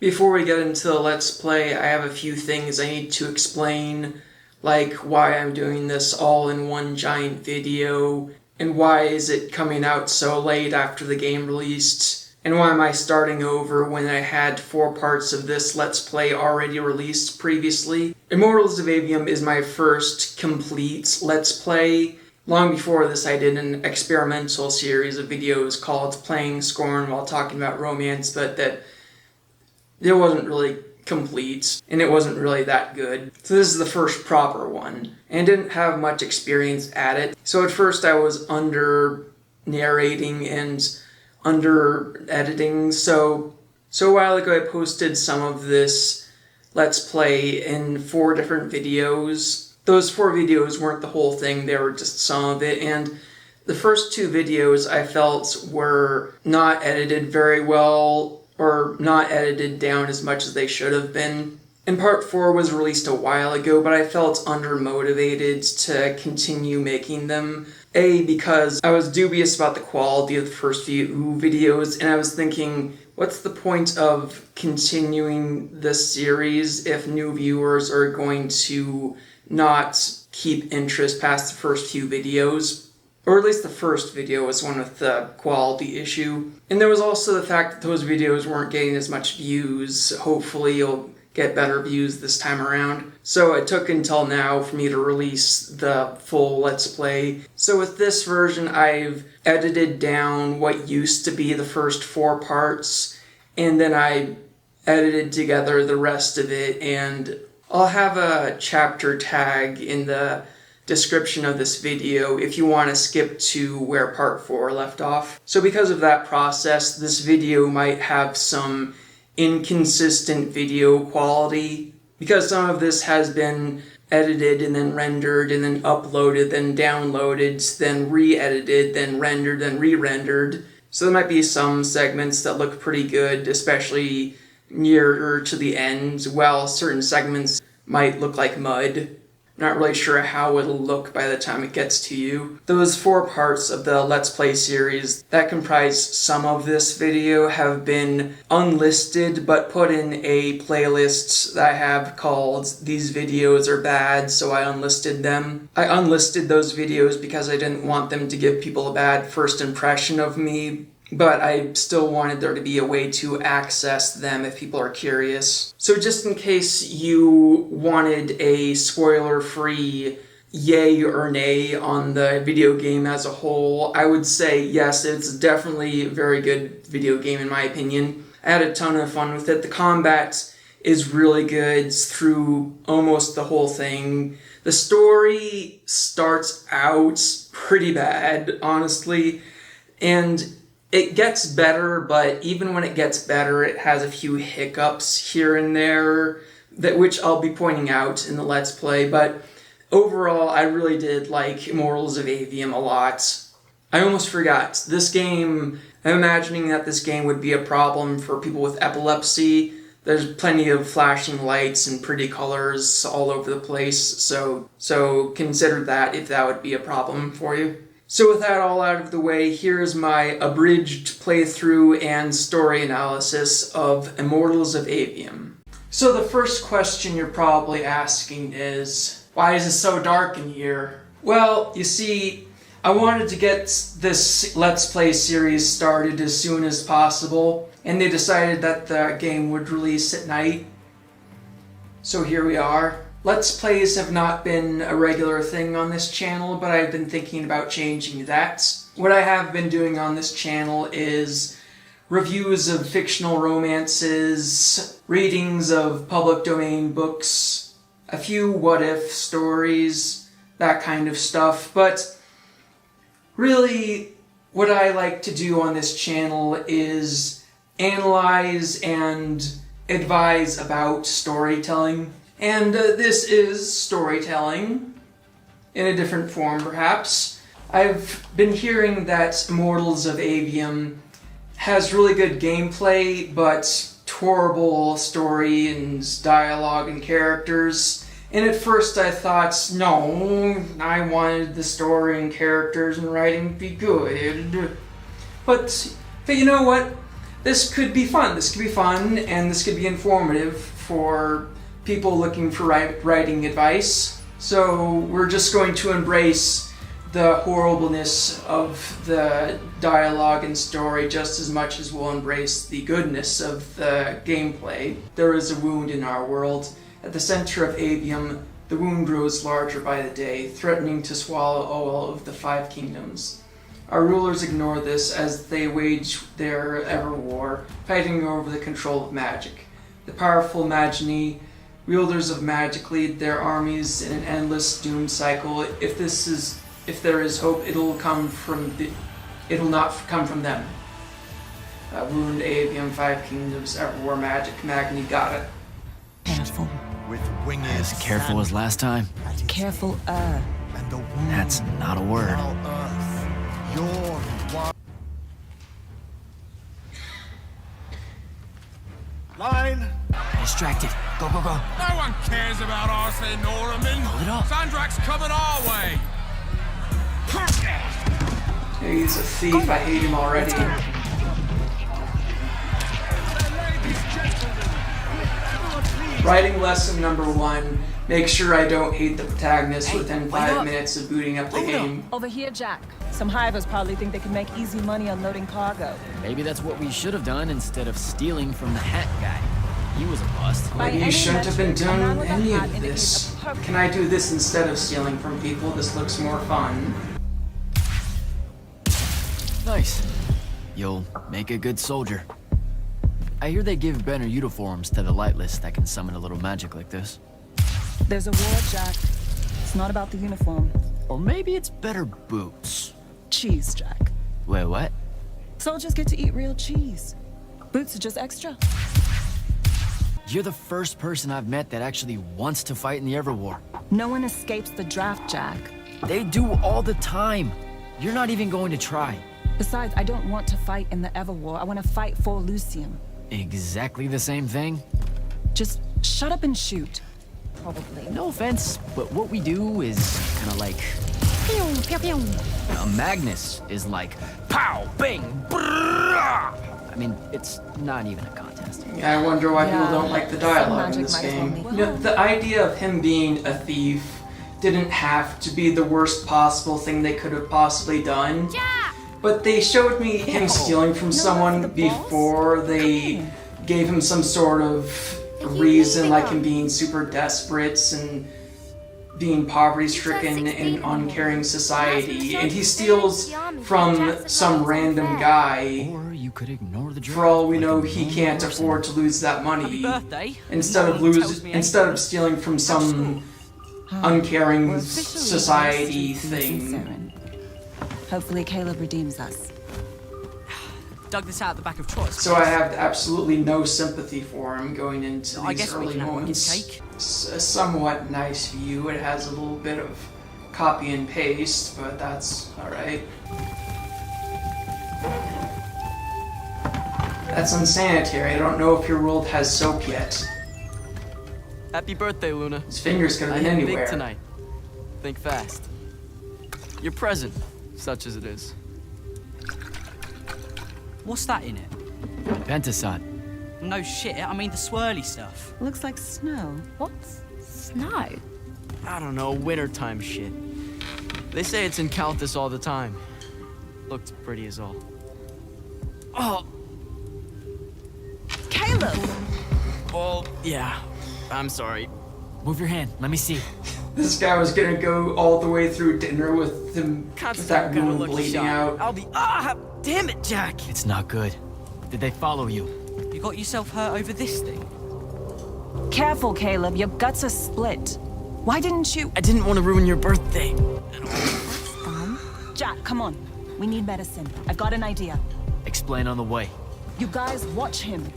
Before we get into the Let's Play, I have a few things I need to explain, like why I'm doing this all in one giant video, and why is it coming out so late after the game released, and why am I starting over when I had 4 parts of this Let's Play already released previously. Immortals of Aveum is my first complete Let's Play. Long before this, I did an experimental series of videos called Playing Scorn while talking about romance, but that it wasn't really complete, and it wasn't really that good. So this is the first proper one, and didn't have much experience at it. So at first I was under narrating and under editing, so a while ago I posted some of this Let's Play in 4 different videos. Those 4 videos weren't the whole thing, they were just some of it, and the first 2 videos I felt were not edited very well, or not edited down as much as they should have been. And part 4 was released a while ago, but I felt undermotivated to continue making them. Because I was dubious about the quality of the first few videos, and I was thinking, what's the point of continuing this series if new viewers are going to not keep interest past the first few videos? Or at least the first video was one with the quality issue. And there was also the fact that those videos weren't getting as much views. Hopefully you'll get better views this time around. So it took until now for me to release the full Let's Play. So with this version, I've edited down what used to be the first 4 parts, and then I edited together the rest of it, and I'll have a chapter tag in the description of this video if you want to skip to where part 4 left off. So because of that process, this video might have some inconsistent video quality, because some of this has been edited and then rendered and then uploaded, then downloaded, then re-edited, then rendered, then re-rendered. So there might be some segments that look pretty good, especially nearer to the end, while certain segments might look like mud. Not really sure how it'll look by the time it gets to you. Those 4 parts of the Let's Play series that comprise some of this video have been unlisted but put in a playlist that I have called These Videos Are Bad, so I unlisted them. I unlisted those videos because I didn't want them to give people a bad first impression of me, but I still wanted there to be a way to access them if people are curious. So just in case you wanted a spoiler-free yay or nay on the video game as a whole, I would say yes, it's definitely a very good video game in my opinion. I had a ton of fun with it. The combat is really good through almost the whole thing. The story starts out pretty bad, honestly, and it gets better, but even when it gets better, it has a few hiccups here and there, which I'll be pointing out in the Let's Play, but overall, I really did like Immortals of Aveum a lot. I almost forgot, this game, I'm imagining that this game would be a problem for people with epilepsy. There's plenty of flashing lights and pretty colors all over the place, so consider that if that would be a problem for you. So with that all out of the way, here's my abridged playthrough and story analysis of Immortals of Aveum. So the first question you're probably asking is, why is it so dark in here? Well, you see, I wanted to get this Let's Play series started as soon as possible, and they decided that the game would release at night. So here we are. Let's Plays have not been a regular thing on this channel, but I've been thinking about changing that. What I have been doing on this channel is reviews of fictional romances, readings of public domain books, a few what-if stories, that kind of stuff, but really what I like to do on this channel is analyze and advise about storytelling. And this is storytelling, in a different form perhaps. I've been hearing that Immortals of Aveum has really good gameplay, but horrible story and dialogue and characters. And at first I thought, no, I wanted the story and characters and writing to be good. But you know what? this could be fun. This could be fun, and this could be informative for people looking for writing advice. So we're just going to embrace the horribleness of the dialogue and story just as much as we'll embrace the goodness of the gameplay. There is a wound in our world. At the center of Aveum, the wound grows larger by the day, threatening to swallow all of the 5 kingdoms. Our rulers ignore this as they wage their ever war, fighting over the control of magic. The powerful Magini, wielders of magic, lead their armies in an endless doom cycle. If there is hope, it'll not come from them. Wound, Aveum, 5 kingdoms, everwar magic. Magni got it. Careful. With winged As careful as last time. Careful, and the wound That's not a word. shall earth. Your line. Distracted. Go, go, go. No one cares about Arsene Norman. Hold it up. Sandrak's coming our way. He's a thief. I hate him already. Writing lesson number 1. Make sure I don't hate the protagonist within 5 minutes of booting up the game. over here, Jack. Some hivers probably think they can make easy money unloading cargo. Maybe that's what we should have done instead of stealing from the hat guy. He was a bust. By Maybe you any shouldn't have been metric, a man doing with a any hat of indicates this. a perfect- Can I do this instead of stealing from people? This looks more fun. Nice. You'll make a good soldier. I hear they give better uniforms to the lightless that can summon a little magic like this. There's a war, Jack. It's not about the uniform. Or maybe it's better boots. Cheese, Jack. Wait, what? Soldiers get to eat real cheese. Boots are just extra. You're the first person I've met that actually wants to fight in the Everwar. No one escapes the draft, Jack. They do all the time. You're not even going to try. Besides, I don't want to fight in the Everwar. I want to fight for Lucium. Exactly the same thing? Just shut up and shoot. Probably. No offense, but what we do is kind of like... Pew, pew, pew. A Magnus is like... Pow! Bing! Brrrah! I mean, it's not even a contest. Yeah, I wonder why people Yeah, don't like the some dialogue in magic this might as well game. be. You know, the idea of him being a thief didn't have to be the worst possible thing they could have possibly done. But they showed me him stealing from someone love for the boss? before they gave him some sort of reason, like him being super desperate and being poverty-stricken in uncaring society. And he steals from some random guy. Or you could ignore the draft. For all we like know, a he normal can't person. afford to lose that money. Birthday. Instead of stealing from some uncaring We're officially society lost in thing. Siren. Hopefully Caleb redeems us. Dug this out at the back of Troy's. So I have absolutely no sympathy for him going into I these guess we early can have a look at moments. cake. It's a somewhat nice view. It has a little bit of copy and paste, but that's alright. That's unsanitary. I don't know if your world has soap yet. Happy birthday, Luna. His fingers could I have been hit big anywhere. tonight. Think fast. Your present, such as it is. What's that in it? Pentasod. No shit, I mean the swirly stuff. Looks like snow. What's snow? I don't know, wintertime shit. They say it's in Countess all the time. Looked pretty as all. Oh, Caleb! well, yeah. I'm sorry. Move your hand. Let me see. This guy was gonna go all the way through dinner with him Can't with stand that kind of wound lucky bleeding shot. out. I'll be. Damn it, Jack! It's not good. Did they follow you? You got yourself hurt over this thing? Careful, Caleb. Your guts are split. Why didn't you... I didn't want to ruin your birthday. Jack, come on. We need medicine. I've got an idea. Explain on the way. You guys watch him.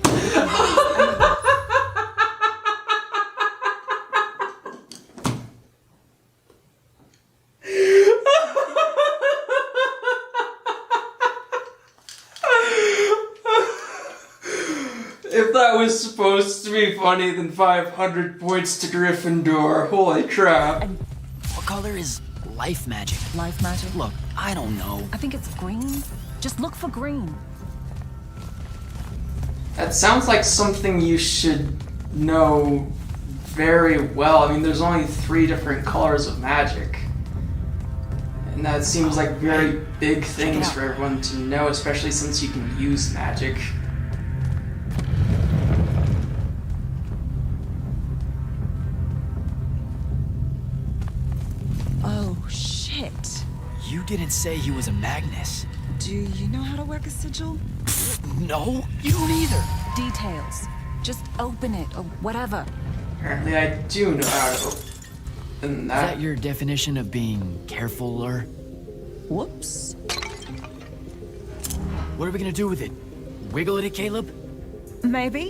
If that was supposed to be funny, then 500 points to Gryffindor. Holy crap. What color is life magic? Life magic. Look, I don't know. I think it's green. Just look for green. That sounds like something you should know very well. I mean, there's only 3 different colors of magic. And that seems like very big things for everyone to know, especially since you can use magic. Oh, shit. You didn't say he was a Magnus. Do you know how to work a sigil? No, you don't either. Details. Just open it or whatever. Apparently I do know how to open Is that. that your definition of being careful-er? Whoops. What are we gonna do with it? Wiggle it, Caleb? Maybe?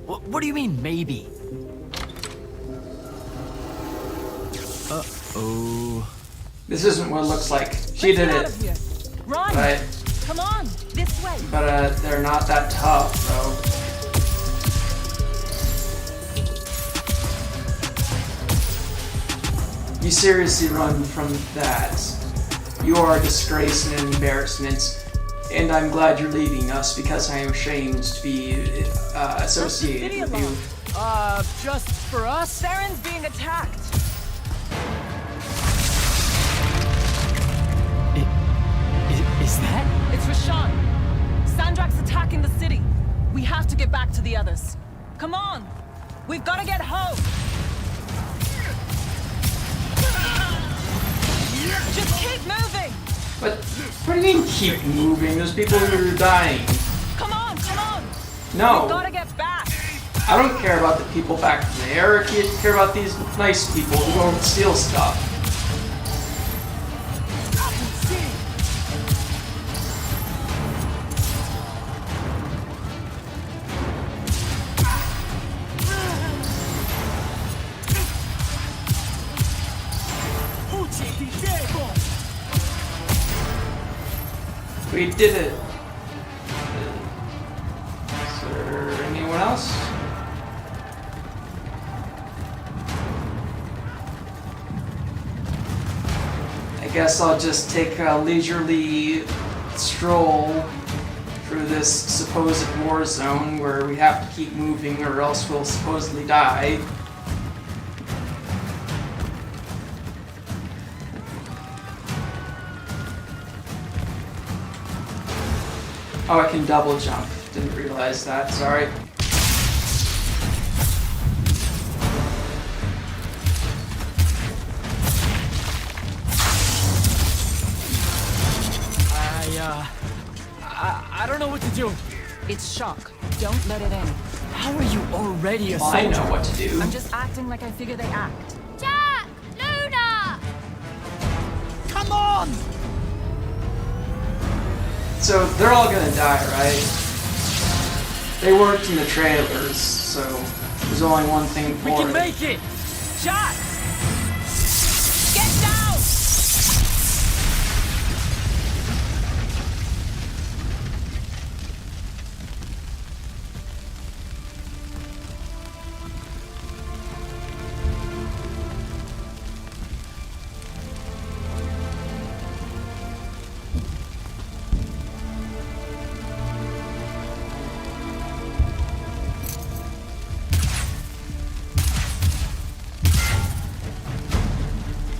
What do you mean, maybe? Uh-oh. This isn't what it looks like. She did Out it, of here. Run! but Come on, this way. they're not that tough, though. You seriously run from that. You are a disgrace and an embarrassment, and I'm glad you're leaving us because I am ashamed to be associated with you. Just for us? Saren's being attacked. Is that? It's Rashawn. Sandrak's attacking the city. We have to get back to the others. Come on. We've got to get home. Just keep moving. But what do you mean keep moving? There's people who are dying. Come on, come on. No. We've got to get back. I don't care about the people back there. I care about these nice people who won't steal stuff. We did it. Is there anyone else? I guess I'll just take a leisurely stroll through this supposed war zone where we have to keep moving or else we'll supposedly die. Oh, I can double jump. Didn't realize that, sorry. I don't know what to do. It's shock. Don't let it in. How are you already a Well, soldier? I know what to do. I'm just acting like I figure they act. Jack! Luna! Come on! So they're all gonna die, right? They worked in the trailers, so there's only one thing for We can it. make it! Jack! Get down!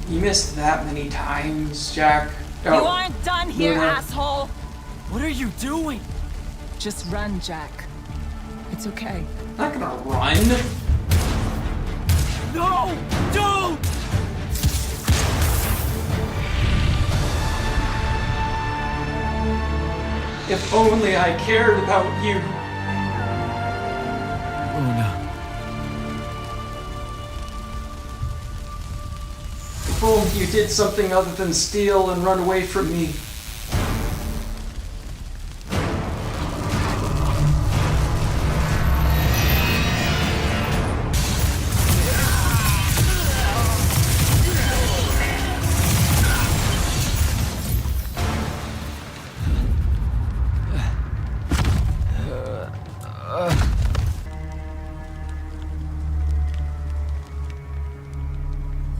You missed that many times, Jack. You Oh, aren't done here, Luna. asshole! What are you doing? Just run, Jack. It's okay. I'm not gonna run. No! Don't! If only I cared about you. Luna. If only you did something other than steal and run away from me.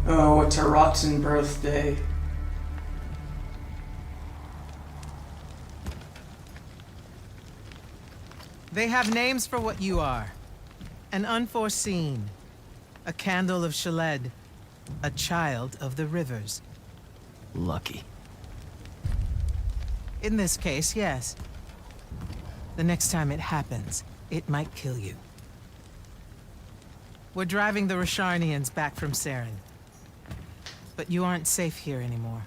Oh, it's a rotten birthday. They have names for what you are. An unforeseen, a candle of Shaled, a child of the rivers. Lucky. In this case, yes. The next time it happens, it might kill you. We're driving the Rasharnians back from Saren. But you aren't safe here anymore.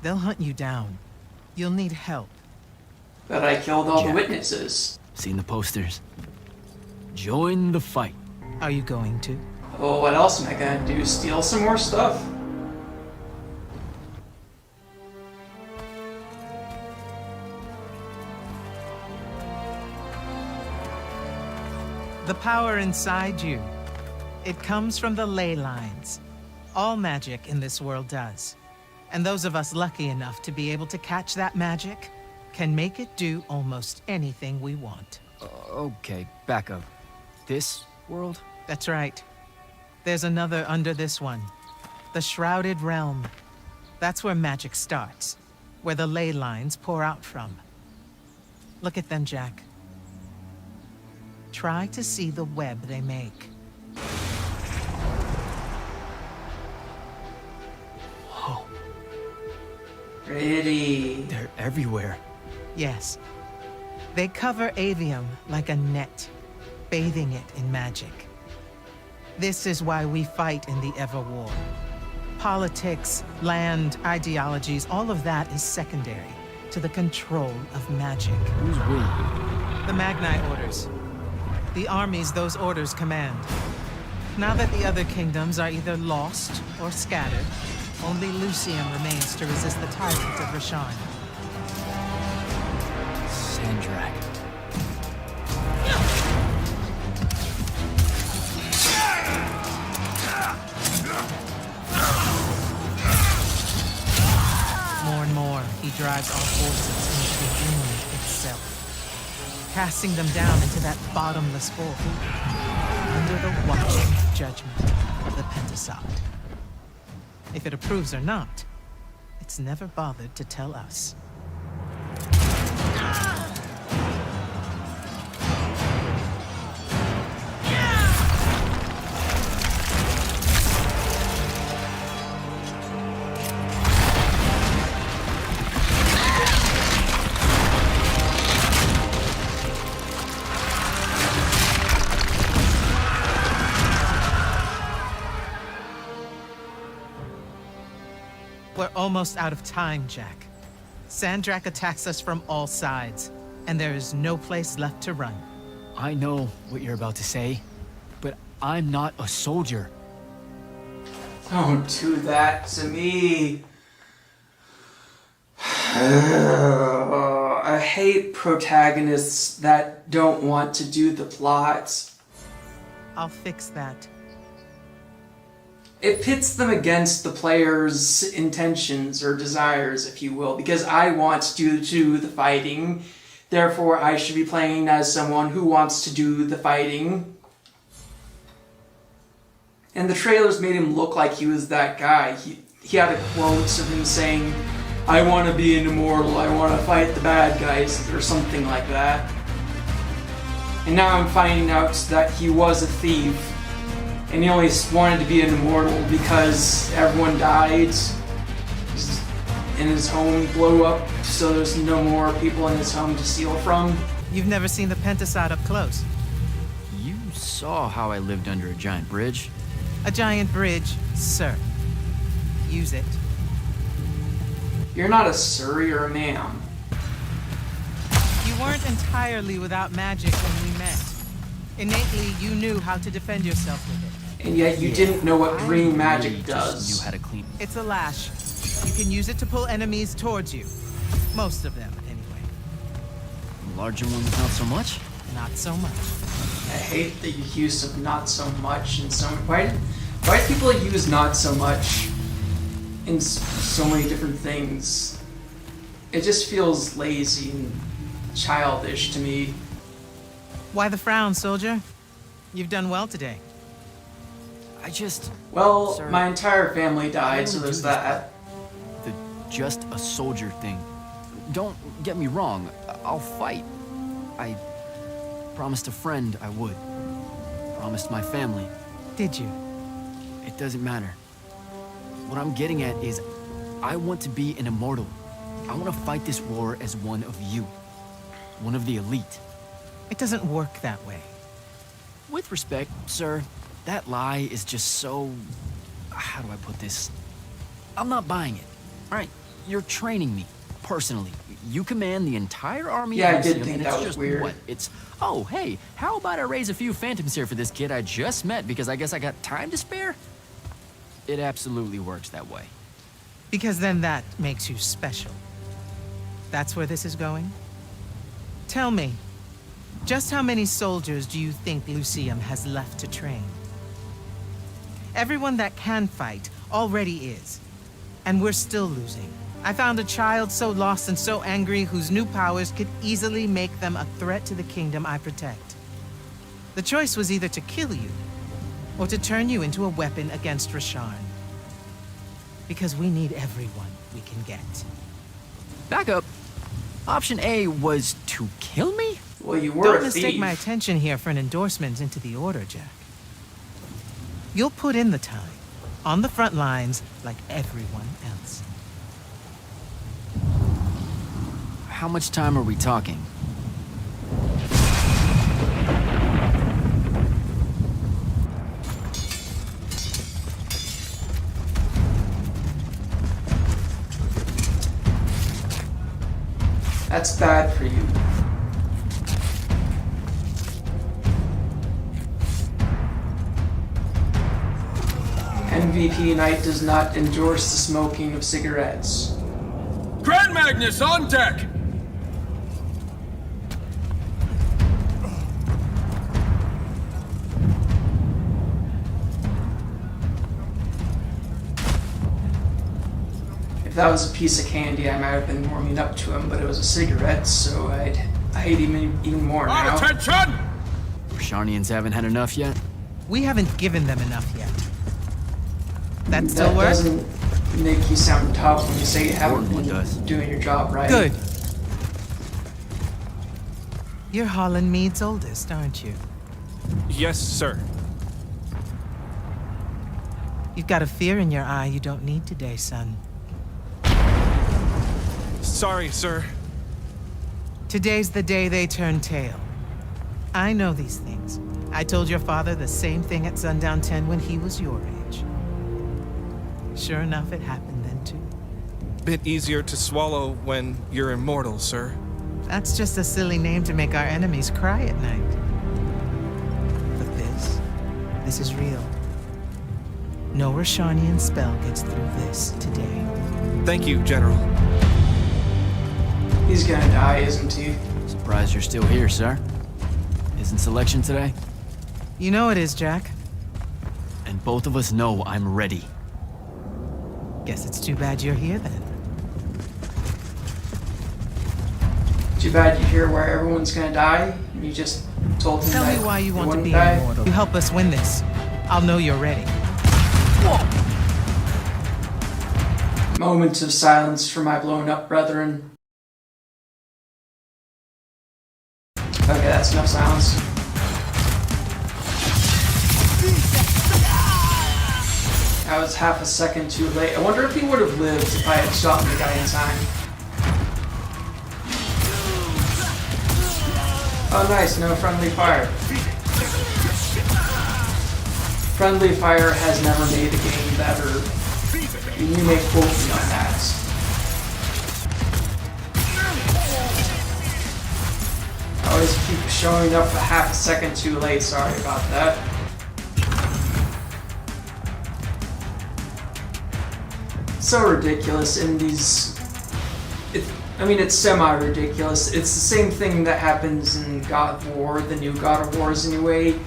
They'll hunt you down. You'll need help. But I killed all the Jack. witnesses. Seen the posters. Join the fight. Are you going to? Oh, what else am I gonna do? Steal some more stuff? The power inside you. It comes from the ley lines. All magic in this world does. And those of us lucky enough to be able to catch that magic can make it do almost anything we want. Okay, back up. This world? That's right. There's another under this one. The Shrouded Realm. That's where magic starts. Where the ley lines pour out from. Look at them, Jack. Try to see the web they make. Whoa, Pretty. they're everywhere. Yes. They cover Aveum like a net, bathing it in magic. This is why we fight in the Everwar. Politics, land, ideologies, all of that is secondary to the control of magic. Who's we? The Mag-Knight orders. The armies those orders command. Now that the other kingdoms are either lost or scattered, only Lucium remains to resist the tyrant of Rasharn. Sandrak. More and more, he drives our forces into the ruin itself, casting them down into that bottomless hole, under the watching judgment of the Pentasod. If it approves or not, it's never bothered to tell us. We're almost out of time, Jack. Sandrak attacks us from all sides, and there is no place left to run. I know what you're about to say, but I'm not a soldier. Don't do that to me. I hate protagonists that don't want to do the plot. I'll fix that. It pits them against the player's intentions or desires, if you will, because I want to do the fighting. Therefore, I should be playing as someone who wants to do the fighting. And the trailers made him look like he was that guy. He had a quote of him saying, "I want to be an immortal, I want to fight the bad guys," or something like that. And now I'm finding out that he was a thief. And he only wanted to be an immortal because everyone died and his home blew up, so there's no more people in his home to steal from. You've never seen the Pentasod up close. You saw how I lived under a giant bridge. A giant bridge, sir. Use it. You're not a sir, you're a ma'am. You weren't entirely without magic when we met. Innately, you knew how to defend yourself with it. And yet you didn't know what green magic Really does. Just knew how to clean. It's a lash. You can use it to pull enemies towards you. Most of them, anyway. Larger ones, not so much. Not so much. I hate the use of not so much and so why do people use not so much in so many different things? It just feels lazy and childish to me. Why the frown, soldier? You've done well today. I just... Well, Sir, my entire family I died, don't so there's do this. that. The just a soldier thing. Don't get me wrong. I'll fight. I Promised a friend I would. Promised my family. Did you? It doesn't matter. What I'm getting at is, I want to be an immortal. I want to fight this war as one of you. One of the elite. It doesn't work that way. With respect, sir, that lie is just so... How do I put this? I'm not buying it. Alright, you're training me, personally. You command the entire army Yeah, of I did Elysium, think and that it's was just, weird. what? It's, oh, hey, how about I raise a few phantoms here for this kid I just met because I guess I got time to spare? It absolutely works that way. Because then that makes you special. That's where this is going? Tell me, just how many soldiers do you think Lucium has left to train? Everyone that can fight already is. And we're still losing. I found a child so lost and so angry whose new powers could easily make them a threat to the kingdom I protect. The choice was either to kill you, or to turn you into a weapon against Rasharn. Because we need everyone we can get. Back up. Option A was to kill me? Well, you were Don't a mistake thief. my attention here for an endorsement into the Order, Jack. You'll put in the time, on the front lines, like everyone else. How much time are we talking? That's bad for you. M.V.P.Knight does not endorse the smoking of cigarettes. Grand Magnus on deck! If that was a piece of candy, I might have been warming up to him, but it was a cigarette, so I hate him even more On now. attention! Rasharnians haven't had enough yet? We haven't given them enough yet. That still That works? doesn't make you sound tough when you say you haven't Important one been does. doing your job right. Good. You're Holland Mead's oldest, aren't you? Yes, sir. You've got a fear in your eye you don't need today, son. Sorry, sir. Today's the day they turn tail. I know these things. I told your father the same thing at Sundown 10 when he was your age. Sure enough, it happened then too. Bit easier to swallow when you're immortal, sir. That's just a silly name to make our enemies cry at night. But this is real. No Rashanian spell gets through this today. Thank you, General. He's gonna die, isn't he? Surprised you're still here, sir. Isn't selection today? You know it is, Jack. And both of us know I'm ready. Guess it's too bad you're here then. Too bad you hear where everyone's gonna die. And you just told him Tell that me why you want to wouldn't be die. an immortal. You help us win this. I'll know you're ready. Moment of silence for my blown up brethren. Okay, that's enough silence. I was half a second too late. I wonder if he would have lived if I had shot the guy in time. Oh nice, no friendly fire. Friendly fire has never made the game better. You may quote me on that. I always keep showing up a half a second too late, sorry about that. So ridiculous in these... it's semi-ridiculous. It's the same thing that happens in God of War, the new God of Wars anyway.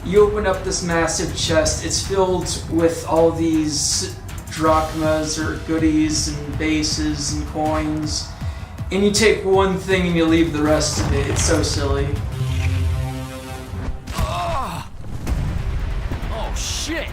You open up this massive chest, it's filled with all these drachmas or goodies and bases and coins, and you take one thing and you leave the rest of it. It's so silly. Oh shit!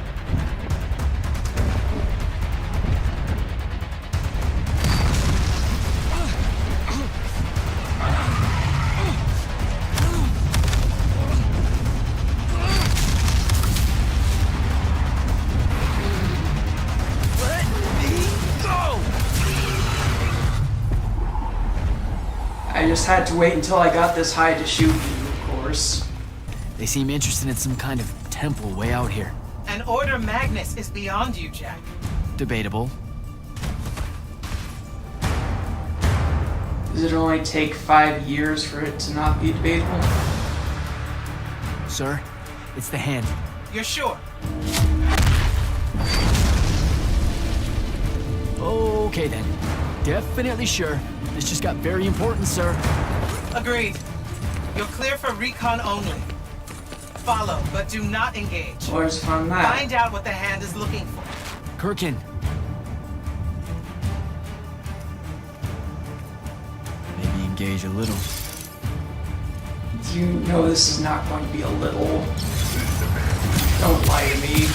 just had to wait until I got this high to shoot you, of course. They seem interested in some kind of temple way out here. An Order Magnus is beyond you, Jack. Debatable. Does it only take 5 years for it to not be debatable? Sir, it's the hand. You're sure? Okay then. Definitely sure. This just got very important, sir. Agreed. You're clear for recon only. Follow, but do not engage. Where's fun that? Find out what the hand is looking for. Kirkin. Maybe engage a little. You know this is not going to be a little. Don't lie to me.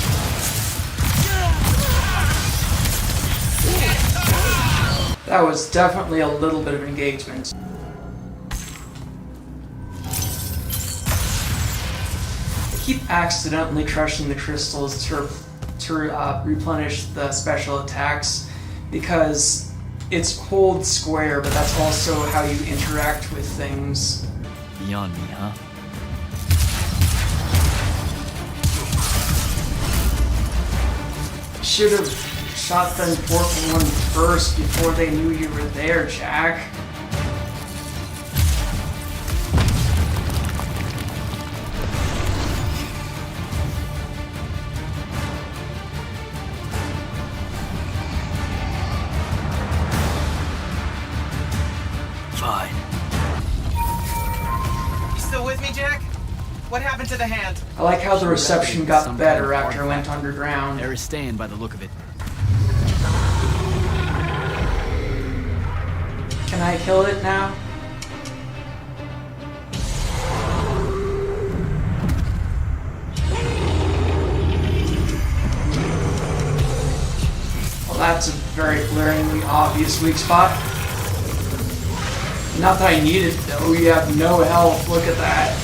That was definitely a little bit of engagement. I keep accidentally crushing the crystals to replenish the special attacks because it's hold square, but that's also how you interact with things. Beyond me, huh? Should have shot the important one first before they knew you were there, Jack. Fine. You still with me, Jack? What happened to the hand? I like how the reception got Some better kind of after I went underground. There is staying by the look of it. Can I kill it now? Well, that's a very glaringly obvious weak spot. Not that I need it though, you have no health, look at that.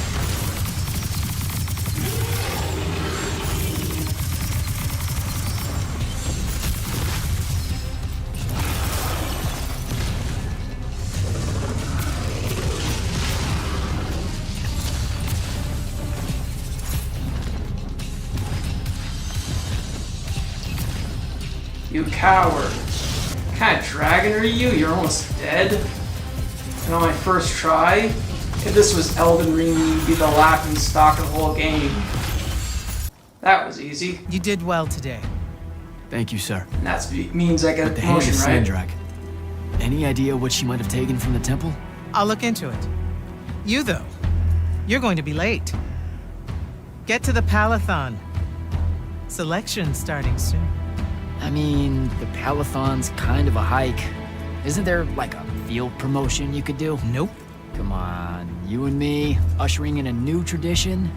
You coward. What kind of dragon are you? You're almost dead. And on my first try, if this was Elden Ring, you'd be the laughing stock of the whole game. That was easy. You did well today. Thank you, sir. And that means I get a The hand promotion, is right? Sandrak. Any idea what she might have taken from the temple? I'll look into it. You, though, you're going to be late. Get to the Palathon. Selection starting soon. I mean, the Palathon's kind of a hike. Isn't there, like, a field promotion you could do? Nope. Come on, you and me, ushering in a new tradition?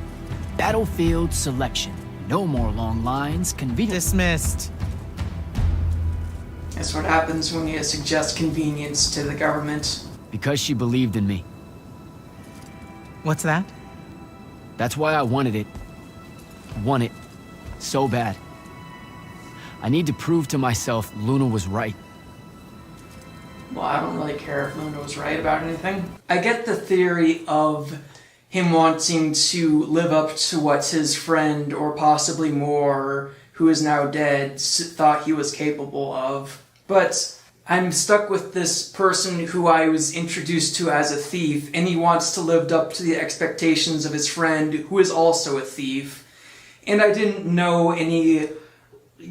Battlefield selection. No more long lines, convenient. Dismissed. That's what happens when you suggest convenience to the government. Because she believed in me. What's that? That's why I wanted it. Want it. So bad. I need to prove to myself Luna was right. Well, I don't really care if Luna was right about anything. I get the theory of him wanting to live up to what his friend, or possibly more, who is now dead, thought he was capable of. But I'm stuck with this person who I was introduced to as a thief, and he wants to live up to the expectations of his friend, who is also a thief. And I didn't know any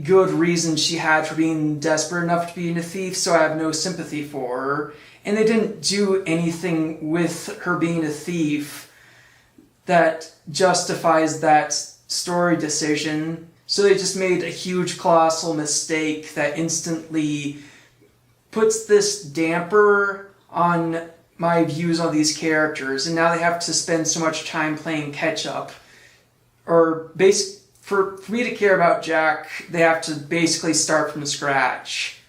good reason she had for being desperate enough to be a thief, so I have no sympathy for her. And they didn't do anything with her being a thief that justifies that story decision. So they just made a huge, colossal mistake that instantly puts this damper on my views on these characters, and now they have to spend so much time playing catch-up. Or for me to care about Jack, they have to basically start from scratch.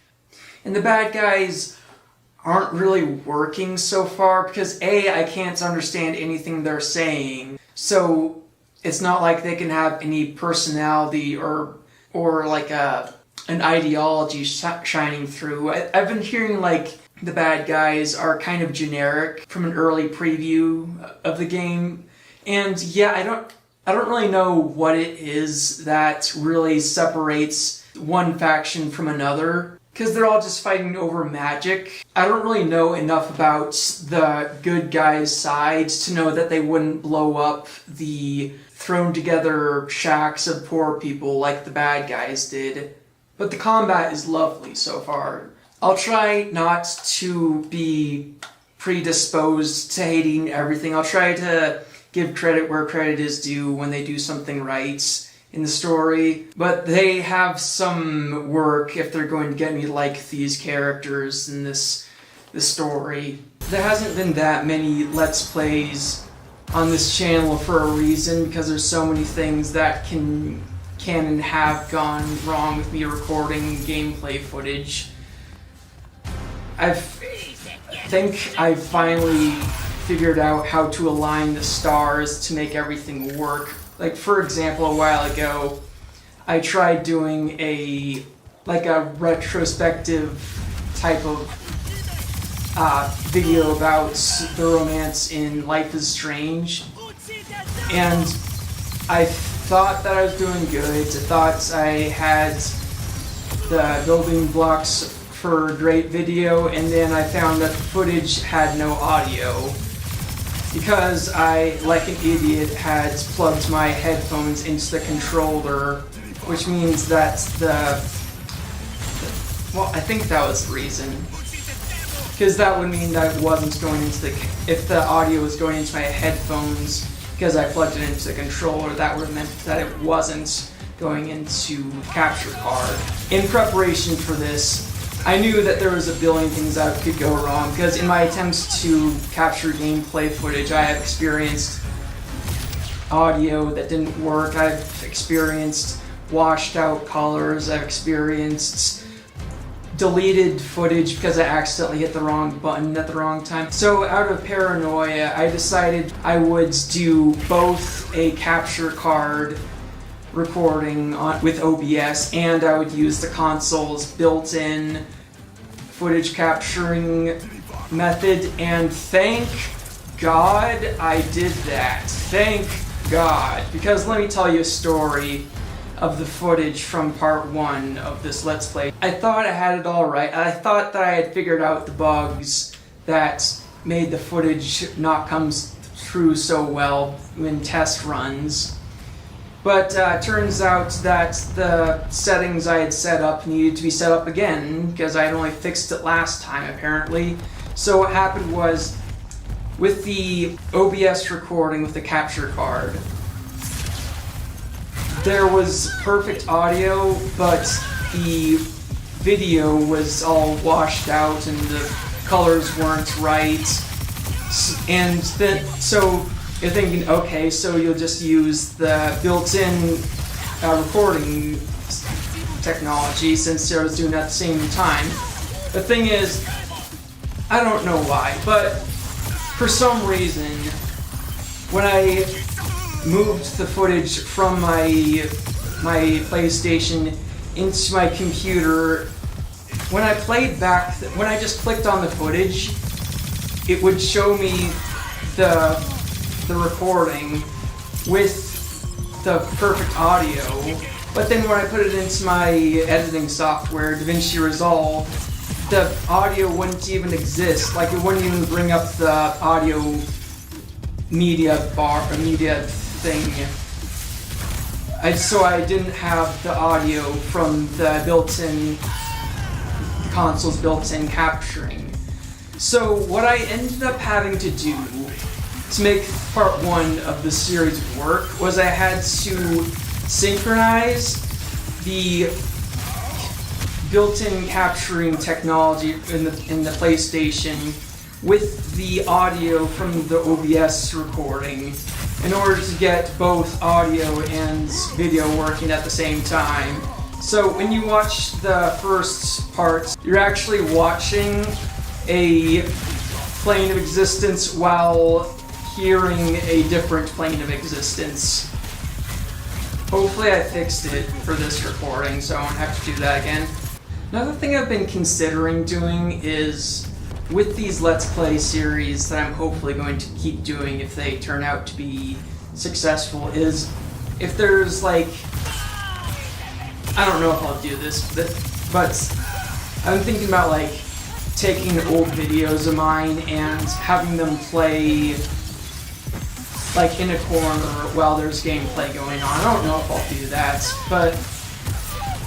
And the bad guys aren't really working so far because A, I can't understand anything they're saying. So it's not like they can have any personality or like an ideology shining through. I've been hearing like the bad guys are kind of generic from an early preview of the game. And yeah, I don't really know what it is that really separates one faction from another, because they're all just fighting over magic. I don't really know enough about the good guys' sides to know that they wouldn't blow up the thrown together shacks of poor people like the bad guys did. But the combat is lovely so far. I'll try not to be predisposed to hating everything. I'll try to give credit where credit is due when they do something right in the story. But they have some work if they're going to get me to like these characters in this story. There hasn't been that many Let's Plays on this channel for a reason, because there's so many things that can and have gone wrong with me recording gameplay footage. I think I finally figured out how to align the stars to make everything work. Like, for example, a while ago, I tried doing a retrospective type of video about the romance in Life is Strange, and I thought that I was doing good. I thought I had the building blocks for a great video, and then I found that the footage had no audio because I, like an idiot, had plugged my headphones into the controller, which means that well, I think that was the reason. Because that would mean that it wasn't going into if the audio was going into my headphones because I plugged it into the controller, that would have meant that it wasn't going into the capture card. In preparation for this, I knew that there was a billion things that could go wrong, because in my attempts to capture gameplay footage, I have experienced audio that didn't work, I've experienced washed out colors, I've experienced deleted footage because I accidentally hit the wrong button at the wrong time. So out of paranoia, I decided I would do both a capture card recording with OBS, and I would use the console's built-in footage capturing method, and thank God I did that. Thank God. Because let me tell you a story of the footage from part 1 of this Let's Play. I thought I had it all right. I thought that I had figured out the bugs that made the footage not come through so well in test runs. But turns out that the settings I had set up needed to be set up again, because I had only fixed it last time, apparently. So what happened was, with the OBS recording with the capture card, there was perfect audio, but the video was all washed out and the colors weren't right. And then, so you're thinking, okay, so you'll just use the built-in recording technology since I was doing it at the same time. The thing is, I don't know why, but for some reason, when I moved the footage from my PlayStation into my computer, when I played back, when I just clicked on the footage, it would show me the recording with the perfect audio, but then when I put it into my editing software, DaVinci Resolve, the audio wouldn't even exist. Like, it wouldn't even bring up the audio media bar or media thing. So I didn't have the audio from the built-in console's built-in capturing. So what I ended up having to do to make part 1 of the series work was I had to synchronize the built-in capturing technology in the PlayStation with the audio from the OBS recording in order to get both audio and video working at the same time. So when you watch the first part, you're actually watching a plane of existence while hearing a different plane of existence. Hopefully I fixed it for this recording, so I won't have to do that again. Another thing I've been considering doing is with these Let's Play series that I'm hopefully going to keep doing if they turn out to be successful is if there's like, I don't know if I'll do this, but I'm thinking about like taking old videos of mine and having them play like in a corner while there's gameplay going on. I don't know if I'll do that, but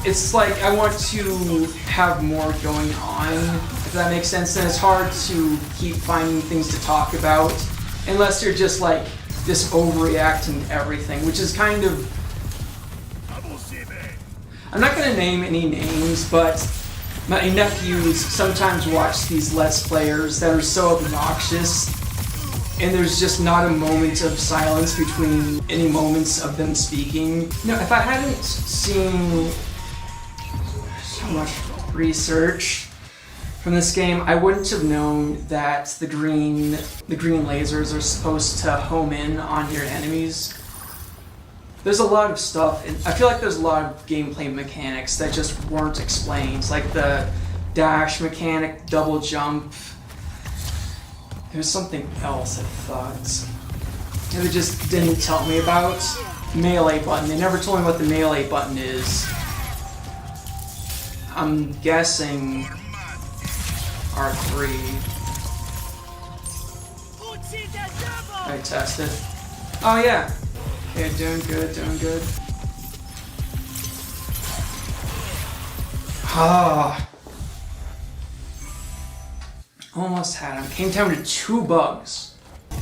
it's like I want to have more going on, if that makes sense. And it's hard to keep finding things to talk about unless you're just like this overreacting to everything, which is kind of, I'm not going to name any names, but my nephews sometimes watch these Let's Players that are so obnoxious, and there's just not a moment of silence between any moments of them speaking. You know, if I hadn't seen so much research from this game, I wouldn't have known that the green lasers are supposed to home in on your enemies. There's a lot of stuff, and I feel like there's a lot of gameplay mechanics that just weren't explained, like the dash mechanic, double jump. There's something else I thought they just didn't tell me about. Melee button. They never told me what the melee button is. I'm guessing R3. I tested. Oh yeah. Okay, doing good, doing good. Ah. Almost had him. Came down to 2 bugs.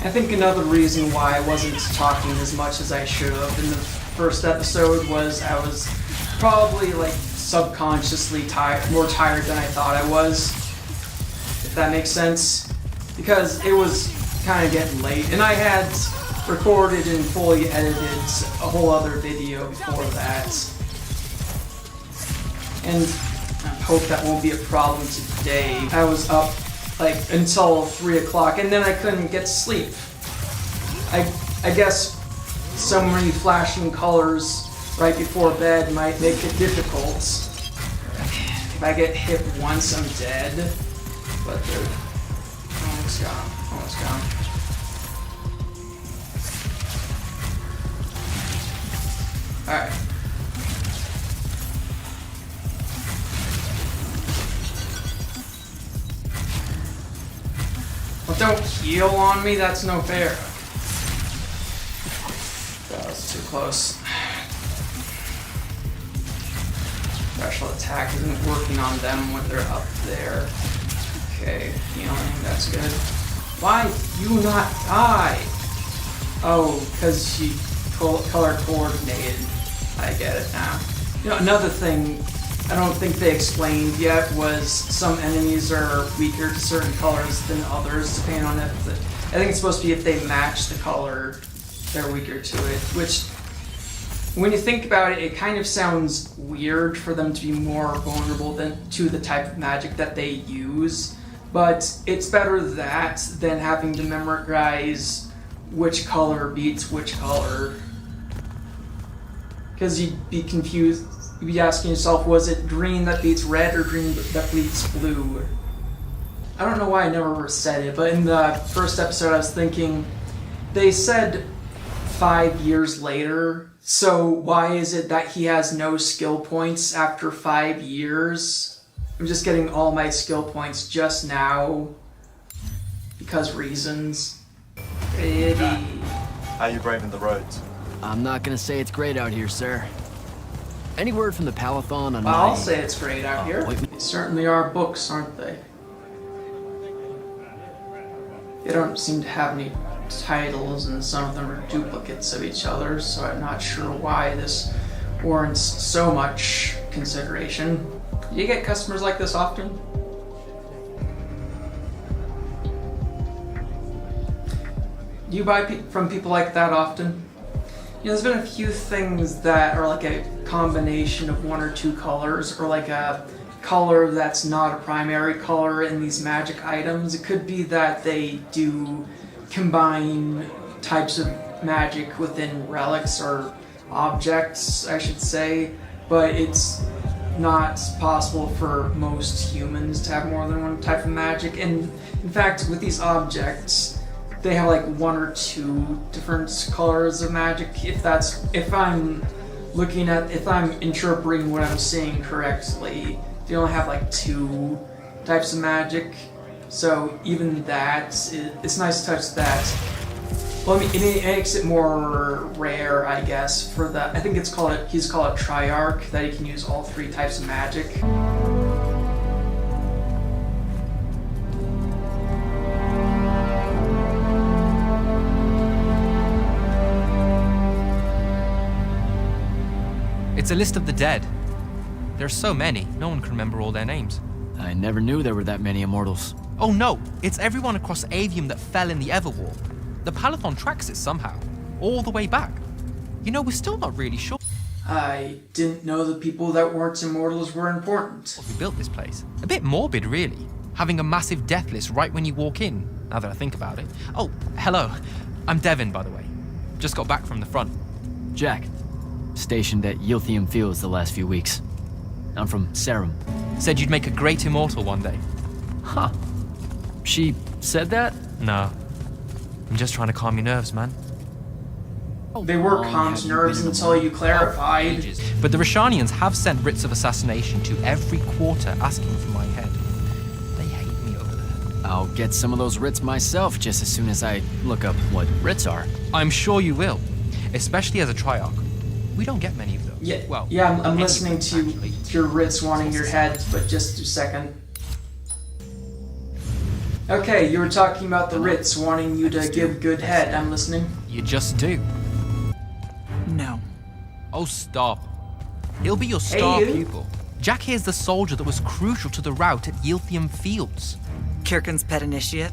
I think another reason why I wasn't talking as much as I should have in the first episode was I was probably like subconsciously more tired than I thought I was, if that makes sense, because it was kind of getting late, and I had recorded and fully edited a whole other video before that, and I hope that won't be a problem today. I was up like until 3 o'clock, and then I couldn't get to sleep. I guess so many flashing colors right before bed might make it difficult. If I get hit once, I'm dead. But they're almost gone. Almost gone. Alright. Well, don't heal on me, that's no fair. That was too close. Special attack isn't working on them when they're up there. Okay, healing, that's good. Why do you not die? Oh, because she color coordinated. I get it now. You know, another thing I don't think they explained yet was some enemies are weaker to certain colors than others, depending on if I think it's supposed to be if they match the color, they're weaker to it, which, when you think about it, it kind of sounds weird for them to be more vulnerable to the type of magic that they use, but it's better that than having to memorize which color beats which color. Because you'd be confused, you'd be asking yourself, was it green that beats red or green that beats blue? I don't know why I never said it, but in the first episode I was thinking, they said 5 years later, so why is it that he has no skill points after 5 years? I'm just getting all my skill points just now, because reasons. Pretty. How you braving the roads? I'm not gonna say it's great out here, sir. Any word from the Palathon on Well, I'll say it's great out here. They certainly are books, aren't they? They don't seem to have any titles, and some of them are duplicates of each other, so I'm not sure why this warrants so much consideration. Do you get customers like this often? Do you buy from people like that often? You know, there's been a few things that are like a combination of 1 or 2 colors, or like a color that's not a primary color in these magic items. It could be that they do combine types of magic within relics or objects, I should say, but it's not possible for most humans to have more than one type of magic, and in fact, with these objects, they have like one or two different colors of magic. If I'm interpreting what I'm seeing correctly, they only have like two types of magic. So even that, it's nice to touch that. Well, I mean, it makes it more rare, I guess, for the, I think he's called a Triarch, that he can use all three types of magic. It's a list of the dead. There's so many, no one can remember all their names. I never knew there were that many immortals. Oh no, it's everyone across Aveum that fell in the Everwar. The Palathon tracks it somehow, all the way back. You know, we're still not really sure I didn't know the people that weren't immortals were important. who built this place. A bit morbid, really. Having a massive death list right when you walk in, now that I think about it. Oh, hello. I'm Devin, by the way. Just got back from the front. Jack, stationed at Yilthium Fields the last few weeks. I'm from Serum. Said you'd make a great immortal one day. Huh. She said that? No. I'm just trying to calm your nerves, man. They were calmed nerves until you clarified. But the Rashanians have sent writs of assassination to every quarter asking for my head. They hate me over there. I'll get some of those writs myself just as soon as I look up what writs are. I'm sure you will, especially as a Triarch. We don't get many of those. Yeah, well, I'm any listening of them, to actually. your writs wanting your head, but just a second. Okay, you were talking about the writs wanting you to give good head. I'm listening. You just do. No. Oh, stop. He'll be your star you. pupil. Jack here's the soldier that was crucial to the rout at Yilthium Fields. Kirkin's pet initiate.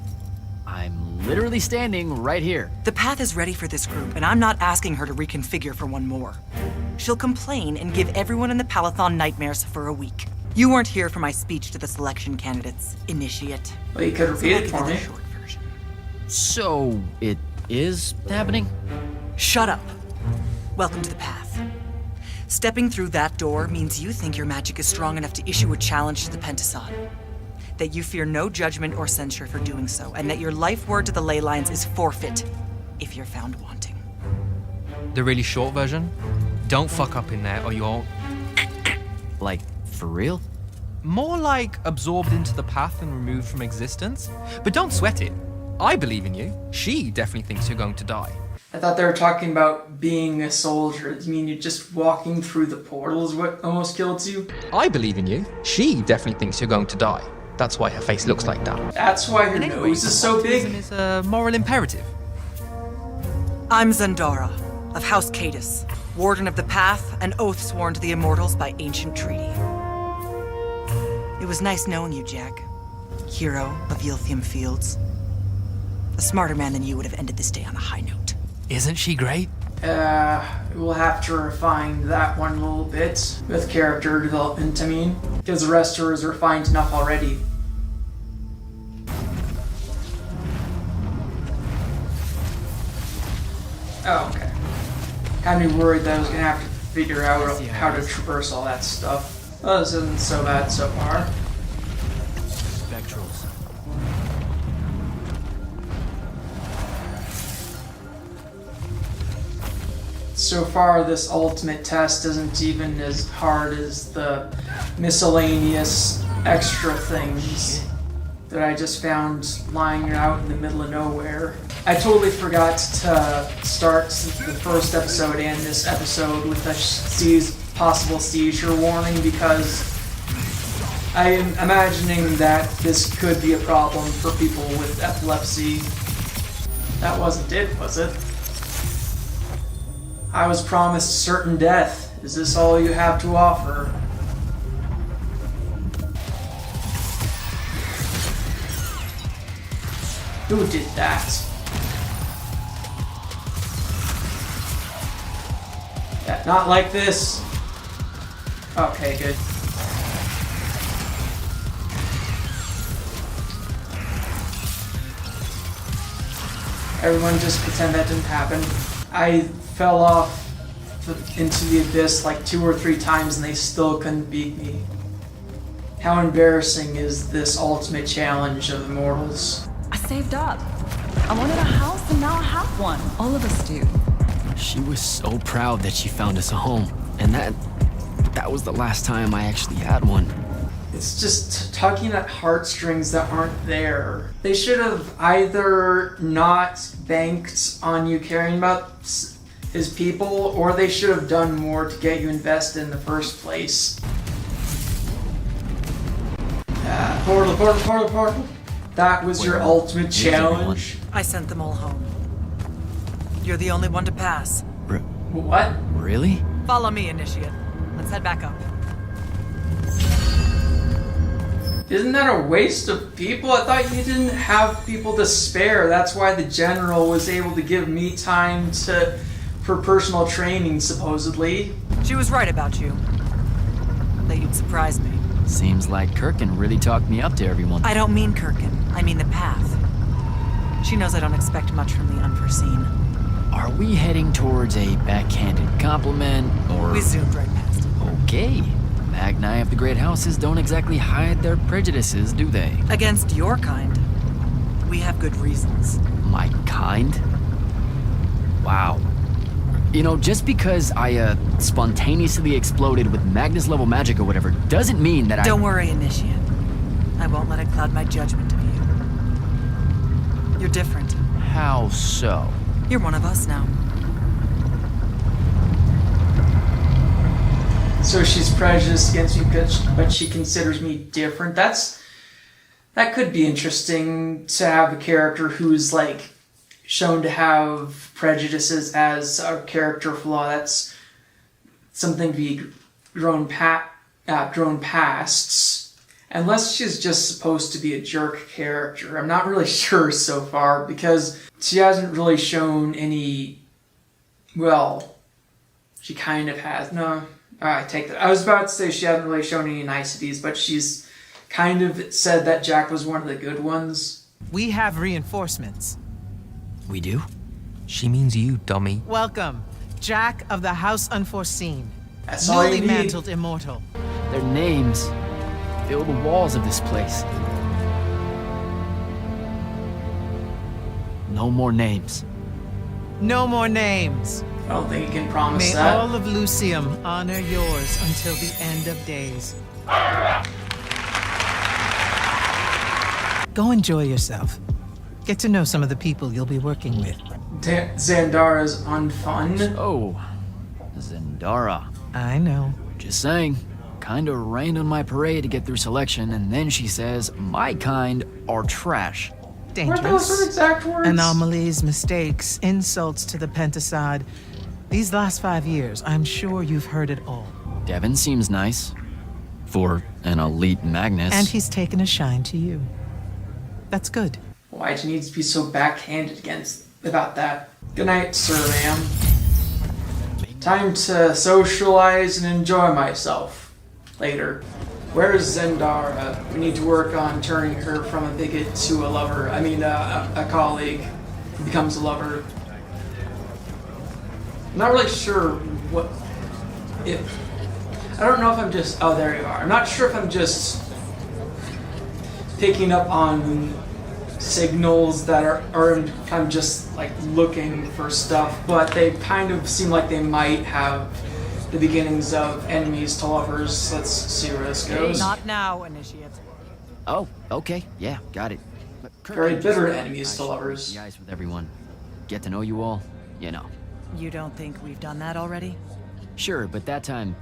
I'm literally standing right here. The path is ready for this group, and I'm not asking her to reconfigure for one more. She'll complain and give everyone in the Palathon nightmares for a week. You weren't here for my speech to the selection candidates, initiate. Well, you could So repeat I'll it give for you the me. short version. So, it is happening? Shut up. Welcome to the path. Stepping through that door means you think your magic is strong enough to issue a challenge to the Pentason. That you fear no judgment or censure for doing so, and that your life word to the ley lines is forfeit if you're found wanting. The really short version? Don't fuck up in there or you'll... Like, for real? More like absorbed into the path and removed from existence. But don't sweat it. I believe in you. She definitely thinks you're going to die. I thought they were talking about being a soldier. You mean you're just walking through the portal is what almost killed you? I believe in you. She definitely thinks you're going to die. That's why her face looks like that. That's why her And anyway, nose is so optimism big. is a moral imperative. I'm Zandara, of House Cadus, Warden of the Path, an oath sworn to the Immortals by ancient treaty. It was nice knowing you, Jack. Hero of Yilthium Fields. A smarter man than you would have ended this day on a high note. Isn't she great? We'll have to refine that one a little bit with character development, I mean, because the rest of her is refined enough already. Oh, okay. Had me worried that I was gonna have to figure out how to traverse all that stuff. Well, this isn't so bad so far. Spectrals. So far, this ultimate test isn't even as hard as the miscellaneous extra things that I just found lying out in the middle of nowhere. I totally forgot to start the first episode and this episode with a possible seizure warning because I am imagining that this could be a problem for people with epilepsy. That wasn't it, was it? I was promised certain death. Is this all you have to offer? Who did that? Yeah, not like this. Okay, good. Everyone just pretend that didn't happen. I fell off into the abyss like 2 or 3 times and they still couldn't beat me. How embarrassing is this ultimate challenge of Immortals? I saved up. I wanted a house and now I have one. All of us do. She was so proud that she found us a home. And that was the last time I actually had one. It's just tugging at heartstrings that aren't there. They should have either not banked on you caring about his people, or they should have done more to get you invested in the first place. Portal. That was your ultimate challenge. I sent them all home. You're the only one to pass. What? Really? Follow me, Initiate. Let's head back up. Isn't that a waste of people? I thought you didn't have people to spare. That's why the general was able to give me time for personal training, supposedly. She was right about you. That you'd surprise me. Seems like Kirkin really talked me up to everyone. I don't mean Kirkin. I mean the path. She knows I don't expect much from the unforeseen. Are we heading towards a backhanded compliment, or... We zoomed right past it. Okay. Magni of the Great Houses don't exactly hide their prejudices, do they? Against your kind, we have good reasons. My kind? Wow. You know, just because I, spontaneously exploded with Magnus-level magic or whatever, doesn't mean that Don't worry, Initiate. I won't let it cloud my judgment of you. You're different. How so? You're one of us now. So she's prejudiced against me, but she considers me different. That could be interesting to have a character who's like shown to have prejudices as a character flaw. That's something to be grown past. Unless she's just supposed to be a jerk character. I'm not really sure so far because she hasn't really shown any. Well, she kind of has. No. I take that. I was about to say she hadn't really shown any niceties, but she's kind of said that Jack was one of the good ones. We have reinforcements. We do? She means you, dummy. Welcome, Jack of the House Unforeseen. That's all you Newly need. mantled immortal. Their names fill the walls of this place. No more names. No more names. I don't think you can promise May that. all of Lucium honor yours until the end of days. Go enjoy yourself. Get to know some of the people you'll be working with. Xandara's unfun. Oh, Zendara. I know. Just saying. Kinda rained on my parade to get through selection, and then she says my kind are trash. Weren't those her Dangerous. exact words? Anomalies, mistakes, insults to the Pentasod. These last 5 years, I'm sure you've heard it all. Devin seems nice. For an elite Magnus. And he's taken a shine to you. That's good. Why'd you need to be so backhanded about that? Good night, sir, ma'am. Time to socialize and enjoy myself. Later. Where's Zendara? We need to work on turning her from a bigot to a lover. I mean, a colleague who becomes a lover. I'm not really sure I don't know if I'm just... Oh, there you are. I'm not sure if I'm just picking up on signals that are, or if I'm just like looking for stuff, but they kind of seem like they might have the beginnings of enemies to lovers. Let's see where this goes. Not now, Initiate. Oh, okay. Yeah, got it. But Very Kirk, bitter I enemies to should lovers. break the ice with everyone. Get to know you all, you know. You don't think we've done that already? Sure, but that time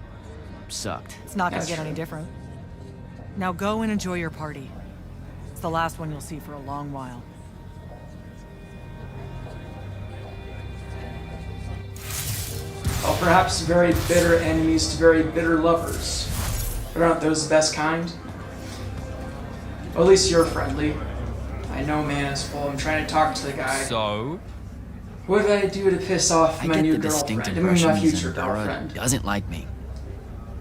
sucked. It's not gonna That's get any true. different. Now go and enjoy your party. It's the last one you'll see for a long while. Or perhaps very bitter enemies to very bitter lovers. But aren't those the best kind? Well, at least you're friendly. I know man is full. I'm trying to talk to the guy. So? What did I do to piss off I my get new the distinct girlfriend? I mean, impression my future Zendara girlfriend. doesn't like me.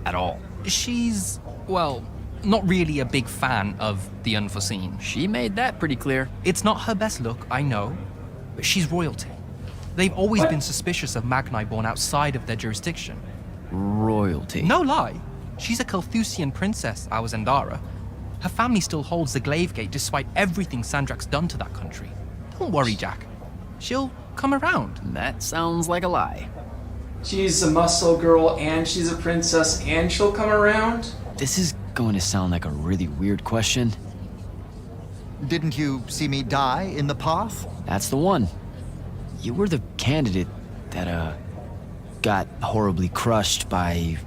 At all. She's, well, not really a big fan of the unforeseen. She made that pretty clear. It's not her best look, I know, but she's royalty. They've always been suspicious of Magni born outside of their jurisdiction. Royalty. No lie. She's a Carthusian princess, our Zendara. Her family still holds the Glaive Gate despite everything Sandrak's done to that country. Don't worry, Jack. She'll come around. That sounds like a lie. She's a muscle girl and she's a princess and she'll come around? This is going to sound like a really weird question. Didn't you see me die in the path? That's the one. You were the candidate that, got horribly crushed by,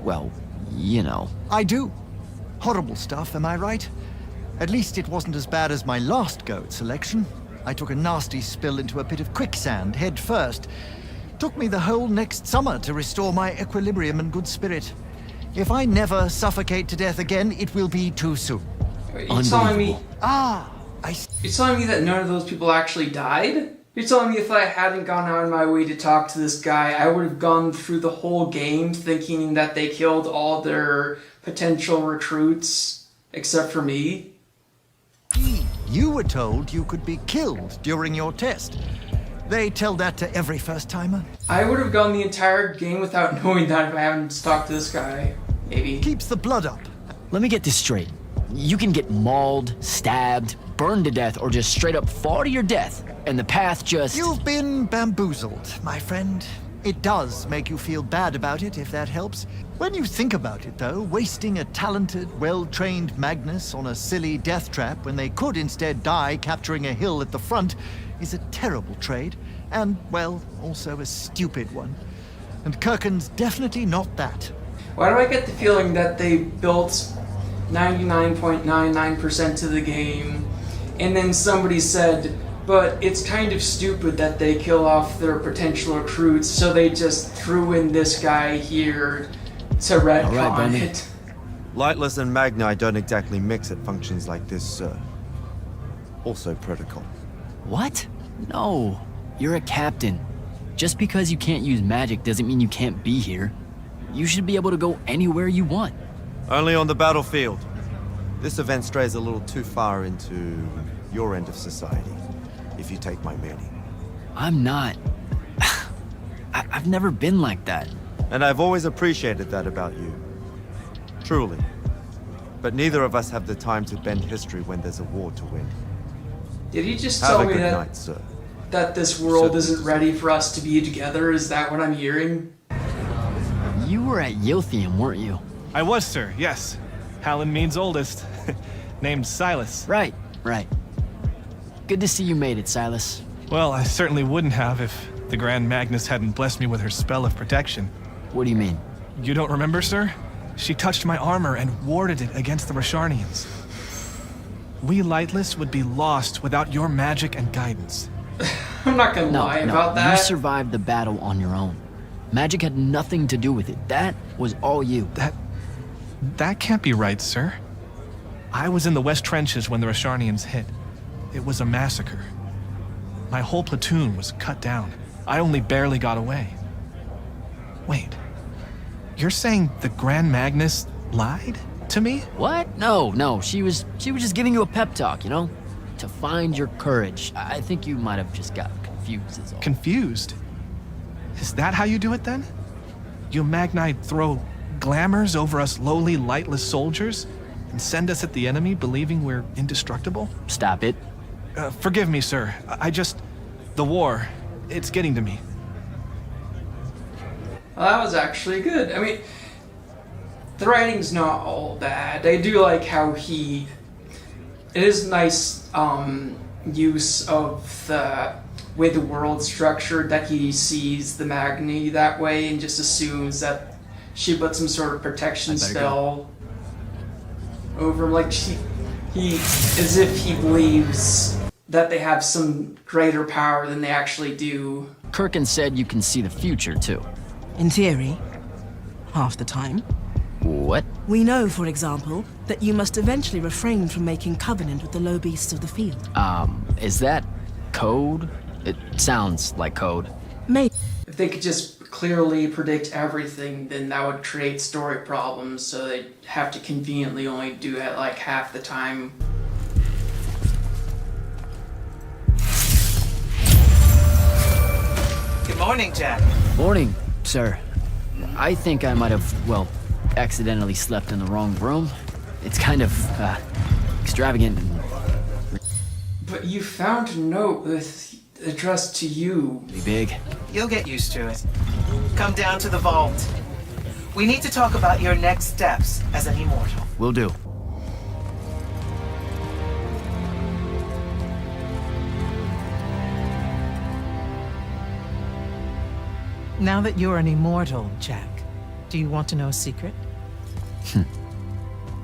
well, you know. I do. Horrible stuff, am I right? At least it wasn't as bad as my last go at selection. I took a nasty spill into a pit of quicksand head first. Took me the whole next summer to restore my equilibrium and good spirit. If I never suffocate to death again, it will be too soon. You're telling me... You're telling me that none of those people actually died? You're telling me if I hadn't gone out of my way to talk to this guy, I would have gone through the whole game thinking that they killed all their potential recruits, except for me? You were told you could be killed during your test. They tell that to every first-timer. I would have gone the entire game without knowing that if I hadn't talked to this guy. Maybe. Keeps the blood up. Let me get this straight. You can get mauled, stabbed, burned to death, or just straight up fall to your death, and the path just... You've been bamboozled, my friend. It does make you feel bad about it, if that helps. When you think about it, though, wasting a talented, well-trained Magnus on a silly death trap when they could instead die capturing a hill at the front is a terrible trade, and, well, also a stupid one. And Kirkin's definitely not that. Why do I get the feeling that they built 99.99% of the game, and then somebody said, but it's kind of stupid that they kill off their potential recruits, so they just threw in this guy here to retcon it. Lightless and Magni don't exactly mix at functions like this, sir. Also protocol. What? No. You're a captain. Just because you can't use magic doesn't mean you can't be here. You should be able to go anywhere you want. Only on the battlefield. This event strays a little too far into your end of society, if you take my meaning. I'm not. I've never been like that. And I've always appreciated that about you. Truly. But neither of us have the time to bend history when there's a war to win. Did he just Have tell a me good that, night, sir. that this world Sir. isn't ready for us to be together? Is that what I'm hearing? You were at Yilthium, weren't you? I was, sir, yes. Hallen Mead's oldest. Named Silas. Right. Good to see you made it, Silas. Well, I certainly wouldn't have if the Grand Magnus hadn't blessed me with her spell of protection. What do you mean? You don't remember, sir? She touched my armor and warded it against the Rasharnians. We Lightless would be lost without your magic and guidance. I'm not gonna lie about that. You survived the battle on your own. Magic had nothing to do with it. That was all you. That can't be right, sir. I was in the West Trenches when the Rasharnians hit. It was a massacre. My whole platoon was cut down. I only barely got away. Wait. You're saying the Grand Magnus lied to me? What? No. She was just giving you a pep talk, you know? To find your courage. I think you might have just got confused is all. Confused? Is that how you do it then? You Magni throw glamours over us lowly, lightless soldiers and send us at the enemy believing we're indestructible? Stop it. Forgive me, sir. The war, it's getting to me. Well, that was actually good. I mean, the writing's not all bad. I do like how it is nice use of the way the world's structured, that he sees the Magni that way and just assumes that she put some sort of protection spell over him. Like he as if he believes that they have some greater power than they actually do. Kirkin said you can see the future, too. In theory, half the time. What? We know, for example, that you must eventually refrain from making covenant with the low beasts of the field. Is that code? It sounds like code. Maybe. If they could just clearly predict everything, then that would create story problems, so they'd have to conveniently only do it like half the time. Morning, Jack. Morning, sir. I think I might have, well, accidentally slept in the wrong room. It's kind of, extravagant and... But you found a note addressed to you. pretty big. You'll get used to it. Come down to the vault. We need to talk about your next steps as an immortal. Will do. Now that you're an immortal, Jack, do you want to know a secret?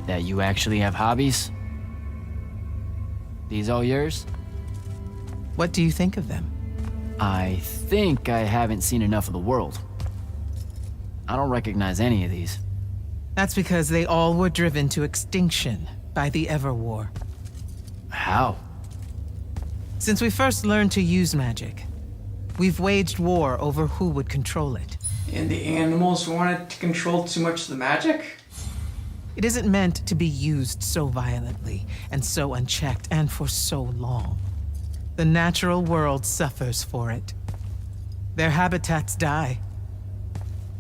That you actually have hobbies? These all yours? What do you think of them? I think I haven't seen enough of the world. I don't recognize any of these. That's because they all were driven to extinction by the Everwar. How? Since we first learned to use magic, we've waged war over who would control it. And the animals wanted to control too much of the magic? It isn't meant to be used so violently and so unchecked and for so long. The natural world suffers for it. Their habitats die.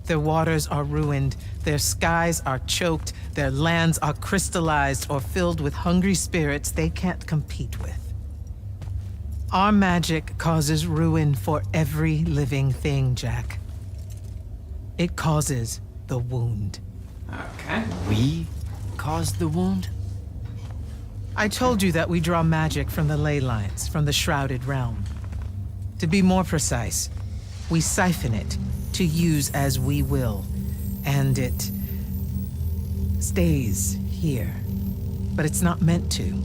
Their waters are ruined, their skies are choked, their lands are crystallized or filled with hungry spirits they can't compete with. Our magic causes ruin for every living thing, Jack. It causes the wound. Okay. We caused the wound? I told you that we draw magic from the ley lines, from the Shrouded Realm. To be more precise, we siphon it to use as we will, and it stays here. But it's not meant to.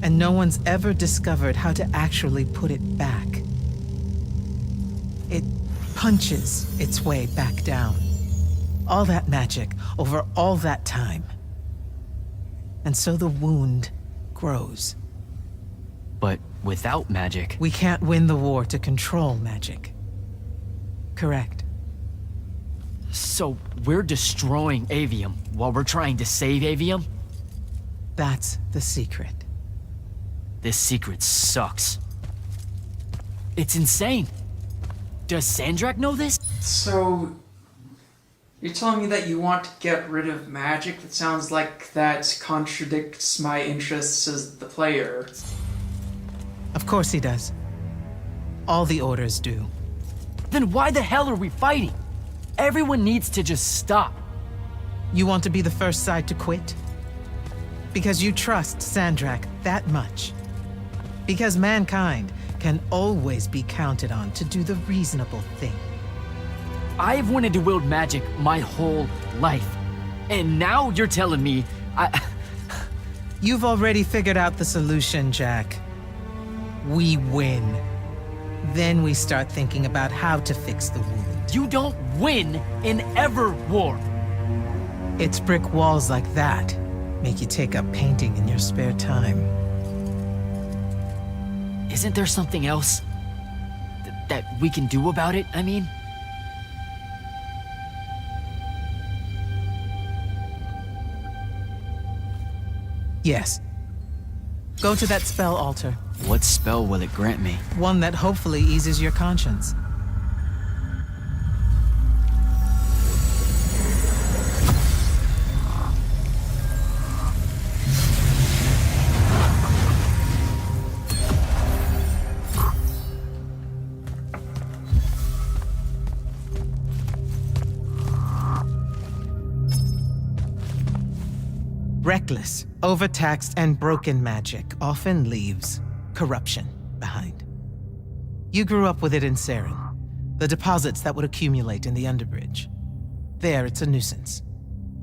And no one's ever discovered how to actually put it back. It punches its way back down. All that magic over all that time. And so the wound grows. But without magic... We can't win the war to control magic. Correct. So we're destroying Avium while we're trying to save Avium? That's the secret. This secret sucks. It's insane. Does Sandrak know this? So, you're telling me that you want to get rid of magic? That sounds like that contradicts my interests as the player. Of course he does. All the orders do. Then why the hell are we fighting? Everyone needs to just stop. You want to be the first side to quit? Because you trust Sandrak that much. Because mankind can always be counted on to do the reasonable thing. I've wanted to wield magic my whole life. And now you're telling me You've already figured out the solution, Jack. We win. Then we start thinking about how to fix the wound. You don't win in Everwar. It's brick walls like that make you take up painting in your spare time. Isn't there something else that we can do about it, I mean? Yes. Go to that spell altar. What spell will it grant me? One that hopefully eases your conscience. Reckless, overtaxed, and broken magic often leaves corruption behind. You grew up with it in Saren, the deposits that would accumulate in the Underbridge. There, it's a nuisance.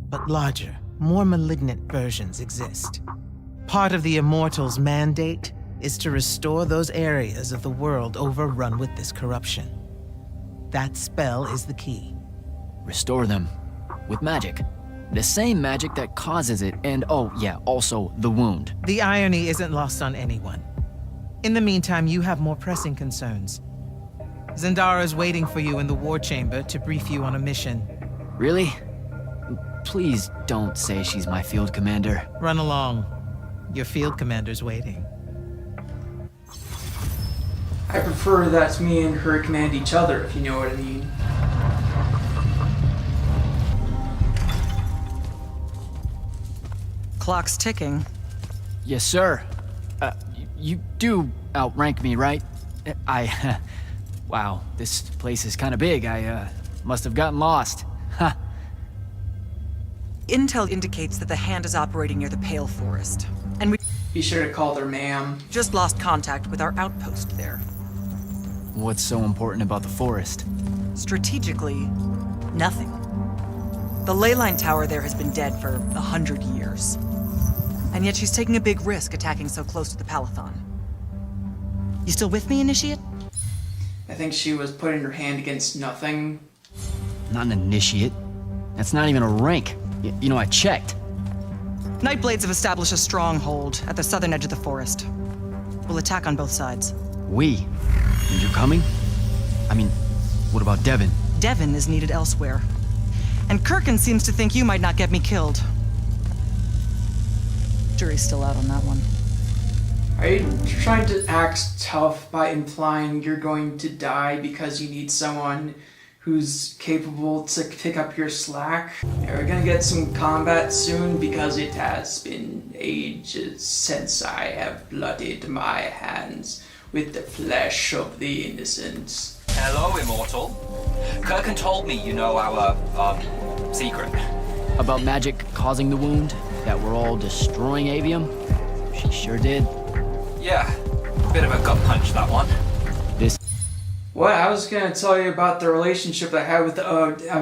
But larger, more malignant versions exist. Part of the Immortals' mandate is to restore those areas of the world overrun with this corruption. That spell is the key. Restore them. With magic. The same magic that causes it, and oh yeah, also the wound. The irony isn't lost on anyone. In the meantime, you have more pressing concerns. Zendara's waiting for you in the war chamber to brief you on a mission. Really? Please don't say she's my field commander. Run along. Your field commander's waiting. I prefer that me and her command each other, if you know what I mean. Clock's ticking. Yes, sir. You do outrank me, right? Wow, this place is kind of big. I must have gotten lost. Ha. Intel indicates that the Hand is operating near the Pale Forest, and we Be sure to call her ma'am. just lost contact with our outpost there. What's so important about the forest? Strategically, nothing. The ley line tower there has been dead for 100 years. And yet she's taking a big risk attacking so close to the Palathon. You still with me, Initiate? I think she was putting her hand against nothing. Not an initiate. That's not even a rank. You know, I checked. Nightblades have established a stronghold at the southern edge of the forest. We'll attack on both sides. We? And you're coming? I mean, what about Devin? Devin is needed elsewhere. And Kirkin seems to think you might not get me killed. Jury's still out on that one. Are you trying to act tough by implying you're going to die because you need someone who's capable to pick up your slack? Yeah, we're gonna get some combat soon because it has been ages since I have blooded my hands with the flesh of the innocent. Hello, Immortal. Kirkin told me you know our, secret. About magic causing the wound? That we're all destroying Avium? She sure did. Yeah, bit of a gut punch, that one. This... What? I was gonna tell you about the relationship I had with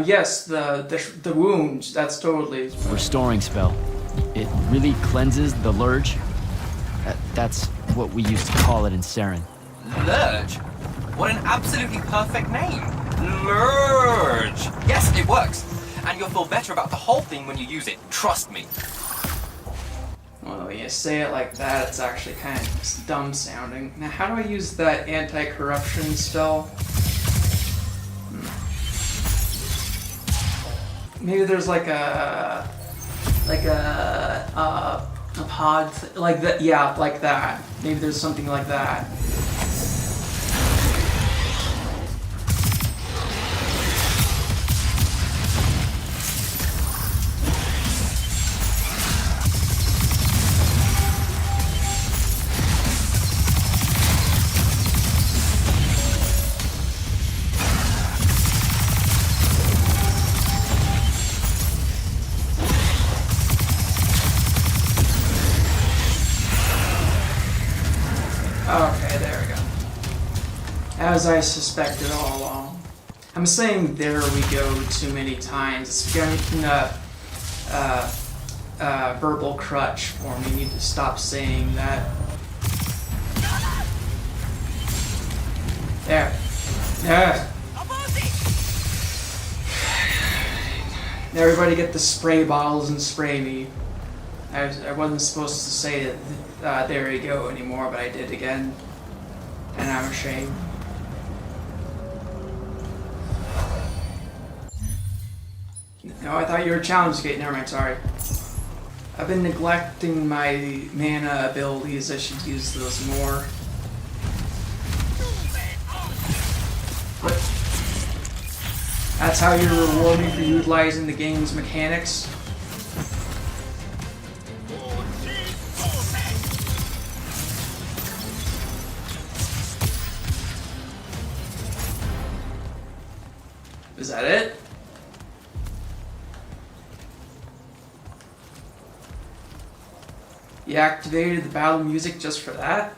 yes, the wound. That's totally... Restoring spell. It really cleanses the Lurge? That's what we used to call it in Saren. Lurge? What an absolutely perfect name. Lurge! Yes, it works. And you'll feel better about the whole thing when you use it. Trust me. Well, when you say it like that, it's actually kind of dumb sounding. Now, how do I use that anti-corruption spell? Maybe there's like a pod, like that. Yeah, like that. Maybe there's something like that. Okay, there we go. As I suspected all along. I'm saying "there we go" too many times. It's becoming a verbal crutch for me. I need to stop saying that. There. There. Everybody get the spray bottles and spray me. I wasn't supposed to say "there you go" anymore, but I did again. And I'm ashamed. No, I thought you were challenge gate. Never mind, sorry. I've been neglecting my mana abilities. I should use those more. What? That's how you reward me for utilizing the game's mechanics? Is that it? You activated the battle music just for that?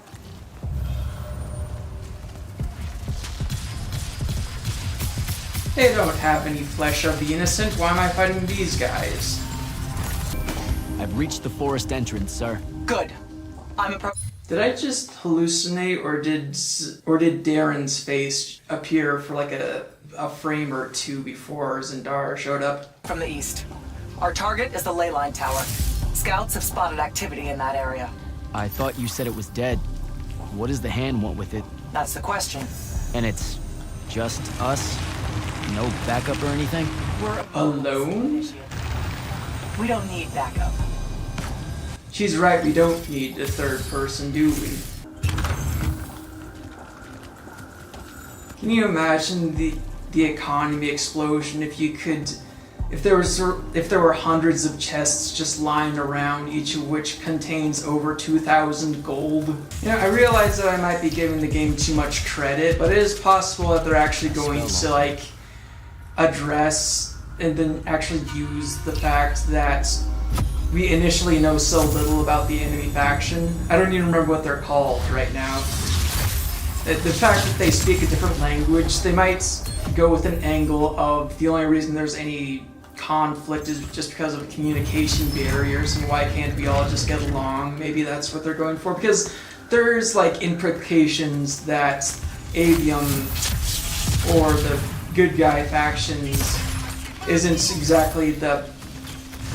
They don't have any flesh of the innocent. Why am I fighting these guys? I've reached the forest entrance, sir. Good. I'm a Did I just hallucinate, or did Darren's face appear for like a frame or two before Zendara showed up? from the east. Our target is the ley line tower. Scouts have spotted activity in that area. I thought you said it was dead. What does the Hand want with it? That's the question. And it's just us? No backup or anything? We're Alone? We don't need backup. She's right, we don't need a third person, do we? Can you imagine the economy explosion if there were hundreds of chests just lying around, each of which contains over 2,000 gold? You know, I realize that I might be giving the game too much credit, but it is possible that they're actually going to like address and then actually use the fact that we initially know so little about the enemy faction. I don't even remember what they're called right now. The fact that they speak a different language, they might go with an angle of the only reason there's any conflict is just because of communication barriers, and why can't we all just get along? Maybe that's what they're going for, because there's like implications that Aveum or the good guy factions isn't exactly the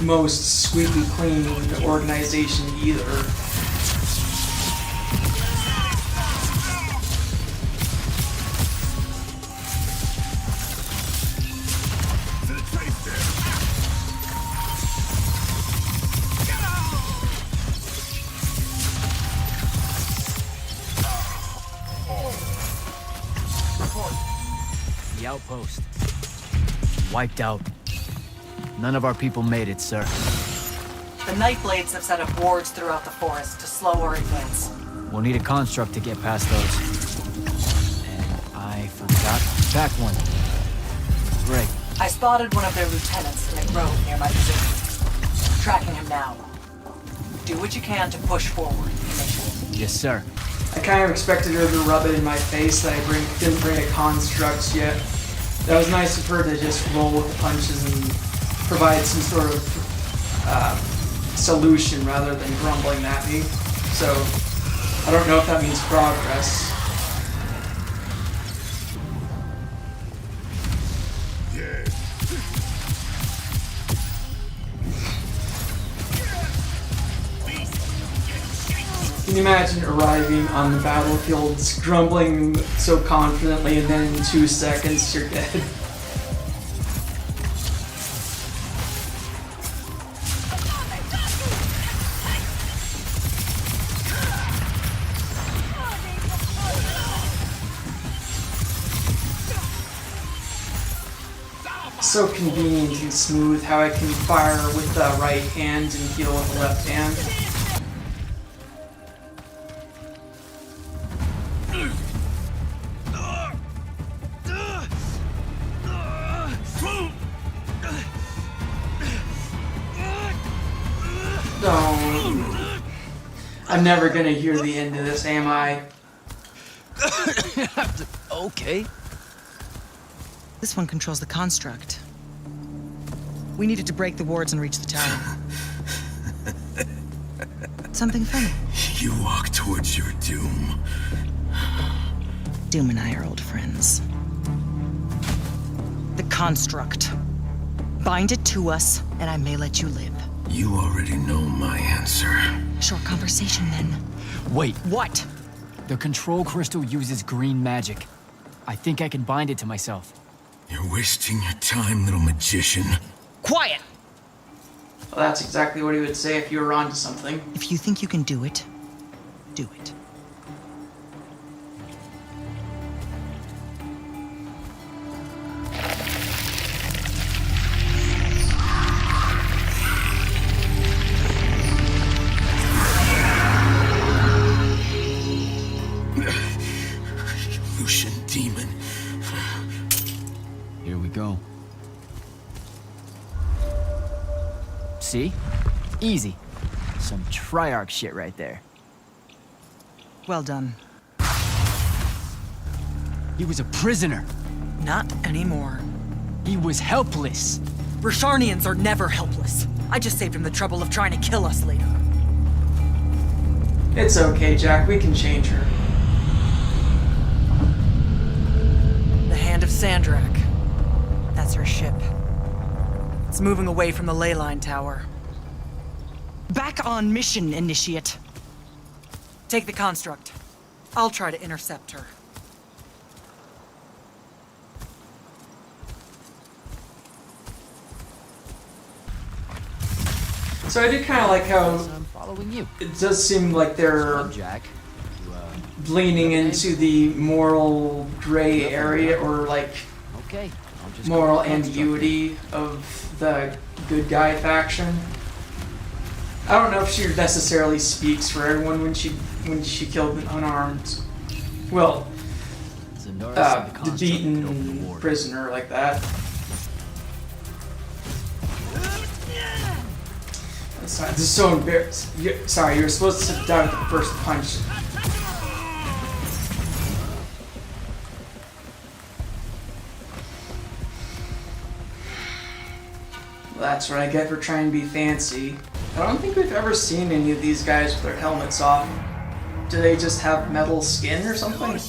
most squeaky clean organization either. The outpost. Wiped out. None of our people made it, sir. The Nightblades have set up wards throughout the forest to slow our advance. We'll need a construct to get past those. And I forgot to pack one. Great. I spotted one of their lieutenants in a grove near my position. Tracking him now. Do what you can to push forward initially. Yes, sir. I kind of expected her to rub it in my face that I didn't bring a construct yet. That was nice of her to just roll with the punches and provide some sort of solution rather than grumbling at me. So, I don't know if that means progress. Can you imagine arriving on the battlefields, grumbling so confidently, and then in 2 seconds you're dead? So convenient and smooth how I can fire with the right hand and heal with the left hand. Don't. I'm never gonna hear the end of this, am I? Okay. This one controls the construct. We needed to break the wards and reach the tower. Something funny. You walk towards your doom. Doom and I are old friends. The construct. Bind it to us, and I may let you live. You already know my answer. Short conversation, then. Wait. What? The control crystal uses green magic. I think I can bind it to myself. You're wasting your time, little magician. Quiet! Well, that's exactly what he would say if you were onto something. If you think you can do it, do it. Lucian demon. Here we go. See? Easy. Some Triarch shit right there. Well done. He was a prisoner. Not anymore. He was helpless. Rasharnians are never helpless. I just saved him the trouble of trying to kill us later. It's okay, Jack. We can change her. The Hand of Sandrak. That's her ship. It's moving away from the ley line tower. Back on mission, Initiate. Take the construct. I'll try to intercept her. So I do kind of like how I'm following you. it does seem like they're Jack. leaning into the moral gray area, or like Okay. I'll just moral go with the construct. ambiguity of the good guy faction. I don't know if she necessarily speaks for everyone when she killed an unarmed, well, Zendara said the the construct could open the beaten war. prisoner like that. Sorry, this is so embarrassing. Sorry, you were supposed to die with the first punch. Well, that's what I get for trying to be fancy. I don't think we've ever seen any of these guys with their helmets off. Do they just have metal skin or something?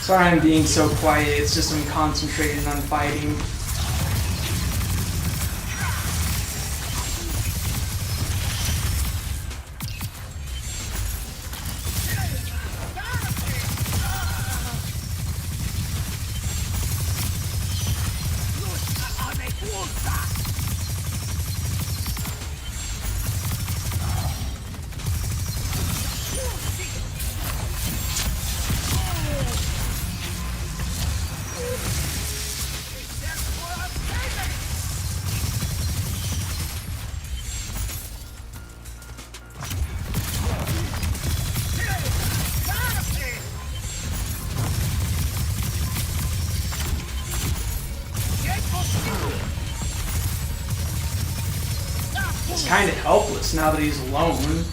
Sorry I'm being so quiet, it's just I'm concentrated on fighting. He's kind of helpless now that he's alone.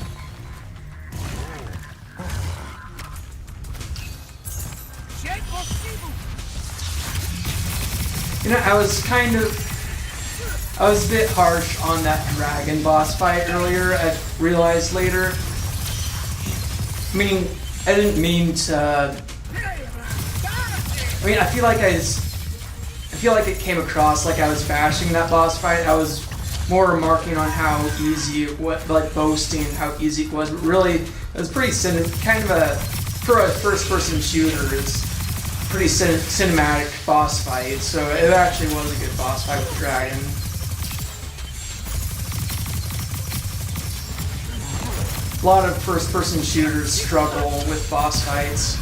You know, I was a bit harsh on that dragon boss fight earlier. I realized later. I mean, I didn't mean to. I mean, I feel like it came across like I was bashing that boss fight. I was more remarking on how easy it was, like boasting how easy it was. But really, it was pretty kind of a, for a first-person shooter, it's pretty cinematic boss fight. So it actually was a good boss fight with the dragon. A lot of first-person shooters struggle with boss fights.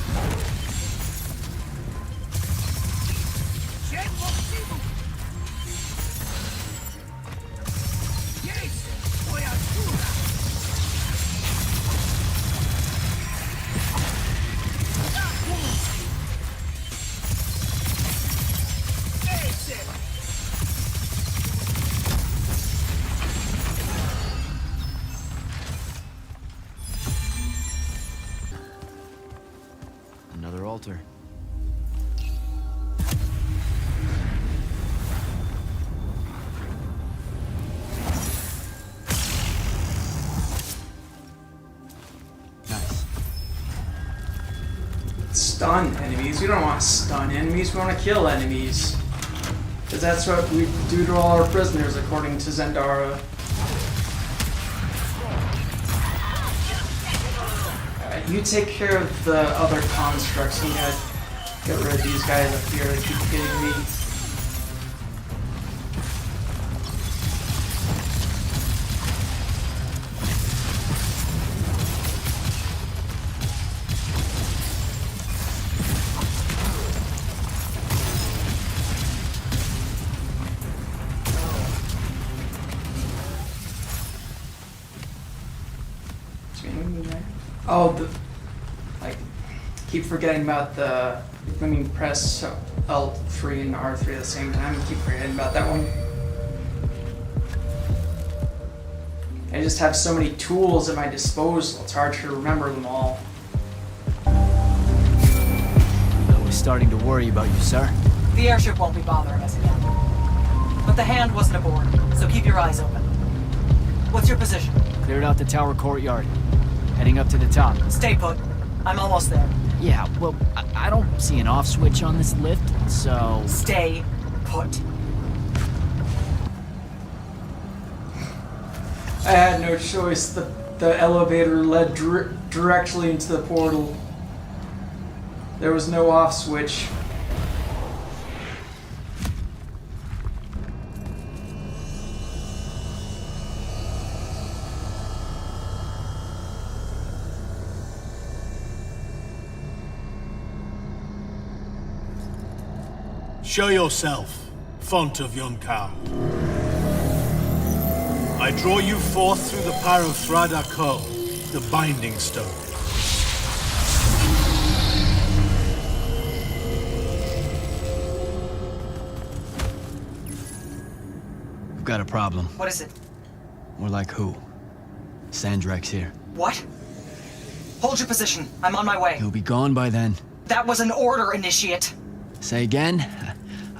Another altar. Nice. Stun enemies. We don't want to stun enemies, we want to kill enemies. Because that's what we do to all our prisoners, according to Zendara. Alright, you take care of the other constructs. We gotta get rid of these guys up here that keep hitting me. Oh, like, keep forgetting about press L3 and R3 at the same time. Keep forgetting about that one. I just have so many tools at my disposal, it's hard to remember them all. I was starting to worry about you, sir. The airship won't be bothering us again. But the hand wasn't aboard, so keep your eyes open. What's your position? Cleared out the tower courtyard. Heading up to the top. Stay put. I'm almost there. Yeah, well, I don't see an off switch on this lift, so... Stay put. I had no choice. The elevator led directly into the portal. There was no off switch. Show yourself, font of Yonkou. I draw you forth through the power of Thradako, the Binding Stone. We've got a problem. What is it? More like who? Sandrak's here. What? Hold your position. I'm on my way. He'll be gone by then. That was an order, Initiate. Say again?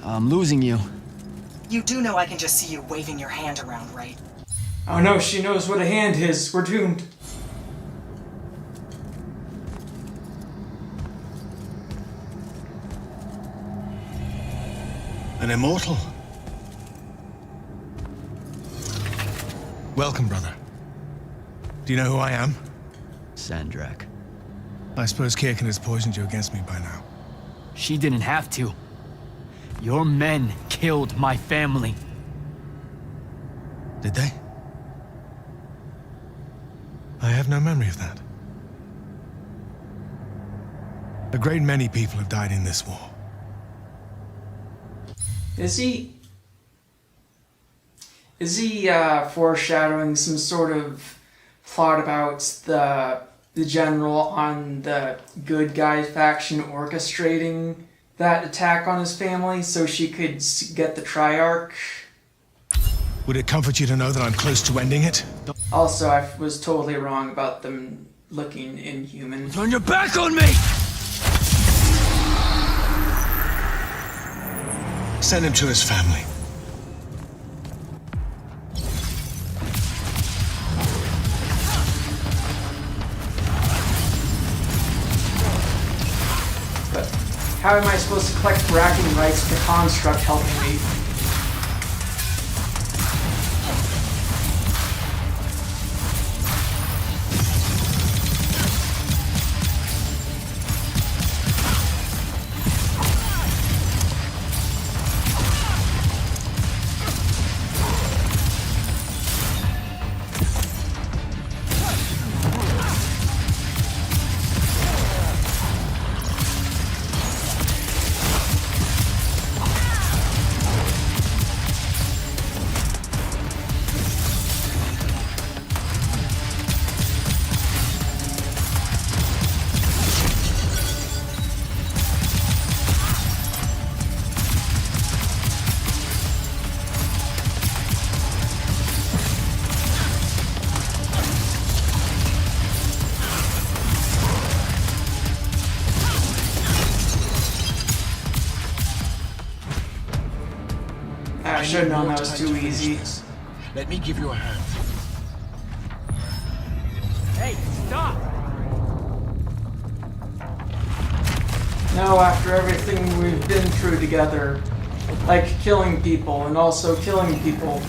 I'm losing you. You do know I can just see you waving your hand around, right? Oh no, she knows what a hand is. We're doomed. An immortal? Welcome, brother. Do you know who I am? Sandrak. I suppose Kirkin has poisoned you against me by now. She didn't have to. Your men killed my family. Did they? I have no memory of that. A great many people have died in this war. Is he foreshadowing some sort of plot about the general on the good guy faction orchestrating that attack on his family so she could get the Triarch? Would it comfort you to know that I'm close to ending it? Also, I was totally wrong about them looking inhuman. Turn your back on me! Send him to his family. But how am I supposed to collect bragging rights if the construct helping me? I should have known that was too easy. Let me give you a hand. Hey, stop! No, after everything we've been through together, like killing people and also killing people.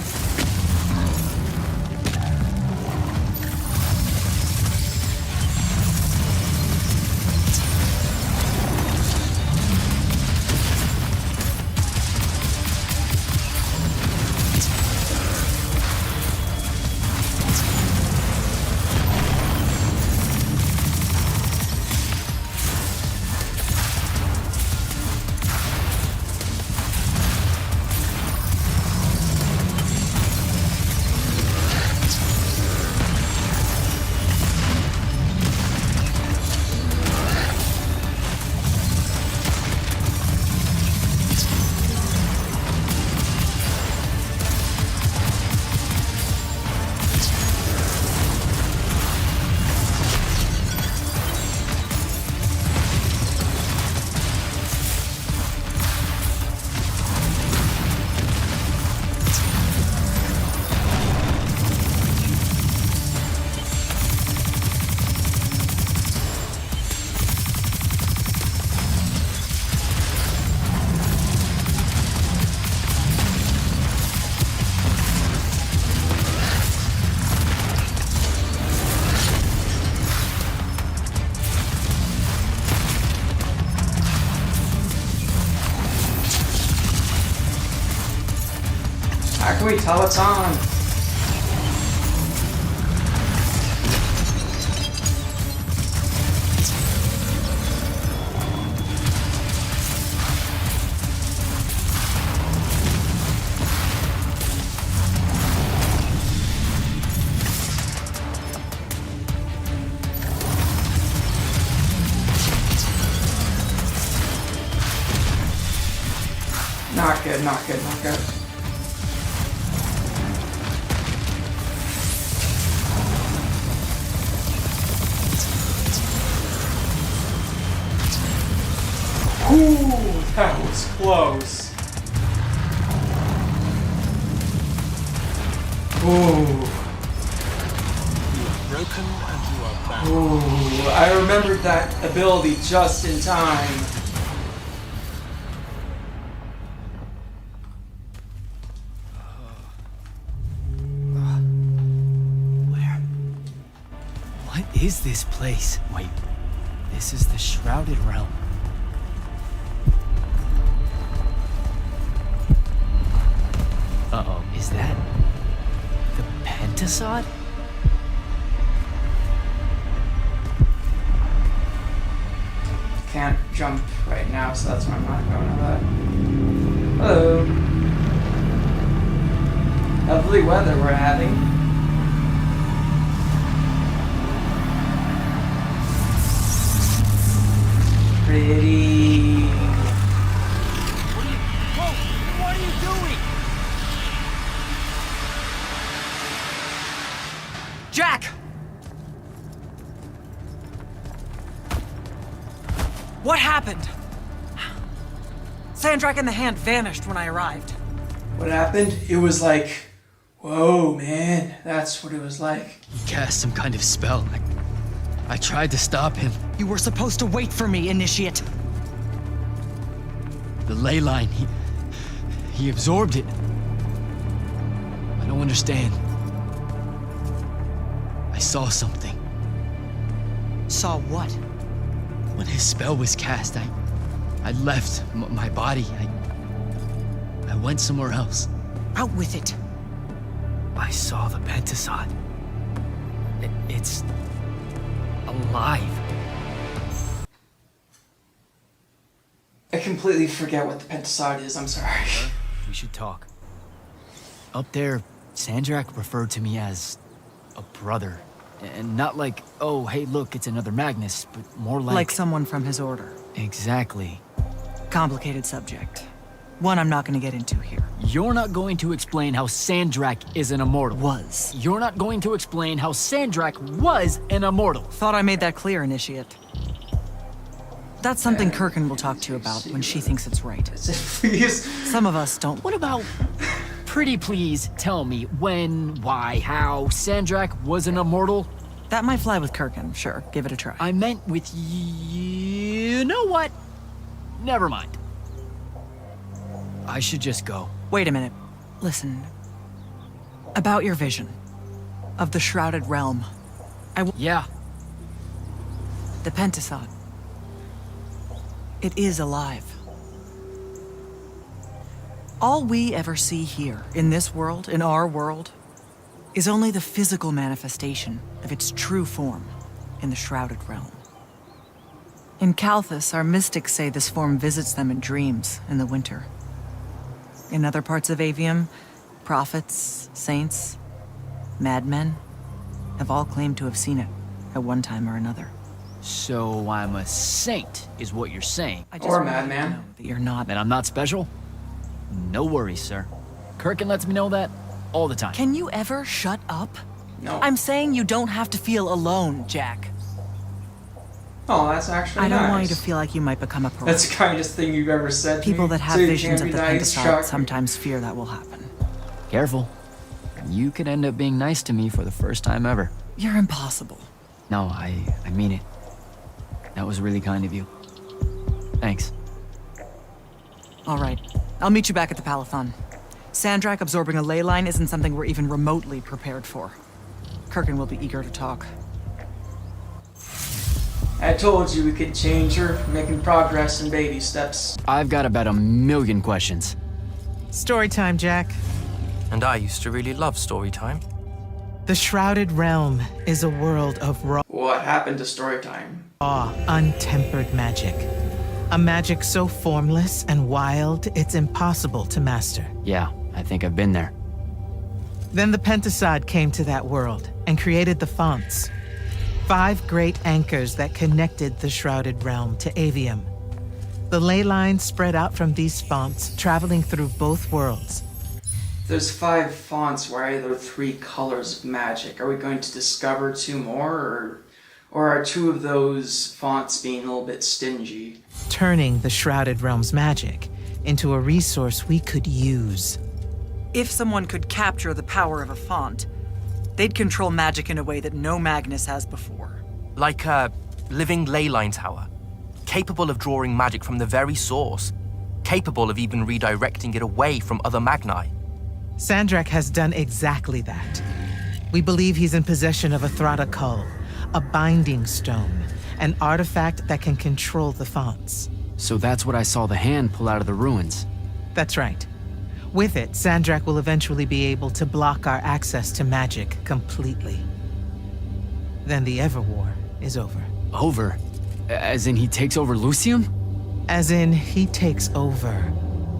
How can we tell it's on? Not good, not good, not good. Ooh, that was close. Ooh. Broken and you are back. Ooh, I remembered that ability just in time. What is this place? Wait, this is the Shrouded Realm. Uh-oh, is that the Pentasod? Can't jump right now, so that's why I'm not going to that. Hello. Lovely weather we're having. Pretty. What are you doing? Jack! What happened? Sandrak and the Hand vanished when I arrived. What happened? It was like, whoa, man, that's what it was like. He cast some kind of spell. I tried to stop him. You were supposed to wait for me, Initiate. The ley line, he absorbed it. I don't understand. I saw something. Saw what? When his spell was cast, I left my body. I went somewhere else. Out with it. I saw the Pentasod. It's alive. I completely forget what the Pentasod is, I'm sorry. We should talk. Up there, Sandrak referred to me as a brother. And not like, oh, hey, look, it's another Magnus, but more like... Like someone from his order. Exactly. Complicated subject. One I'm not gonna get into here. You're not going to explain how Sandrak is an immortal. Was. You're not going to explain how Sandrak was an immortal. Thought I made that clear, Initiate. That's something Kirkin will talk to you about when she thinks it's right. Please. Some of us don't. What about... Pretty please tell me when, why, how Sandrak was an immortal? That might fly with Kirkin, sure. Give it a try. I meant with you know what? Never mind. I should just go. Wait a minute. Listen. About your vision. Of the Shrouded Realm. Yeah. The Pentasod. It is alive. All we ever see here, in this world, in our world, is only the physical manifestation of its true form in the Shrouded Realm. In Kalthus, our mystics say this form visits them in dreams in the winter. In other parts of Aveum, prophets, saints, madmen have all claimed to have seen it at one time or another. So I'm a saint, is what you're saying. I just Or want you to madman. know that you're not. And I'm not special? No worries, sir. Kirkin lets me know that all the time. Can you ever shut up? No. I'm saying you don't have to feel alone, Jack. Oh, that's actually I don't nice. want you to feel like you might become a parole. That's the kindest thing you've ever said to People me. that have So you visions can't of be the nice, Pentasod Chuck. sometimes fear that will happen. Careful. You could end up being nice to me for the first time ever. You're impossible. No, I mean it. That was really kind of you. Thanks. All right. I'll meet you back at the Palathon. Sandrak absorbing a ley line isn't something we're even remotely prepared for. Kirkin will be eager to talk. I told you we could change her, making progress in baby steps. I've got about 1,000,000 questions. Story time, Jack. And I used to really love story time. The Shrouded Realm is a world of What happened to Storytime? raw, untempered magic. A magic so formless and wild, it's impossible to master. Yeah, I think I've been there. Then the Pentasod came to that world and created the fonts. 5 great anchors that connected the Shrouded Realm to Aveum. The ley lines spread out from these fonts, traveling through both worlds. There's 5 fonts. Why are there 3 colors of magic? Are we going to discover 2 more, or are 2 of those fonts being a little bit stingy? Turning the Shrouded Realm's magic into a resource we could use. If someone could capture the power of a font, they'd control magic in a way that no Magnus has before. Like a living ley line tower, capable of drawing magic from the very source, capable of even redirecting it away from other Magni. Sandrak has done exactly that. We believe he's in possession of a Thrada Cull, a binding stone, an artifact that can control the fonts. So that's what I saw the hand pull out of the ruins. That's right. With it, Sandrak will eventually be able to block our access to magic completely. Then the Everwar is over. Over? As in he takes over Lucium? As in, he takes over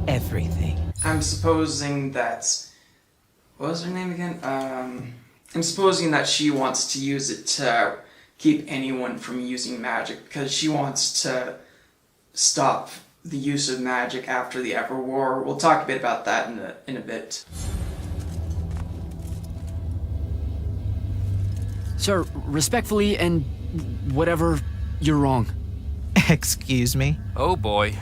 everything. I'm supposing that... What was her name again? I'm supposing that she wants to use it to keep anyone from using magic, because she wants to stop the use of magic after the Everwar. We'll talk a bit about that in a bit. Sir, respectfully and whatever, you're wrong. Excuse me? Oh boy.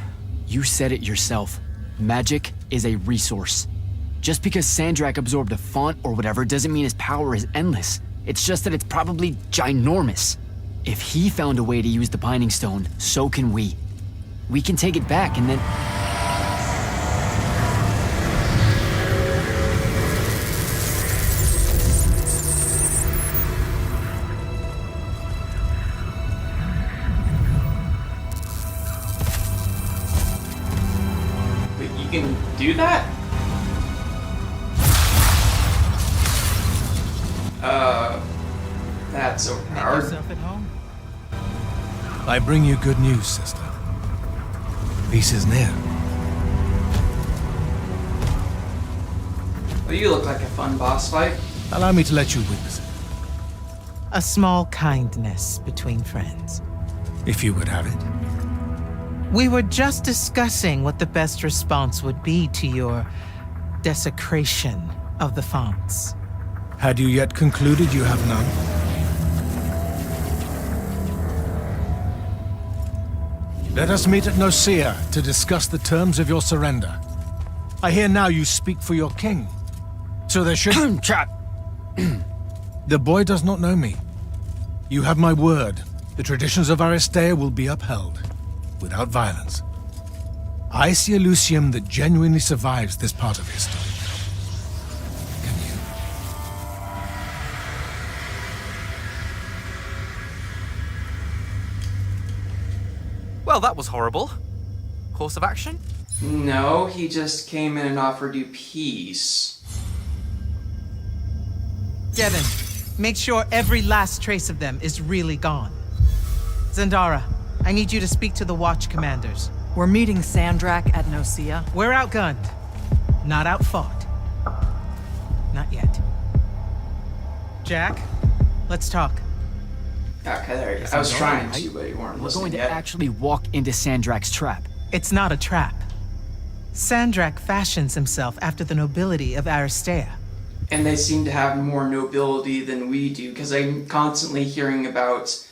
You said it yourself. Magic is a resource. Just because Sandrak absorbed a font or whatever doesn't mean his power is endless. It's just that it's probably ginormous. If he found a way to use the Binding Stone, so can we. We can take it back and then... Wait, you can do that? That's so Make hard. yourself at home? I bring you good news, sister. Peace is near. Well, you look like a fun boss fight. Allow me to let you witness it, A small kindness between friends. if you would have it. We were just discussing what the best response would be to your desecration of the fonts. Had you yet concluded you have none? Let us meet at Nicaea to discuss the terms of your surrender. I hear now you speak for your king. So there should... Chat! The boy does not know me. You have my word. The traditions of Aristea will be upheld, without violence. I see a Lucium that genuinely survives this part of history. Can you? Well, that was horrible. Course of action? No, he just came in and offered you peace. Devin, make sure every last trace of them is really gone. Zendara, I need you to speak to the Watch commanders. We're meeting Sandrak at Nicaea. We're outgunned, not outfought. Not yet. Jack, let's talk. Okay, there you go. I was trying to, but you weren't We're listening going to yet. actually walk into Sandrak's trap. It's not a trap. Sandrak fashions himself after the nobility of Aristea. And they seem to have more nobility than we do, because I'm constantly hearing about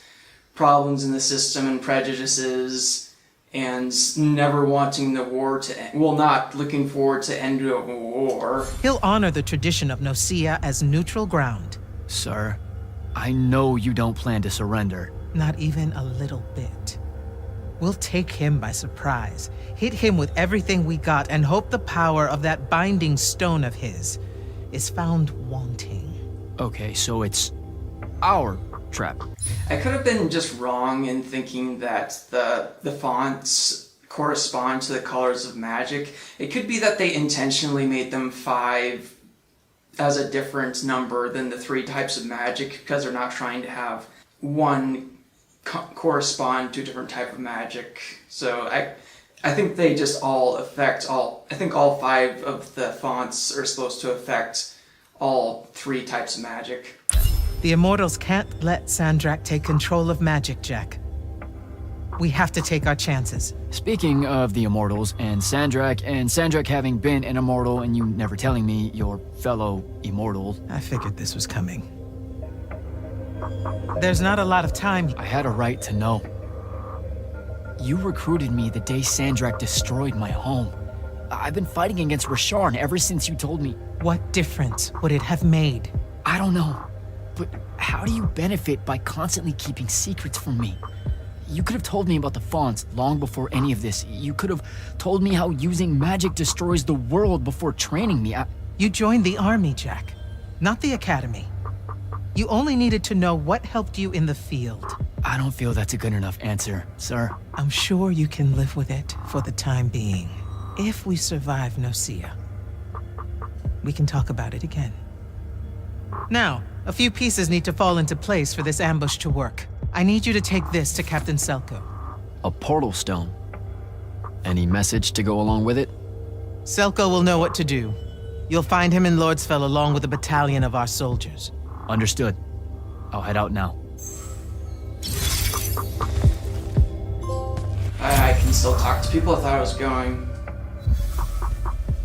problems in the system and prejudices, and never wanting the war to end. Well, not looking forward to end a war. He'll honor the tradition of Nicaea as neutral ground. Sir, I know you don't plan to surrender. Not even a little bit. We'll take him by surprise, hit him with everything we got, and hope the power of that binding stone of his is found wanting. Okay, so it's our trap. I could have been just wrong in thinking that the fonts correspond to the colors of magic. It could be that they intentionally made them 5 as a different number than the 3 types of magic, because they're not trying to have one correspond to a different type of magic. So I think they just all affect all. I think all 5 of the fonts are supposed to affect all 3 types of magic. The Immortals can't let Sandrak take control of magic, Jack. We have to take our chances. Speaking of the Immortals and Sandrak having been an Immortal and you never telling me your fellow Immortal. I figured this was coming. There's not a lot of time. I had a right to know. You recruited me the day Sandrak destroyed my home. I've been fighting against Rasharn ever since you told me. What difference would it have made? I don't know. But how do you benefit by constantly keeping secrets from me? You could have told me about the fonts long before any of this. You could have told me how using magic destroys the world before training me. You joined the army, Jack, not the academy. You only needed to know what helped you in the field. I don't feel that's a good enough answer, sir. I'm sure you can live with it for the time being. If we survive Nocia, we can talk about it again. Now, a few pieces need to fall into place for this ambush to work. I need you to take this to Captain Selko. A portal stone. Any message to go along with it? Selko will know what to do. You'll find him in Lordsfell along with a battalion of our soldiers. Understood. I'll head out now. I can still talk to people. I thought I was going.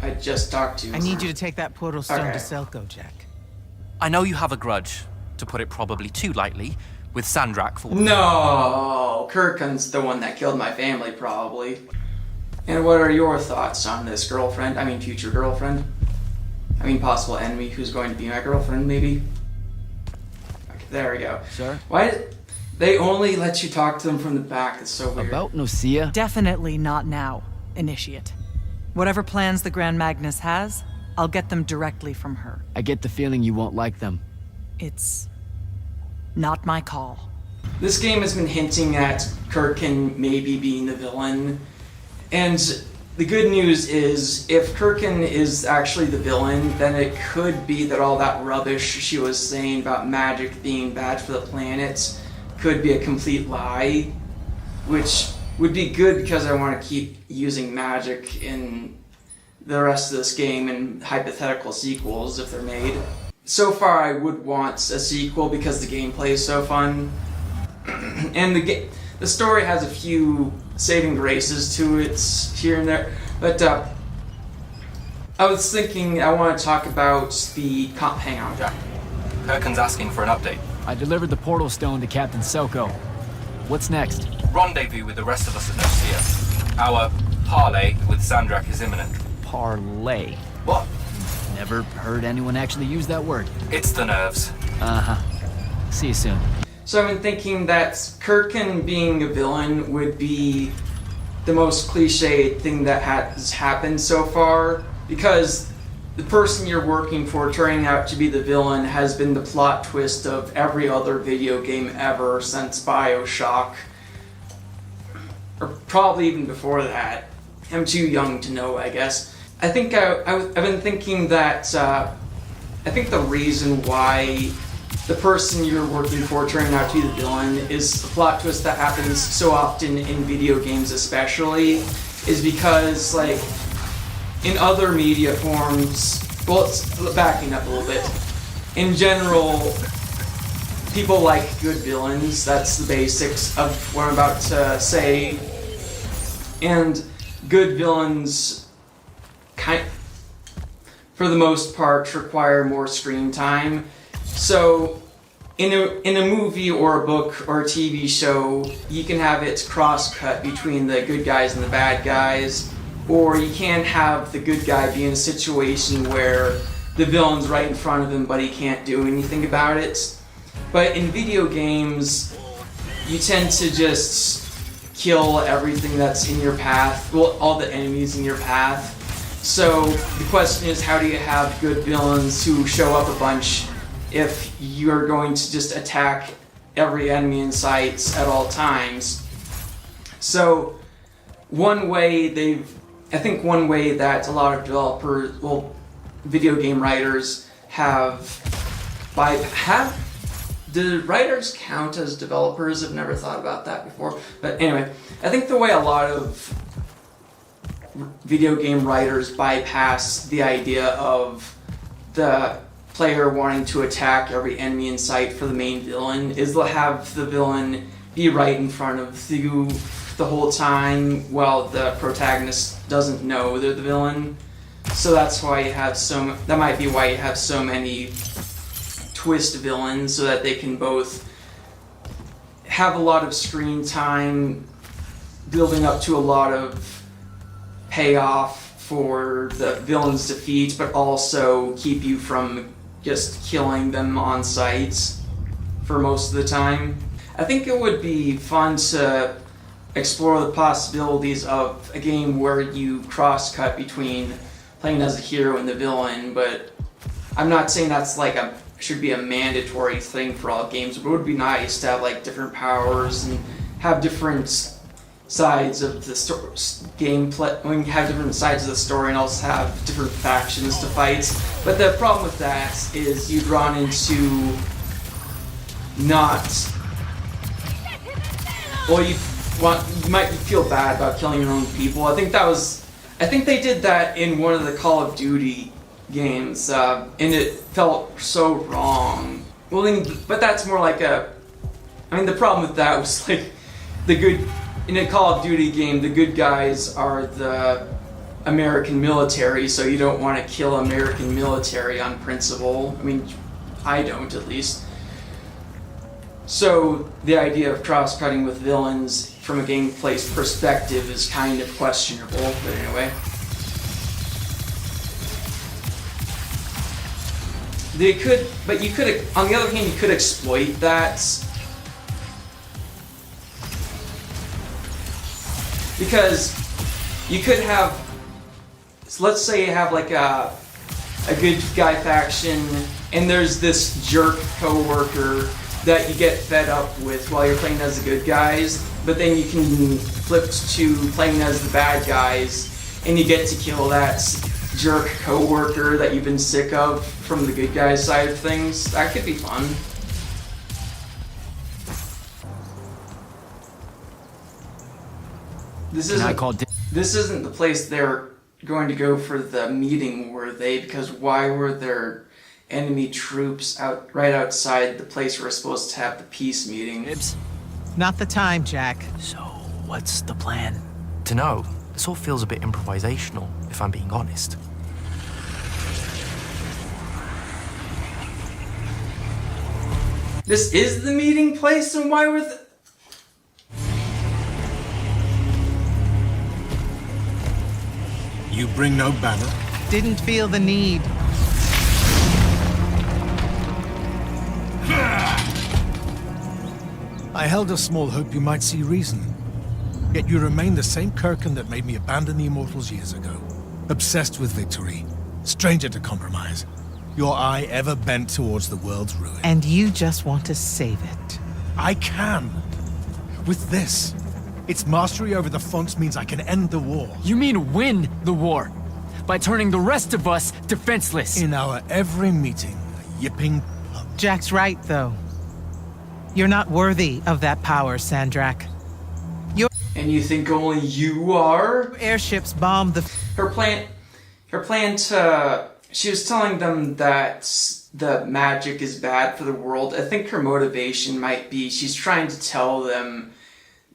I just talked to you. I need you to take that portal stone Okay. to Selko, Jack. I know you have a grudge, to put it probably too lightly, with Sandrak for... No! Kirkhan's the one that killed my family, probably. And what are your thoughts on this girlfriend? I mean, future girlfriend? I mean, possible enemy who's going to be my girlfriend, maybe? Okay, there we go. Sir? Why did... They only let you talk to them from the back. It's so weird. About Nocia? Definitely not now, Initiate. Whatever plans the Grand Magnus has, I'll get them directly from her. I get the feeling you won't like them. It's not my call. This game has been hinting at Kirkhan maybe being the villain. And the good news is, if Kirkhan is actually the villain, then it could be that all that rubbish she was saying about magic being bad for the planet could be a complete lie, which would be good because I want to keep using magic in the rest of this game and hypothetical sequels if they're made. So far I would want a sequel because the gameplay is so fun. And the story has a few saving graces to it here and there. But I was thinking I want to talk about the... Hang on, Jack. Kirkhan's asking for an update. I delivered the portal stone to Captain Selko. What's next? Rendezvous with the rest of us at Nocia. Our parley with Sandrak is imminent. Parlay. What? Never heard anyone actually use that word. It's the nerves. Uh-huh. See you soon. So I've been thinking that Kirkhan being a villain would be the most cliched thing that has happened so far, because the person you're working for turning out to be the villain has been the plot twist of every other video game ever since BioShock. Or probably even before that. I'm too young to know, I guess. I think I've been thinking that I think the reason why the person you're working for turning out to be the villain is the plot twist that happens so often in video games especially, is because, like, in other media forms, well, it's backing up a little bit. In general, people like good villains. That's the basics of what I'm about to say. And good villains, for the most part, require more screen time. So, in a movie or a book or a TV show, you can have it cross-cut between the good guys and the bad guys, or you can have the good guy be in a situation where the villain's right in front of him but he can't do anything about it. But in video games, you tend to just kill everything that's in your path, well, all the enemies in your path. So the question is, how do you have good villains who show up a bunch if you're going to just attack every enemy in sight at all times? So one way that a lot of developers, well, video game writers do writers count as developers? I've never thought about that before. But anyway, I think the way a lot of video game writers bypass the idea of the player wanting to attack every enemy in sight for the main villain is they'll have the villain be right in front of you the whole time while the protagonist doesn't know they're the villain. So that's why you have that might be why you have so many twist villains, so that they can both have a lot of screen time building up to a lot of payoff for the villain's defeat, but also keep you from just killing them on sight for most of the time. I think it would be fun to explore the possibilities of a game where you cross-cut between playing as a hero and the villain, but I'm not saying that's like should be a mandatory thing for all games, but it would be nice to have like different powers and have different sides of the gameplay. When you have different sides of the story and also have different factions to fight. But the problem with that is you'd run into you might feel bad about killing your own people. I think they did that in one of the Call of Duty games, and it felt so wrong. Well, but that's more like the problem with that was like in a Call of Duty game, the good guys are the American military, so you don't want to kill American military on principle. I mean, I don't, at least. So the idea of cross-cutting with villains from a gameplay perspective is kind of questionable, but anyway. On the other hand, you could exploit that. Because you could have, let's say you have like a good guy faction, and there's this jerk co-worker that you get fed up with while you're playing as the good guys, but then you can flip to playing as the bad guys, and you get to kill that jerk co-worker that you've been sick of from the good guys side of things. That could be fun. This isn't the place they're going to go for the meeting, were they? Because why were there enemy troops right outside the place we're supposed to have the peace meeting? Not the time, Jack. So, what's the plan? Dunno. This all feels a bit improvisational, if I'm being honest. This is the meeting place, and why were You bring no banner? Didn't feel the need. I held a small hope you might see reason. Yet you remain the same Kirkin that made me abandon the Immortals years ago. Obsessed with victory, stranger to compromise. Your eye ever bent towards the world's ruin. And you just want to save it. I can. With this. Its mastery over the fonts means I can end the war. You mean win the war? By turning the rest of us defenseless? In our every meeting, a yipping pub. Jack's right, though. You're not worthy of that power, Sandrak. And you think only you are? Airships bombed the... Her plan to... She was telling them that the magic is bad for the world. I think her motivation might be she's trying to tell them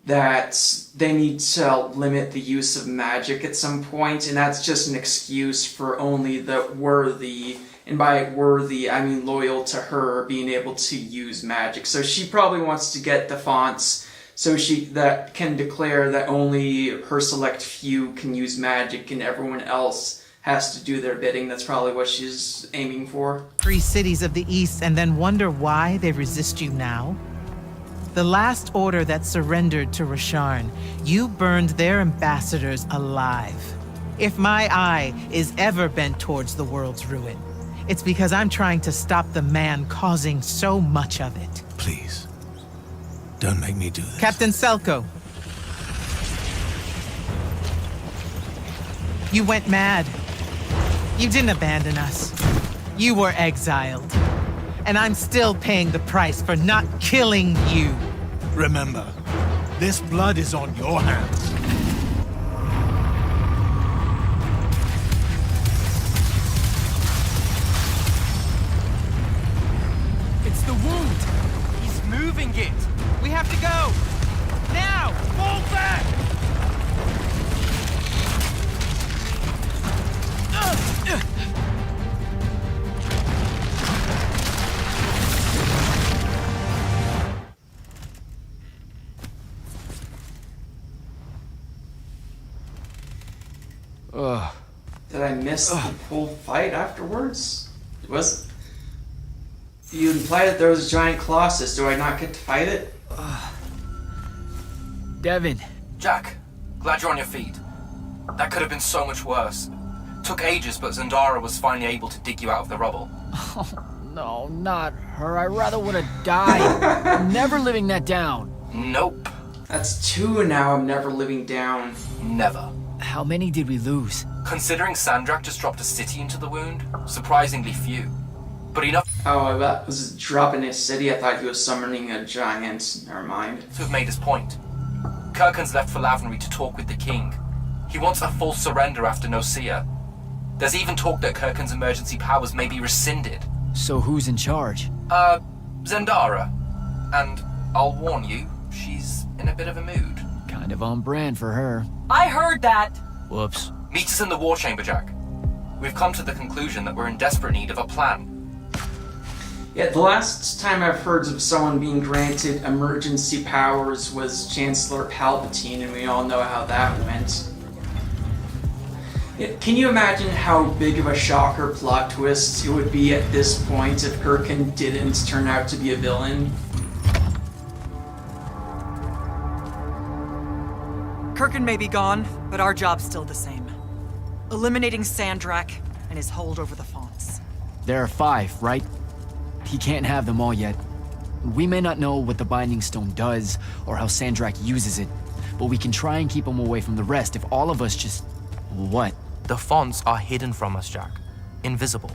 that they need to limit the use of magic at some point, and that's just an excuse for only the worthy, and by worthy I mean loyal to her, being able to use magic. So she probably wants to get the fonts so that can declare that only her select few can use magic and everyone else has to do their bidding. That's probably what she's aiming for. 3 cities of the East and then wonder why they resist you now? The last order that surrendered to Rasharn, you burned their ambassadors alive. If my eye is ever bent towards the world's ruin, it's because I'm trying to stop the man causing so much of it. Please, don't make me do this. Captain Selko. You went mad. You didn't abandon us. You were exiled. And I'm still paying the price for not killing you. Remember, this blood is on your hands. It's the wound. He's moving it. We have to go. Now! Fall back! Did I miss the whole fight afterwards? Was you implied that there was a giant colossus? Do I not get to fight it? Devin. Jack, glad you're on your feet. That could have been so much worse. Took ages, but Zendara was finally able to dig you out of the rubble. Oh, no, not her. I rather would have died. I'm never living that down. Nope. That's 2 now. I'm never living down. Never. How many did we lose? Considering Sandrak just dropped a city into the wound, surprisingly few. But enough Oh, that was dropping a city. I thought he was summoning a giant. Never mind. to have made his point. Kirkhan's left for Lavnery to talk with the king. He wants a full surrender after Nocia. There's even talk that Kirkhan's emergency powers may be rescinded. So who's in charge? Zendara. And I'll warn you, she's in a bit of a mood. Kind of on brand for her. I heard that! Whoops. Meet us in the war chamber, Jack. We've come to the conclusion that we're in desperate need of a plan. Yeah, the last time I've heard of someone being granted emergency powers was Chancellor Palpatine, and we all know how that went. Yeah, can you imagine how big of a shocker plot twist it would be at this point if Kirkan didn't turn out to be a villain? Kirkan may be gone, but our job's still the same. Eliminating Sandrak and his hold over the fonts. There are 5, right? He can't have them all yet. We may not know what the Binding Stone does, or how Sandrak uses it, but we can try and keep him away from the rest if all of us just... What? The fonts are hidden from us, Jack. Invisible.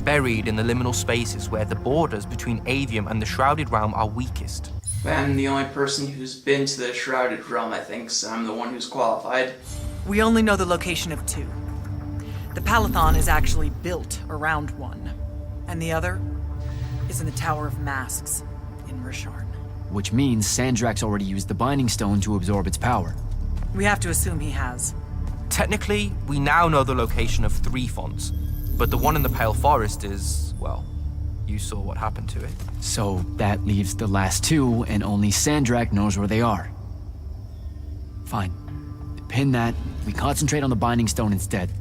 Buried in the liminal spaces where the borders between Aveum and the Shrouded Realm are weakest. I'm the only person who's been to the Shrouded Realm, I think, so I'm the one who's qualified. We only know the location of 2. The Palathon is actually built around one, and the other is in the Tower of Masks in Risharn. Which means Sandrak's already used the Binding Stone to absorb its power. We have to assume he has. Technically, we now know the location of 3 fonts, but the one in the Pale Forest is, well, you saw what happened to it. So that leaves the last 2, and only Sandrak knows where they are. Fine. Pin that. We concentrate on the Binding Stone instead.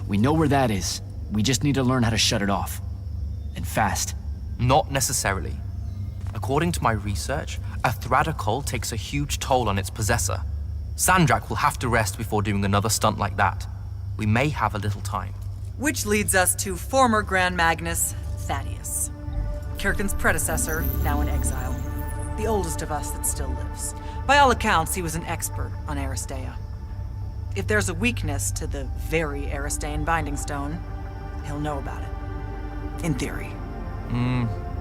We know where that is. We just need to learn how to shut it off. And fast. Not necessarily. According to my research, a Thradakol takes a huge toll on its possessor. Sandrak will have to rest before doing another stunt like that. We may have a little time. Which leads us to former Grand Magnus Thaddeus. Kirkan's predecessor, now in exile. The oldest of us that still lives. By all accounts, he was an expert on Aristea. If there's a weakness to the very Aristean Binding Stone, he'll know about it. In theory.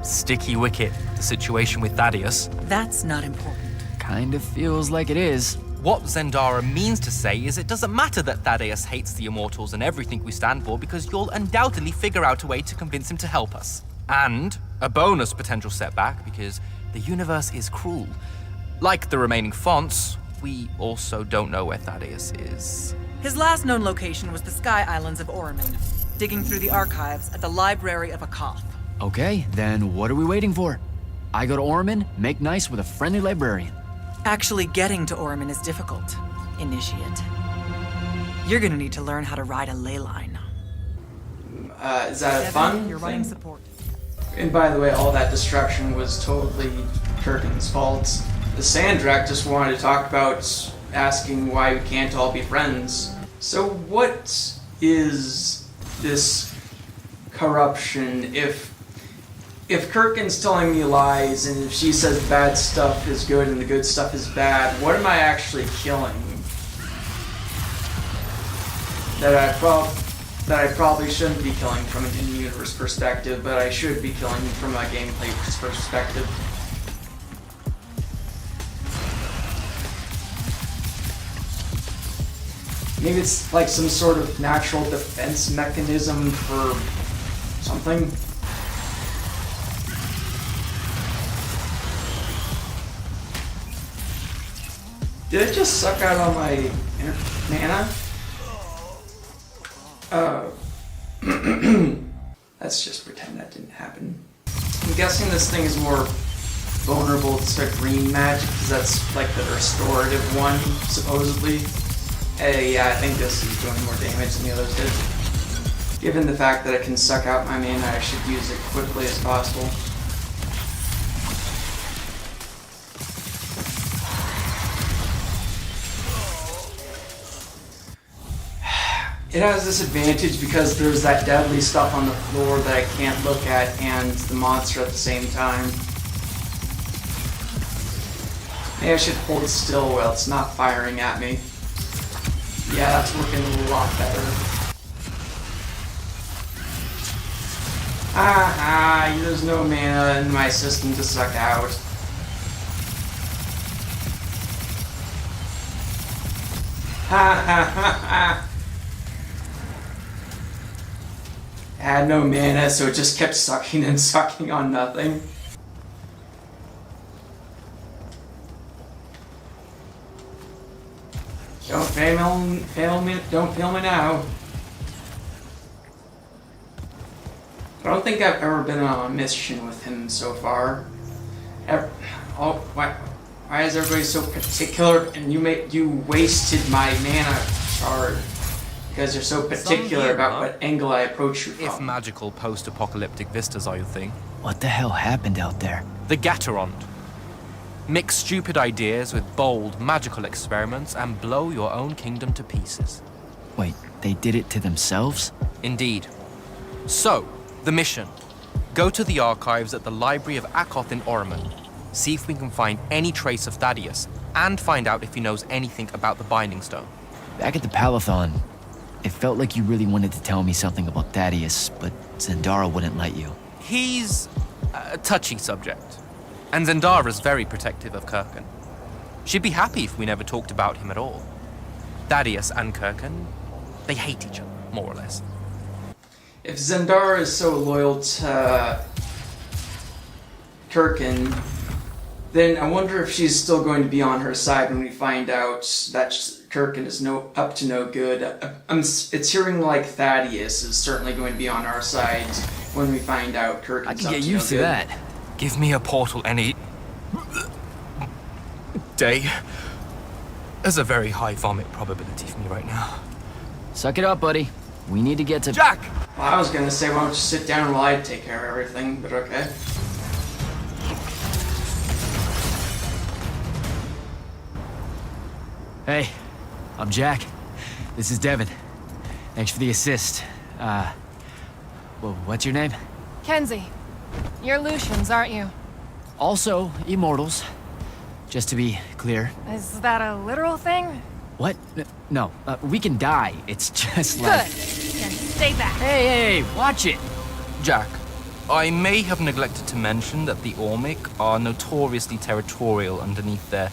Sticky wicket, the situation with Thaddeus. That's not important. Kind of feels like it is. What Zendara means to say is it doesn't matter that Thaddeus hates the Immortals and everything we stand for, because you'll undoubtedly figure out a way to convince him to help us. And a bonus potential setback, because the universe is cruel. Like the remaining fonts, we also don't know where Thaddeus is. His last known location was the Sky Islands of Oriman, digging through the archives at the Library of Akoth. Okay, then what are we waiting for? I go to Orman, make nice with a friendly librarian. Actually getting to Oriman is difficult, Initiate. You're gonna need to learn how to ride a ley line. Is that a Devin, fun you're thing? running support. And by the way, all that destruction was totally Kirkan's fault. The Sandrak just wanted to talk about asking why we can't all be friends. So what is this corruption if Kirkan's telling me lies and if she says bad stuff is good and the good stuff is bad, what am I actually killing? that I probably shouldn't be killing from an in-universe perspective, but I should be killing from a gameplay perspective. Maybe it's like some sort of natural defense mechanism for something. Did it just suck out all my mana? Let's just pretend that didn't happen. I'm guessing this thing is more vulnerable to green magic because that's like the restorative one, supposedly. Yeah, I think this is doing more damage than the others did. Given the fact that it can suck out my mana, I should use it quickly as possible. It has this advantage because there's that deadly stuff on the floor that I can't look at and the monster at the same time. Maybe I should hold still while it's not firing at me. Yeah, that's working a lot better. There's no mana in my system to suck out. I had no mana, so it just kept sucking and sucking on nothing. Don't fail me now. I don't think I've ever been on a mission with him so far. Why is everybody so particular? And you wasted my mana shard because you're so particular about what angle I approach you from. If magical post-apocalyptic vistas are your thing. What the hell happened out there? The Gatorond. Mix stupid ideas with bold, magical experiments and blow your own kingdom to pieces. Wait, they did it to themselves? Indeed. So, the mission. Go to the archives at the Library of Akoth in Oromon. See if we can find any trace of Thaddeus, and find out if he knows anything about the Binding Stone. Back at the Palathon, it felt like you really wanted to tell me something about Thaddeus, but Zendara wouldn't let you. He's a touchy subject. And Zendara's very protective of Kirkan. She'd be happy if we never talked about him at all. Thaddeus and Kirkan, they hate each other, more or less. If Zendara is so loyal to Kirkan, then I wonder if she's still going to be on her side when we find out that Kirkan is up to no good. It's hearing like Thaddeus is certainly going to be on our side when we find out Kirkan's I can get used to that. Give me a portal any day. There's a very high vomit probability for me right now. Suck it up, buddy. We need to get to... Jack! Well, I was gonna say, why don't you sit down while I take care of everything, but okay. Hey, I'm Jack. This is Devin. Thanks for the assist. What's your name? Kenzie. You're Lucians, aren't you? Also, Immortals. Just to be clear. Is that a literal thing? What? No, we can die. It's just like... Good. Then stay back. Hey, watch it! Jack, I may have neglected to mention that the Ormic are notoriously territorial underneath their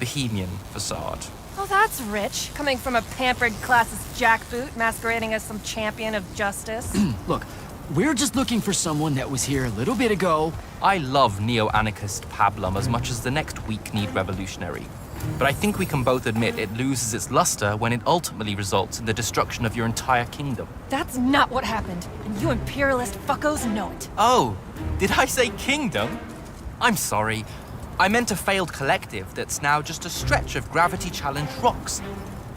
Bohemian facade. Oh, that's rich. Coming from a pampered classist jackboot masquerading as some champion of justice. Look, we're just looking for someone that was here a little bit ago. I love neo-anarchist pablum as much as the next weak-kneed revolutionary. But I think we can both admit it loses its luster when it ultimately results in the destruction of your entire kingdom. That's not what happened, and you imperialist fuckos know it. Oh, did I say kingdom? I'm sorry. I meant a failed collective that's now just a stretch of gravity-challenged rocks.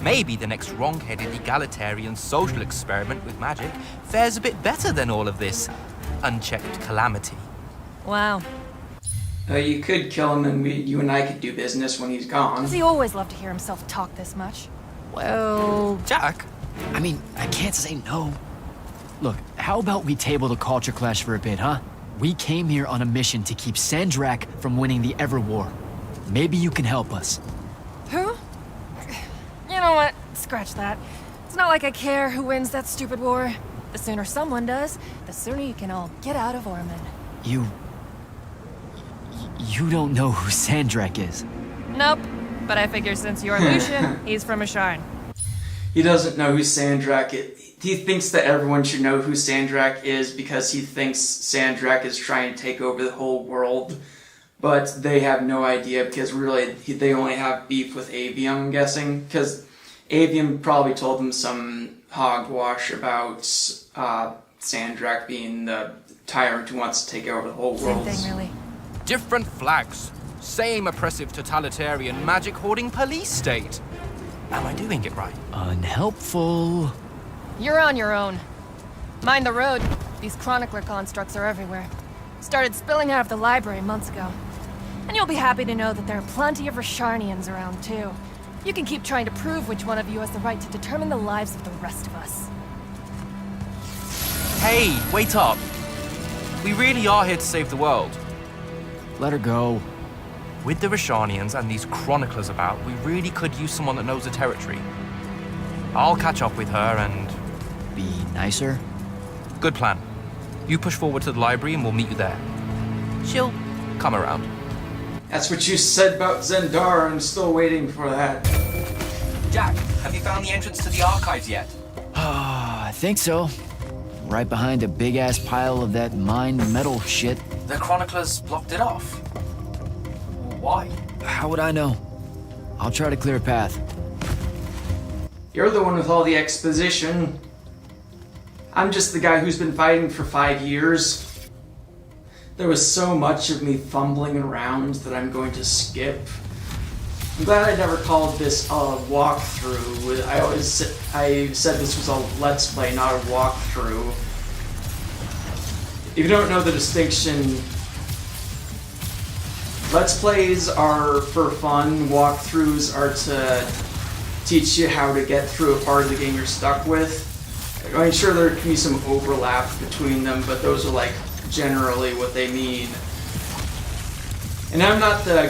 Maybe the next wrong-headed egalitarian social experiment with magic fares a bit better than all of this unchecked calamity. Wow. You could kill him and you and I could do business when he's gone. Does he always love to hear himself talk this much? Well... Jack? I mean, I can't say no. Look, how about we table the culture clash for a bit, huh? We came here on a mission to keep Sandrak from winning the Ever War. Maybe you can help us. Who? You know what? Scratch that. It's not like I care who wins that stupid war. The sooner someone does, the sooner you can all get out of Orman. You don't know who Sandrak is? Nope. But I figure since you're Lucian, he's from Asharn. He doesn't know who Sandrak is. He thinks that everyone should know who Sandrak is because he thinks Sandrak is trying to take over the whole world. But they have no idea because really they only have beef with Aveum, I'm guessing. Because Aveum probably told them some hogwash about Sandrak being the tyrant who wants to take over the whole world. Same thing, really. Different flags. Same oppressive totalitarian magic hoarding police state. Am I doing it right? Unhelpful. You're on your own. Mind the road. These chronicler constructs are everywhere. Started spilling out of the library months ago. And you'll be happy to know that there are plenty of Rasharnians around, too. You can keep trying to prove which one of you has the right to determine the lives of the rest of us. Hey, wait up. We really are here to save the world. Let her go. With the Rasharnians and these chroniclers about, we really could use someone that knows the territory. I'll catch up with her and... Be nicer? Good plan. You push forward to the library and we'll meet you there. She'll come around. That's what you said about Zendara. I'm still waiting for that. Jack, have you found the entrance to the archives yet? I think so. Right behind a big-ass pile of that mined metal shit. The chroniclers blocked it off. Why? How would I know? I'll try to clear a path. You're the one with all the exposition. I'm just the guy who's been fighting for 5 years. There was so much of me fumbling around that I'm going to skip. I'm glad I never called this a walkthrough. I said this was a let's play, not a walkthrough. If you don't know the distinction, let's plays are for fun, walkthroughs are to teach you how to get through a part of the game you're stuck with. I mean, sure, there can be some overlap between them, but those are like generally what they mean. And I'm not the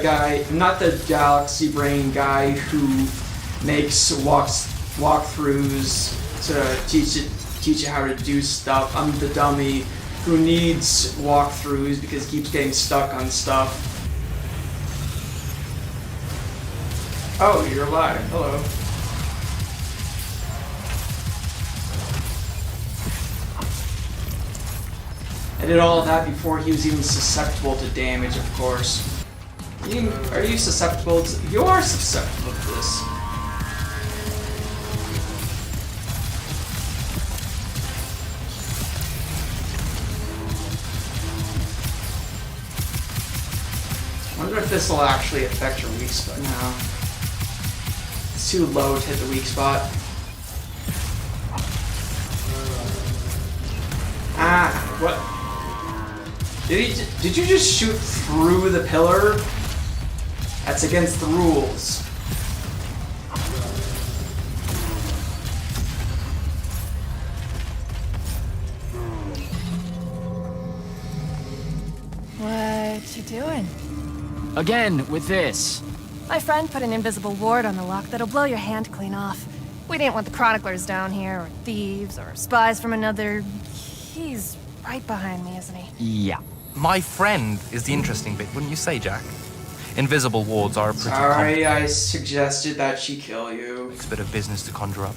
galaxy brain guy who makes walkthroughs to teach you how to do stuff. I'm the dummy who needs walkthroughs because he keeps getting stuck on stuff. Oh, you're alive. Hello. I did all of that before he was even susceptible to damage, of course. Are you susceptible to... You are susceptible to this. I wonder if this will actually affect your weak spot now. It's too low to hit the weak spot. Ah, what? Did you just shoot through the pillar? That's against the rules. What you doing? Again, with this. My friend put an invisible ward on the lock that'll blow your hand clean off. We didn't want the chroniclers down here, or thieves, or spies from another... He's right behind me, isn't he? Yeah. My friend is the interesting bit, wouldn't you say, Jack? Invisible wards are a pretty Sorry, I suggested that she kill you. It's a bit of business to conjure up.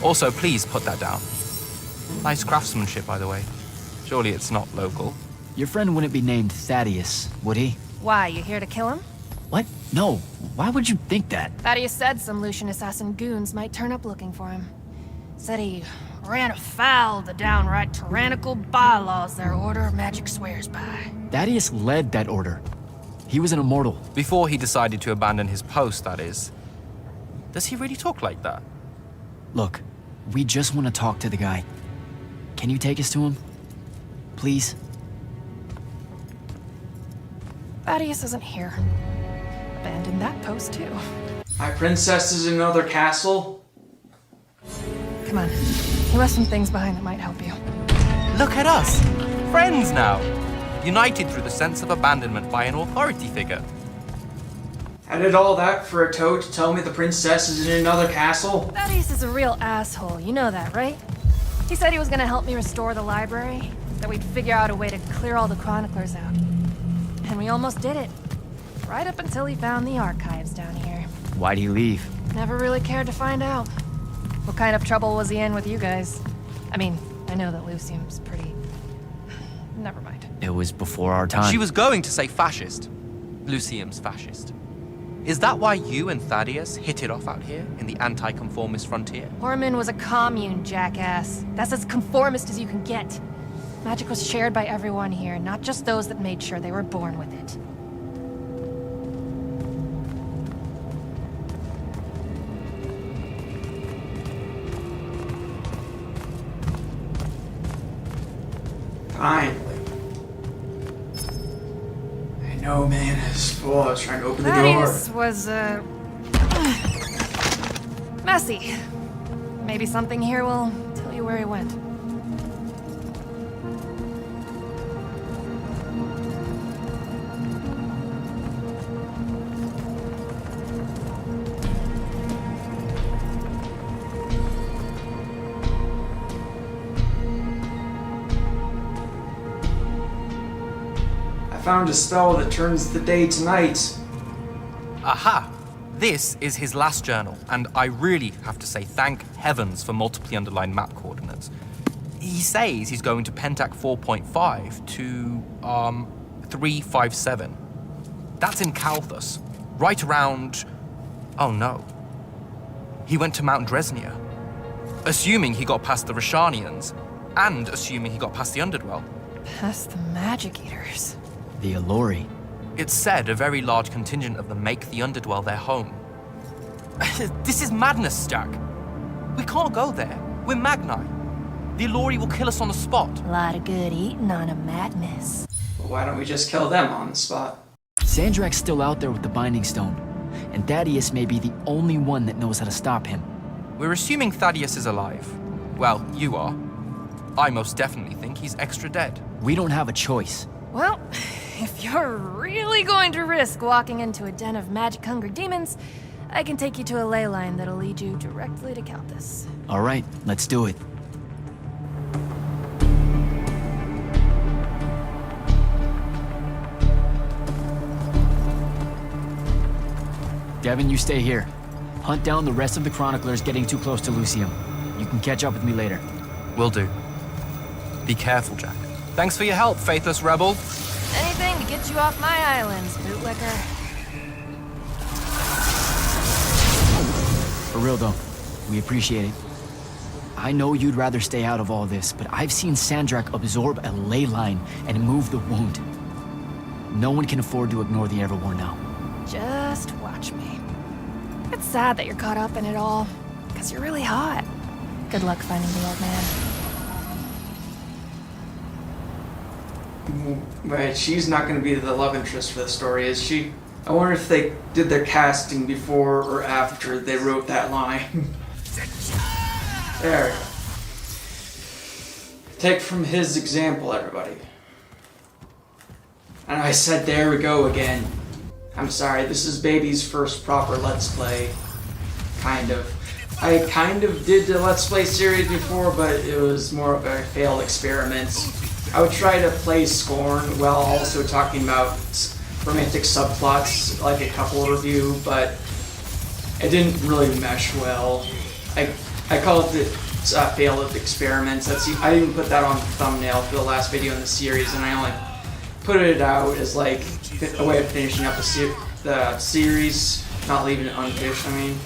Also, please put that down. Nice craftsmanship, by the way. Surely it's not local. Your friend wouldn't be named Thaddeus, would he? Why, you here to kill him? What? No. Why would you think that? Thaddeus said some Lucian assassin goons might turn up looking for him. Said he ran afoul of the downright tyrannical bylaws their order of magic swears by. Thaddeus led that order. He was an immortal. Before he decided to abandon his post, that is. Does he really talk like that? Look, we just want to talk to the guy. Can you take us to him? Please? Thaddeus isn't here. Abandoned that post, too. My princess is in another castle. Come on. He left some things behind that might help you. Look at us! Friends now! United through the sense of abandonment by an authority figure. I did all that for a toad to tell me the princess is in another castle? Thaddeus is a real asshole, you know that, right? He said he was gonna help me restore the library, that we'd figure out a way to clear all the chroniclers out. And we almost did it. Right up until he found the archives down here. Why'd he leave? Never really cared to find out. What kind of trouble was he in with you guys? I mean, I know that Lucium's pretty... Never mind. It was before our time. She was going to say fascist. Lucium's fascist. Is that why you and Thaddeus hit it off out here in the anti-conformist frontier? Orman was a commune, jackass. That's as conformist as you can get. Magic was shared by everyone here, not just those that made sure they were born with it. Finally. I know, man, it's full. I was trying to open the door. Thaddeus was, messy. Maybe something here will tell you where he went. Found a spell that turns the day to night. Aha! This is his last journal, and I really have to say thank heavens for multiply underlined map coordinates. He says he's going to Pentac 4.5 to, 357. That's in Kalthus, right around... Oh no. He went to Mount Dresnia. Assuming he got past the Rashanians, and assuming he got past the Underdwell. Past the Magic Eaters. The Allori. It's said a very large contingent of them make the Underdwell their home. This is madness, Jack. We can't go there. We're Magni. The Allori will kill us on the spot. A lot of good eating on a madness. Well, why don't we just kill them on the spot? Sandrak's still out there with the Binding Stone, and Thaddeus may be the only one that knows how to stop him. We're assuming Thaddeus is alive. Well, you are. I most definitely think he's extra dead. We don't have a choice. Well, if you're really going to risk walking into a den of magic-hungry demons, I can take you to a ley line that'll lead you directly to Kalthus. All right, let's do it. Devin, you stay here. Hunt down the rest of the chroniclers getting too close to Lucium. You can catch up with me later. Will do. Be careful, Jack. Thanks for your help, faithless rebel. Anything to get you off my islands, bootlicker. For real though, we appreciate it. I know you'd rather stay out of all this, but I've seen Sandrak absorb a ley line and move the wound. No one can afford to ignore the Everwar now. Just watch me. It's sad that you're caught up in it all, because you're really hot. Good luck finding the old man. Right, she's not going to be the love interest for the story, is she? I wonder if they did their casting before or after they wrote that line. There we go. Take from his example, everybody. And I said there we go again. I'm sorry, this is Baby's first proper Let's Play. Kind of. I kind of did the Let's Play series before, but it was more of a failed experiment. I would try to play Scorn while also talking about romantic subplots, like a couple review, but it didn't really mesh well. I call it failed experiments. I didn't put that on the thumbnail for the last video in the series, and I only put it out as like a way of finishing up the series, not leaving it unfinished. I mean.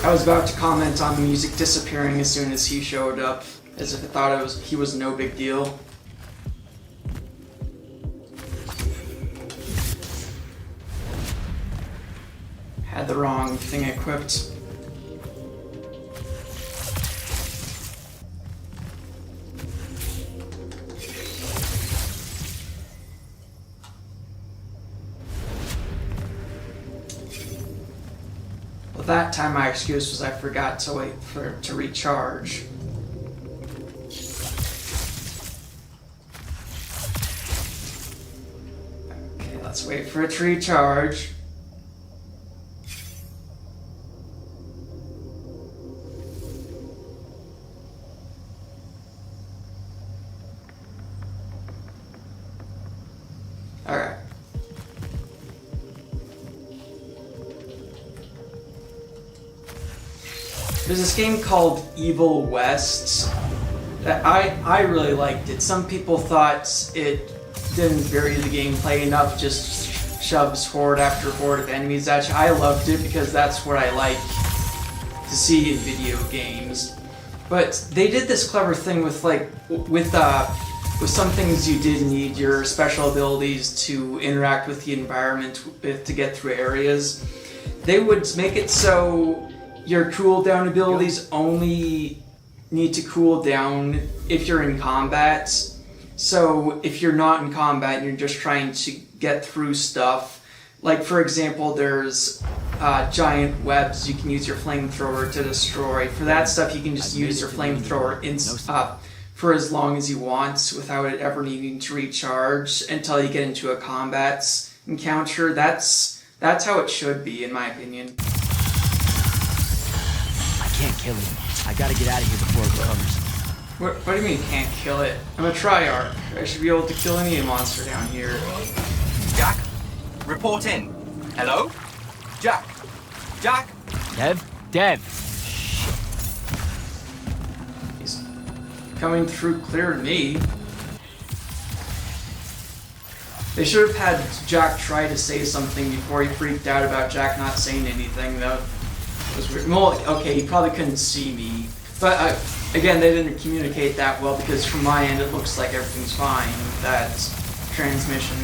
I was about to comment on the music disappearing as soon as he showed up, as if I thought he was no big deal. Had the wrong thing equipped. But that time my excuse was I forgot to wait for it to recharge. Okay, let's wait for it to recharge. Alright. There's this game called Evil West that I really liked it. Some people thought it didn't vary the gameplay enough, just shoves horde after horde of enemies at you. I loved it because that's what I like to see in video games. But they did this clever thing with with some things you did need your special abilities to interact with the environment to get through areas. They would make it so your cooldown abilities only need to cool down if you're in combat. So if you're not in combat and you're just trying to get through stuff, like for example, there's giant webs you can use your flamethrower to destroy. For that stuff, you can just use your flamethrower for as long as you want without it ever needing to recharge until you get into a combat encounter. That's how it should be, in my opinion. I can't kill it. I gotta get out of here before it recovers. What do you mean can't kill it? I'm a Triarch. I should be able to kill any monster down here. Jack, report in. Hello? Jack? Jack? Dev? He's coming through clear to me. They should have had Jack try to say something before he freaked out about Jack not saying anything, though. It was weird. Well, okay, he probably couldn't see me. But, again, they didn't communicate that well because from my end it looks like everything's fine with that transmission.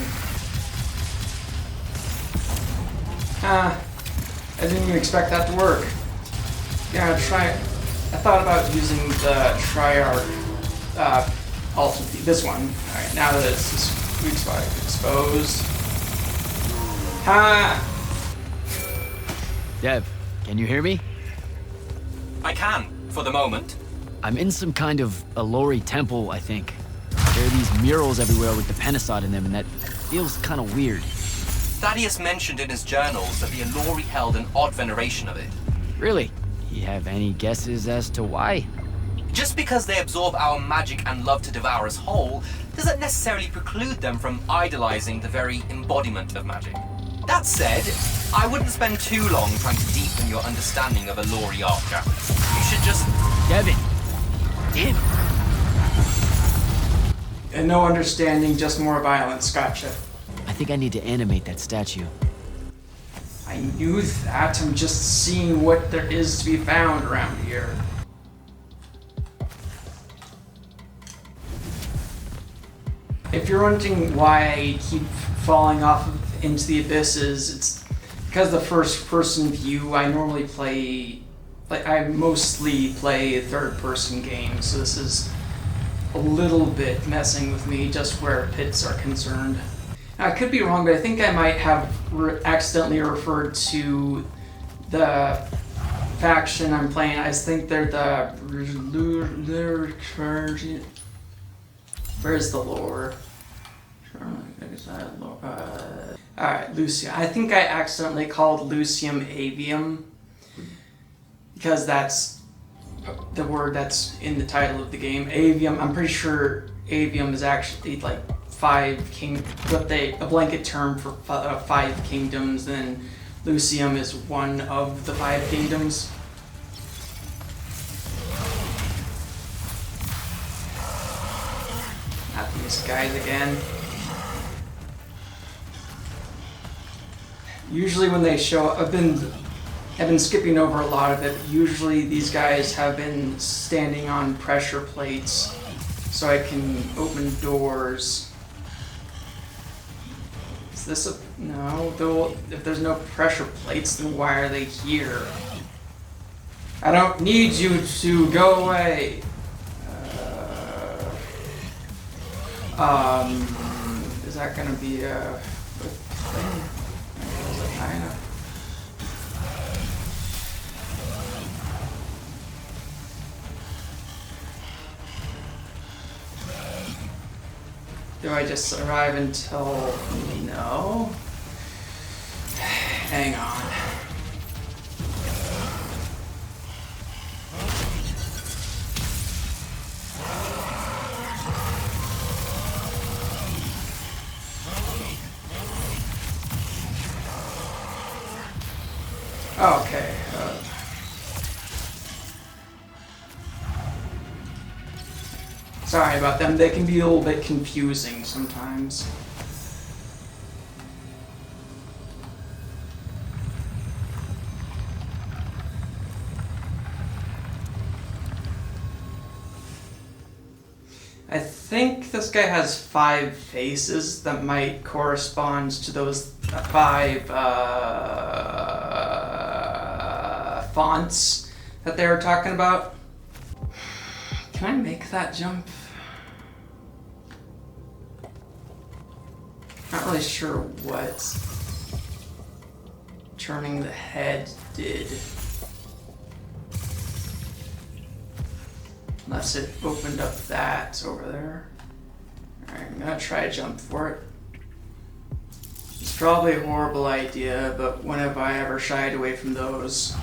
I didn't even expect that to work. Yeah, I thought about using the Triarch this one. Alright, now that it's this weak spot exposed. Ha! Dev, can you hear me? I can, for the moment. I'm in some kind of Alori temple, I think. There are these murals everywhere with the Penasod in them, and that feels kind of weird. Thaddeus mentioned in his journals that the Alori held an odd veneration of it. Really? You have any guesses as to why? Just because they absorb our magic and love to devour us whole, doesn't necessarily preclude them from idolizing the very embodiment of magic. That said, I wouldn't spend too long trying to deepen your understanding of Alori art, Jack. You should just... Devin! And no understanding, just more violence. Gotcha. I think I need to animate that statue. I knew that. I'm just seeing what there is to be found around here. If you're wondering why I keep falling off into the abysses, it's because the first-person view. I normally play, I mostly play third-person games, so this is a little bit messing with me just where pits are concerned. Now, I could be wrong, but I think I might have accidentally referred to the faction I'm playing. I think they're the... Where's the lore? Alright, Lucium. I think I accidentally called Lucium Aveum because that's the word that's in the title of the game. Aveum, I'm pretty sure Aveum is actually like a blanket term for 5 kingdoms, and Lucium is one of the 5 kingdoms. Not these guys again. Usually when they show up, I've been skipping over a lot of it. Usually these guys have been standing on pressure plates so I can open doors. Is this a... no, though, if there's no pressure plates, then why are they here? I don't need you to go away. Is that gonna be a thing? Is it high enough? Do I just survive until... No. Hang on. Okay. Sorry about them. They can be a little bit confusing sometimes. I think this guy has 5 faces that might correspond to those 5 fonts that they were talking about. Can I make that jump? Not really sure what turning the head did. Unless it opened up that over there. Alright, I'm gonna try to jump for it. It's probably a horrible idea, but when have I ever shied away from those?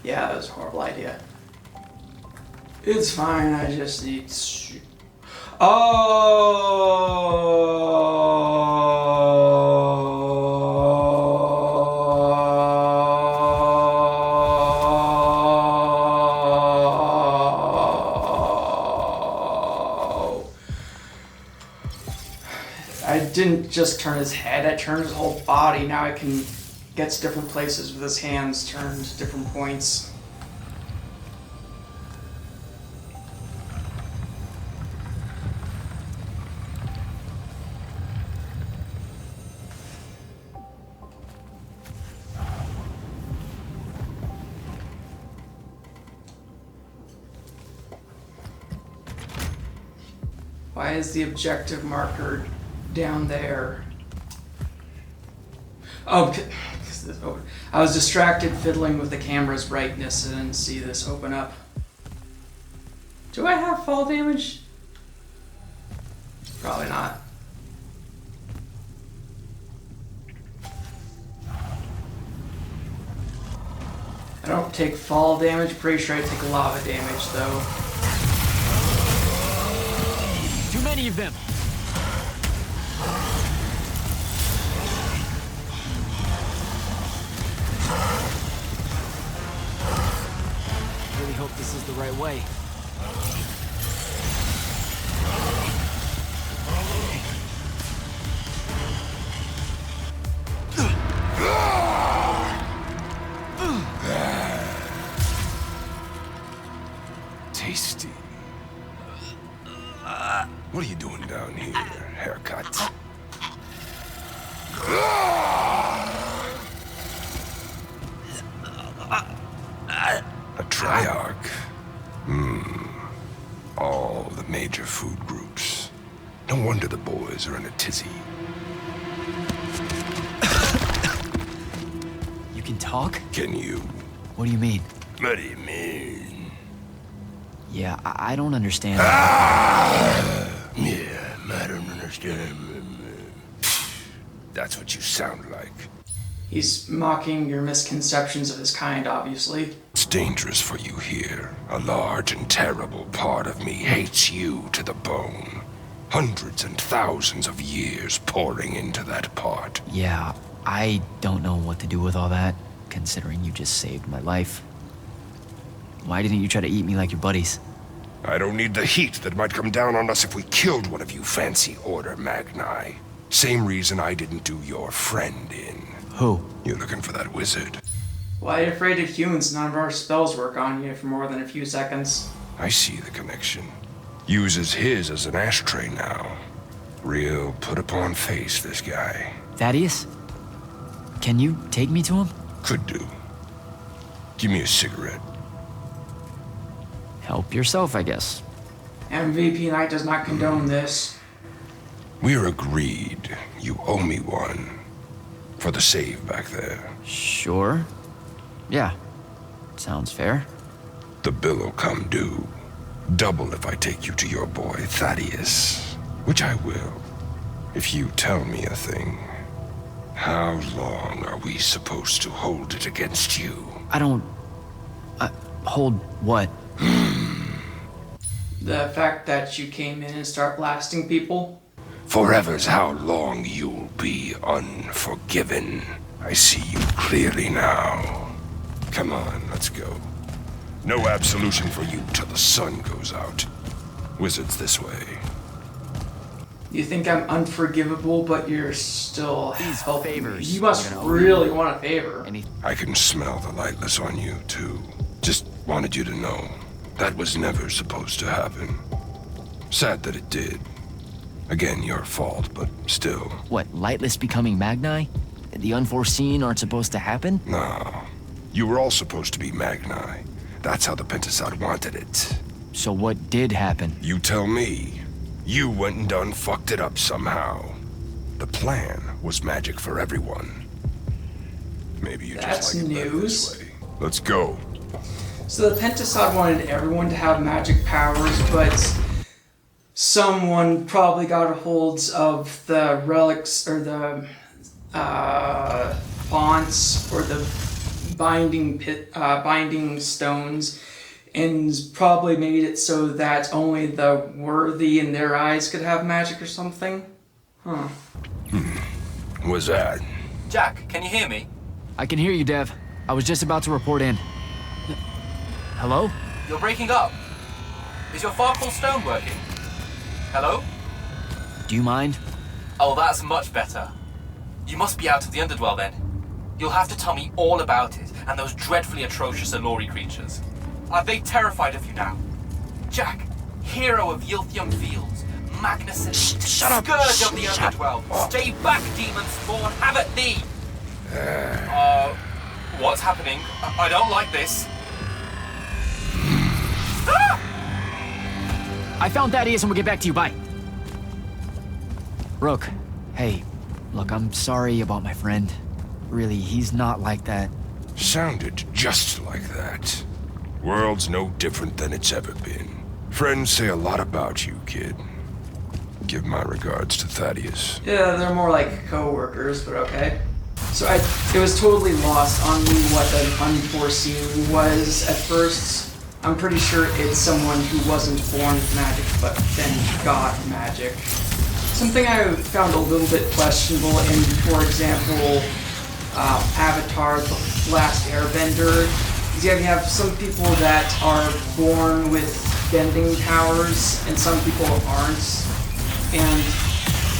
Yeah, that was a horrible idea. It's fine, I just need to shoot. I didn't just turn his head, I turned his whole body. Now I can get to different places with his hands turned to different points. Why is the objective marker down there? Oh, I was distracted fiddling with the camera's brightness and didn't see this open up. Do I have fall damage? Probably not. I don't take fall damage, pretty sure I take lava damage though. Too many of them. Really hope this is the right way. Tasty. What are you doing down here? Haircut. A triarch. All the major food groups. No wonder the boys are in a tizzy. You can talk? Can you? What do you mean? What do you mean? Yeah, I don't understand. Yeah, I don't understand. That's what you sound like. He's mocking your misconceptions of his kind, obviously. It's dangerous for you here. A large and terrible part of me hates you to the bone. Hundreds and thousands of years pouring into that part. Yeah, I don't know what to do with all that, considering you just saved my life. Why didn't you try to eat me like your buddies? I don't need the heat that might come down on us if we killed one of you fancy Order Magni. Same reason I didn't do your friend in. Who? You're looking for that wizard. Why are you afraid of humans? None of our spells work on you for more than a few seconds. I see the connection. Uses his as an ashtray now. Real put-upon face, this guy. Thaddeus? Can you take me to him? Could do. Give me a cigarette. Help yourself, I guess. M.V.P.Knight does not condone this. We're agreed. You owe me one. For the save back there. Sure. Yeah. Sounds fair. the bill'll come due. Double if I take you to your boy Thaddeus, which I will, if you tell me a thing. How long are we supposed to hold it against you? I don't... hold what? The fact that you came in and start blasting people? Forever's how long you'll be unforgiven. I see you clearly now. Come on, let's go. No absolution for you till the sun goes out. Wizards this way. You think I'm unforgivable, but you're still These helping me. favors, You must really want a favor. I can smell the lightless on you, too. Just wanted you to know. That was never supposed to happen. Sad that it did. Again, your fault, but still. What, Lightless becoming Magni? The unforeseen aren't supposed to happen? No. You were all supposed to be Magni. That's how the Pentasod wanted it. So what did happen? You tell me. You went and done fucked it up somehow. The plan was magic for everyone. Maybe you That's just like it better news. this way. Let's go. So the Pentasod wanted everyone to have magic powers, but someone probably got a hold of the relics or the fonts or the binding stones, and probably made it so that only the worthy in their eyes could have magic or something. Huh. Was that? Jack, can you hear me? I can hear you, Dev. I was just about to report in. Hello? You're breaking up. Is your Farkle stone working? Hello? Do you mind? Oh, that's much better. You must be out of the Underdwell then. You'll have to tell me all about it, and those dreadfully atrocious Allori creatures. Are they terrified of you now? Jack, hero of Yilthium Fields, magnificent Shut up! scourge of the Underdwell. Stay back, demon spawn, have at thee! What's happening? I don't like this. I found Thaddeus and we'll get back to you, bye. Rook, hey, look, I'm sorry about my friend. Really, he's not like that. Sounded just like that. World's no different than it's ever been. Friends say a lot about you, kid. Give my regards to Thaddeus. Yeah, they're more like co-workers, but okay. So it was totally lost on me what an unforeseen was at first. I'm pretty sure it's someone who wasn't born with magic, but then got magic. Something I found a little bit questionable in, for example, Avatar: The Last Airbender, is you have some people that are born with bending powers, and some people aren't. And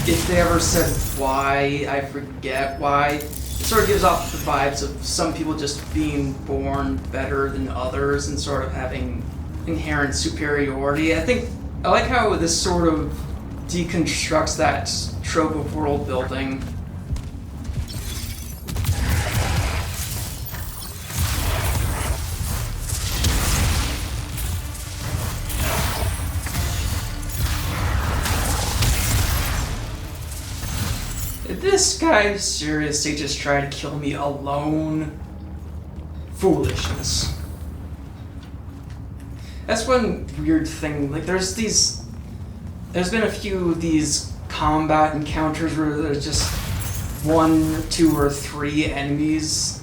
if they ever said why, I forget why. It sort of gives off the vibes of some people just being born better than others and sort of having inherent superiority. I like how this sort of deconstructs that trope of world building. Did this guy seriously just try to kill me alone? Foolishness. That's one weird thing. Like, there's been a few of these combat encounters where there's just 1, 2, or 3 enemies.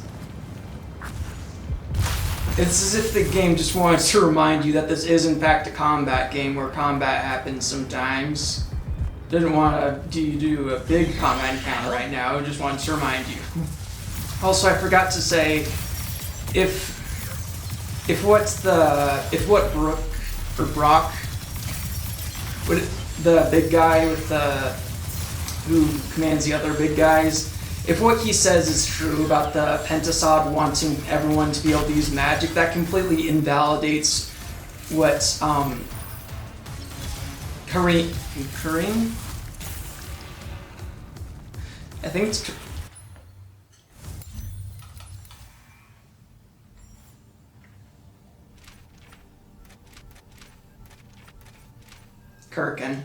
It's as if the game just wanted to remind you that this is in fact a combat game where combat happens sometimes. Didn't want to do a big combat encounter right now, just wanted to remind you. Also, I forgot to say, if what Brook, or Brock, the big guy with who commands the other big guys, if what he says is true about the Pentasod wanting everyone to be able to use magic, that completely invalidates what, Kareem? I think it's... Kirkin.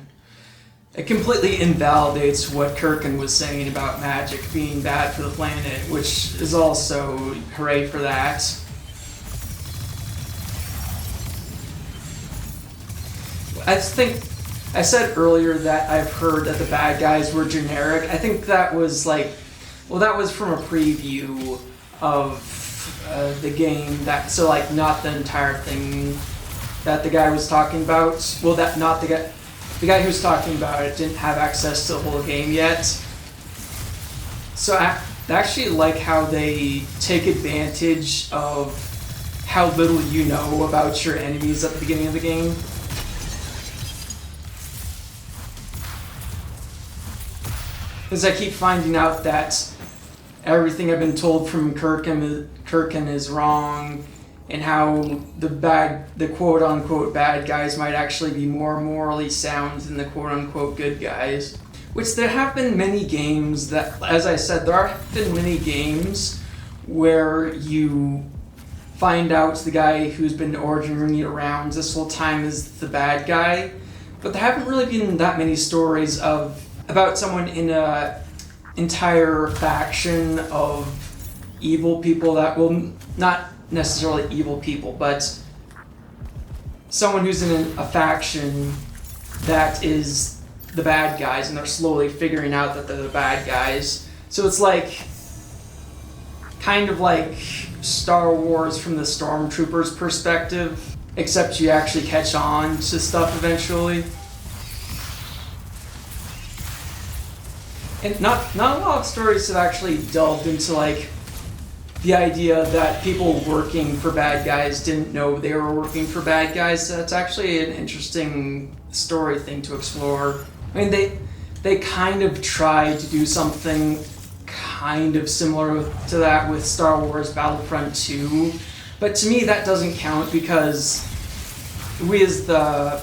It completely invalidates what Kirkin was saying about magic being bad for the planet, which is also hooray for that. I think I said earlier that I've heard that the bad guys were generic. I think that was like, well, that was from a preview of the game. That so like not the entire thing that the guy was talking about. Well, that not the guy. The guy who was talking about it didn't have access to the whole game yet. So I actually like how they take advantage of how little you know about your enemies at the beginning of the game. Because I keep finding out that everything I've been told from Kirkin is wrong, and how the quote-unquote bad guys might actually be more morally sound than the quote-unquote good guys. Which there have been many games that, as I said, there have been many games where you find out the guy who's been ordering you around this whole time is the bad guy. But there haven't really been that many stories about someone in a entire faction of evil people that will not necessarily evil people, but someone who's in a faction that is the bad guys, and they're slowly figuring out that they're the bad guys. So it's like kind of like Star Wars from the Stormtroopers' perspective, except you actually catch on to stuff eventually. And not a lot of stories have actually delved into like the idea that people working for bad guys didn't know they were working for bad guys. So that's actually an interesting story thing to explore. I mean, they kind of tried to do something kind of similar to that with Star Wars Battlefront 2, but to me that doesn't count because we as a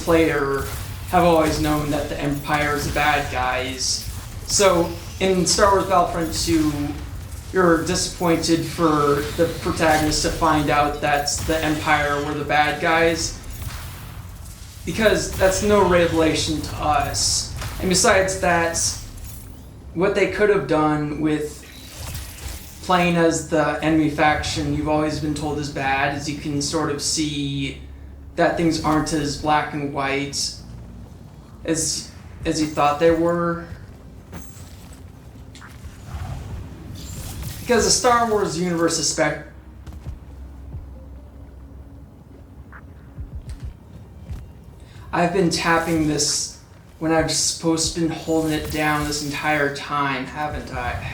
player have always known that the Empire is the bad guys. So in Star Wars Battlefront 2, you're disappointed for the protagonist to find out that the Empire were the bad guys, because that's no revelation to us. And besides that, what they could have done with playing as the enemy faction you've always been told is bad is you can sort of see that things aren't as black and white as you thought they were. Because the Star Wars universe is I've been tapping this when I've supposed to been holding it down this entire time, haven't I?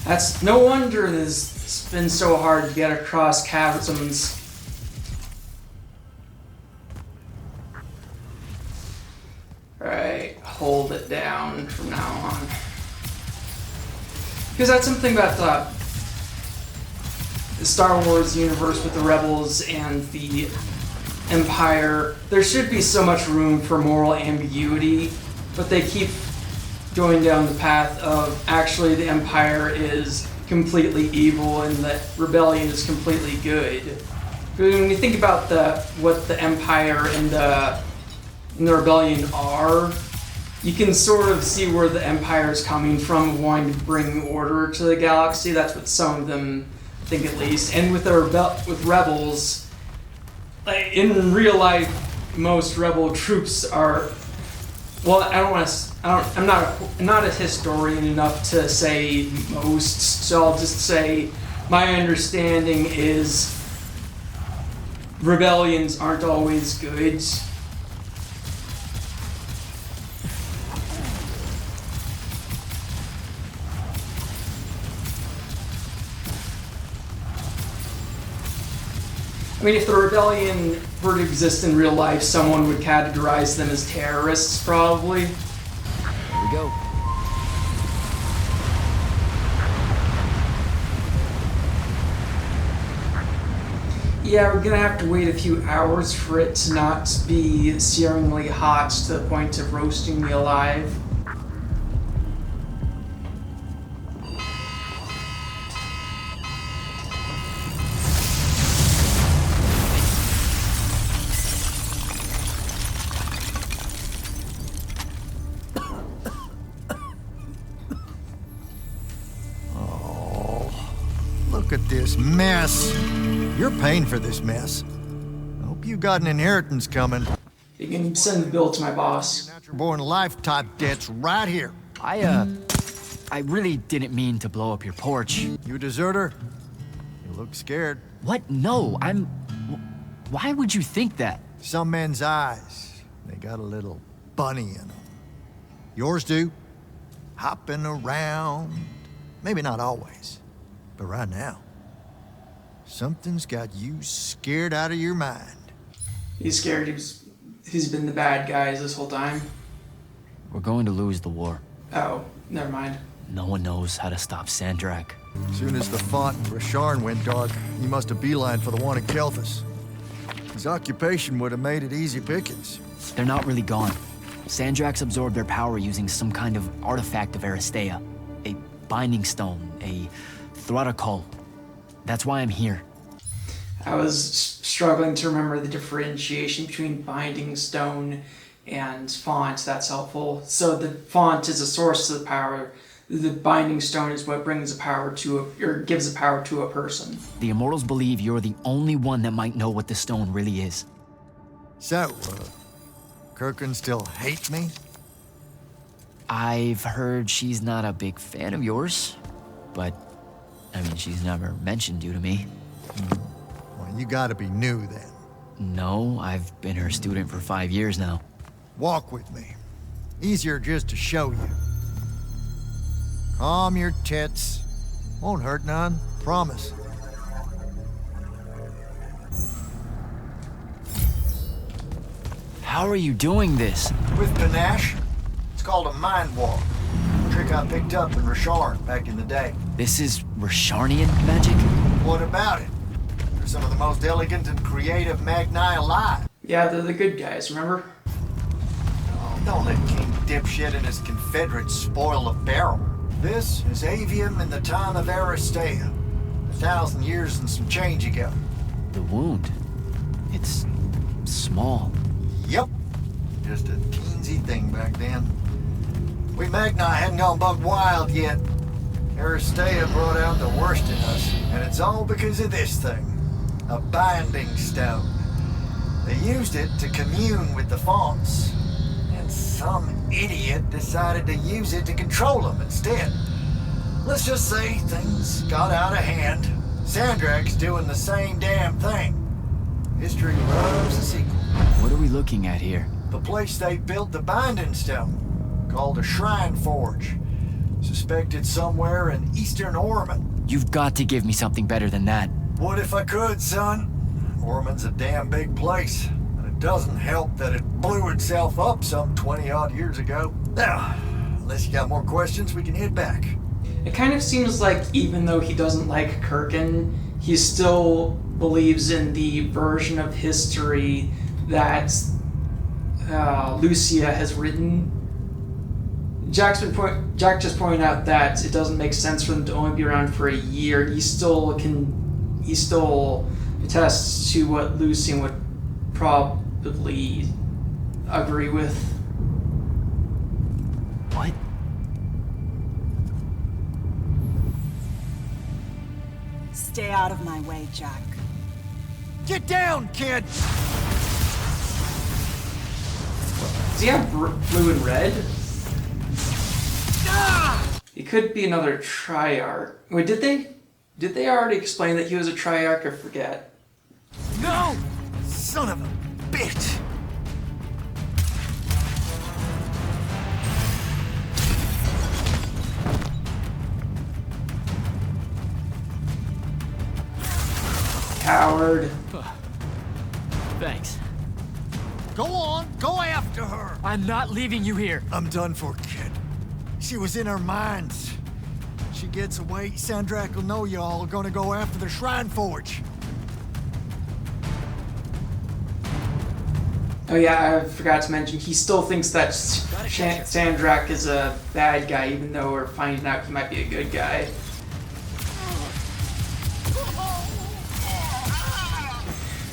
That's no wonder it's been so hard to get across chasms. Right, hold it down from now on. Because that's something about the Star Wars universe with the Rebels and the Empire. There should be so much room for moral ambiguity, but they keep going down the path of actually the Empire is completely evil and the Rebellion is completely good. When you think about what the Empire and the Rebellion are, you can sort of see where the Empire is coming from, wanting to bring order to the galaxy. That's what some of them think, at least. And with Rebels, like, in real life, most Rebel troops are. Well, I'm not a historian enough to say most, so I'll just say my understanding is rebellions aren't always good. I mean, if the rebellion were to exist in real life, someone would categorize them as terrorists, probably. Here we go. Yeah, we're gonna have to wait a few hours for it to not be searingly hot to the point of roasting me alive. Look at this mess. You're paying for this mess. Oh, Hope you got an inheritance coming. You can send the bill to my boss. Born life type debts right here. I really didn't mean to blow up your porch. You a deserter? You look scared. What? No, why would you think that? Some men's eyes, they got a little bunny in them. Yours do. Hopping around. Maybe not always, but right now. Something's got you scared out of your mind. He's scared. He's been the bad guys this whole time. We're going to lose the war. Oh, never mind. No one knows how to stop Sandrak. As soon as the font in Rasharn went dark, he must have beelined for the one at Kelthus. His occupation would have made it easy pickings. They're not really gone. Sandrax absorbed their power using some kind of artifact of Aristea. A binding stone, a thruticol. That's why I'm here. I was struggling to remember the differentiation between binding stone and font. That's helpful. So the font is a source of the power. The binding stone is what brings the power to or gives the power to a person. The Immortals believe you're the only one that might know what the stone really is. So, Kirkin still hate me? I've heard she's not a big fan of yours, but, I mean, she's never mentioned you to me. Well, you gotta be new then. No, I've been her student for 5 years now. Walk with me. Easier just to show you. Calm your tits. Won't hurt none, promise. How are you doing this? With panache. It's called a mind walk. A trick I picked up in Rasharn back in the day. This is Rasharnian magic? What about it? They're some of the most elegant and creative Magni alive. Yeah, they're the good guys, remember? Oh, don't let King Dipshit and his Confederates spoil the barrel. This is Aveum in the time of Aristea. 1,000 years and some change ago. The wound. It's small. Yep. Just a teensy thing back then. We Magni hadn't gone buck wild yet. Aristea brought out the worst in us, and it's all because of this thing. A binding stone. They used it to commune with the fonts. And some idiot decided to use it to control them instead. Let's just say things got out of hand. Sandrak's doing the same damn thing. History loves a sequel. What are we looking at here? The place they built the binding stone, called a shrine forge. Suspected somewhere in eastern Orman. You've got to give me something better than that. What if I could, son? Orman's a damn big place. It doesn't help that it blew itself up some 20-odd years ago. Now, unless you got more questions, we can head back. It kind of seems like even though he doesn't like Kirkin, he still believes in the version of history that Lucia has written. Jack just pointed out that it doesn't make sense for them to only be around for a year. He still attests to what Lucian would probably agree with. What? Stay out of my way, Jack. Get down, kid! Does he have blue and red? He could be another Triarch. Wait, did they already explain that he was a Triarch? I forget. No! Son of a bitch! Coward. Thanks. Go on, go after her! I'm not leaving you here. I'm done for, kid. She was in our minds. She gets away, Sandrak will know y'all are gonna go after the Shrine Forge. Oh yeah, I forgot to mention, he still thinks that Sandrak is a bad guy, even though we're finding out he might be a good guy.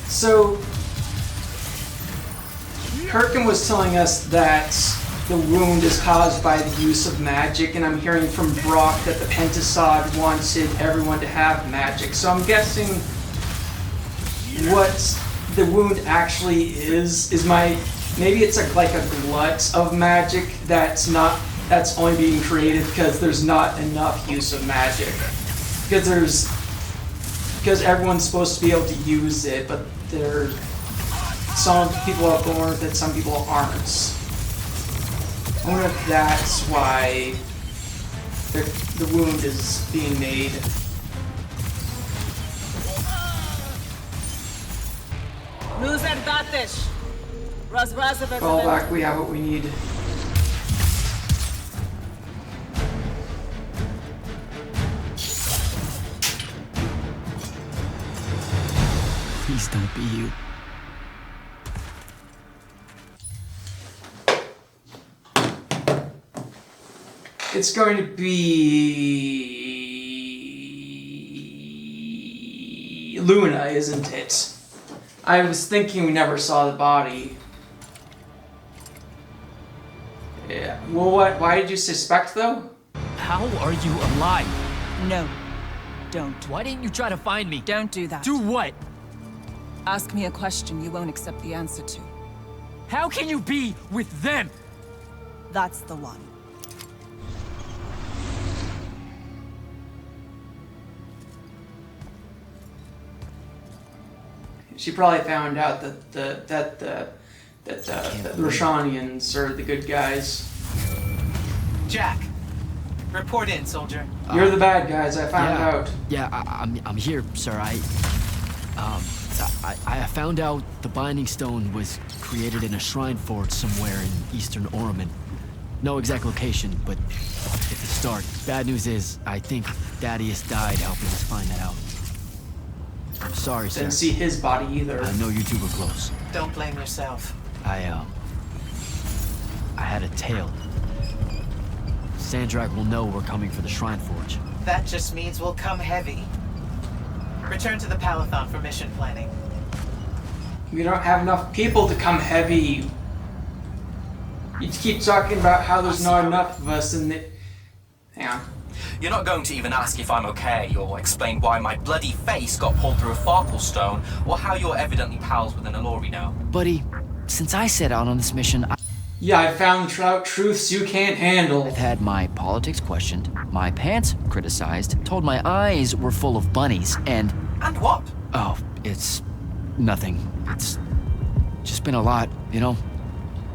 So, Kirkin was telling us that the wound is caused by the use of magic, and I'm hearing from Brock that the Pentasod wanted everyone to have magic. So I'm guessing what the wound actually is my, maybe it's like a glut of magic that's only being created because there's not enough use of magic. Because everyone's supposed to be able to use it, but some people are born with it, some people aren't. I wonder if that's why the wound is being made. Fall back, we have what we need. Please don't be you. It's going to be Luna, isn't it? I was thinking we never saw the body. Yeah. Well, what? Why did you suspect, though? How are you alive? No. Don't. Why didn't you try to find me? Don't do that. Do what? Ask me a question you won't accept the answer to. How can you be with them? That's the one. She probably found out that the Roshanians are the good guys. Jack, report in, soldier. You're the bad guys. I found out. Yeah, I'm here, sir. I found out the Binding Stone was created in a shrine forge somewhere in Eastern Orman. No exact location, but it's a start. Bad news is, I think Thaddeus died helping us find that out. I'm sorry, sir. Didn't see his body either. I know you two were close. Don't blame yourself. I had a tale. Sandrak will know we're coming for the Shrine Forge. That just means we'll come heavy. Return to the Palathon for mission planning. We don't have enough people to come heavy. You keep talking about how there's not enough of us and hang on. You're not going to even ask if I'm okay, or explain why my bloody face got pulled through a Farkle stone, or how you're evidently pals with an Alori now. Buddy, since I set out on this mission, Yeah, I found truths you can't handle. I've had my politics questioned, my pants criticized, told my eyes were full of bunnies, and... And what? Oh, it's... nothing. It's just been a lot, you know?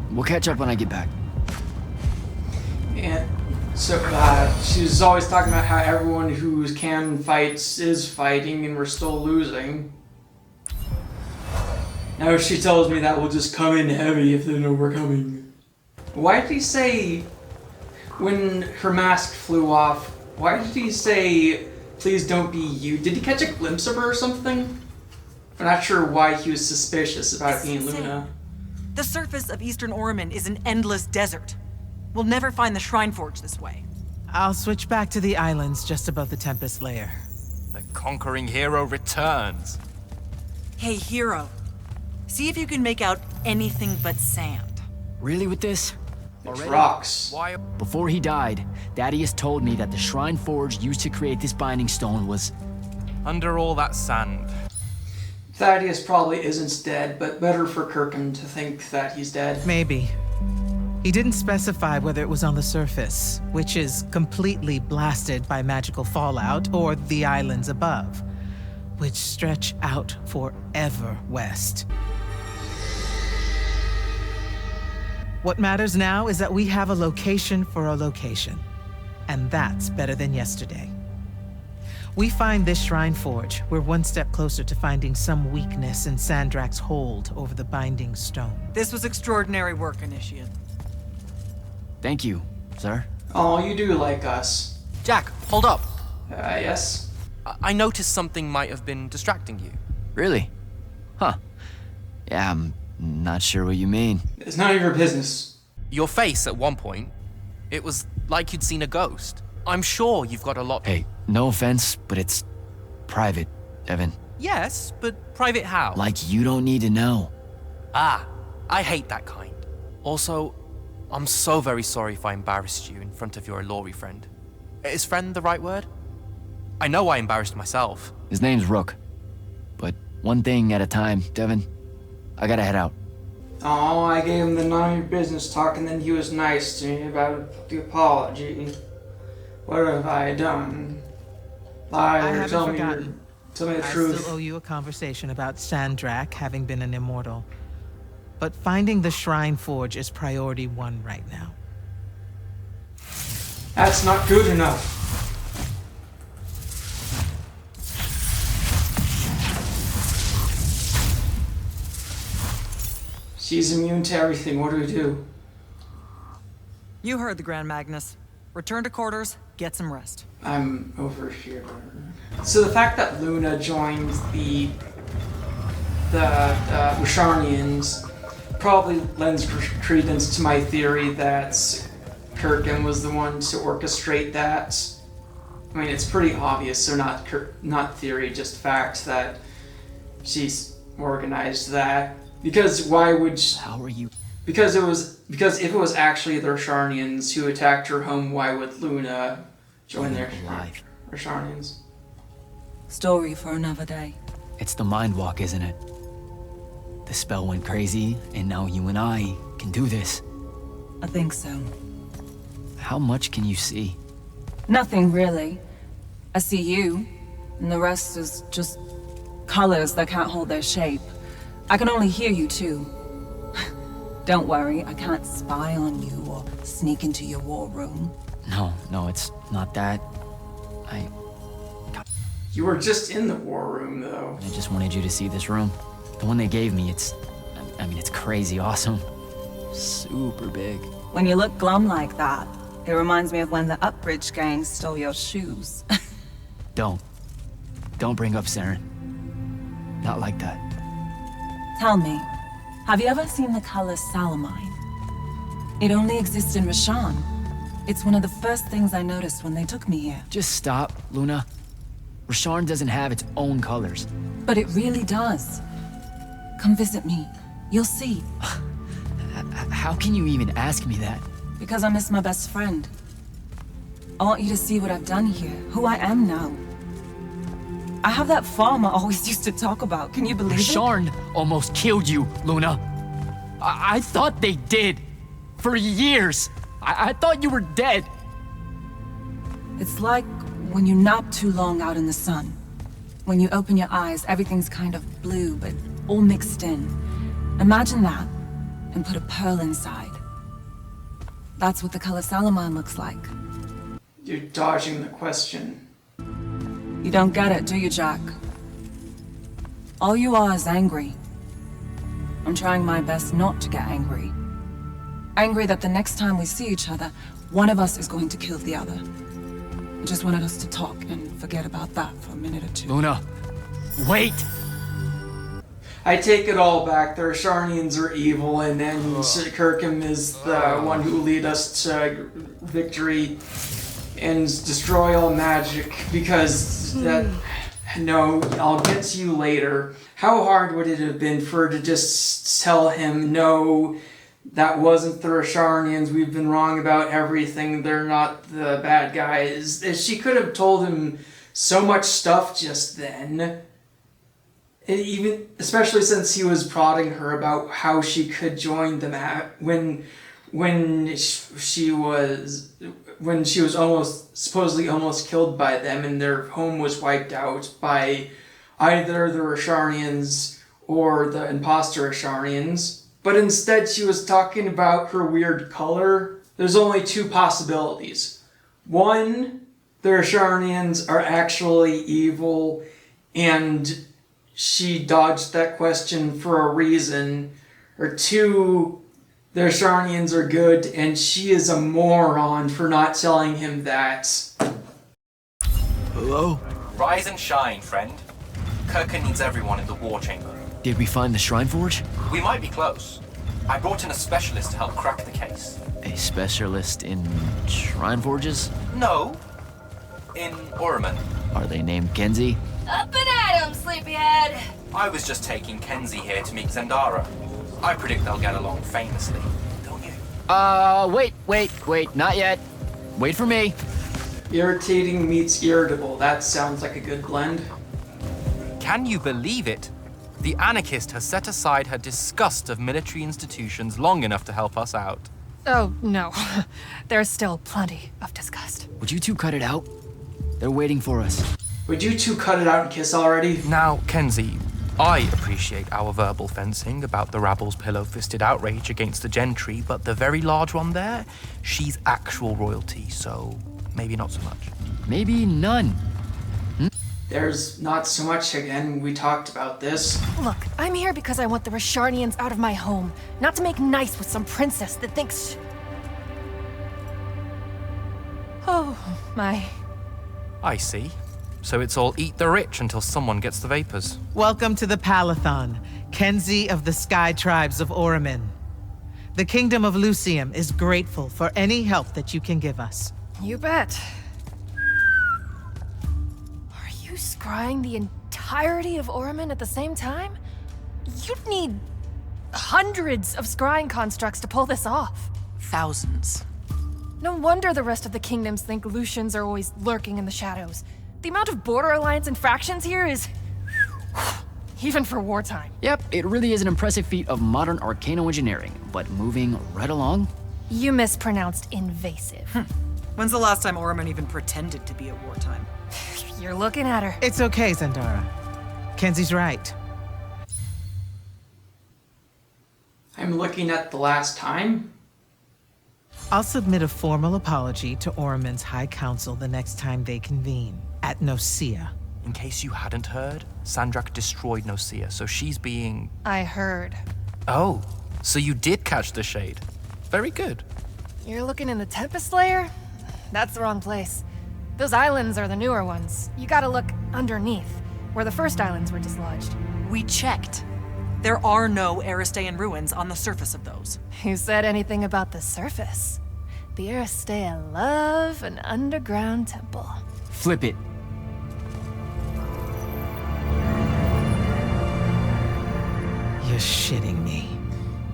We'll catch up when I get back. And so, she was always talking about how everyone who can fights is fighting and we're still losing. Now she tells me that we'll just come in heavy if they know we're coming. Why did he say, when her mask flew off, why did he say, please don't be you? Did he catch a glimpse of her or something? I'm not sure why he was suspicious about it being Luna. The surface of Eastern Orman is an endless desert. We'll never find the Shrine Forge this way. I'll switch back to the islands just above the Tempest Lair. The conquering hero returns. Hey, hero. See if you can make out anything but sand. Really with this? It's rocks. Why? Before he died, Thaddeus told me that the Shrine Forge used to create this Binding Stone was... Under all that sand. Thaddeus probably isn't dead, but better for Kirkham to think that he's dead. Maybe. He didn't specify whether it was on the surface, which is completely blasted by magical fallout, or the islands above, which stretch out forever west. What matters now is that we have a location for a location, and that's better than yesterday. We find this Shrine Forge, we're one step closer to finding some weakness in Sandrak's hold over the Binding Stone. This was extraordinary work, Initiate. Thank you, sir. Oh, you do like us. Jack, hold up. Yes? I noticed something might have been distracting you. Really? Huh. Yeah, I'm not sure what you mean. It's none of your business. Your face at one point, it was like you'd seen a ghost. I'm sure you've got a lot... Hey, no offense, but it's private, Evan. Yes, but private how? Like you don't need to know. Ah, I hate that kind. Also, I'm so very sorry if I embarrassed you in front of your Alori friend. Is friend the right word? I know I embarrassed myself. His name's Rook. But one thing at a time, Devin. I gotta head out. Oh, I gave him the none of your business talk, and then he was nice to me about the apology. What have I done? Lie I or haven't tell me forgotten. the I truth. still owe you a conversation about Sandrak having been an immortal. But finding the Shrine Forge is priority 1 right now. That's not good enough. She's immune to everything. What do we do? You heard the Grand Magnus. Return to quarters, get some rest. I'm over here. So the fact that Luna joined the Rosharnians probably lends credence to my theory that Kirkin was the one to orchestrate that. I mean, it's pretty obvious, so not theory, just fact that she's organized that. Because why would How are you? Because if it was actually the Rosharnians who attacked her home, why would Luna join their Rosharnians? Story for another day. It's the Mind Walk, isn't it? The spell went crazy, and now you and I can do this. I think so. How much can you see? Nothing really. I see you, and the rest is just colors that can't hold their shape. I can only hear you too. Don't worry, I can't spy on you or sneak into your war room. No, it's not that. You were just in the war room, though. I just wanted you to see this room. The one they gave me, it's crazy awesome. Super big. When you look glum like that, it reminds me of when the Abridged gang stole your shoes. Don't bring up Saren. Not like that. Tell me, have you ever seen the color Salamine? It only exists in Rashan. It's one of the first things I noticed when they took me here. Just stop, Luna. Rasharn doesn't have its own colors. But it really does. Come visit me. You'll see. How can you even ask me that? Because I miss my best friend. I want you to see what I've done here, who I am now. I have that farm I always used to talk about. Can you believe it? Rasharn almost killed you, Luna. I thought they did. For years. I thought you were dead. It's like when you nap too long out in the sun. When you open your eyes, everything's kind of blue, but all mixed in. Imagine that, and put a pearl inside. That's what the color Salamine looks like. You're dodging the question. You don't get it, do you, Jack? All you are is angry. I'm trying my best not to get angry. Angry that the next time we see each other, one of us is going to kill the other. I just wanted us to talk and forget about that for a minute or two. Luna, wait! I take it all back. The Rosharnians are evil, and then Kirkham is the one who will lead us to victory and destroy all magic, because that... No, I'll get to you later. How hard would it have been for her to just tell him, no, that wasn't the Rosharnians, we've been wrong about everything, they're not the bad guys. She could have told him so much stuff just then. Especially since he was prodding her about how she could join them when she was supposedly almost killed by them, and their home was wiped out by either the Rosharnians or the imposter Rosharnians. But instead she was talking about her weird color. There's only two possibilities. One, the Rosharnians are actually evil, and she dodged that question for a reason. Or two, the Rosharnians are good, and she is a moron for not telling him that. Hello? Rise and shine, friend. Kirka needs everyone in the war chamber. Did we find the Shrine Forge? We might be close. I brought in a specialist to help crack the case. A specialist in Shrine Forges? No. In Orman. Are they named Kenzie? Up and at 'em, sleepyhead! I was just taking Kenzie here to meet Zendara. I predict they'll get along famously, don't you? Wait, not yet. Wait for me. Irritating meets irritable. That sounds like a good blend. Can you believe it? The anarchist has set aside her disgust of military institutions long enough to help us out. Oh, no. There's still plenty of disgust. Would you two cut it out? They're waiting for us. Would you two cut it out and kiss already? Now, Kenzie, I appreciate our verbal fencing about the rabble's pillow-fisted outrage against the gentry, but the very large one there, she's actual royalty, so maybe not so much. Maybe none. There's not so much again. We talked about this. Look, I'm here because I want the Risharnians out of my home, not to make nice with some princess that thinks... Oh, my... I see. So it's all eat the rich until someone gets the vapors. Welcome to the Palathon, Kenzie of the Sky Tribes of Oramin. The Kingdom of Lucium is grateful for any help that you can give us. You bet. Are you scrying the entirety of Oramin at the same time? You'd need hundreds of scrying constructs to pull this off. Thousands. No wonder the rest of the kingdoms think Lucians are always lurking in the shadows. The amount of border alliance and factions here is... even for wartime. Yep, it really is an impressive feat of modern arcano-engineering, but moving right along. You mispronounced invasive. When's the last time Oramin even pretended to be at wartime? You're looking at her. It's okay, Zendara. Kenzie's right. I'm looking at the last time. I'll submit a formal apology to Oramin's High Council the next time they convene, at Nosea. In case you hadn't heard, Sandrak destroyed Nosea, so she's being... I heard. Oh, so you did catch the shade. Very good. You're looking in the Tempest Layer? That's the wrong place. Those islands are the newer ones. You gotta look underneath, where the first islands were dislodged. We checked. There are no Aristean ruins on the surface of those. Who said anything about the surface? The Aristea love an underground temple. Flip it. You're shitting me.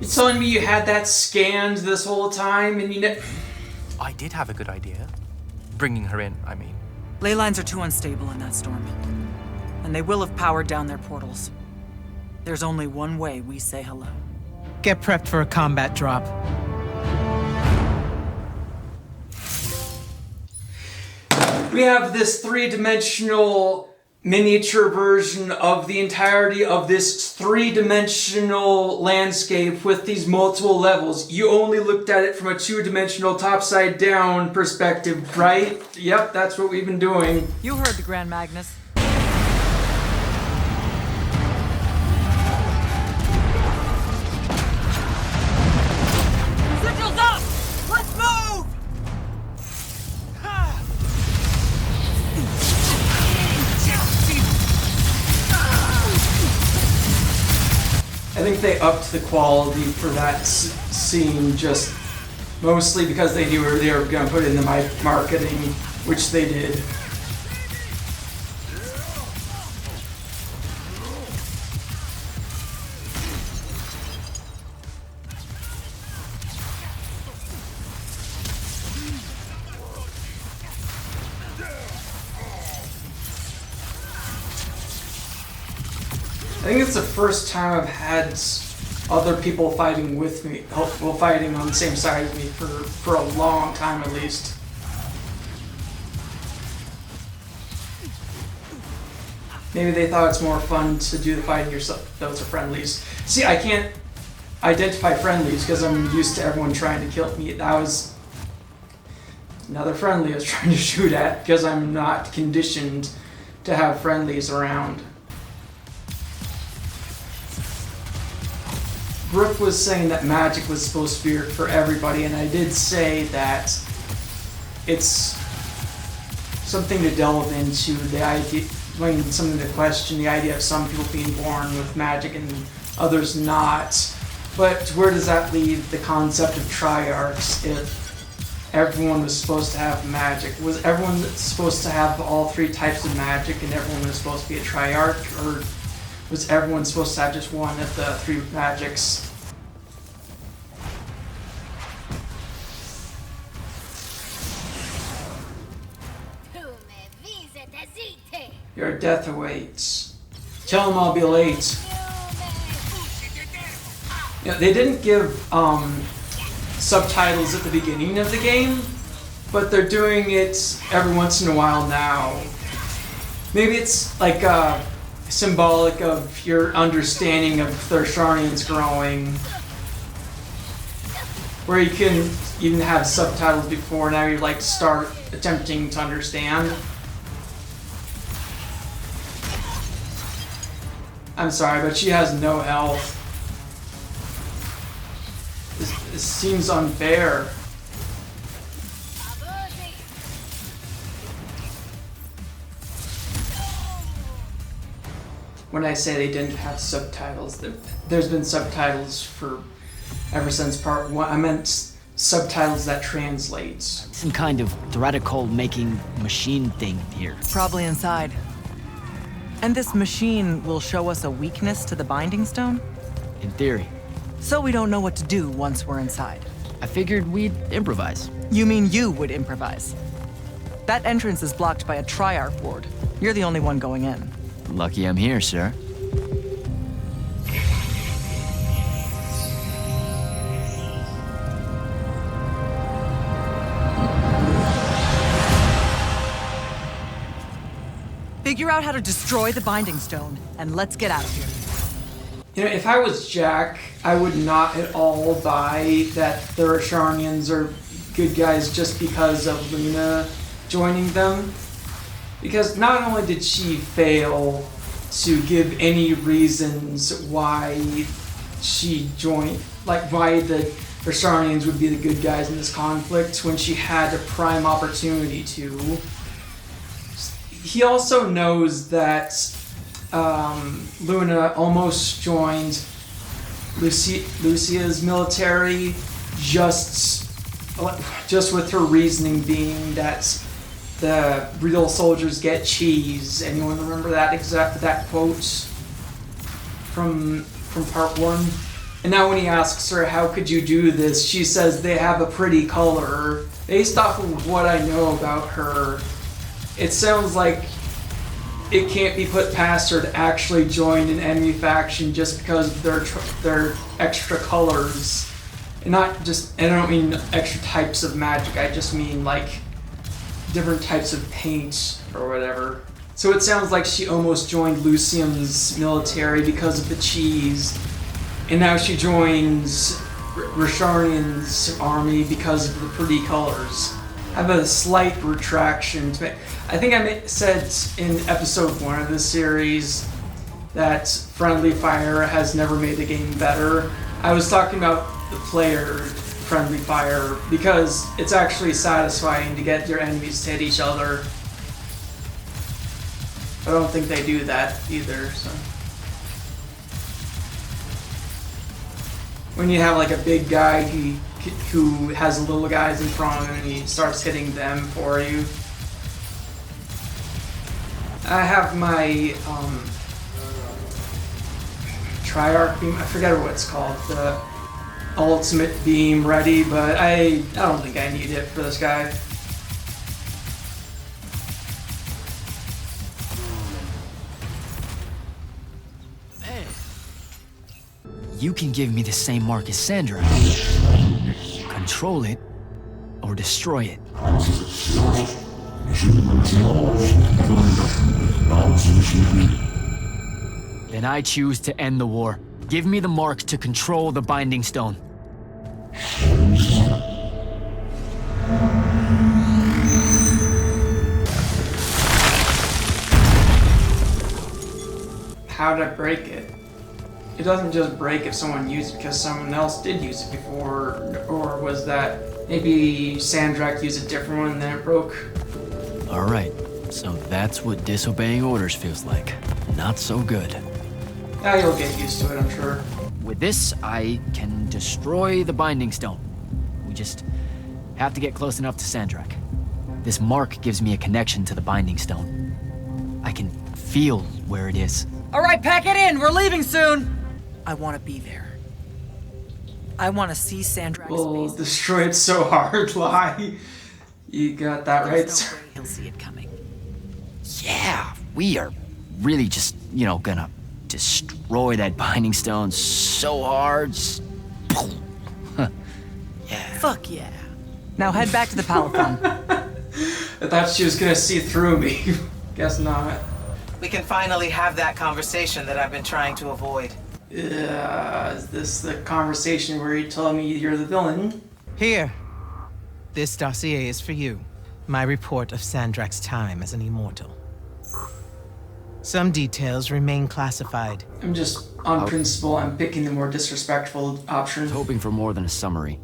You're telling me you had that scanned this whole time and you I did have a good idea. Bringing her in, I mean. Ley lines are too unstable in that storm. And they will have powered down their portals. There's only one way we say hello. Get prepped for a combat drop. We have this three-dimensional miniature version of the entirety of this three-dimensional landscape with these multiple levels. You only looked at it from a two-dimensional top-side-down perspective, right? Yep, that's what we've been doing. You heard the Grand Magnus. Signals up! Let's move! I think they upped the quality for that scene just mostly because they knew they were going to put it in the marketing, which they did. I think it's the first time I've had other people fighting with me, well, fighting on the same side as me for a long time at least. Maybe they thought it's more fun to do the fighting yourself. Those are friendlies. See, I can't identify friendlies because I'm used to everyone trying to kill me. That was another friendly I was trying to shoot at because I'm not conditioned to have friendlies around. Brooke was saying that magic was supposed to be for everybody, and I did say that it's something to delve into, the idea, something to question, the idea of some people being born with magic and others not. But where does that leave the concept of triarchs if everyone was supposed to have magic? Was everyone supposed to have all three types of magic and everyone was supposed to be a triarch, or was everyone supposed to have just one of the three magics? Your death awaits. Tell him I'll be late. Yeah, they didn't give subtitles at the beginning of the game, but they're doing it every once in a while now. Maybe it's like symbolic of your understanding of Tharsharians growing, where you can even have subtitles before, now you like start attempting to understand. I'm sorry, but she has no health. This seems unfair. When I say they didn't have subtitles, there's been subtitles for ever since part 1. I meant subtitles that translate. Some kind of theoretical making machine thing here. Probably inside. And this machine will show us a weakness to the Binding Stone? In theory. So we don't know what to do once we're inside. I figured we'd improvise. You mean you would improvise? That entrance is blocked by a Triarch ward. You're the only one going in. Lucky I'm here, sir. Figure out how to destroy the Binding Stone, and let's get out of here. You know, if I was Jack, I would not at all buy that the Rosharnians are good guys just because of Luna joining them. Because not only did she fail to give any reasons why she joined, like why the Rosharnians would be the good guys in this conflict when she had a prime opportunity to. He also knows that Luna almost joined Lucia's military just with her reasoning being that the real soldiers get cheese. Anyone remember that quote from part 1? And now when he asks her, how could you do this, she says they have a pretty color. Based off of what I know about her, it sounds like it can't be put past her to actually join an enemy faction just because of their extra colors. And not just, and I don't mean extra types of magic, I just mean like different types of paint or whatever. So it sounds like she almost joined Lucium's military because of the cheese, and now she joins Rosharnian's army because of the pretty colors. I have a slight retraction to make. I think I said in episode 1 of this series that friendly fire has never made the game better. I was talking about the player friendly fire because it's actually satisfying to get your enemies to hit each other. I don't think they do that either, so. When you have like a big guy who has little guys in front of him and he starts hitting them for you. I have my Triarch beam, I forget what it's called, the ultimate beam ready, but I don't think I need it for this guy. Hey. You can give me the same mark as Sandra. Control it, or destroy it. Then I choose to end the war. Give me the mark to control the Binding Stone. How to break it? It doesn't just break if someone used it because someone else did use it before, or was that maybe Sandrak used a different one and then it broke? Alright, so that's what disobeying orders feels like. Not so good. Yeah, you'll get used to it, I'm sure. With this, I can destroy the Binding Stone. We just have to get close enough to Sandrak. This mark gives me a connection to the Binding Stone. I can feel where it is. All right, pack it in. We're leaving soon. I want to be there. I want to see Sandrak's We'll face. destroy it so hard, Lai. You got that right. There's no way he'll see it coming. Yeah, we are really just, gonna destroy that Binding Stone so hard, Yeah. Fuck yeah. Now head back to the Palathon. I thought she was gonna see through me. Guess not. We can finally have that conversation that I've been trying to avoid. Is this the conversation where you tell me you're the villain? Here. This dossier is for you. My report of Sandrak's time as an immortal. Some details remain classified. I'm just, on principle, I'm picking the more disrespectful option. I was hoping for more than a summary.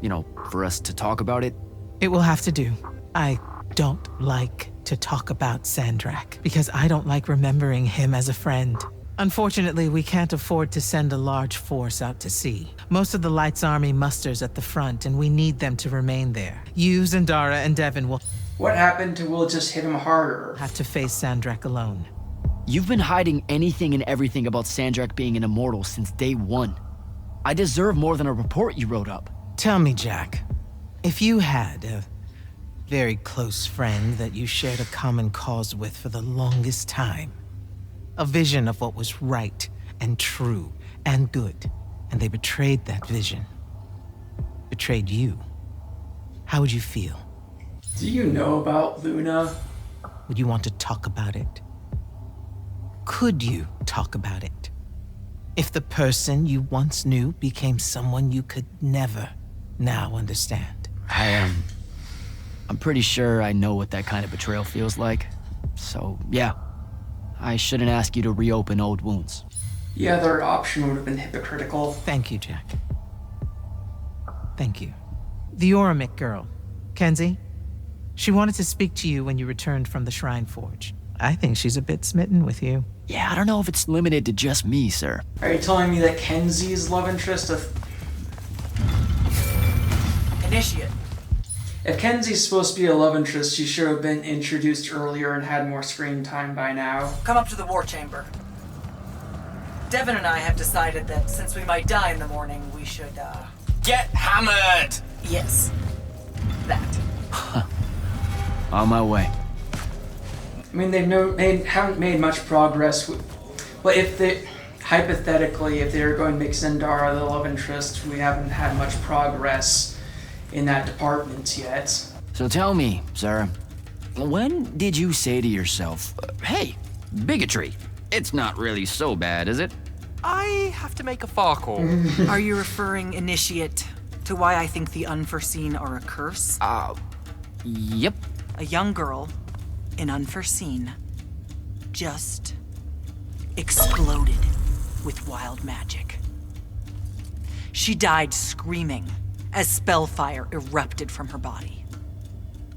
You know, for us to talk about it. It will have to do. I don't like to talk about Sandrak, because I don't like remembering him as a friend. Unfortunately, we can't afford to send a large force out to sea. Most of the Light's army musters at the front, and we need them to remain there. You, Zendara, and Devin will... What happened to we'll just hit him harder? ...have to face Sandrak alone. You've been hiding anything and everything about Sandrak being an immortal since day one. I deserve more than a report you wrote up. Tell me, Jack, if you had a very close friend that you shared a common cause with for the longest time, a vision of what was right and true and good, and they betrayed that vision, betrayed you, how would you feel? Do you know about Luna? Would you want to talk about it? Could you talk about it? If the person you once knew became someone you could never now understand. I'm pretty sure I know what that kind of betrayal feels like. So, yeah. I shouldn't ask you to reopen old wounds. The other option would have been hypocritical. Thank you, Jack. Thank you. The Oromik girl, Kenzie, she wanted to speak to you when you returned from the Shrine Forge. I think she's a bit smitten with you. Yeah, I don't know if it's limited to just me, sir. Are you telling me that Kenzie's love interest of... Initiate. If Kenzie's supposed to be a love interest, she should have been introduced earlier and had more screen time by now. Come up to the war chamber. Devin and I have decided that since we might die in the morning, we should, Get hammered! Yes. That. On my way. I mean, they haven't made much progress with... But if they... Hypothetically, if they were going to make Zendara the love interest, we haven't had much progress in that department yet. So tell me, sir, when did you say to yourself, hey, bigotry, it's not really so bad, is it? I have to make a far call. Are you referring, Initiate, to why I think the unforeseen are a curse? Yep. A young girl, in unforeseen, just exploded with wild magic. She died screaming as spellfire erupted from her body.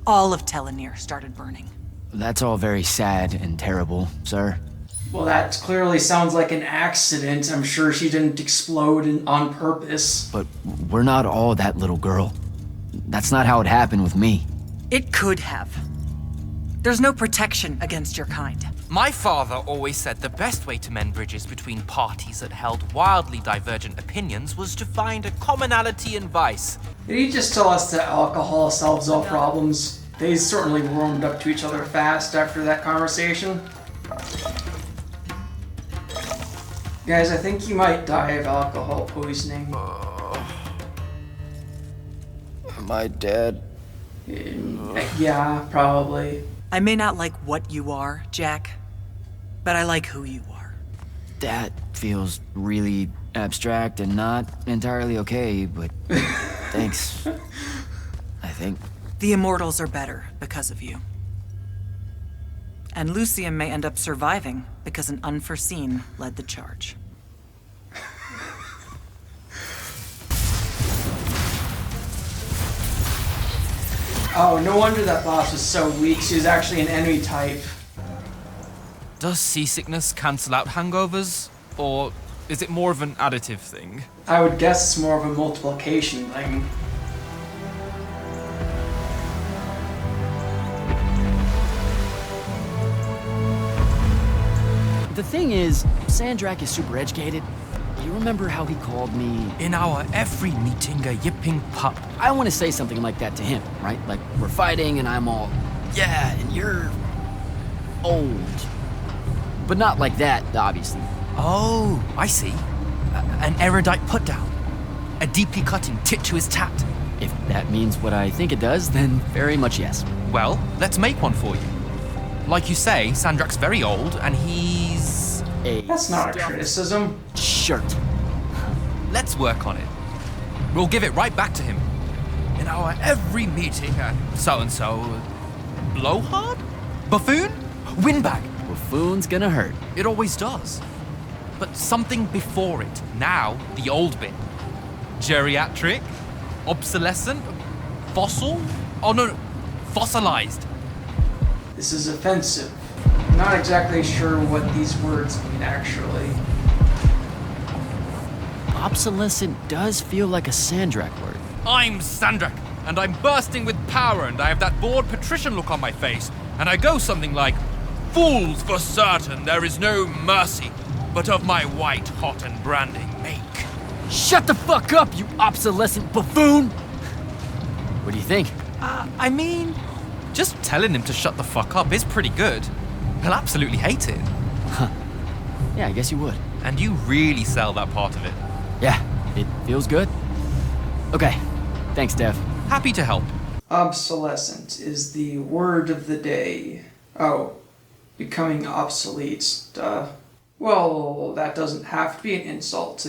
All of Telenir started burning. That's all very sad and terrible, sir. Well, that clearly sounds like an accident. I'm sure she didn't explode on purpose. But we're not all that little girl. That's not how it happened with me. It could have. There's no protection against your kind. My father always said the best way to mend bridges between parties that held wildly divergent opinions was to find a commonality in vice. Did he just tell us that alcohol solves all problems? They certainly warmed up to each other fast after that conversation. Guys, I think he might die of alcohol poisoning. Am I dead? Yeah, probably. I may not like what you are, Jack, but I like who you are. That feels really abstract and not entirely okay, but thanks. I think. The Immortals are better because of you. And Lucium may end up surviving because an unforeseen led the charge. Oh, no wonder that boss was so weak. She was actually an enemy type. Does seasickness cancel out hangovers? Or is it more of an additive thing? I would guess it's more of a multiplication thing. The thing is, Sandrak is super educated. You remember how he called me? In our every meeting, a yipping pup. I want to say something like that to him, right? Like, we're fighting and I'm all, yeah, and you're old. But not like that, obviously. Oh, I see. An erudite put down. A deeply cutting tit to his tat. If that means what I think it does, then very much yes. Well, let's make one for you. Like you say, Sandrak's very old, and he's... That's not a criticism. Shirt. Let's work on it. We'll give it right back to him. In our every meeting at so-and-so... Blowhard? Buffoon? Windbag? Buffoon's gonna hurt. It always does. But something before it. Now, the old bit. Geriatric? Obsolescent? Fossil? Oh no, fossilized. This is offensive. I'm not exactly sure what these words mean, actually. Obsolescent does feel like a Sandrak word. I'm Sandrak, and I'm bursting with power, and I have that bored patrician look on my face, and I go something like, "Fools, for certain, there is no mercy, but of my white hot and branding make." Shut the fuck up, you obsolescent buffoon! What do you think? I mean, just telling him to shut the fuck up is pretty good. He'll absolutely hate it. Huh. Yeah, I guess you would. And you really sell that part of it. Yeah, it feels good. Okay, thanks, Dev. Happy to help. Obsolescent is the word of the day. Oh, becoming obsolete. Duh. Well, that doesn't have to be an insult to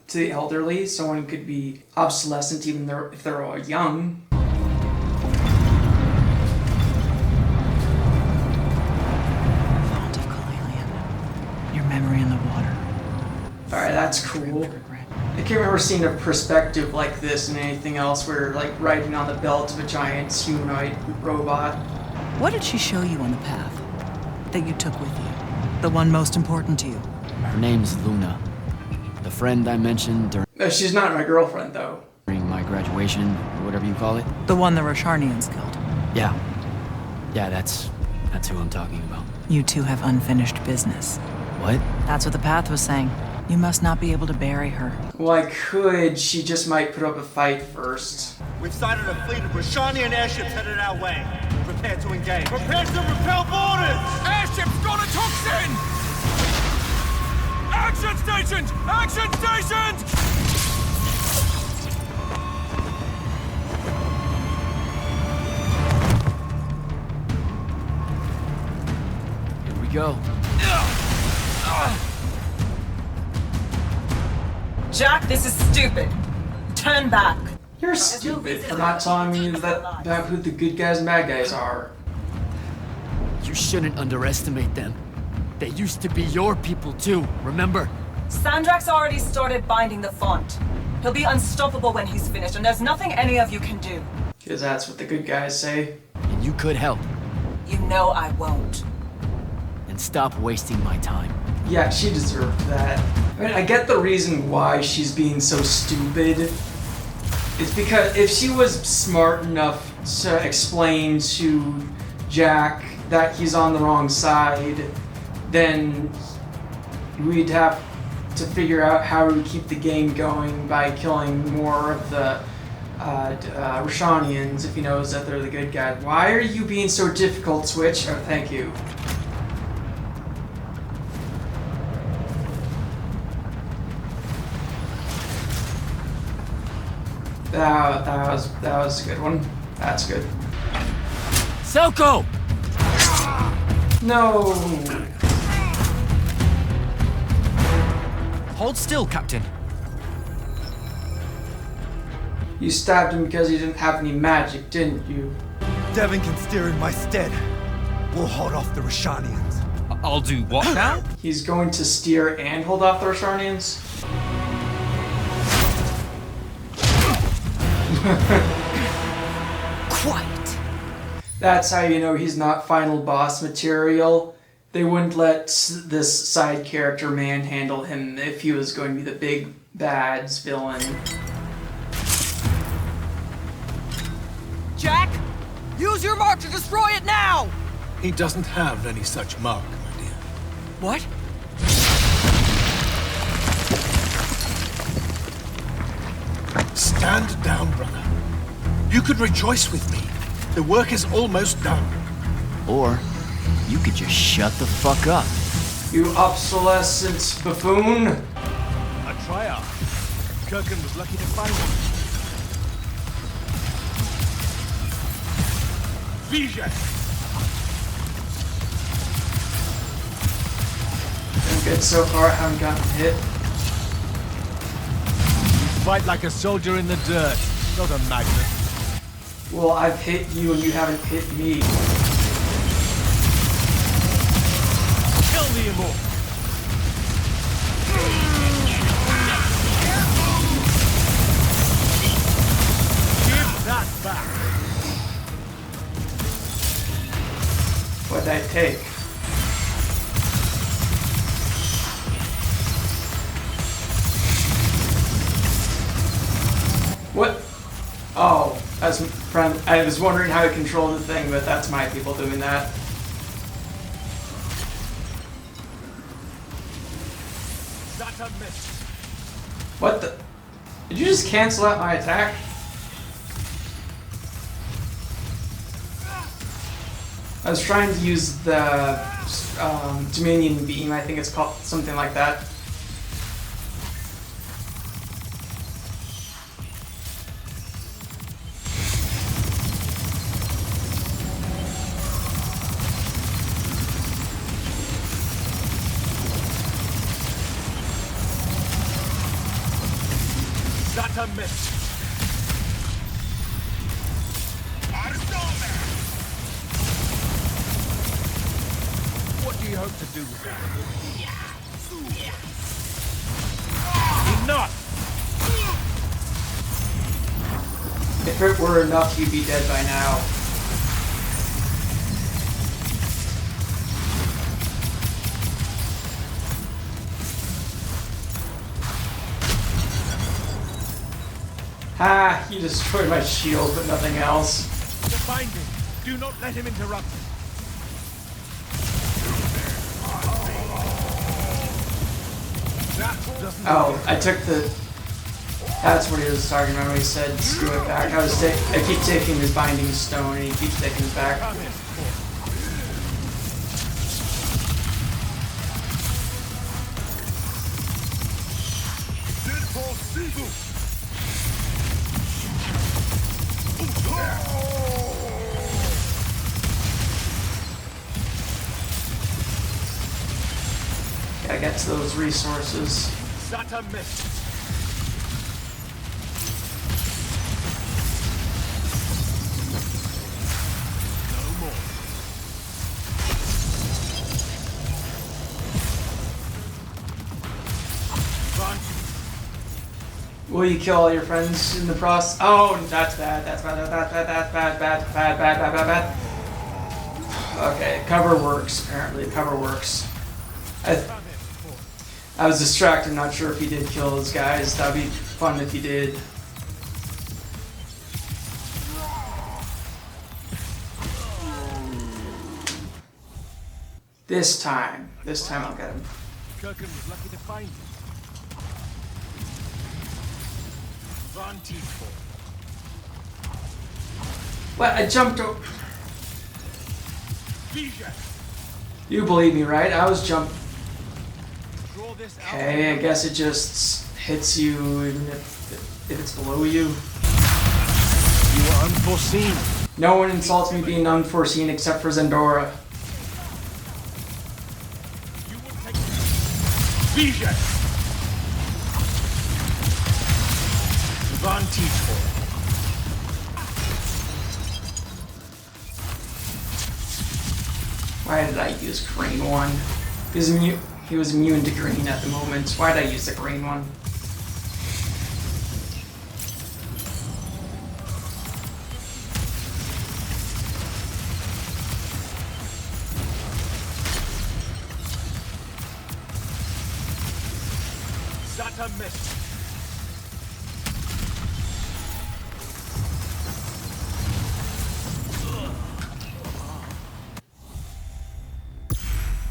the elderly. Someone could be obsolescent even if they're all young. Font of Kalalian. Your memory in the water. Alright, that's cool. I can't remember seeing a perspective like this in anything else where, like, riding on the belt of a giant humanoid robot. What did she show you on the path that you took with you? The one most important to you? Her name's Luna. The friend I mentioned She's not my girlfriend, though. during my graduation, or whatever you call it. The one the Rosharnians killed. Yeah. Yeah, that's who I'm talking about. You two have unfinished business. What? That's what the path was saying. You must not be able to bury her. Well, I could. She just might put up a fight first. We've sighted a fleet of Rosharnian airships headed our way. Prepare to engage. Prepare to repel boarders! Airship's got a toxin! Action stations! Action stations! Here we go. Jack, this is stupid. Turn back. You're stupid for not telling me about who the good guys and bad guys are. You shouldn't underestimate them. They used to be your people too, remember? Sandrak's already started binding the font. He'll be unstoppable when he's finished, and there's nothing any of you can do. Because that's what the good guys say. And you could help. You know I won't. And stop wasting my time. Yeah, she deserved that. I mean, I get the reason why she's being so stupid. It's because if she was smart enough to explain to Jack that he's on the wrong side, then we'd have to figure out how to keep the game going by killing more of the Rosharnians if he knows that they're the good guy. Why are you being so difficult, Switch? Oh, thank you. That was a good one. That's good. Selko! No! Hold still, Captain. You stabbed him because he didn't have any magic, didn't you? Devin can steer in my stead. We'll hold off the Rosharnians. I'll do what now? He's going to steer and hold off the Rosharnians? Quiet. That's how you know he's not final boss material. They wouldn't let this side character manhandle him if he was going to be the big bad's villain. Jack, use your mark to destroy it now! He doesn't have any such mark, my dear. What? Stand down, brother. You could rejoice with me. The work is almost done. Or you could just shut the fuck up. You obsolescent buffoon! Atreya, Kirkin was lucky to find him. Been good so far, I haven't gotten hit. Fight like a soldier in the dirt, not a magnet. Well, I've hit you and you haven't hit me. Kill the immortal. Give that back. What'd I take? What? Oh, that's friend. I was wondering how to control the thing, but that's my people doing that. What the? Did you just cancel out my attack? I was trying to use the Dominion beam. I think it's called something like that. That's a miss. What do you hope to do with that? Enough! If it were enough, you'd be dead by now. Ah, you destroyed my shield, but nothing else. Define him. Do not let him interrupt. Oh, I took the... That's what he was talking about when he said screw it back. I keep taking his binding stone and he keeps taking it back. Gotta get to those resources. Sata missed. No more. Will you kill all your friends in the process? Oh, that's bad. That's bad. That's bad. That's bad. Bad. Bad. Bad. Bad. Bad. Bad. Okay, cover works. Apparently, cover works. I was distracted, not sure if he did kill those guys. That'd be fun if he did. This time I'll get him. Kirkin was lucky to find him. What? I jumped over. You believe me, right? I was jumping. Okay, I guess it just hits you even if it's below you. You were unforeseen. No one insults me being unforeseen except for Zendora. Why did I use green one? He was immune to green at the moment. Why did I use the green one? Sata missed.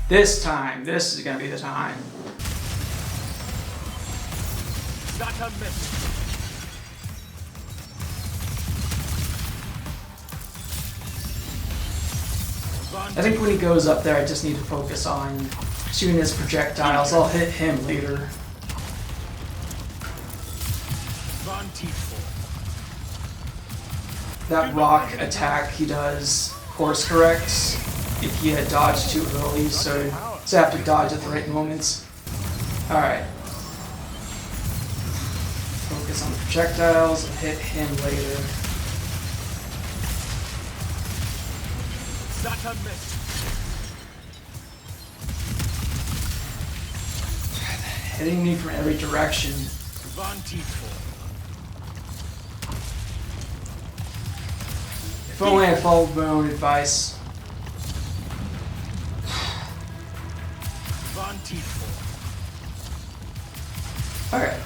This time, this is gonna be the time. Sata missed. I think when he goes up there, I just need to focus on shooting his projectiles. I'll hit him later. That rock attack he does course corrects if he had dodged too early, so you have to dodge at the right moments. Alright. Focus on the projectiles and hit him later. Hitting me from every direction. If only I followed my own advice. Okay.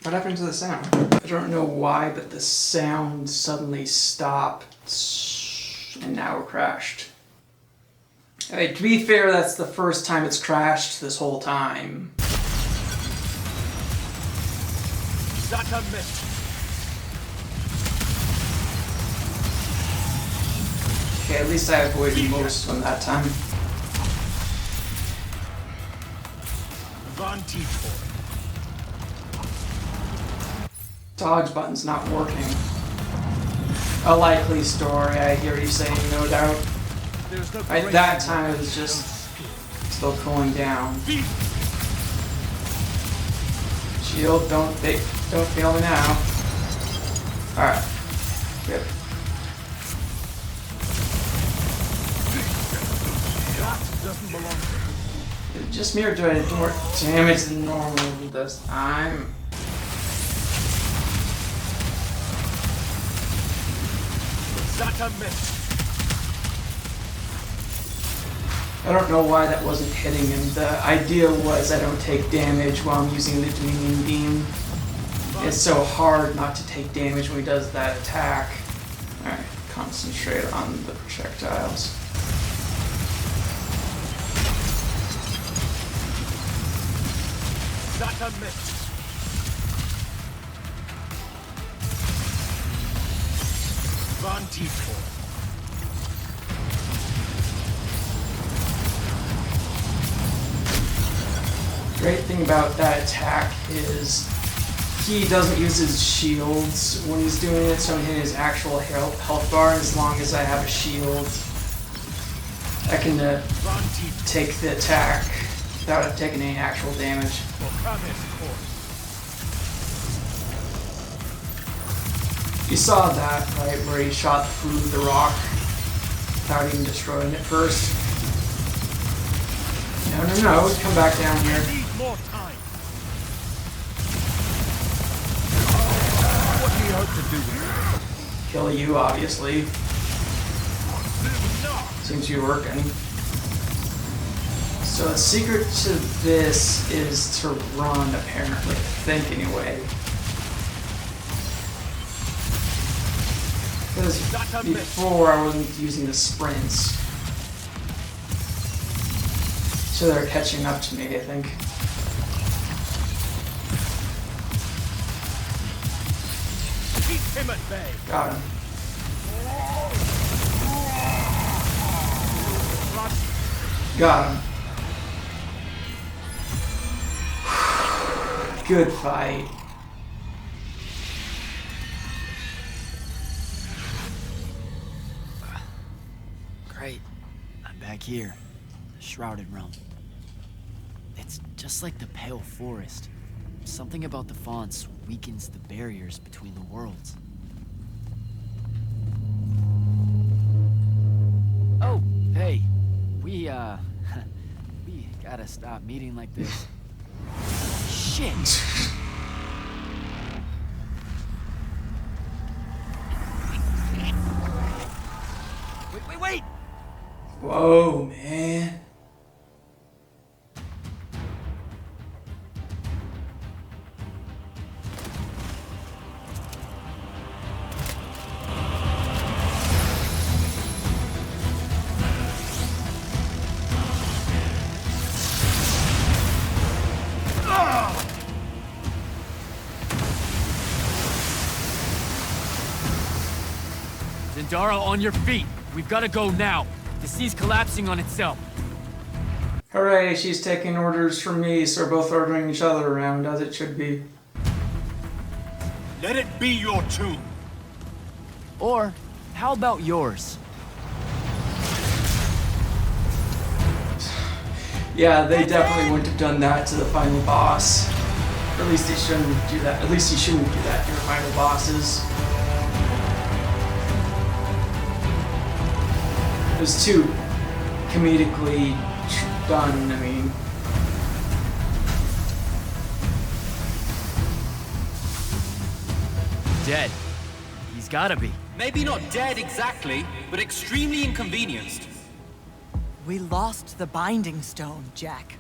What happened to the sound? I don't know why, but the sound suddenly stopped and now it crashed. Okay, to be fair, that's the first time it's crashed this whole time. Okay, at least I avoided most of them that time. Dodge button's not working. A likely story, I hear you saying, no doubt. At that time it was just still cooling down. Shield, don't fail me now. Alright. Good. Just mere doing more damage than normal this time. I don't know why that wasn't hitting him. The idea was I don't take damage while I'm using the Dominion Beam. It's so hard not to take damage when he does that attack. Alright, concentrate on the projectiles. Great thing about that attack is he doesn't use his shields when he's doing it, so I'm hitting his actual health bar. As long as I have a shield, I can take the attack without taking any actual damage. You saw that, right, where he shot through the rock without even destroying it first. No, come back down here. What do you hope to do? Kill you, obviously. Seems to be working. So the secret to this is to run, apparently. I think, anyway. Because before I wasn't using the sprints. So they're catching up to me, I think. Keep him at bay. Got him. Got him. Good fight. Great. I'm back here. The Shrouded Realm. It's just like the Pale Forest. Something about the fonts weakens the barriers between the worlds. Oh, hey. We gotta stop meeting like this. Shit! Wait! Whoa, man. Zendara, on your feet. We've got to go now. The sea's collapsing on itself. Hooray, she's taking orders from me, so we're both ordering each other around, as it should be. Let it be your tomb. Or, how about yours? Yeah, they definitely wouldn't have done that to the final boss. Or at least they shouldn't do that. At least you shouldn't do that to your final bosses. It was too comedically done, I mean. Dead. He's gotta be. Maybe not dead exactly, but extremely inconvenienced. We lost the Binding Stone, Jack.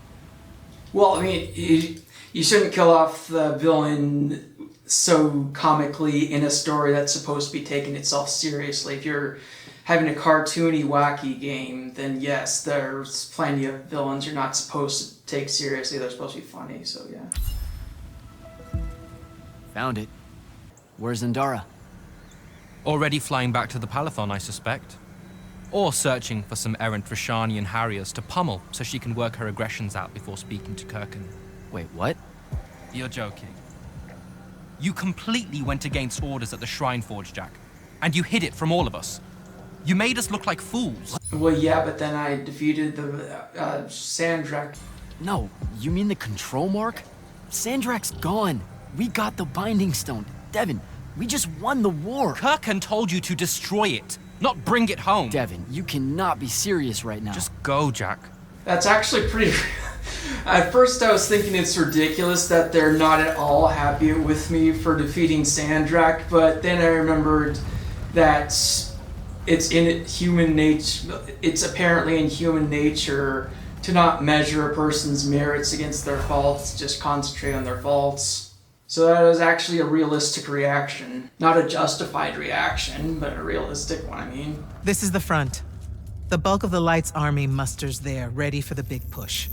Well, I mean, you shouldn't kill off the villain so comically in a story that's supposed to be taking itself seriously. If you're having a cartoony, wacky game, then yes, there's plenty of villains you're not supposed to take seriously. They're supposed to be funny, so yeah. Found it. Where's Zendara? Already flying back to the Palathon, I suspect. Or searching for some errant Rashanian Harriers to pummel so she can work her aggressions out before speaking to Kirkin. Wait, what? You're joking. You completely went against orders at the Shrine Forge, Jack. And you hid it from all of us. You made us look like fools. Well, yeah, but then I defeated the Sandrak. No, you mean the control mark? Sandrak's gone. We got the Binding Stone. Devin, we just won the war. Kirkin told you to destroy it, not bring it home. Devin, you cannot be serious right now. Just go, Jack. That's actually pretty... At first I was thinking it's ridiculous that they're not at all happy with me for defeating Sandrak, but then I remembered that it's in human nature. It's apparently in human nature to not measure a person's merits against their faults, just concentrate on their faults. So that was actually a realistic reaction. Not a justified reaction, but a realistic one, I mean. This is the front. The bulk of the Light's army musters there, ready for the big push.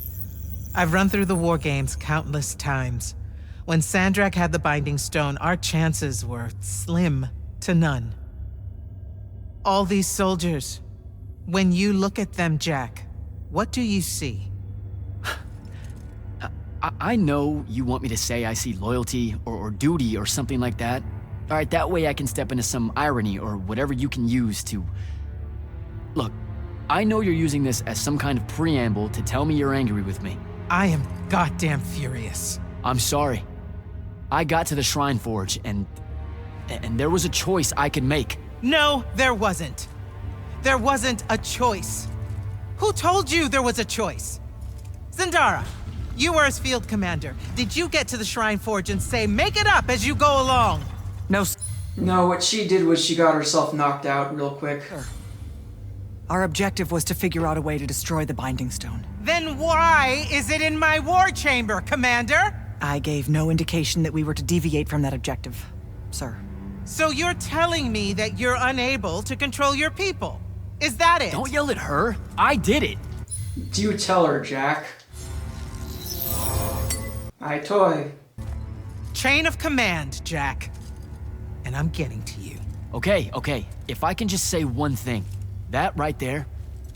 I've run through the war games countless times. When Sandrak had the Binding Stone, our chances were slim to none. All these soldiers, when you look at them, Jack, what do you see? I know you want me to say I see loyalty or duty or something like that. All right, that way I can step into some irony or whatever you can use to... Look, I know you're using this as some kind of preamble to tell me you're angry with me. I am goddamn furious. I'm sorry. I got to the Shrine Forge and there was a choice I could make. No, there wasn't. There wasn't a choice. Who told you there was a choice? Zendara, you were as field commander. Did you get to the Shrine Forge and say, make it up as you go along? No, what she did was she got herself knocked out real quick. Our objective was to figure out a way to destroy the Binding Stone. Then why is it in my war chamber, Commander? I gave no indication that we were to deviate from that objective, sir. So you're telling me that you're unable to control your people? Is that it? Don't yell at her. I did it. Do you tell her, Jack? I toy. Chain of command, Jack. And I'm getting to you. Okay. If I can just say one thing. That right there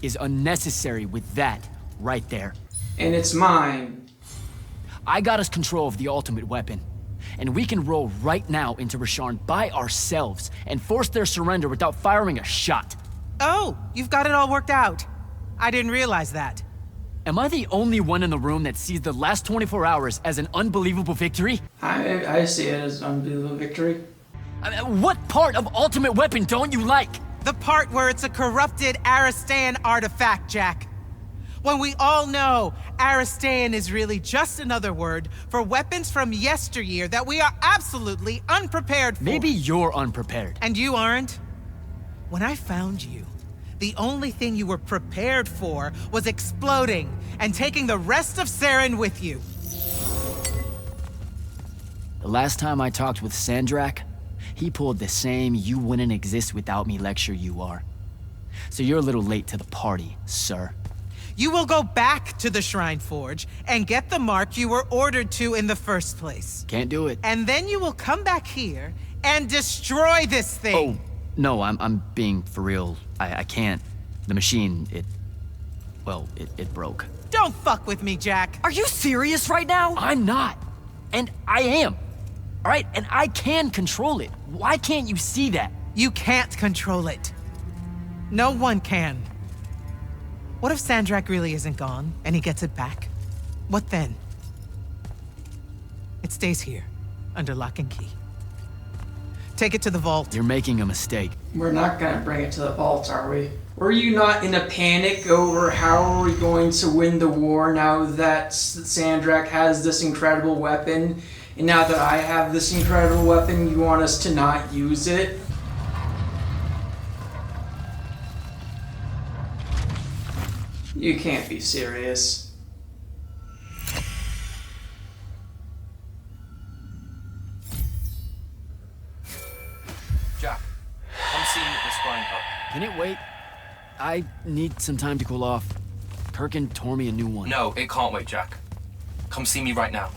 is unnecessary with that right there. And it's mine. I got us control of the ultimate weapon. And we can roll right now into Rasharn by ourselves and force their surrender without firing a shot. Oh, you've got it all worked out. I didn't realize that. Am I the only one in the room that sees the last 24 hours as an unbelievable victory? I see it as an unbelievable victory. What part of Ultimate Weapon don't you like? The part where it's a corrupted Aristean artifact, Jack. When we all know Aristean is really just another word for weapons from yesteryear that we are absolutely unprepared for. Maybe you're unprepared. And you aren't? When I found you, the only thing you were prepared for was exploding and taking the rest of Saren with you. The last time I talked with Sandrak, he pulled the same "you wouldn't exist without me" lecture you are. So you're a little late to the party, sir. You will go back to the Shrine Forge and get the mark you were ordered to in the first place. Can't do it. And then you will come back here and destroy this thing. Oh, No, I'm being for real. I can't. The machine, it broke. Don't fuck with me, Jack. Are you serious right now? I'm not. And I am. All right? And I can control it. Why can't you see that? You can't control it. No one can. What if Sandrak really isn't gone, and he gets it back? What then? It stays here, under lock and key. Take it to the vault. You're making a mistake. We're not gonna bring it to the vault, are we? Were you not in a panic over how are we going to win the war now that Sandrak has this incredible weapon? And now that I have this incredible weapon, you want us to not use it? You can't be serious. Jack, come see me at the scrying hub. Can it wait? I need some time to cool off. Kirkin tore me a new one. No, it can't wait, Jack. Come see me right now.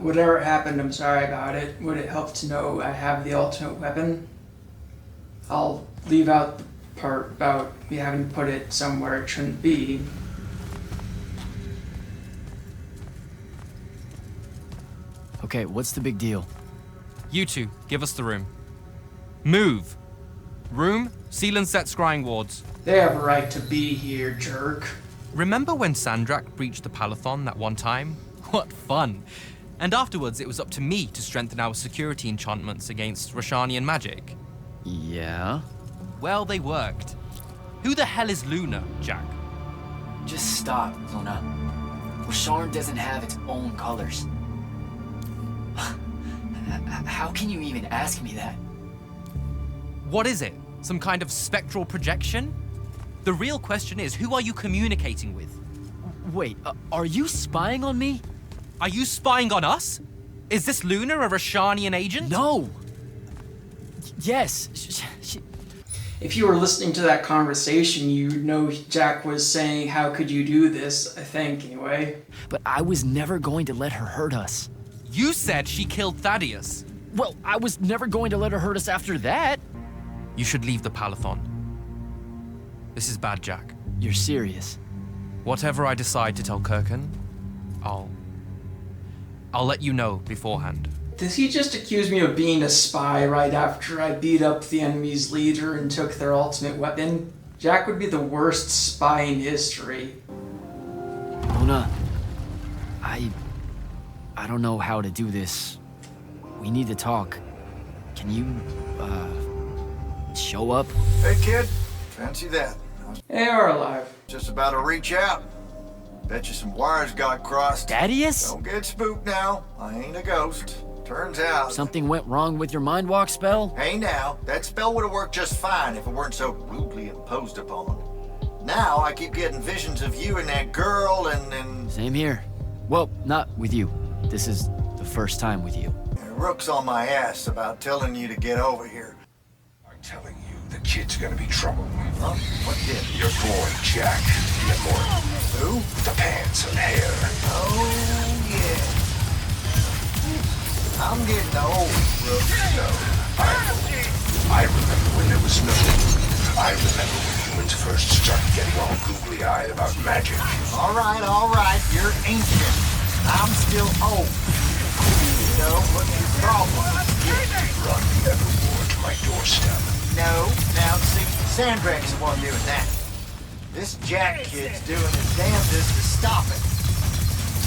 Whatever happened, I'm sorry about it. Would it help to know I have the ultimate weapon? I'll leave out the part about me having to put it somewhere it shouldn't be. Okay, what's the big deal? You two, give us the room. Move! Room, seal and set scrying wards. They have a right to be here, jerk. Remember when Sandrak breached the Palathon that one time? What fun! And afterwards, it was up to me to strengthen our security enchantments against Rashanian magic. Yeah? Well, they worked. Who the hell is Luna, Jack? Just stop, Luna. Rasharn doesn't have its own colors. How can you even ask me that? What is it? Some kind of spectral projection? The real question is, who are you communicating with? Wait, are you spying on me? Are you spying on us? Is this Luna a Rashanian agent? No! Yes, If you were listening to that conversation, you'd know Jack was saying, how could you do this, I think, anyway. But I was never going to let her hurt us. You said she killed Thaddeus. Well, I was never going to let her hurt us after that. You should leave the Palathon. This is bad, Jack. You're serious? Whatever I decide to tell Kirkin, I'll let you know beforehand. Does he just accuse me of being a spy right after I beat up the enemy's leader and took their ultimate weapon? Jack would be the worst spy in history. Luna, I don't know how to do this. We need to talk. Can you, show up? Hey, kid. Fancy that. They are alive. Just about to reach out. Bet you some wires got crossed. Thaddeus? Don't get spooked now. I ain't a ghost. Turns out... Something went wrong with your mind walk spell? Hey now, that spell would have worked just fine if it weren't so rudely imposed upon. Now I keep getting visions of you and that girl and... Same here. Well, not with you. This is the first time with you. Rook's on my ass about telling you to get over here. I'm telling you, the kid's gonna be trouble. Huh? What kid? Your boy, Jack, the Immortal. Who? The pants and hair. Oh, yeah. I'm getting old, Rook. No, I remember when there was no... I remember when humans first started getting all googly-eyed about magic. All right, you're ancient. I'm still old. You know, what's your problem? Run the Evermore to my doorstep. No, now see, Sandrak's the one doing that. This Jack kid's doing his damnedest to stop it.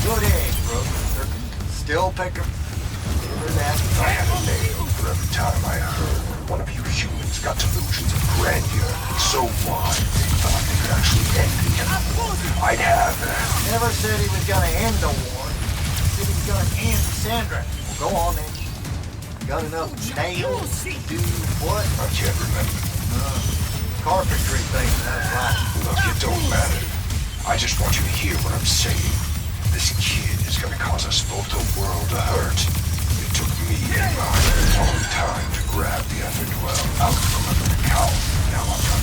Good egg, Rook. Still pick him. I had a nail for every time I heard one of you humans got delusions of grandeur so wide they thought they could actually end the Evermore. I'd have... Never said he was gonna end the war. He said he was gonna end Sandrak. Well, go on then. Got enough nails to do what? I can't remember. Carpentry thing, that's right. Look, it don't matter. I just want you to hear what I'm saying. This kid is gonna cause us both the world to hurt.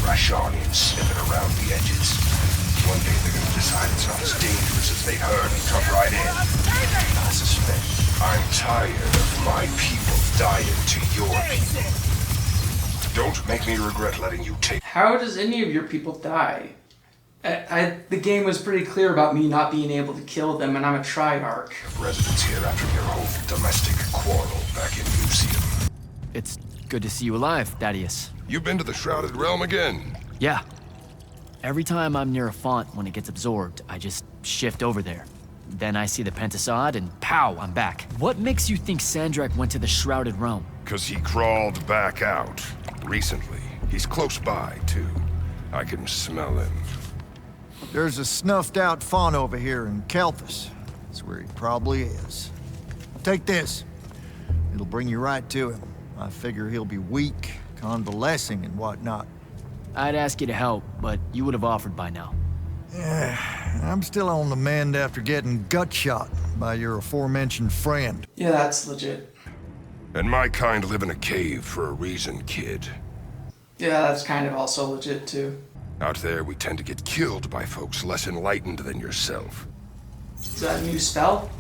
Rashanians sniffing around the edges. One day they're gonna decide it's not as dangerous as they heard and come right in. I suspect. I'm tired of my people dying to your people. Don't make me regret letting you take... How does any of your people die? The game was pretty clear about me not being able to kill them, and I'm a Triarch. Residents here after your whole domestic quarrel back in Lucium. It's good to see you alive, Thaddeus. You've been to the Shrouded Realm again? Yeah. Every time I'm near a font when it gets absorbed, I just shift over there. Then I see the Pentasod, and pow, I'm back. What makes you think Sandrak went to the Shrouded Realm? 'Cause he crawled back out. Recently. He's close by, too. I can smell him. There's a snuffed-out font over here in Kelthus. That's where he probably is. Take this. It'll bring you right to him. I figure he'll be weak, convalescing and whatnot. I'd ask you to help, but you would have offered by now. Yeah, I'm still on the mend after getting gut shot by your aforementioned friend. Yeah, that's legit. And my kind live in a cave for a reason, kid. Yeah, that's kind of also legit, too. Out there, we tend to get killed by folks less enlightened than yourself. Is that a new spell?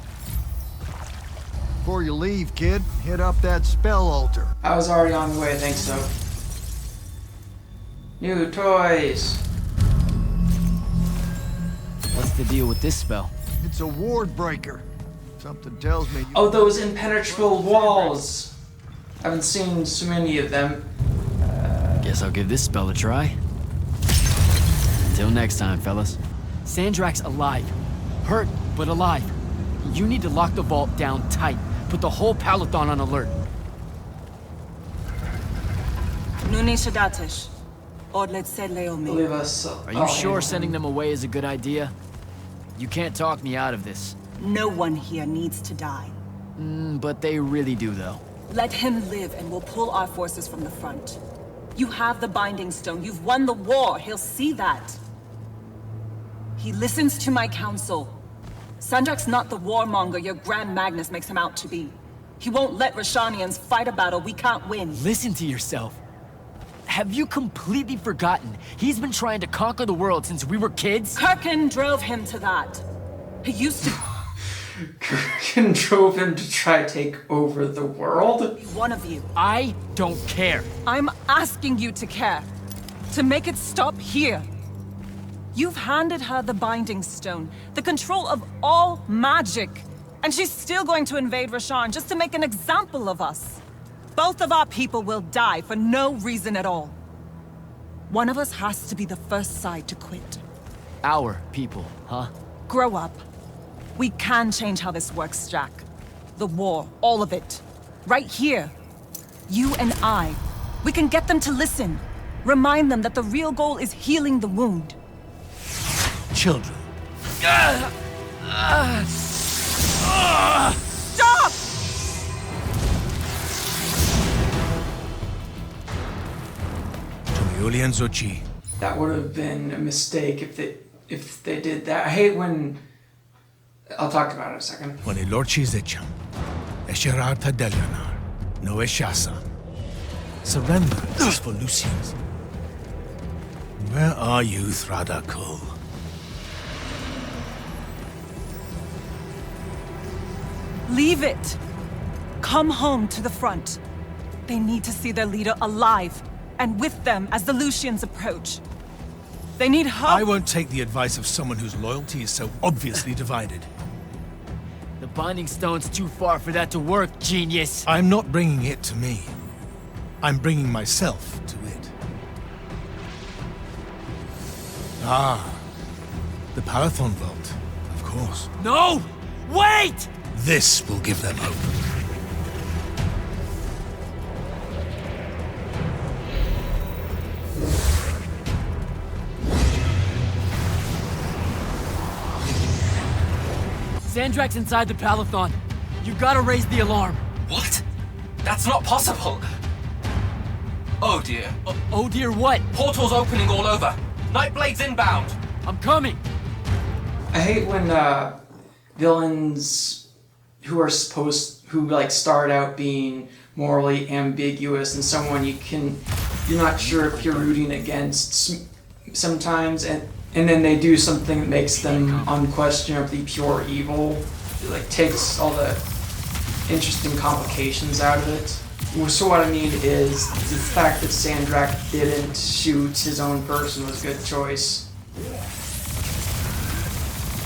Before you leave, kid, hit up that spell altar. I was already on the way, I think so. New toys! What's the deal with this spell? It's a ward breaker. Something tells me... Oh, those impenetrable walls! I haven't seen so many of them. Guess I'll give this spell a try. Until next time, fellas. Sandrak's alive. Hurt, but alive. You need to lock the vault down tight. Put the whole Palathon on alert. Believe us. Are you sure sending them away is a good idea? You can't talk me out of this. No one here needs to die. But they really do, though. Let him live and we'll pull our forces from the front. You have the Binding Stone. You've won the war. He'll see that. He listens to my counsel. Sandrak's not the warmonger your Grand Magnus makes him out to be. He won't let Rashanians fight a battle we can't win. Listen to yourself. Have you completely forgotten? He's been trying to conquer the world since we were kids? Kirkin drove him to that. He used to... Kirkin drove him to try to take over the world? One of you. I don't care. I'm asking you to care. To make it stop here. You've handed her the Binding Stone, the control of all magic. And she's still going to invade Rasharn just to make an example of us. Both of our people will die for no reason at all. One of us has to be the first side to quit. Our people, huh? Grow up. We can change how this works, Jack. The war, all of it. Right here. You and I. We can get them to listen. Remind them that the real goal is healing the wound. Children. Stop! Julian Zochi. That would have been a mistake if they did that. I hate when... I'll talk about it in a second. When Lorchi Zecham, Esherarta Delianar, no Eshasa. Surrender is for Lucians. Where are you, Thradakul? Leave it. Come home to the front. They need to see their leader alive, and with them as the Lucians approach. They need help. I won't take the advice of someone whose loyalty is so obviously divided. The Binding Stone's too far for that to work, genius. I'm not bringing it to me. I'm bringing myself to it. Ah, the Palathon Vault, of course. No! Wait! This will give them hope. Sandrak's inside the Palathon. You gotta raise the alarm. What? That's not possible. Oh dear. Oh dear what? Portals opening all over. Nightblade's inbound. I'm coming. I hate when villains who start out being morally ambiguous and someone you can you're not sure if you're rooting against sometimes, and then they do something that makes them unquestionably pure evil. It like takes all the interesting complications out of it. So what I mean is the fact that Sandrak didn't shoot his own person was a good choice.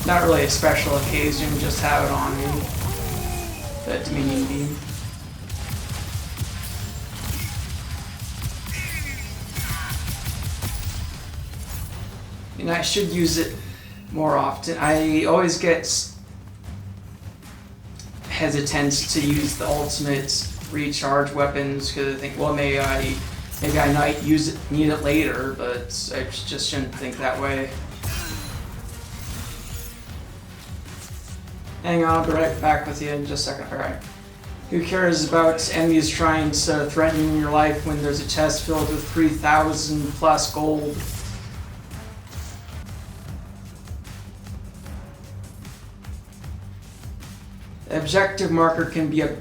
Not really a special occasion, just have it on me. The Dominion beam. And I should use it more often. I always get hesitant to use the ultimate recharge weapons because I think, well, maybe I might need it later, but I just shouldn't think that way. Hang on, I'll be right back with you in just a second. Alright. Who cares about enemies trying to threaten your life when there's a chest filled with 3,000 plus gold? The objective marker can be a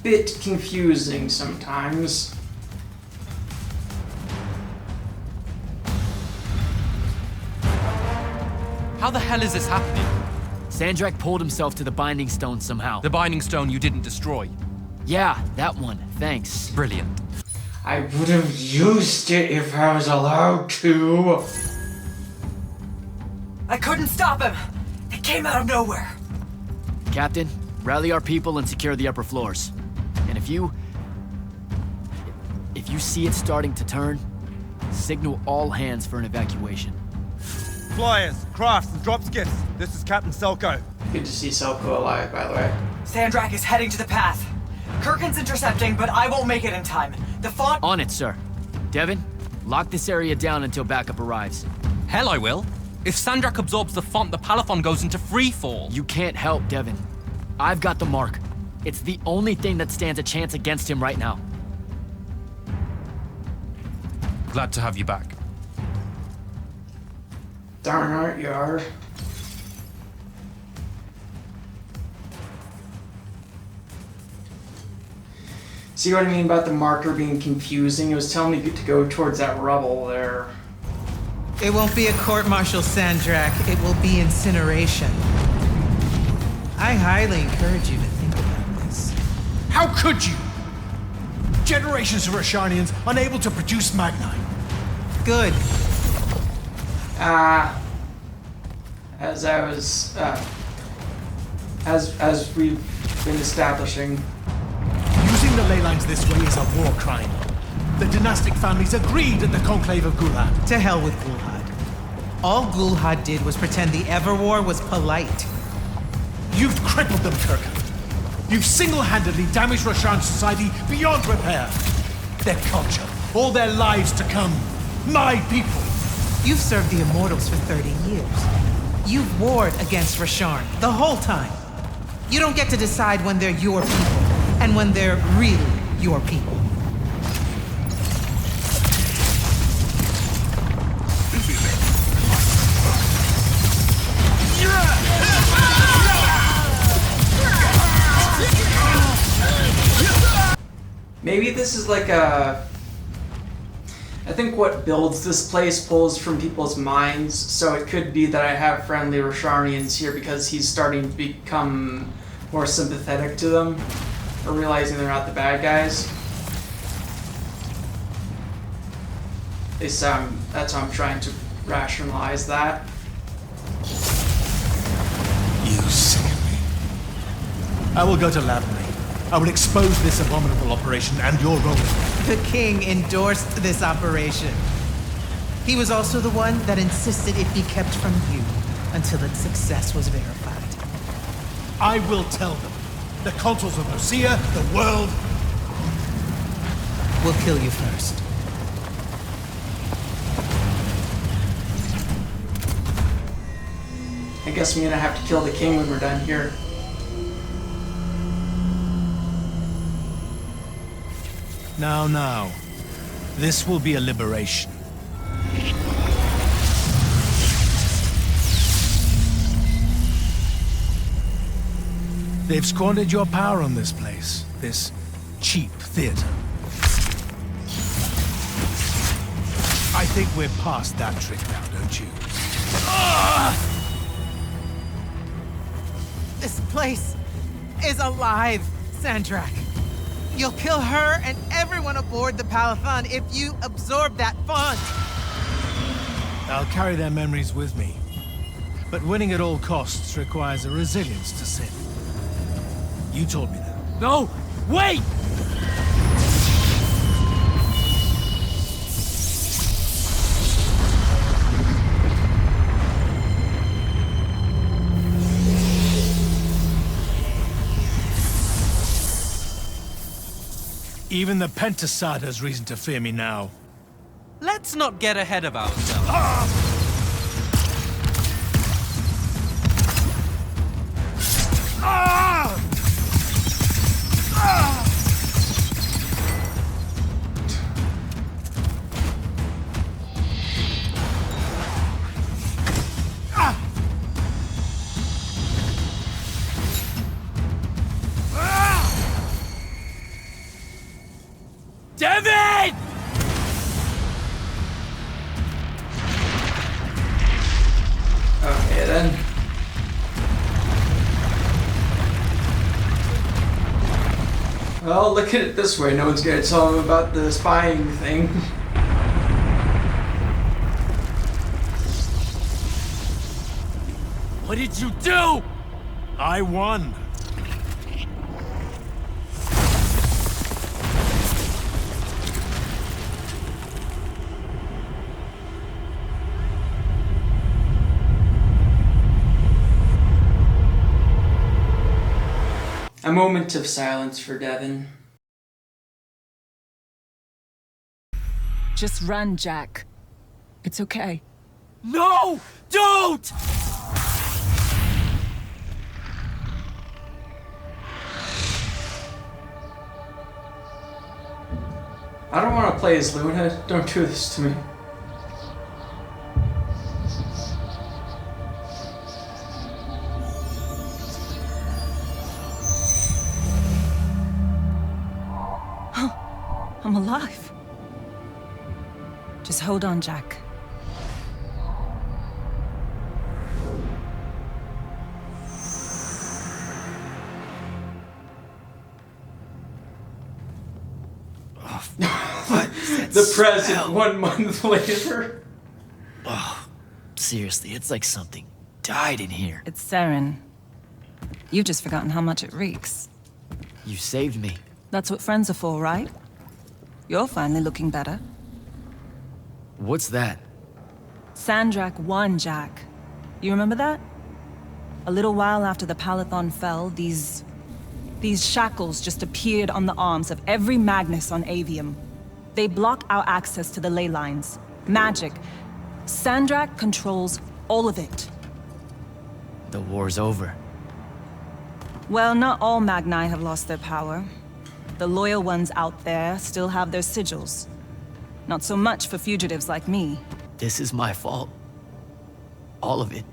bit confusing sometimes. How the hell is this happening? Sandrak pulled himself to the Binding Stone somehow. The Binding Stone you didn't destroy? Yeah, that one. Thanks. Brilliant. I would have used it if I was allowed to. I couldn't stop him. It came out of nowhere. Captain, rally our people and secure the upper floors. And if you see it starting to turn, signal all hands for an evacuation. Flyers, crafts, and drop skiffs. This is Captain Selko. Good to see Selko alive, by the way. Sandrak is heading to the path. Kirkin's intercepting, but I won't make it in time. The font— On it, sir. Devin, lock this area down until backup arrives. Hell, I will. If Sandrak absorbs the font, the Palathon goes into freefall. You can't help, Devin. I've got the mark. It's the only thing that stands a chance against him right now. Glad to have you back. Darn right you are. See what I mean about the marker being confusing? It was telling me to go towards that rubble there. It won't be a court-martial, Sandrak. It will be incineration. I highly encourage you to think about this. How could you? Generations of Rosharnians unable to produce Magnite. Good. As I was, as we've been establishing. Using the ley lines this way is a war crime. The dynastic families agreed at the Conclave of Gulhad. To hell with Gulhad. All Gulhad did was pretend the Everwar was polite. You've crippled them, Kirk. You've single-handedly damaged Roshan society beyond repair. Their culture, all their lives to come. My people. You've served the Immortals for 30 years. You've warred against Rasharn the whole time. You don't get to decide when they're your people, and when they're really your people. Maybe this is like a... I think what builds this place pulls from people's minds, so it could be that I have friendly Rosharnians here because he's starting to become more sympathetic to them, or realizing they're not the bad guys. At least that's how I'm trying to rationalize that. You sicken me. I will go to Labney. I will expose this abominable operation and your role in it. The king endorsed this operation. He was also the one that insisted it be kept from you until its success was verified. I will tell them. The consuls of Osea, the world. We'll kill you first. I guess I'm gonna have to kill the king when we're done here. Now. This will be a liberation. They've squandered your power on this place. This cheap theater. I think we're past that trick now, don't you? This place is alive, Sandrak. You'll kill her and everyone aboard the Palathon if you absorb that font. I'll carry their memories with me. But winning at all costs requires a resilience to sin. You told me that. No! Wait! Even the Pentasad has reason to fear me now. Let's not get ahead of ourselves. Devin! Okay then. Well, look at it this way. No one's gonna tell him about the spying thing. What did you do? I won. A moment of silence for Devin. Just run, Jack. It's okay. No! Don't! I don't want to play as Luna. Don't do this to me. I'm alive. Just hold on, Jack. The present 1 month later. Oh, seriously, it's like something died in here. It's sarin. You've just forgotten how much it reeks. You saved me. That's what friends are for, right? You're finally looking better. What's that? Sandrak won, Jack. You remember that? A little while after the Palathon fell, these shackles just appeared on the arms of every Magnus on Aveum. They block our access to the ley lines. Magic. Sandrak controls all of it. The war's over. Well, not all Magni have lost their power. The loyal ones out there still have their sigils. Not so much for fugitives like me. This is my fault. All of it.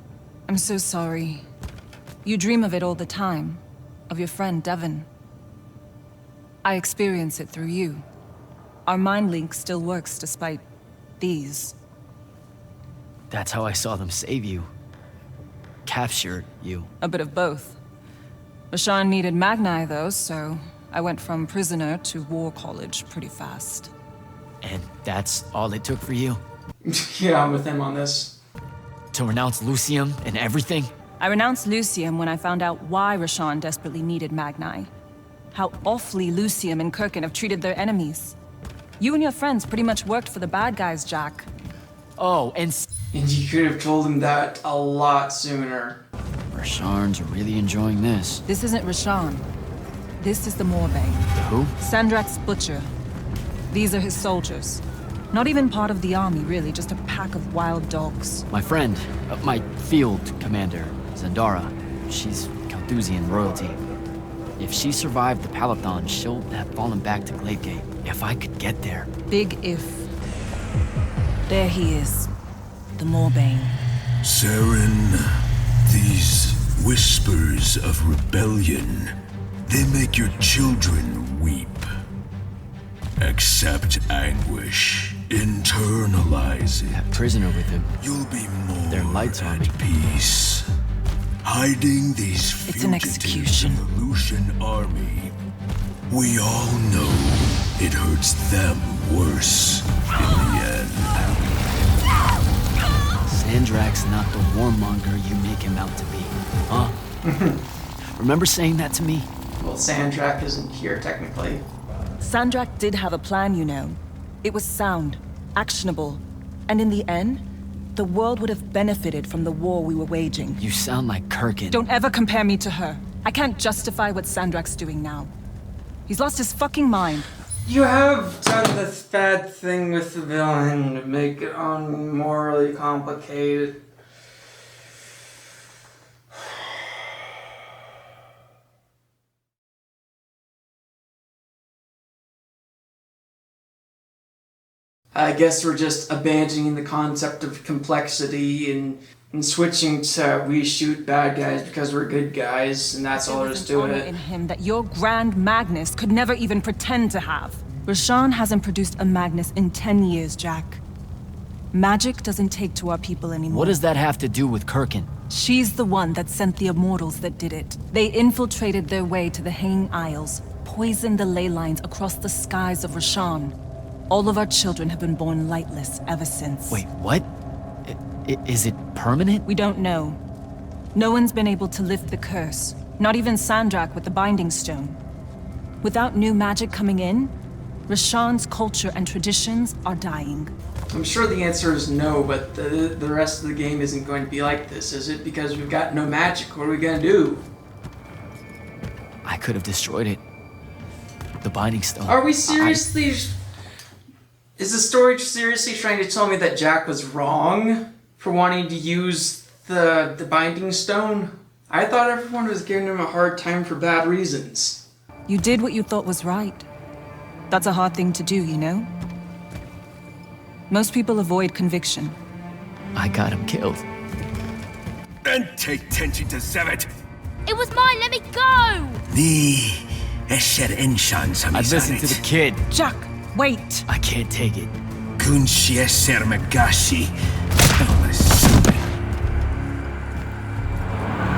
I'm so sorry. You dream of it all the time. Of your friend, Devin. I experience it through you. Our mind link still works despite these. That's how I saw them save you. Capture you. A bit of both. Rasharn needed Magni, though, so I went from prisoner to war college pretty fast. And that's all it took for you? Yeah, I'm with him on this. To renounce Lucium and everything? I renounced Lucium when I found out why Rasharn desperately needed Magni. How awfully Lucium and Kirkin have treated their enemies. You and your friends pretty much worked for the bad guys, Jack. Oh, and you could have told him that a lot sooner. Rasharn's really enjoying this. This isn't Rasharn. This is the Moorbane. Who? Sandrak's butcher. These are his soldiers. Not even part of the army, really, just a pack of wild dogs. My friend, my field commander, Zendara. She's Carthusian royalty. If she survived the Palathon, she'll have fallen back to Glavegate. If I could get there. Big if. There he is. The Moorbane. Saren, these whispers of rebellion, they make your children weep. Accept anguish. Internalize it. That prisoner with him. You'll be more There are lights on me. at peace. Hiding these It's an fugitives execution. in the Lucian army. We all know it hurts them worse in the end. Sandrak's not the warmonger you make him out to be, huh? Remember saying that to me? Well, Sandrak isn't here, technically. Sandrak did have a plan, you know. It was sound, actionable, and in the end, the world would have benefited from the war we were waging. You sound like Kirkin. Don't ever compare me to her. I can't justify what Sandrak's doing now. He's lost his fucking mind. You have done this bad thing with the villain to make it unmorally complicated. I guess we're just abandoning the concept of complexity and switching to we shoot bad guys because we're good guys, and that's all there is to There was an honor it. in him that your Grand Magnus could never even pretend to have. Rashawn hasn't produced a Magnus in 10 years, Jack. Magic doesn't take to our people anymore. What does that have to do with Kirkin? She's the one that sent the Immortals that did it. They infiltrated their way to the Hanging Isles, poisoned the ley lines across the skies of Rashawn. All of our children have been born lightless ever since. Wait, what? Is it permanent? We don't know. No one's been able to lift the curse. Not even Sandrak with the Binding Stone. Without new magic coming in, Rashawn's culture and traditions are dying. I'm sure the answer is no, but the rest of the game isn't going to be like this, is it? Because we've got no magic. What are we gonna do? I could have destroyed it. The Binding Stone. Are we seriously... Is the story seriously trying to tell me that Jack was wrong for wanting to use the Binding Stone? I thought everyone was giving him a hard time for bad reasons. You did what you thought was right. That's a hard thing to do, you know? Most people avoid conviction. I got him killed. And take attention to Zevet. It was mine, let me go! I'd listen to the kid. Jack, wait! I can't take it.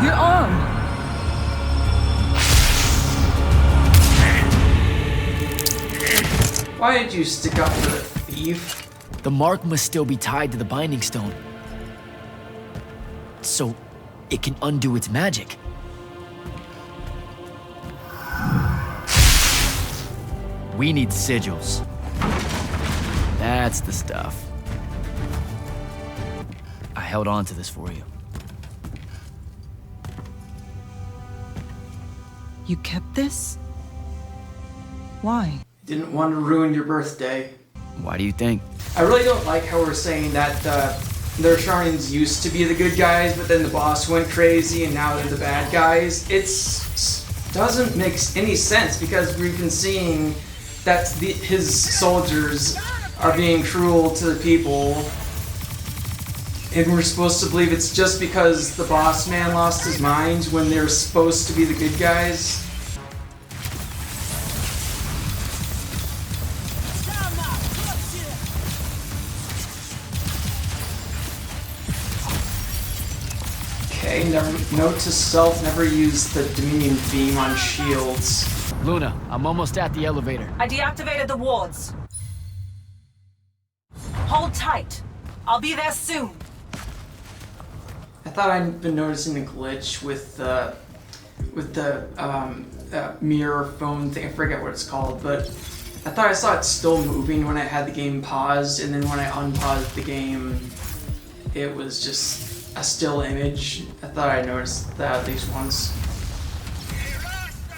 Your arm! Why did you stick up for the thief? The mark must still be tied to the Binding Stone. So it can undo its magic. We need sigils. That's the stuff. I held on to this for you. You kept this? Why? Didn't want to ruin your birthday. Why do you think? I really don't like how we're saying that the Rasharnians used to be the good guys, but then the boss went crazy and now they're the bad guys. It doesn't make any sense because we've been seeing that his soldiers are being cruel to the people, and we're supposed to believe it's just because the boss man lost his mind when they're supposed to be the good guys. Okay, note to self, never use the Dominion beam on shields. Luna, I'm almost at the elevator. I deactivated the wards. Hold tight. I'll be there soon. I thought I'd been noticing a glitch with the mirror phone thing. I forget what it's called, but I thought I saw it still moving when I had the game paused, and then when I unpaused the game, it was just a still image. I thought I noticed that at least once.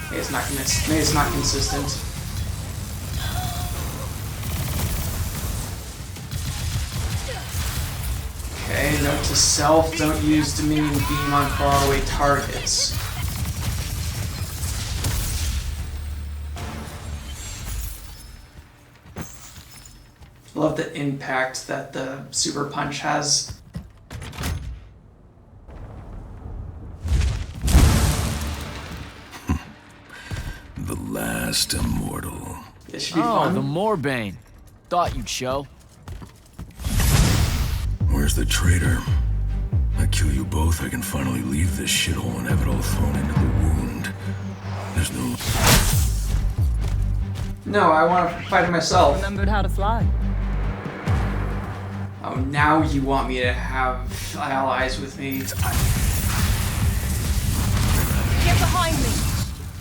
Maybe it's not consistent. Okay, note to self, don't use Dominion beam on faraway targets. Love the impact that the super punch has. The last immortal. This should be Oh, fun. the Moorbane. Thought you'd show. the traitor. I kill you both, I can finally leave this shithole and have it all thrown into the wound. There's no... No, I want to fight it myself. Remembered how to fly. Oh, now you want me to have allies with me. Get behind me!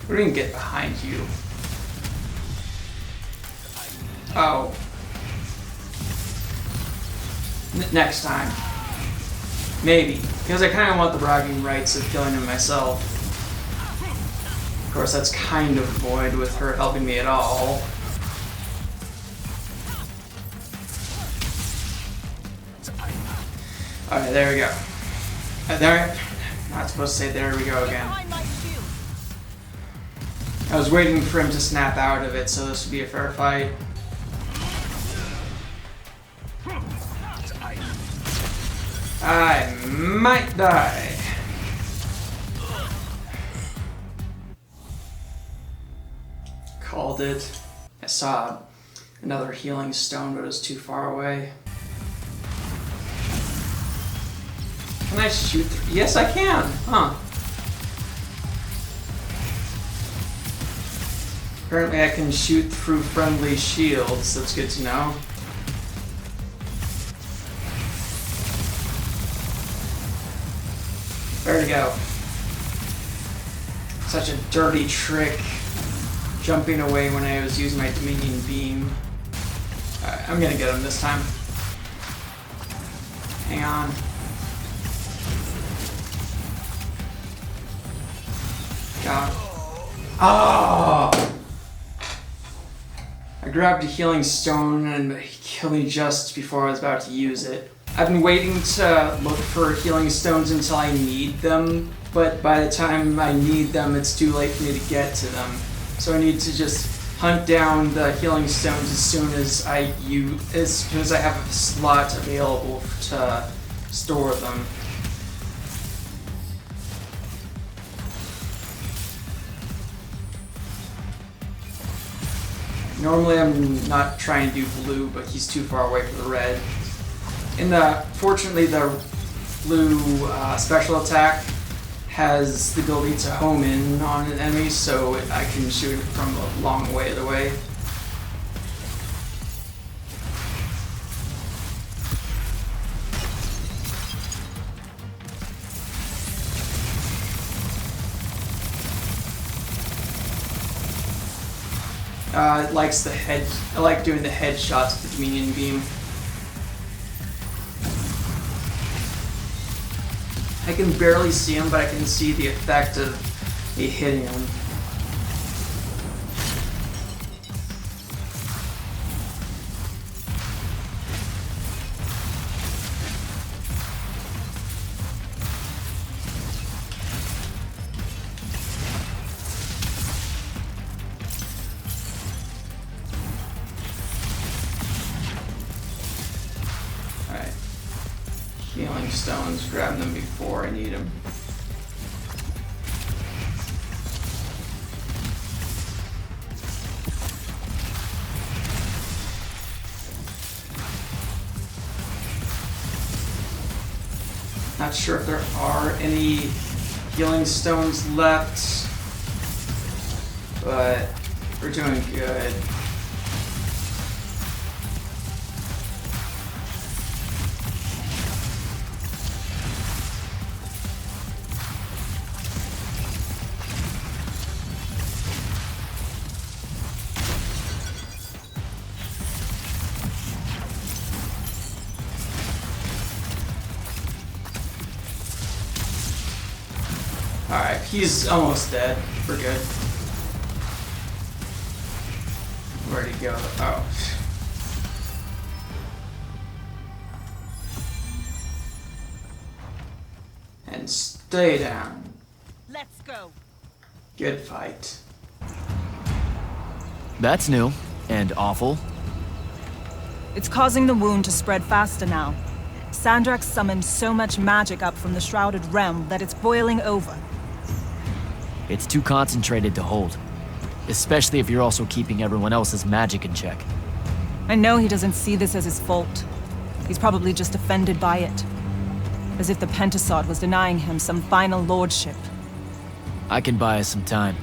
We didn't get behind you. Oh. Next time. Maybe. Because I kind of want the bragging rights of killing him myself. Of course, that's kind of void with her helping me at all. Alright, there we go. There. Not supposed to say there we go again. I was waiting for him to snap out of it, so this would be a fair fight. I might die. Called it. I saw another healing stone, but it was too far away. Can I shoot through? Yes, I can. Huh. Apparently I can shoot through friendly shields. That's good to know. Where to go? Such a dirty trick. Jumping away when I was using my Dominion beam. Alright, I'm gonna get him this time. Hang on. God. Oh! I grabbed a healing stone and it killed me just before I was about to use it. I've been waiting to look for healing stones until I need them, but by the time I need them, it's too late for me to get to them. So I need to just hunt down the healing stones as soon as I have a slot available to store them. Normally I'm not trying to do blue, but he's too far away for the red. Fortunately the blue special attack has the ability to home in on an enemy, so I can shoot it from a long way away. It likes the head. I like doing the headshots with the Dominion beam. I can barely see him, but I can see the effect of me hitting him. Healing stones, grab them before I need them. Not sure if there are any healing stones left, but we're doing good. Alright, he's almost dead. We're good. Where'd he go? Oh. And stay down. Let's go. Good fight. That's new and awful. It's causing the wound to spread faster now. Sandrax summoned so much magic up from the Shrouded Realm that it's boiling over. It's too concentrated to hold. Especially if you're also keeping everyone else's magic in check. I know he doesn't see this as his fault. He's probably just offended by it. As if the Pentasod was denying him some final lordship. I can buy us some time.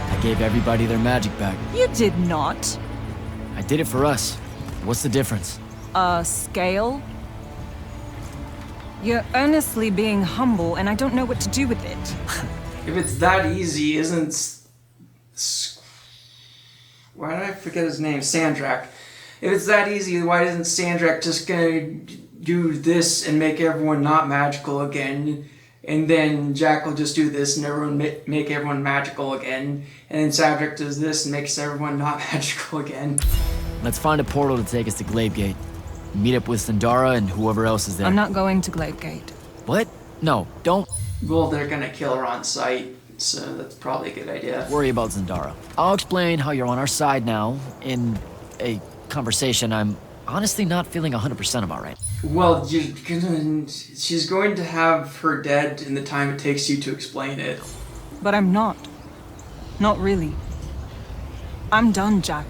I gave everybody their magic back. You did not. I did it for us. What's the difference? Scale? You're earnestly being humble, and I don't know what to do with it. If it's that easy, why did I forget his name? Sandrak. If it's that easy, why isn't Sandrak just gonna do this and make everyone not magical again? And then Jack will just do this and everyone make everyone magical again. And then Sandrak does this and makes everyone not magical again. Let's find a portal to take us to Glavegate. Meet up with Zendara and whoever else is there. I'm not going to Glavegate. What? No, don't. Well, they're gonna kill her on sight, so that's probably a good idea. Worry about Zendara. I'll explain how you're on our side now in a conversation I'm honestly not feeling 100% about right. Well, she's going to have her dead in the time it takes you to explain it. But I'm not. Not really. I'm done, Jack.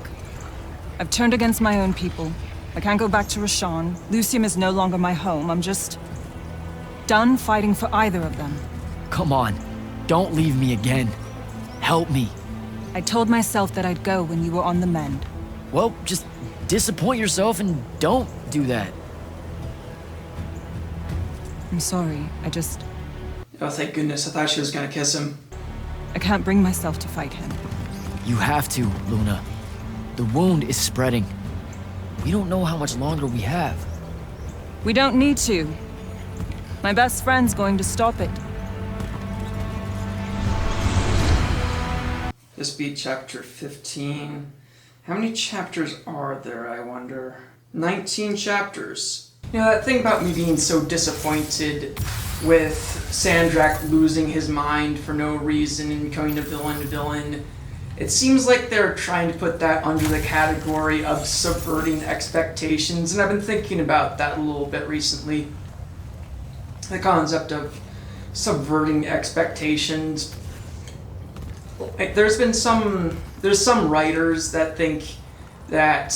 I've turned against my own people. I can't go back to Rasharn. Lucium is no longer my home. I'm just done fighting for either of them. Come on. Don't leave me again. Help me. I told myself that I'd go when you were on the mend. Well, just disappoint yourself and don't do that. I'm sorry. Oh, thank goodness. I thought she was gonna kiss him. I can't bring myself to fight him. You have to, Luna. The wound is spreading. We don't know how much longer we have. We don't need to. My best friend's going to stop it. This be chapter 15. How many chapters are there, I wonder? 19 chapters. You know, that thing about me being so disappointed with Sandrak losing his mind for no reason and becoming a villain, it seems like they're trying to put that under the category of subverting expectations, and I've been thinking about that a little bit recently. The concept of subverting expectations. Like, there's some writers that think that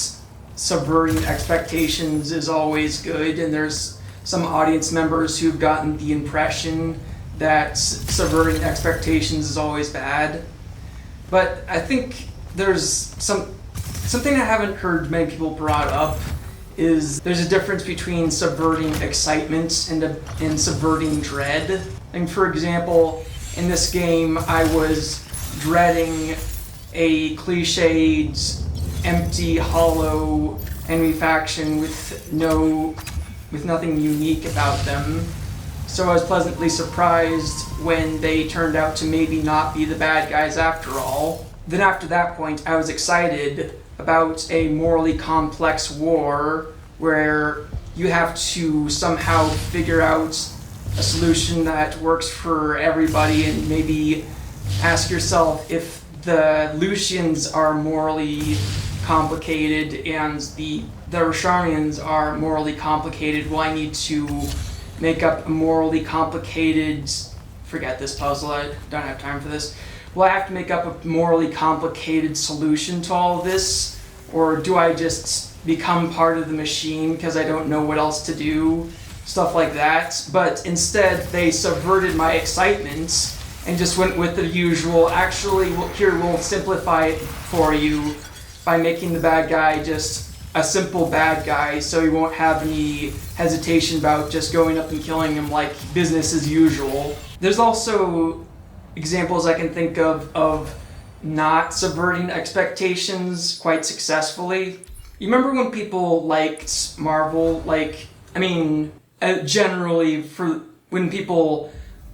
subverting expectations is always good, and there's some audience members who've gotten the impression that subverting expectations is always bad. But I think there's something I haven't heard many people brought up is there's a difference between subverting excitement and subverting dread. And for example, in this game, I was dreading a cliched, empty, hollow enemy faction with nothing unique about them. So I was pleasantly surprised when they turned out to maybe not be the bad guys after all. Then after that point, I was excited about a morally complex war where you have to somehow figure out a solution that works for everybody and maybe ask yourself if the Lucians are morally complicated and the Rosharnians are morally complicated. Well, I need to make up a morally complicated... Forget this puzzle, I don't have time for this. Well, I have to make up a morally complicated solution to all of this? Or do I just become part of the machine because I don't know what else to do? Stuff like that. But instead, they subverted my excitement and just went with the usual, actually, here, we'll simplify it for you by making the bad guy just a simple bad guy, so he won't have any hesitation about just going up and killing him like business as usual. There's also examples I can think of not subverting expectations quite successfully. You remember when people liked Marvel? Generally, for when people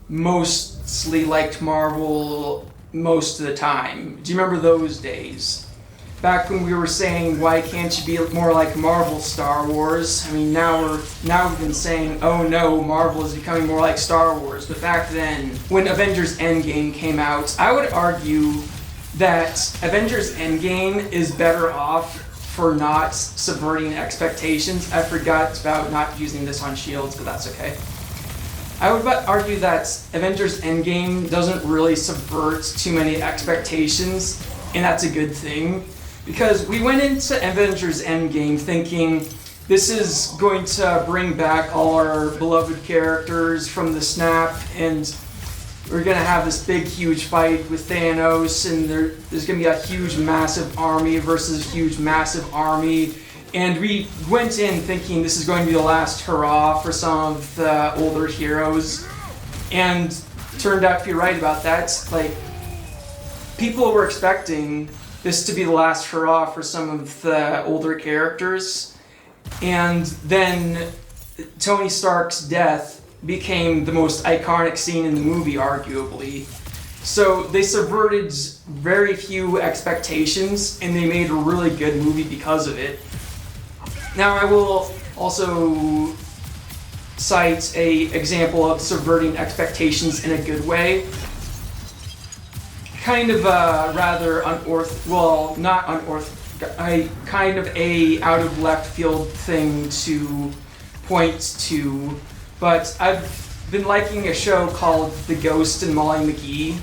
mostly liked Marvel most of the time. Do you remember those days? Back when we were saying, why can't you be more like Marvel Star Wars? I mean, now we've been saying, oh no, Marvel is becoming more like Star Wars. But back then, when Avengers Endgame came out, I would argue that Avengers Endgame is better off for not subverting expectations. I forgot about not using this on shields, but that's okay. I would argue that Avengers Endgame doesn't really subvert too many expectations, and that's a good thing. Because we went into Avengers Endgame thinking this is going to bring back all our beloved characters from the snap, and we're going to have this big, huge fight with Thanos, and there's going to be a huge, massive army versus a huge, massive army. And we went in thinking this is going to be the last hurrah for some of the older heroes. And turned out to be right about that. Like, people were expecting this to be the last hurrah for some of the older characters. And then Tony Stark's death became the most iconic scene in the movie, arguably. So they subverted very few expectations, and they made a really good movie because of it. Now, I will also cite an example of subverting expectations in a good way. Kind of a rather kind of a out of left field thing to point to, but I've been liking a show called The Ghost and Molly McGee.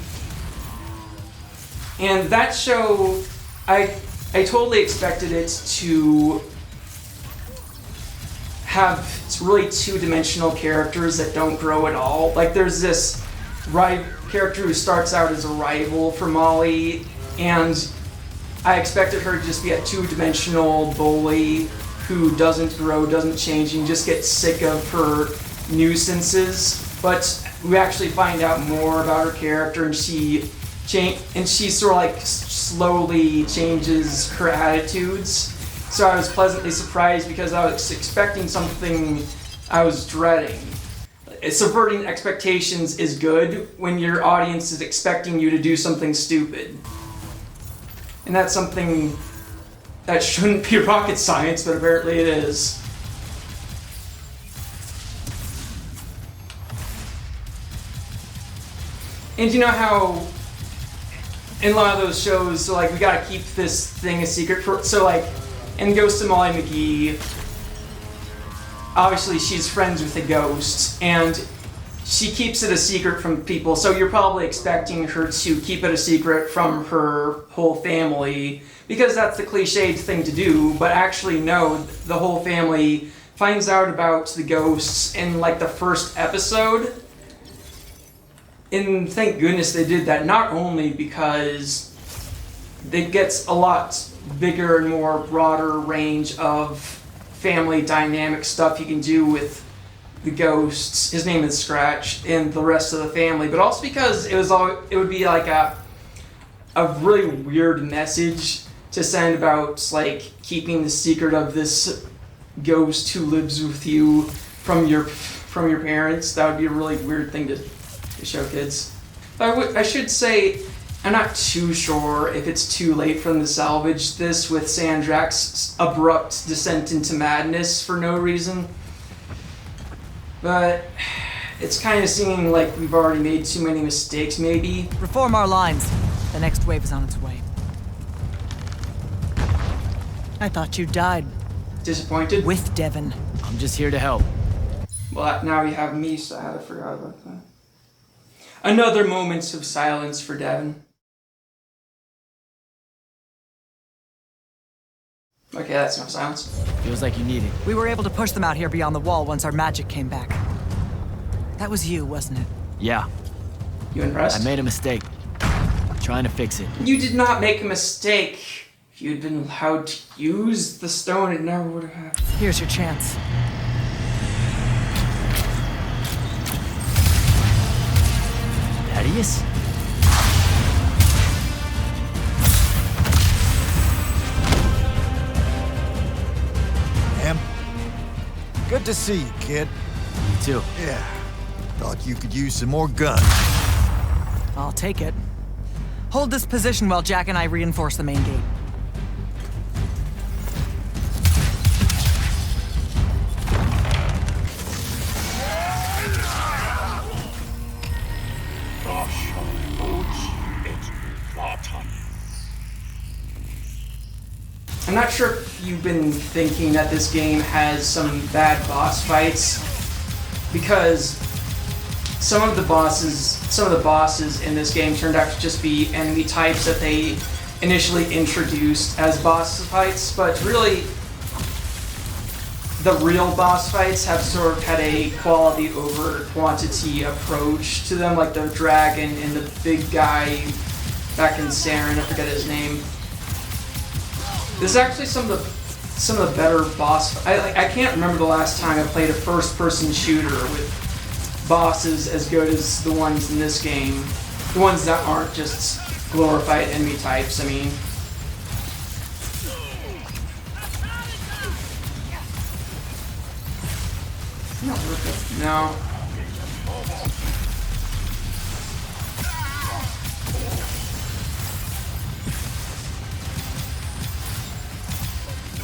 And that show, I totally expected it to have really two-dimensional characters that don't grow at all. Like, there's this character who starts out as a rival for Molly, and I expected her to just be a two-dimensional bully who doesn't grow, doesn't change, and just gets sick of her nuisances. But we actually find out more about her character, and she sort of like slowly changes her attitudes. So I was pleasantly surprised because I was expecting something I was dreading. Subverting expectations is good when your audience is expecting you to do something stupid. And that's something that shouldn't be rocket science, but apparently it is. And you know how in a lot of those shows, so like, we gotta keep this thing a secret for, so like, in Ghost of Molly McGee, obviously she's friends with the ghost, and she keeps it a secret from people, so you're probably expecting her to keep it a secret from her whole family, because that's the cliched thing to do, but actually no, the whole family finds out about the ghosts in like the first episode. And thank goodness they did that, not only because it gets a lot bigger and more broader range of family dynamic stuff you can do with the ghosts, his name is Scratch, and the rest of the family, but also because it would be like a really weird message to send about like keeping the secret of this ghost who lives with you from your parents. That would be a really weird thing to show kids. But I should say, I'm not too sure if it's too late for them to salvage this with Sandrak's abrupt descent into madness for no reason. But it's kind of seeming like we've already made too many mistakes, maybe. Reform our lines. The next wave is on its way. I thought you died. Disappointed? With Devon. I'm just here to help. Well, now you have me, so I forgot about that. Another moment of silence for Devon. Okay, that's no silence. Feels like you need it. We were able to push them out here beyond the wall once our magic came back. That was you, wasn't it? Yeah. You impressed? I made a mistake. Trying to fix it. You did not make a mistake. If you'd been allowed to use the stone, it never would have happened. Here's your chance. Thaddeus? Em, good to see you, kid. You too. Yeah. Thought you could use some more guns. I'll take it. Hold this position while Jack and I reinforce the main gate. I'm not sure if you've been thinking that this game has some bad boss fights, because some of the bosses in this game turned out to just be enemy types that they initially introduced as boss fights, but really the real boss fights have sort of had a quality over quantity approach to them, like the dragon and the big guy back in Saren, I forget his name. This is actually some of the better boss. I can't remember the last time I played a first-person shooter with bosses as good as the ones in this game. The ones that aren't just glorified enemy types, I mean. No.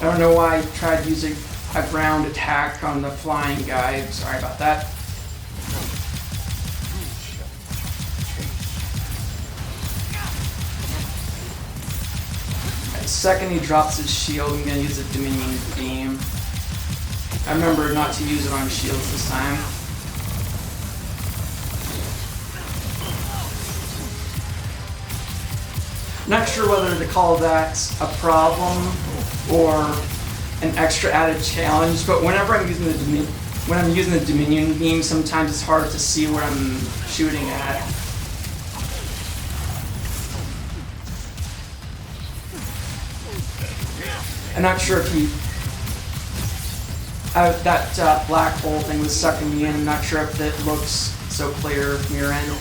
I don't know why I tried using a ground attack on the flying guy. Sorry about that. The second he drops his shield, I'm gonna use a Dominion Beam. I remember not to use it on shields this time. Not sure whether to call that a problem or an extra added challenge, but whenever I'm using the Dominion Beam, sometimes it's hard to see what I'm shooting at. I'm not sure if that black hole thing was sucking me in. I'm not sure if it looks so clear from your end.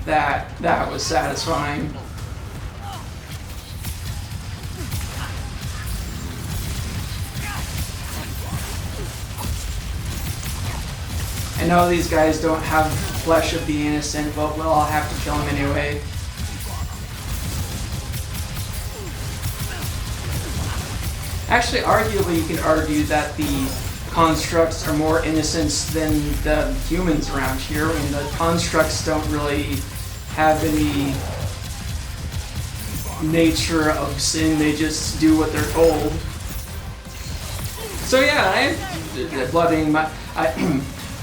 That was satisfying. I know these guys don't have flesh of the innocent, but well, I'll have to kill them anyway. Actually, arguably, you can argue that the constructs are more innocent than the humans around here. I mean, the constructs don't really have any nature of sin, they just do what they're told. So yeah,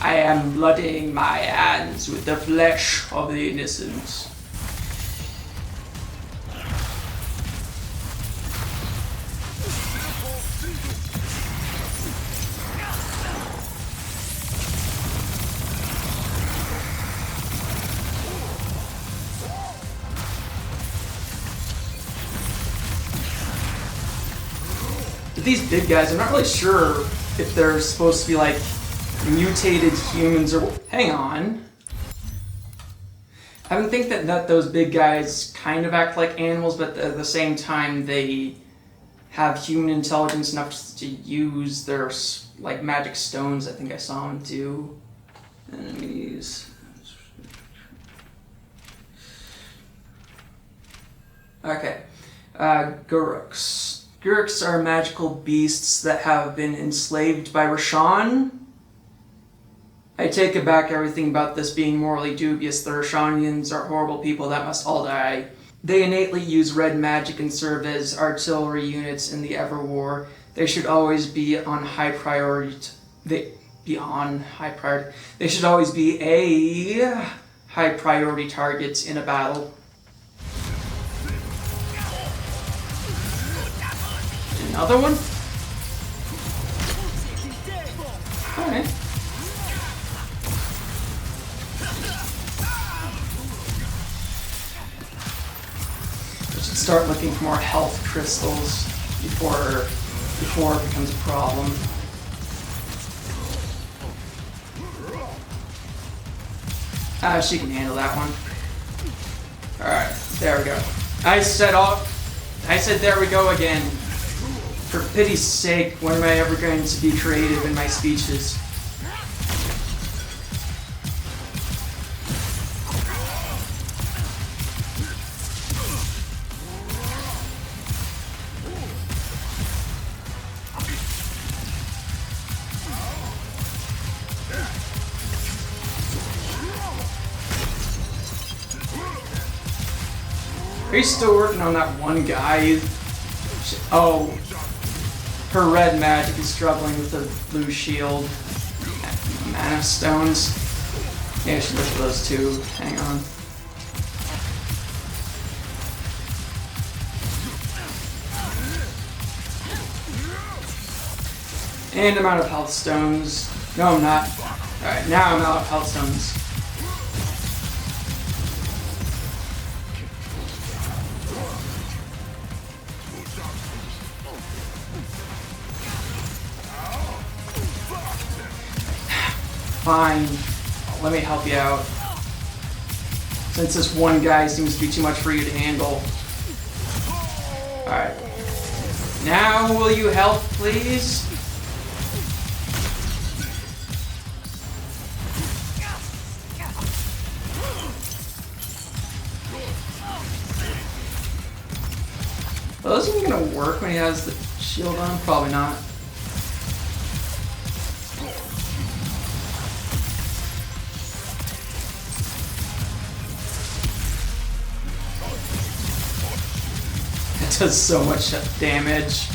I am blooding my hands with the flesh of the innocent. These big guys, I'm not really sure if they're supposed to be like mutated humans or... Hang on. I would think that those big guys kind of act like animals, but at the same time they have human intelligence enough to use their like magic stones. I think I saw them do. Enemies. Okay. Guruks. Guruks are magical beasts that have been enslaved by Roshan. I take it back everything about this being morally dubious. The Roshanians are horrible people that must all die. They innately use red magic and serve as artillery units in the Ever War. They should always be on high priority. They should always be a high priority target in a battle. Another one? Alright. We should start looking for more health crystals before it becomes a problem. She can handle that one. Alright, there we go. I said there we go again. For pity's sake, when am I ever going to be creative in my speeches? Are you still working on that one guy? Oh, her red magic is struggling with the blue shield. mana stones. Maybe I should look for those too. Hang on. And I'm out of health stones. No, I'm not. Alright, now I'm out of health stones. Fine. Let me help you out. Since this one guy seems to be too much for you to handle. Alright. Now will you help, please? Well, this isn't gonna work when he has the shield on? Probably not. It does so much damage.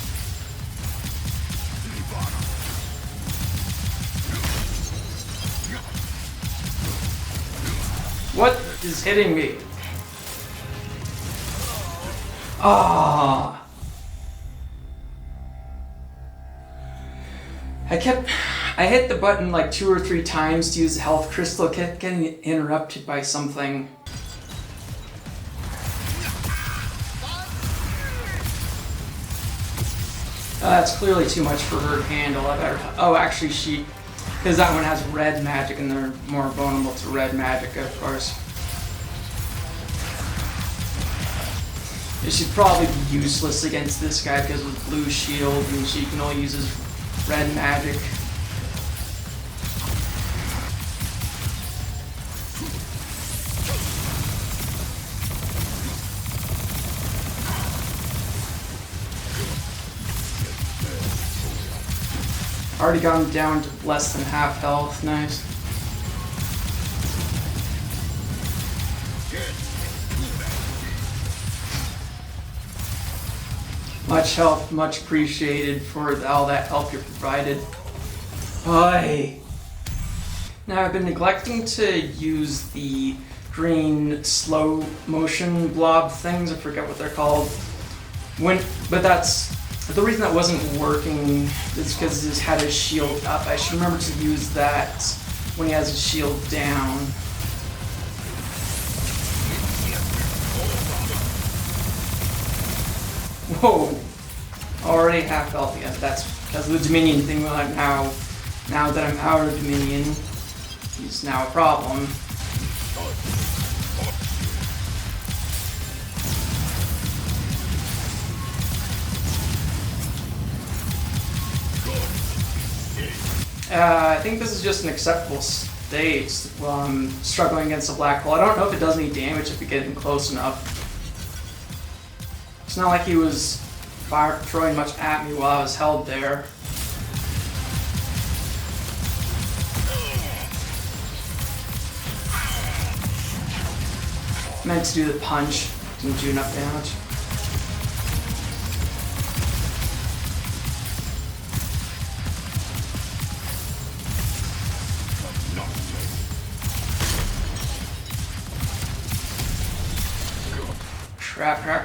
What is hitting me? Ah. I hit the button like 2 or 3 times to use the health crystal, kept getting interrupted by something. That's clearly too much for her to handle. I better. Oh, actually, because that one has red magic, and they're more vulnerable to red magic, of course. She'd probably be useless against this guy because of blue shield, and she can only use his red magic. Already gotten down to less than half health. Nice. Much help, much appreciated for all that help you provided. Bye. Now I've been neglecting to use the green slow motion blob things. I forget what they're called. But that's the reason that wasn't working is because he just had his shield up. I should remember to use that when he has his shield down. Whoa! Already half health again. That's because of the Dominion thing. Now that I'm out of Dominion, he's now a problem. I think this is just an acceptable state while I'm struggling against a black hole. I don't know if it does any damage if we get in close enough. It's not like he was throwing much at me while I was held there. Meant to do the punch, didn't do enough damage.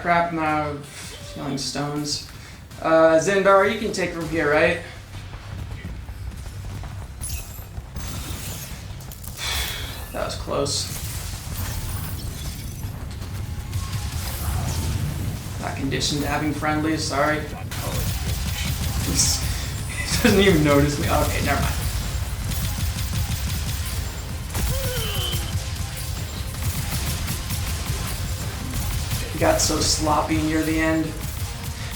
Crap, I'm out of healing stones. Zendar, you can take from here, right? That was close. Not conditioned to having friendlies, sorry. He doesn't even notice me. Okay, never mind. Got so sloppy near the end.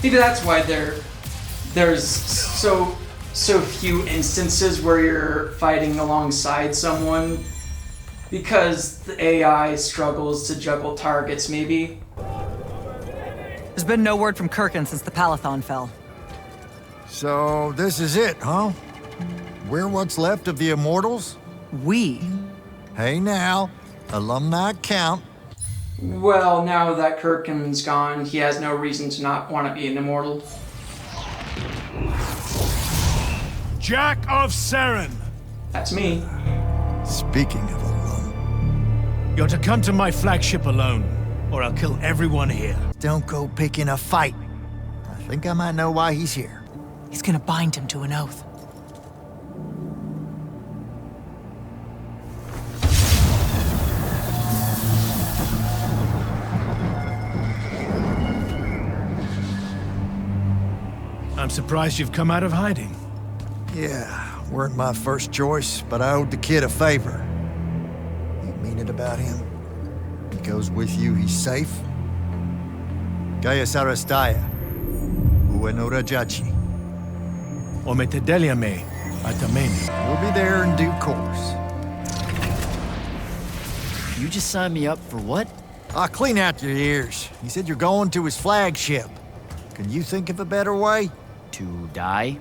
Maybe that's why there's so few instances where you're fighting alongside someone, because the AI struggles to juggle targets, maybe. There's been no word from Kirkin since the Palathon fell. So this is it, huh? We're what's left of the Immortals? We? Hey now, alumni count. Well, now that Kirkin's gone, he has no reason to not want to be an immortal. Jack of Saren, That's me. Speaking of alone, You're to come to my flagship alone, or I'll kill everyone here. don't go picking a fight. I think I might know why he's here. He's gonna bind him to an oath. I'm surprised you've come out of hiding. Yeah, weren't my first choice, but I owed the kid a favor. You mean it about him? He goes with you, he's safe? Gaius Arastaya, Ueno Rajachi. Ometedeliame, Atamene. We'll be there in due course. You just signed me up for what? I'll clean out your ears. He said you're going to his flagship. Can you think of a better way? To die?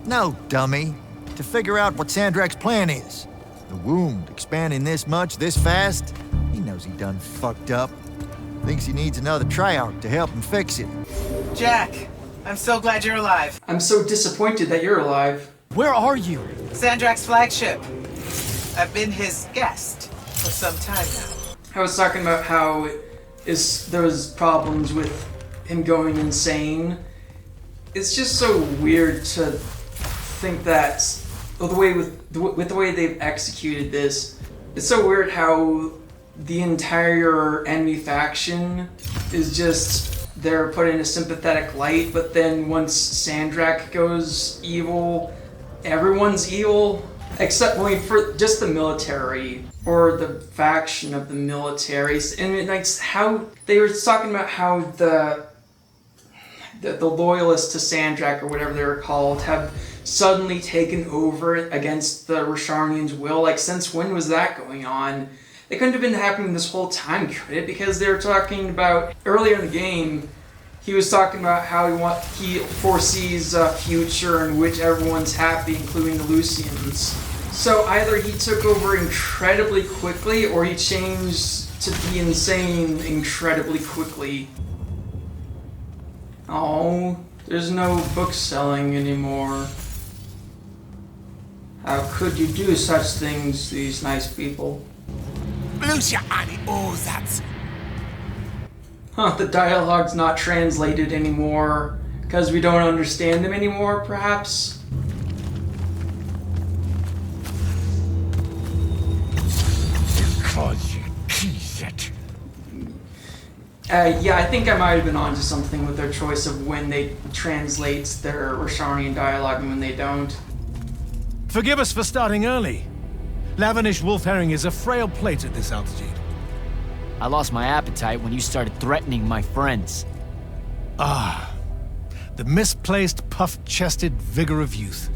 No, dummy. To figure out what Sandrak's plan is. The wound expanding this much, this fast? He knows he done fucked up. Thinks he needs another Triarch to help him fix it. Jack, I'm so glad you're alive. I'm so disappointed that you're alive. Where are you? Sandrak's flagship. I've been his guest for some time now. I was talking about how there was problems with him going insane. It's just so weird to think that with the way they've executed this, it's so weird how the entire enemy faction is just they're put in a sympathetic light, but then once Sandrak goes evil, everyone's evil, except for just the military or the faction of the military. And it's how they were talking about how the loyalists to Sandrak, or whatever they were called, have suddenly taken over against the Rosharnians' will. Like, since when was that going on? It couldn't have been happening this whole time, could it? Because they were talking about, earlier in the game, he was talking about how he foresees a future in which everyone's happy, including the Lucians. So either he took over incredibly quickly, or he changed to be insane incredibly quickly. Oh, there's no book selling anymore. How could you do such things, these nice people? Huh, the dialogue's not translated anymore, because we don't understand them anymore, perhaps? Yeah, I think I might have been onto something with their choice of when they translate their Rosharnian dialogue and when they don't. Forgive us for starting early. Lavinish wolf herring is a frail plate at this altitude. I lost my appetite when you started threatening my friends. Ah, the misplaced, puff-chested vigor of youth.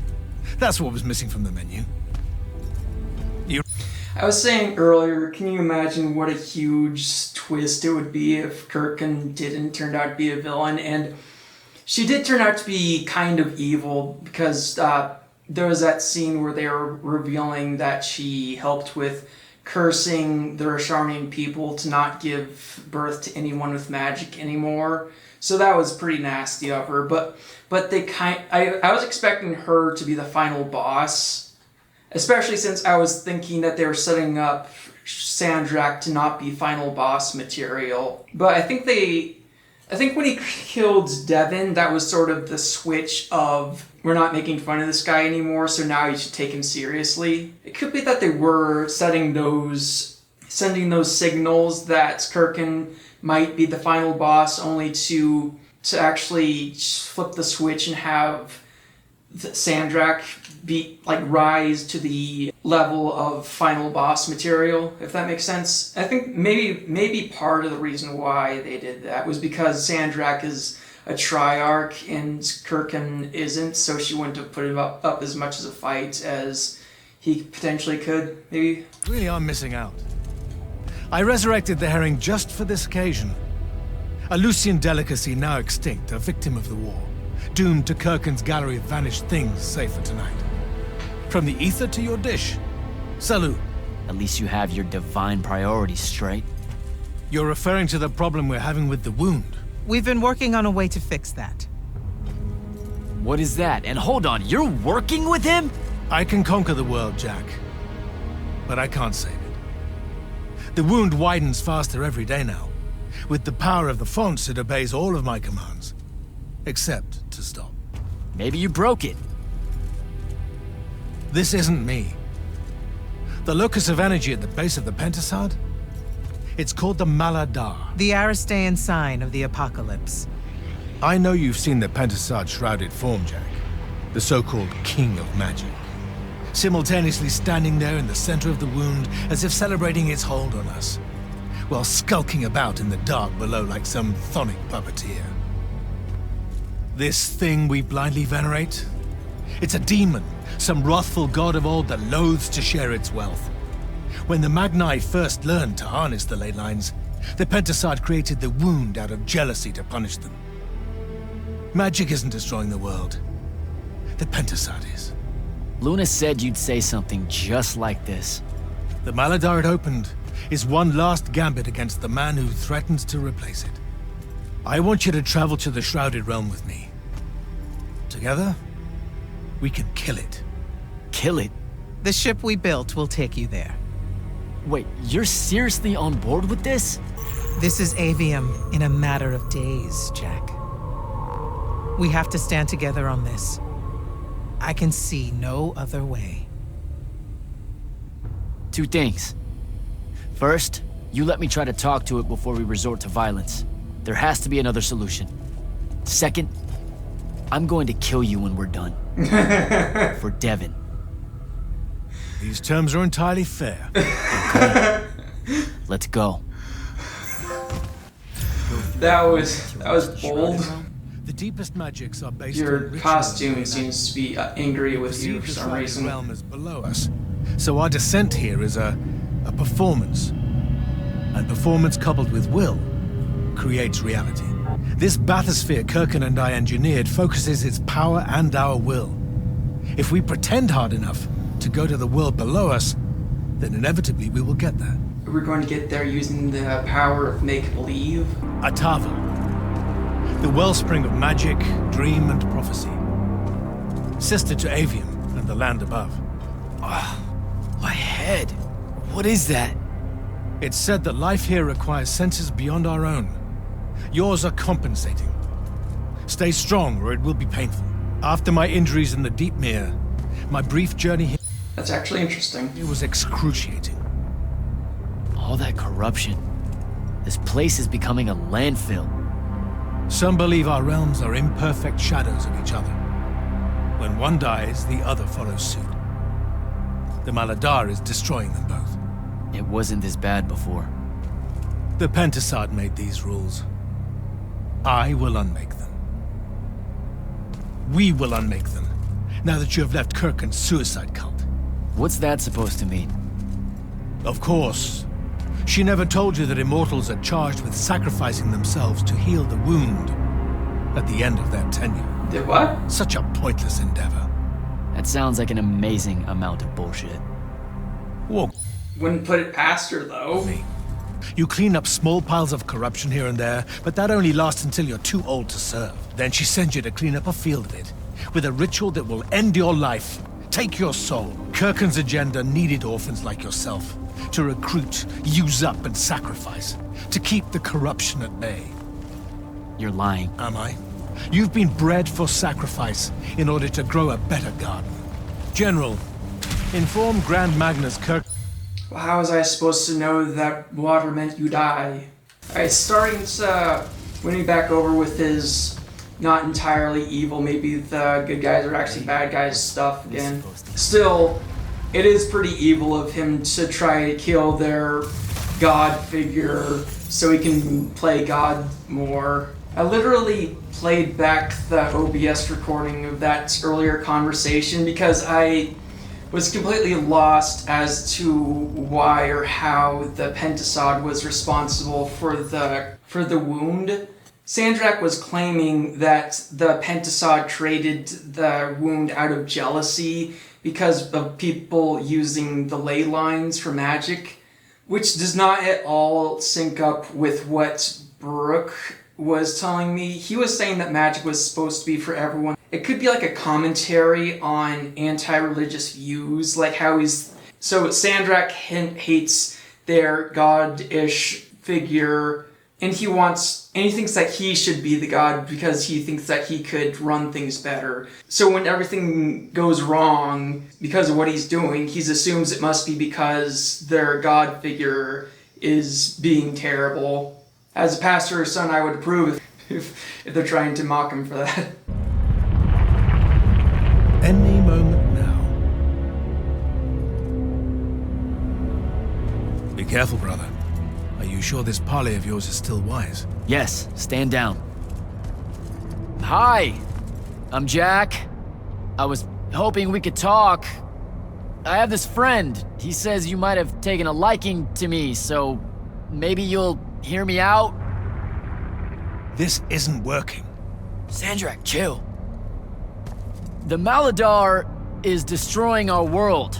That's what was missing from the menu. I was saying earlier, can you imagine what a huge twist it would be if Kirkin didn't turn out to be a villain? And she did turn out to be kind of evil, because there was that scene where they were revealing that she helped with cursing the Rosharnian people to not give birth to anyone with magic anymore. So that was pretty nasty of her. But I was expecting her to be the final boss. Especially since I was thinking that they were setting up Sandrak to not be final boss material. But I think when he killed Devin, that was sort of the switch of, we're not making fun of this guy anymore, so now you should take him seriously. It could be that they were sending those signals that Kirkin might be the final boss, only to actually flip the switch and have Sandrak rise to the level of final boss material, if that makes sense. I think maybe part of the reason why they did that was because Sandrak is a Triarch and Kirkin isn't, so she wouldn't have put him up as much as a fight as he potentially could, maybe. Really are missing out. I resurrected the herring just for this occasion. A Lucian delicacy now extinct, a victim of the war. Doomed to Kirkin's gallery of vanished things, save for tonight. From the ether to your dish. Salut. At least you have your divine priorities straight. You're referring to the problem we're having with the wound. We've been working on a way to fix that. What is that? And hold on, you're working with him? I can conquer the world, Jack, but I can't save it. The wound widens faster every day now. With the power of the fonts, it obeys all of my commands, except to stop. Maybe you broke it. This isn't me. The locus of energy at the base of the Pentasod? It's called the Maladar. The Aristean sign of the apocalypse. I know you've seen the Pentasod shrouded form, Jack. The so-called King of Magic. Simultaneously standing there in the center of the wound as if celebrating its hold on us, while skulking about in the dark below like some chthonic puppeteer. This thing we blindly venerate? It's a demon, some wrathful god of old that loathes to share its wealth. When the Magni first learned to harness the ley lines, the Pentasod created the wound out of jealousy to punish them. Magic isn't destroying the world. The Pentasod is. Luna said you'd say something just like this. The Maladar it opened is one last gambit against the man who threatens to replace it. I want you to travel to the Shrouded Realm with me. Together, we can kill it. Kill it? The ship we built will take you there. Wait, you're seriously on board with this? This is Aveum in a matter of days, Jack. We have to stand together on this. I can see no other way. Two things. First, you let me try to talk to it before we resort to violence. There has to be another solution. Second, I'm going to kill you when we're done. For Devon. These terms are entirely fair. Okay. Let's go. That was bold. The deepest magics are based Your on costume seems to be angry with you for some reason. The realm is below us, so our descent here is a performance. And performance coupled with will creates reality. This bathysphere Kirkin and I engineered focuses its power and our will. If we pretend hard enough to go to the world below us, then inevitably we will get there. We're going to get there using the power of make-believe. Atava, the wellspring of magic, dream, and prophecy. Sister to Aveum and the land above. My head. What is that? It's said that life here requires senses beyond our own. Yours are compensating. Stay strong, or it will be painful. After my injuries in the Deep Mere, my brief journey here... That's actually interesting. It was excruciating. All that corruption. This place is becoming a landfill. Some believe our realms are imperfect shadows of each other. When one dies, the other follows suit. The Maladar is destroying them both. It wasn't this bad before. The Pentasod made these rules. I will unmake them. We will unmake them, now that you have left Kirkin's suicide cult. What's that supposed to mean? Of course. She never told you that Immortals are charged with sacrificing themselves to heal the wound at the end of their tenure. The what? Such a pointless endeavor. That sounds like an amazing amount of bullshit. Whoa. Wouldn't put it past her, though. You clean up small piles of corruption here and there, but that only lasts until you're too old to serve. Then she sends you to clean up a field of it, with a ritual that will end your life, take your soul. Kirkin's agenda needed orphans like yourself, to recruit, use up, and sacrifice, to keep the corruption at bay. You're lying. Am I? You've been bred for sacrifice in order to grow a better garden. General, inform Grand Magnus Kirk... Well, how was I supposed to know that water meant you die? Alright, starting to win me back over with his not entirely evil, maybe the good guys are actually bad guys stuff again. Still, it is pretty evil of him to try to kill their god figure so he can play God more. I literally played back the OBS recording of that earlier conversation because I was completely lost as to why or how the Pentasod was responsible for the wound. Sandrak was claiming that the Pentasod created the wound out of jealousy because of people using the ley lines for magic, which does not at all sync up with what Brooke was telling me, he was saying that magic was supposed to be for everyone. It could be like a commentary on anti-religious views, like how so Sandrak hates their god-ish figure, and he thinks that he should be the god because he thinks that he could run things better. So when everything goes wrong because of what he's doing, he assumes it must be because their god figure is being terrible. As a pastor's son, I would approve if they're trying to mock him for that. Any moment now. Be careful, brother. Are you sure this parley of yours is still wise? Yes, stand down. Hi, I'm Jack. I was hoping we could talk. I have this friend. He says you might have taken a liking to me, so maybe you'll hear me out? This isn't working. Sandrak, chill. The Maladar is destroying our world.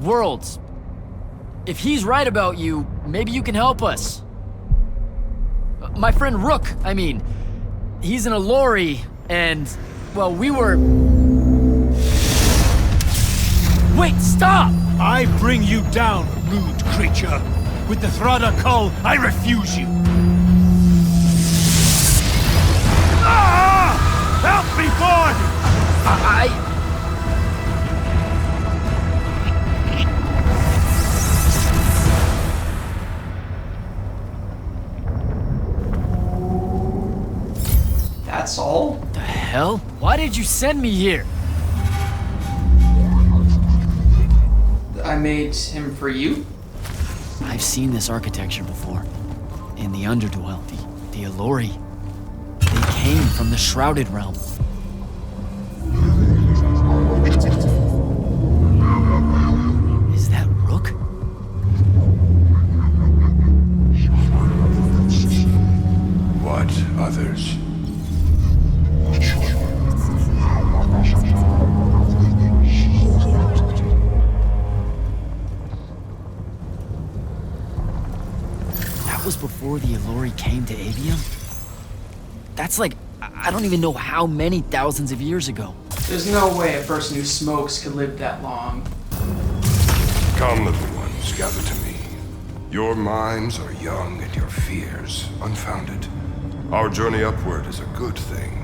Worlds. If he's right about you, maybe you can help us. My friend Rook, I mean. He's an Allori, and, well, we were... Wait, stop! I bring you down, rude creature. With the Thrada Cull, I refuse you. Ah! Help me, boy! That's all? The hell? Why did you send me here? I made him for you? I've seen this architecture before. In the Underdwell, the Allori. They came from the Shrouded Realm. Is that Rook? What others? That was before the Allori came to Aveum? That's like, I don't even know how many thousands of years ago. There's no way a person who smokes could live that long. Come, little ones, gather to me. Your minds are young and your fears unfounded. Our journey upward is a good thing.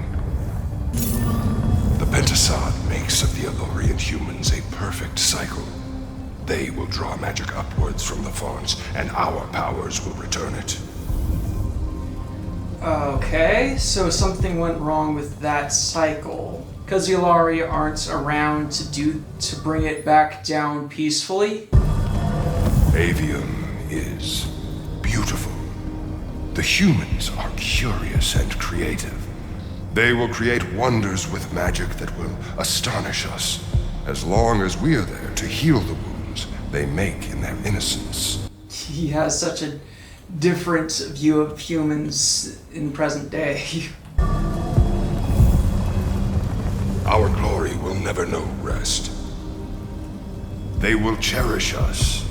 The Pentasod makes of the Allori and humans a perfect cycle. They will draw magic upwards from the fawns, and our powers will return it. Okay, so something went wrong with that cycle. Because the Allori aren't around to bring it back down peacefully. Aveum is beautiful. The humans are curious and creative. They will create wonders with magic that will astonish us, as long as we are there to heal the wounds they make in their innocence. He has such a different view of humans in present day. Our glory will never know rest. They will cherish us.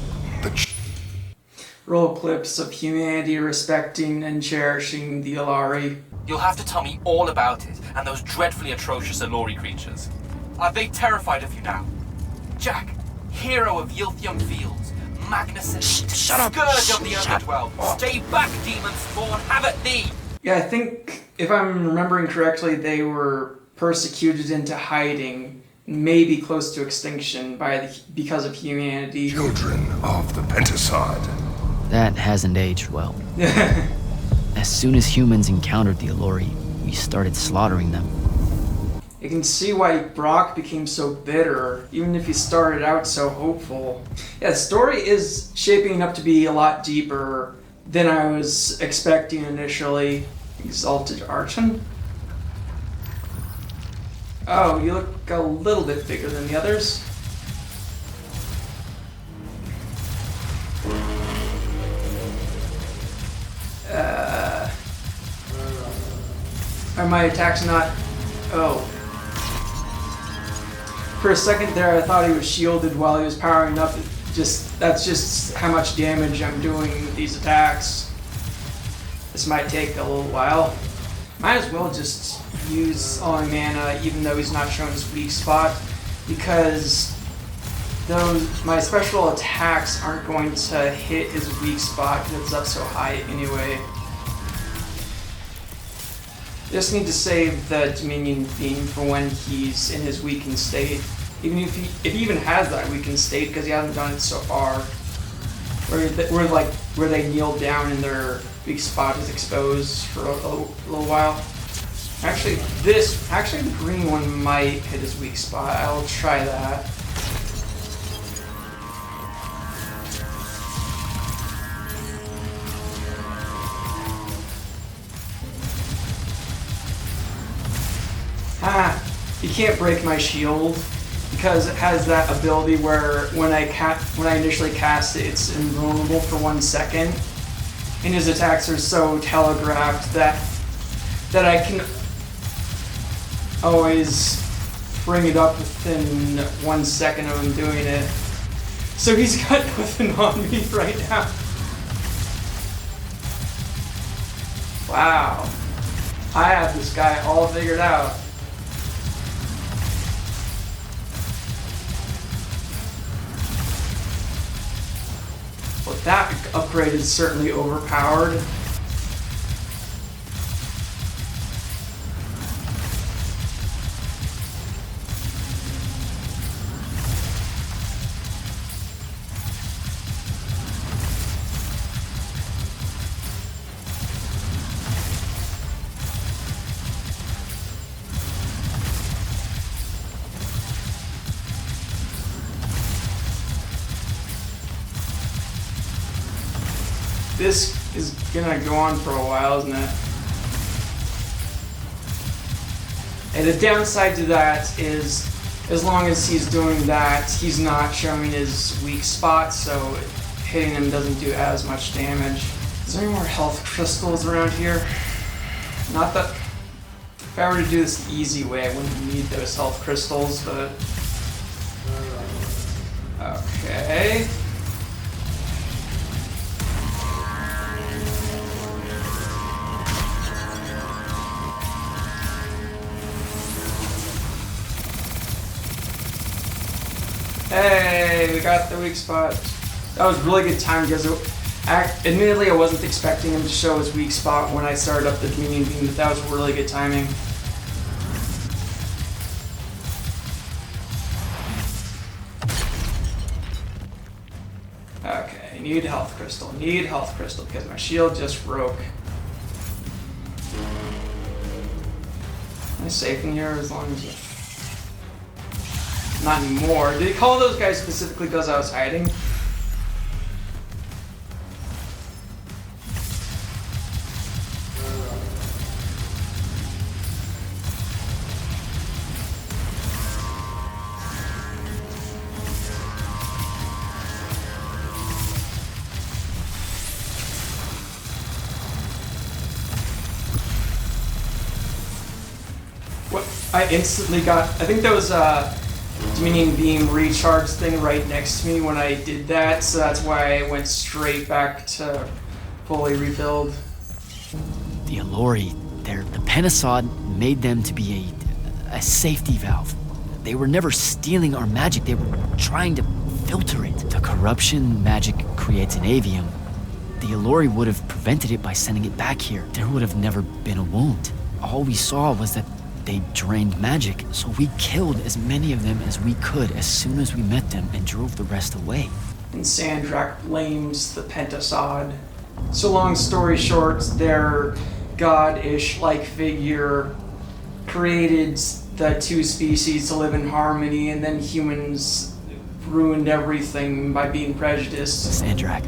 Roll clips of humanity respecting and cherishing the Allori. You'll have to tell me all about it, and those dreadfully atrocious Allori creatures. Are they terrified of you now? Jack, hero of Yilthium Fields, magnificent, scourge of the Underdwell. Stay back, demon spawn, have at thee! Yeah, I think, if I'm remembering correctly, they were persecuted into hiding, maybe close to extinction because of humanity. Children of the Pentasod. That hasn't aged well. As soon as humans encountered the Allori, we started slaughtering them. You can see why Brock became so bitter, even if he started out so hopeful. Yeah, the story is shaping up to be a lot deeper than I was expecting initially. Exalted Archon? Oh, you look a little bit bigger than the others. Are my attacks not... Oh. For a second there I thought he was shielded while he was powering up. That's just how much damage I'm doing with these attacks. This might take a little while. Might as well just use all my mana even though he's not showing his weak spot, because my special attacks aren't going to hit his weak spot because it's up so high anyway. Just need to save the Dominion Beam for when he's in his weakened state. Even if he even has that weakened state, because he hasn't done it so far. Where they kneel down and their weak spot is exposed for a little while. Actually, the green one might hit his weak spot. I'll try that. You can't break my shield because it has that ability where when I initially cast it, it's invulnerable for 1 second, and his attacks are so telegraphed that I can always bring it up within 1 second of him doing it. So he's got nothing on me right now. Wow, I have this guy all figured out. Well, that upgrade is certainly overpowered. This is gonna go on for a while, isn't it? And the downside to that is, as long as he's doing that, he's not showing his weak spot, so hitting him doesn't do as much damage. Is there any more health crystals around here? Not that... If I were to do this the easy way, I wouldn't need those health crystals, but... Okay... Hey, we got the weak spot. That was really good time because admittedly I wasn't expecting him to show his weak spot when I started up the Dominion Beam, but that was really good timing. Okay, need health crystal because my shield just broke. Am I safe in here as long as... Not anymore. Did he call those guys specifically because I was hiding? What? I instantly got... I think that was Dominion Beam recharge thing right next to me when I did that, so that's why I went straight back to fully rebuild. The Allori, the Penasod made them to be a safety valve. They were never stealing our magic, they were trying to filter it. The corruption magic creates in Aveum, the Allori would have prevented it by sending it back here. There would have never been a wound. All we saw was that they drained magic, so we killed as many of them as we could as soon as we met them and drove the rest away. And Sandrak blames the Pentasod. So long story short, their god-ish-like figure created the two species to live in harmony, and then humans ruined everything by being prejudiced. Sandrak,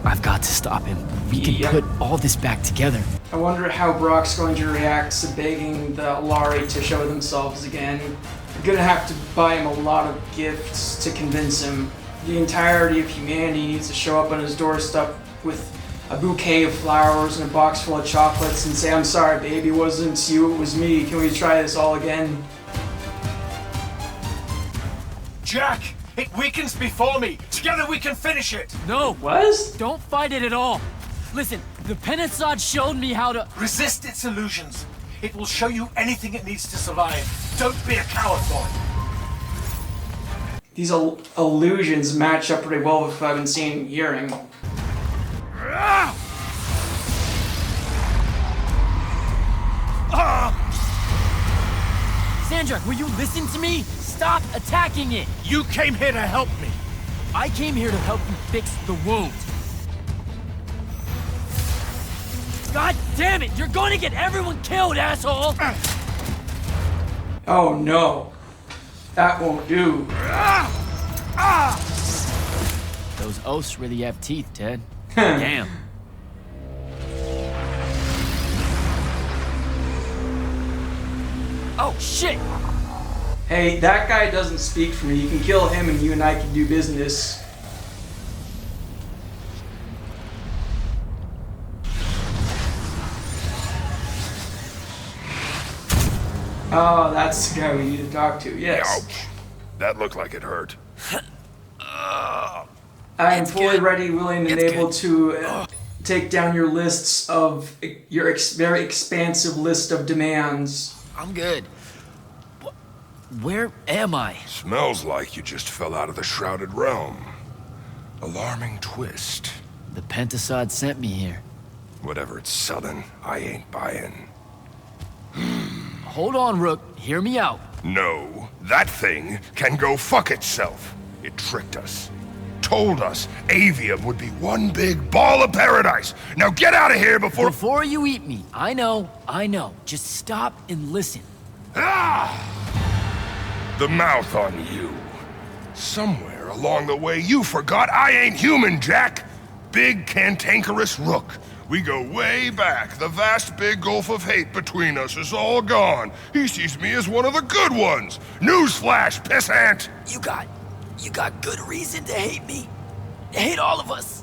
I've got to stop him. We can put all this back together. I wonder how Brock's going to react to begging the Allori to show themselves again. I'm gonna have to buy him a lot of gifts to convince him. The entirety of humanity needs to show up on his doorstep with a bouquet of flowers and a box full of chocolates and say, "I'm sorry, baby, it wasn't you, it was me. Can we try this all again?" Jack! It weakens before me! Together we can finish it! No! What? Don't fight it at all! Listen, the Penasod showed me how to... Resist its illusions. It will show you anything it needs to survive. Don't be a coward, boy. These illusions match up pretty well with what I've been seeing and hearing. Sandra, will you listen to me? Stop attacking it! You came here to help me. I came here to help you fix the wound. God damn it! You're gonna get everyone killed, asshole! Oh no. That won't do. Those oaths really have teeth, Ted. Damn. Oh, shit! Hey, that guy doesn't speak for me. You can kill him and you and I can do business. Oh, that's the guy we need to talk to, yes. Ouch. That looked like it hurt. I'm fully ready, willing, and able to take down your lists of your very expansive list of demands. I'm good. Where am I? Smells like you just fell out of the Shrouded Realm. Alarming twist. The Pentasod sent me here. Whatever it's selling, I ain't buying. Hold on, Rook. Hear me out. No, that thing can go fuck itself. It tricked us. Told us Aveum would be one big ball of paradise. Now get out of here before... Before you eat me. I know. Just stop and listen. The mouth on you. Somewhere along the way you forgot I ain't human, Jack. Big cantankerous Rook. We go way back. The vast big gulf of hate between us is all gone. He sees me as one of the good ones. Newsflash, pissant! You got good reason to hate me. Hate all of us.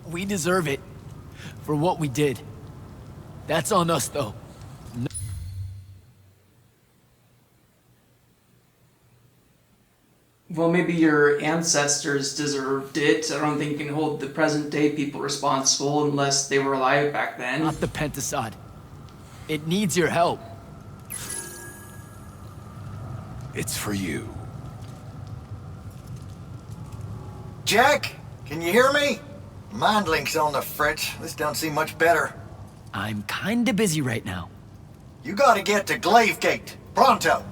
We deserve it for what we did. That's on us, though. Well, maybe your ancestors deserved it. I don't think you can hold the present day people responsible unless they were alive back then. Not the Pentasod. It needs your help. It's for you. Jack, can you hear me? Mind link's on the fritz. This don't seem much better. I'm kinda busy right now. You gotta get to Glavegate, pronto.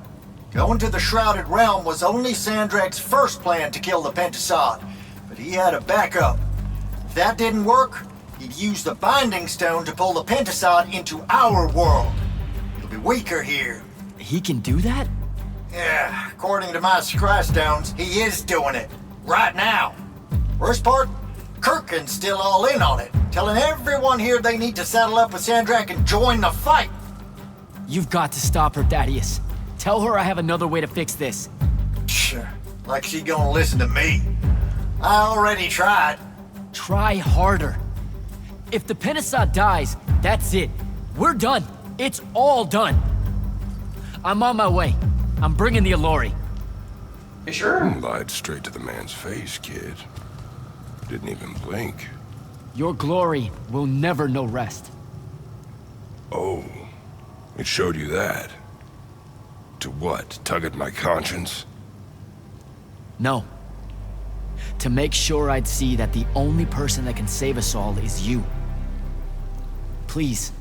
Going to the Shrouded Realm was only Sandrak's first plan to kill the Pentasod, but he had a backup. If that didn't work, he'd use the Binding Stone to pull the Pentasod into our world. It'll be weaker here. He can do that? Yeah, according to my scry stones, he is doing it. Right now. Worst part? Kirkin's still all in on it, telling everyone here they need to saddle up with Sandrak and join the fight. You've got to stop her, Thaddeus. Tell her I have another way to fix this. Sure, like she gonna listen to me. I already tried. Try harder. If the Pentasod dies, that's it. We're done. It's all done. I'm on my way. I'm bringing the Allori. You sure? Lied straight to the man's face, kid. Didn't even blink. Your glory will never know rest. Oh, it showed you that. To what? Tug at my conscience? No. To make sure I'd see that the only person that can save us all is you. Please,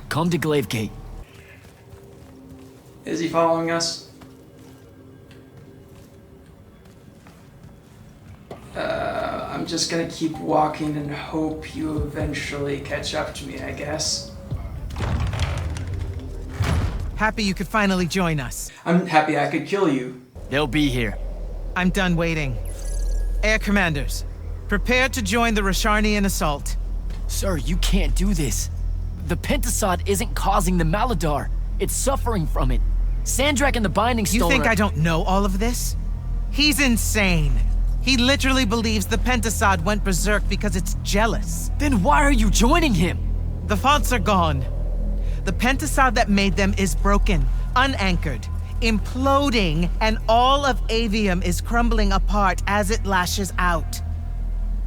come to Glavegate. Is he following us? I'm just gonna keep walking and hope you eventually catch up to me, I guess. Happy you could finally join us. I'm happy I could kill you. They'll be here. I'm done waiting. Air Commanders, prepare to join the Rasharnian assault. Sir, you can't do this. The Pentasod isn't causing the Maladar. It's suffering from it. Sandrak and the Binding Stone You think are... I don't know all of this? He's insane. He literally believes the Pentasod went berserk because it's jealous. Then why are you joining him? The fonts are gone. The Pentasod that made them is broken, unanchored. imploding, and all of Aveum is crumbling apart as it lashes out.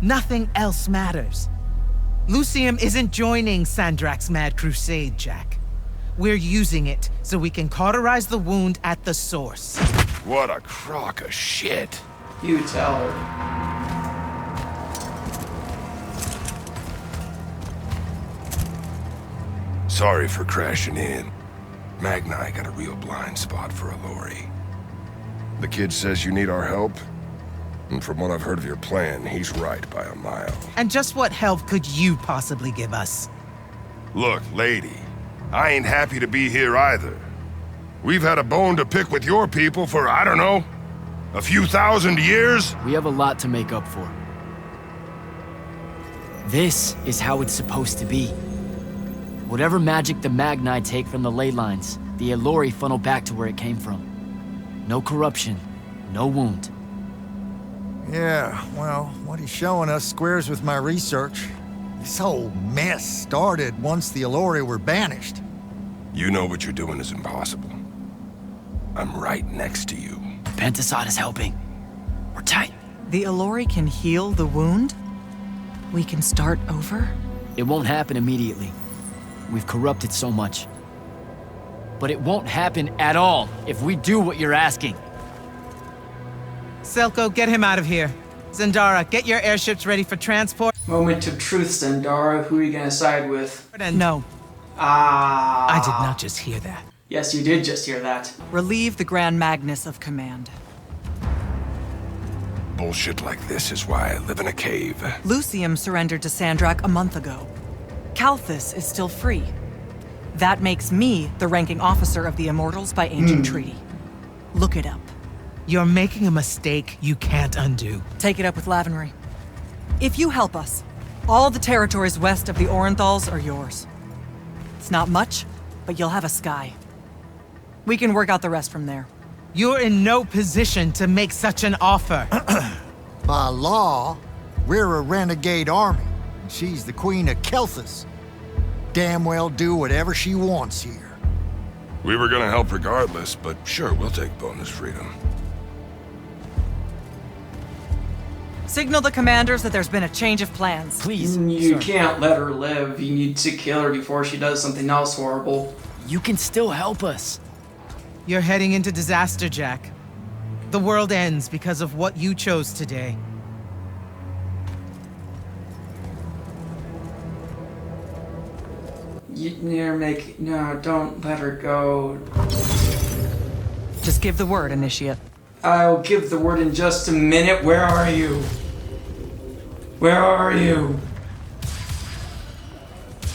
Nothing else matters. Lucium isn't joining Sandrak's mad crusade, Jack. We're using it so we can cauterize the wound at the source. What a crock of shit. You tell her. Sorry for crashing in. Magni got a real blind spot for Alori. The kid says you need our help, and from what I've heard of your plan, he's right by a mile. And just what help could you possibly give us? Look, lady, I ain't happy to be here either. We've had a bone to pick with your people for, I don't know, a few thousand years? We have a lot to make up for. This is how it's supposed to be. Whatever magic the Magni take from the ley lines, the Alori funnel back to where it came from. No corruption, no wound. Yeah, well, what he's showing us squares with my research. This whole mess started once the Alori were banished. You know what you're doing is impossible. I'm right next to you. Pentasod is helping. We're tight. The Alori can heal the wound? We can start over? It won't happen immediately. We've corrupted so much. But it won't happen at all if we do what you're asking. Selko, get him out of here. Zendara, get your airships ready for transport. Moment of truth, Zendara. Who are you gonna side with? No. I did not just hear that. Yes, you did just hear that. Relieve the Grand Magnus of command. Bullshit like this is why I live in a cave. Lucium surrendered to Sandrak a month ago. Kalthus is still free. That makes me the ranking officer of the Immortals by ancient treaty. Look it up. You're making a mistake you can't undo. Take it up with Lavenry. If you help us, all the territories west of the Orenthals are yours. It's not much, but you'll have a sky. We can work out the rest from there. You're in no position to make such an offer. By law, we're a renegade army, and she's the queen of Kalthus. Damn well do whatever she wants here. We were gonna help regardless, but sure, we'll take bonus freedom. Signal the commanders that there's been a change of plans. Please, You can't let her live. You need to kill her before she does something else horrible. You can still help us. You're heading into disaster, Jack. The world ends because of what you chose today. No, don't let her go. Just give the word, Initiate. I'll give the word in just a minute. Where are you? Where are you?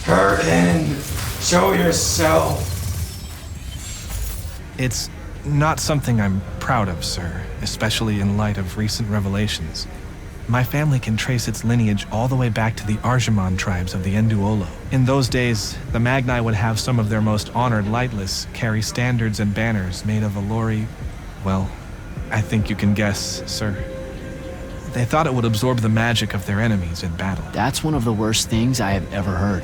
Curtin, show yourself. It's not something I'm proud of, sir, especially in light of recent revelations. My family can trace its lineage all the way back to the Arjamon tribes of the Enduolo. In those days, the Magni would have some of their most honored lightless carry standards and banners made of Alori. Well, I think you can guess, sir. They thought it would absorb the magic of their enemies in battle. That's one of the worst things I have ever heard.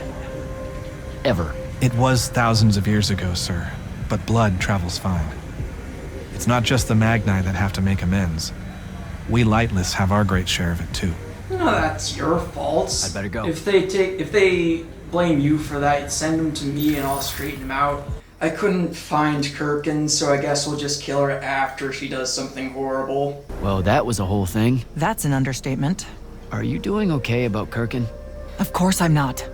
Ever. It was thousands of years ago, sir, but blood travels fine. It's not just the Magni that have to make amends. We lightless have our great share of it too. No, that's your fault. I'd better go. If they blame you for that, send them to me and I'll straighten them out. I couldn't find Kirkin, so I guess we'll just kill her after she does something horrible. Well, that was a whole thing. That's an understatement. Are you doing okay about Kirkin? Of course I'm not.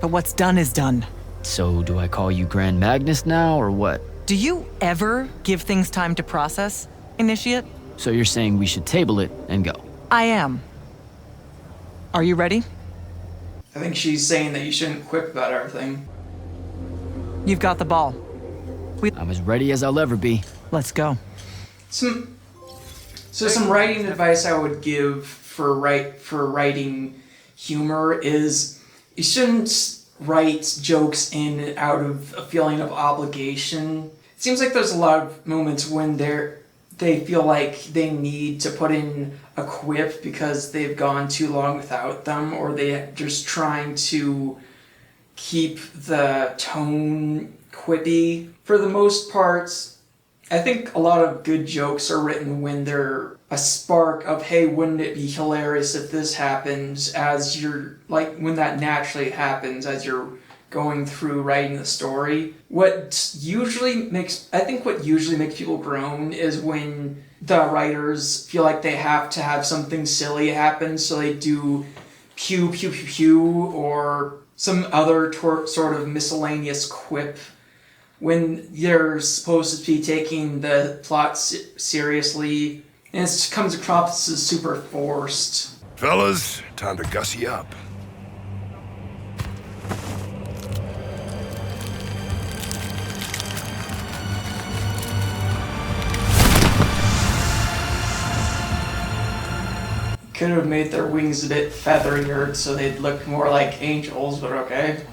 But what's done is done. So do I call you Grand Magnus now, or what? Do you ever give things time to process, Initiate? So you're saying we should table it and go? I am. Are you ready? I think she's saying that you shouldn't quip about everything. You've got the ball. I'm as ready as I'll ever be. Let's go. Some writing advice I would give for writing humor is you shouldn't write jokes in and out of a feeling of obligation. It seems like there's a lot of moments when they feel like they need to put in a quip because they've gone too long without them, or they're just trying to keep the tone quippy. For the most part, I think a lot of good jokes are written when they're a spark of, hey, wouldn't it be hilarious if this happens, as you're, like, when that naturally happens as you're going through writing the story. What usually makes people groan is when the writers feel like they have to have something silly happen, so they do pew pew pew pew or some other sort of miscellaneous quip when they're supposed to be taking the plot seriously, and it comes across as super forced. Fellas, time to gussy up. Could have made their wings a bit featherier so they'd look more like angels, but okay.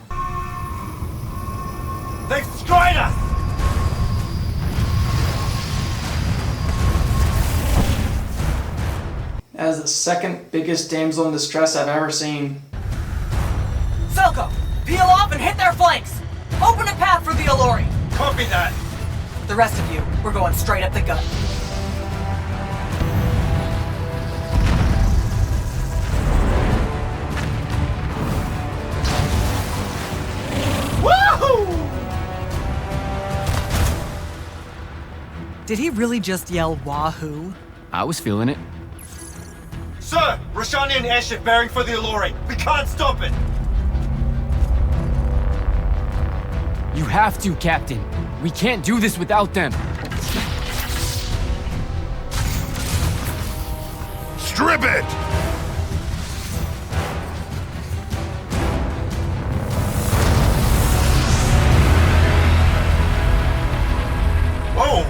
They've destroyed us! That is the second biggest damsel in distress I've ever seen. Selko, peel off and hit their flanks! Open a path for the Alluri! Copy that! The rest of you, we're going straight up the gut. Did he really just yell wahoo? I was feeling it. Sir! Roshanian airship bearing for the Alluri! We can't stop it! You have to, Captain. We can't do this without them. Strip it! Oh!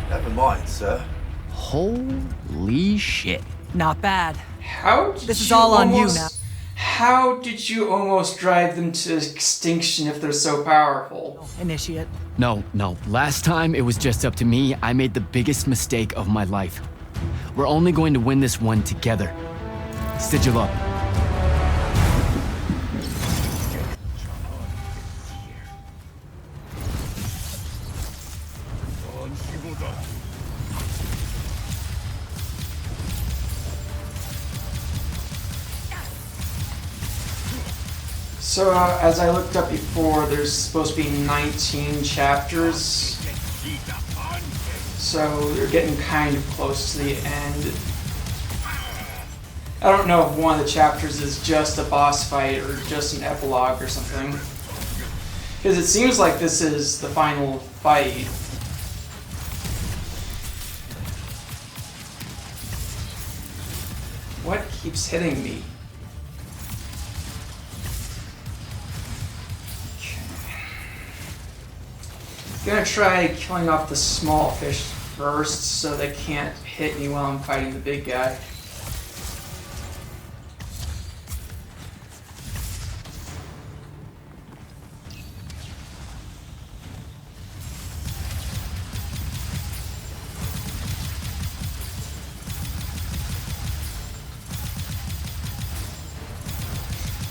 Never mind, sir. Holy shit. Not bad. How did This is all on you now. How did you almost drive them to extinction if they're so powerful? Initiate. No. Last time it was just up to me. I made the biggest mistake of my life. We're only going to win this one together. Sigil up. So, as I looked up before, there's supposed to be 19 chapters. So, you're getting kind of close to the end. I don't know if one of the chapters is just a boss fight or just an epilogue or something. Because it seems like this is the final fight. What keeps hitting me? I'm gonna try killing off the small fish first so they can't hit me while I'm fighting the big guy.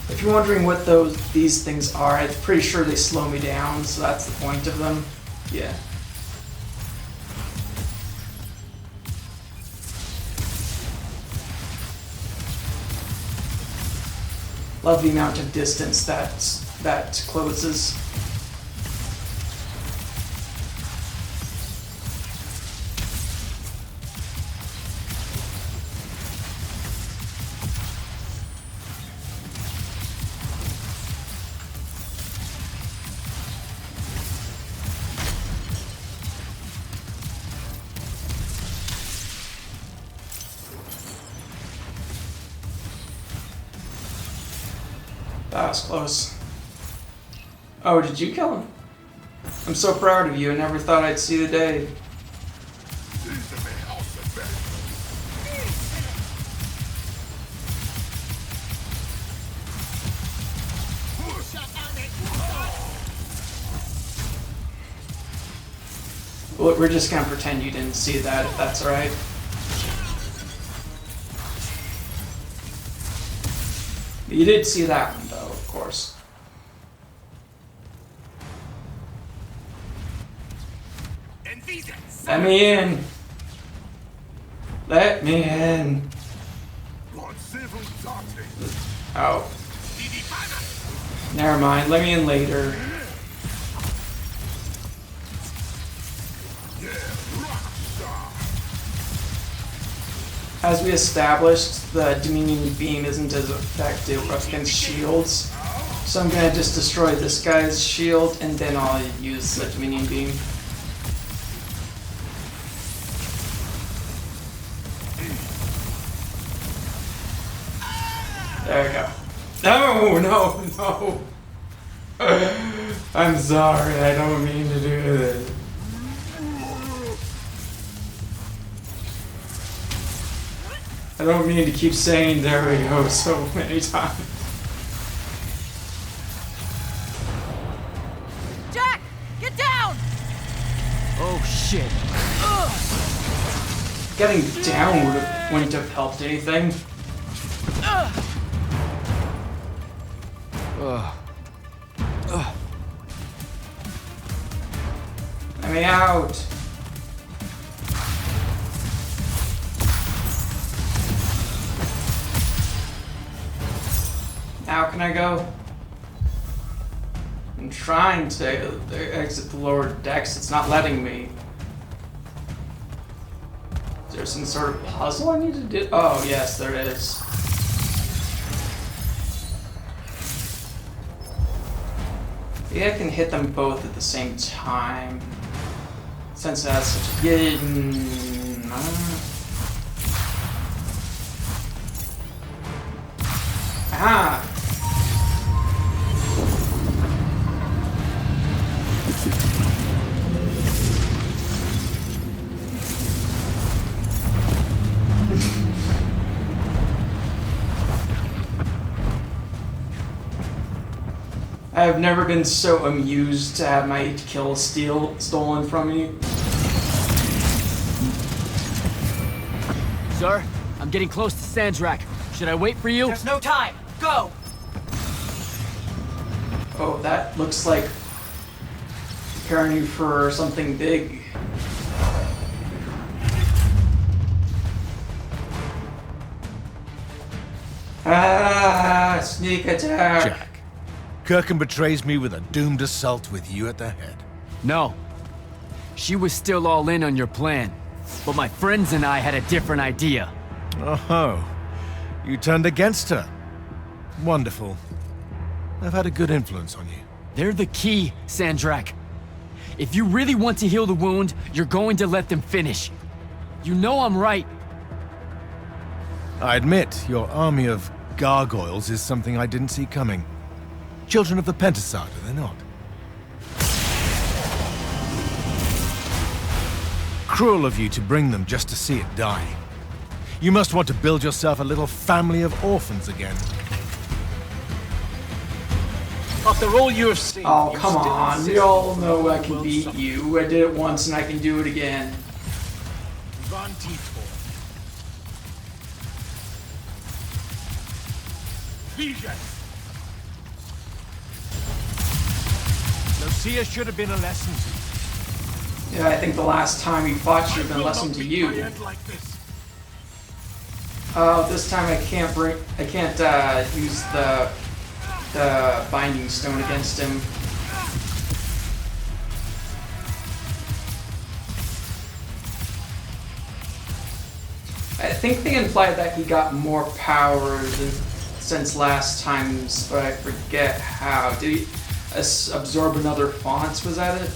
If you're wondering what these things are, I'm pretty sure they slow me down, so that's the point of them. Yeah. Love the amount of distance that closes. That was close. Oh, did you kill him? I'm so proud of you. I never thought I'd see the day. Well, we're just gonna pretend you didn't see that, if that's alright. You did see that one, though, of course. Let me in. Let me in. Oh. Never mind. Let me in later. As we established, the Dominion beam isn't as effective against shields. So I'm gonna just destroy this guy's shield and then I'll use the Dominion beam. There we go. No, no, no. I'm sorry, I don't mean to do this. I don't mean to keep saying there we go so many times. Jack, get down! Oh shit. Getting down wouldn't have helped anything. Let me out. How can I go? I'm trying to exit the lower decks. It's not letting me. Is there some sort of puzzle I need to do? Oh, yes, there is. Maybe I can hit them both at the same time. Since that's such a good... Ah! I have never been so amused to have my 8 kills stolen from me. Sir, I'm getting close to Sandrak. Should I wait for you? There's no time. Go! Oh, that looks like preparing you for something big. Ah, sneak attack. Jack, Kirkham betrays me with a doomed assault with you at the head. No. She was still all in on your plan. But my friends and I had a different idea. Oh, you turned against her. Wonderful. I've had a good influence on you. They're the key, Sandrak. If you really want to heal the wound, you're going to let them finish. You know I'm right. I admit, your army of gargoyles is something I didn't see coming. Children of the Pentasod, are they not? Cruel of you to bring them just to see it die. You must want to build yourself a little family of orphans again. After all you have seen... Oh, come on. We all know I can beat you. I did it once and I can do it again. Lucia should have been a lesson to you. Yeah, I think the last time you fought should have been a lesson to you. Oh, this time I can't use the binding stone against him. I think they implied that he got more power since last time's, but I forget how. Did he absorb another font? Was that it?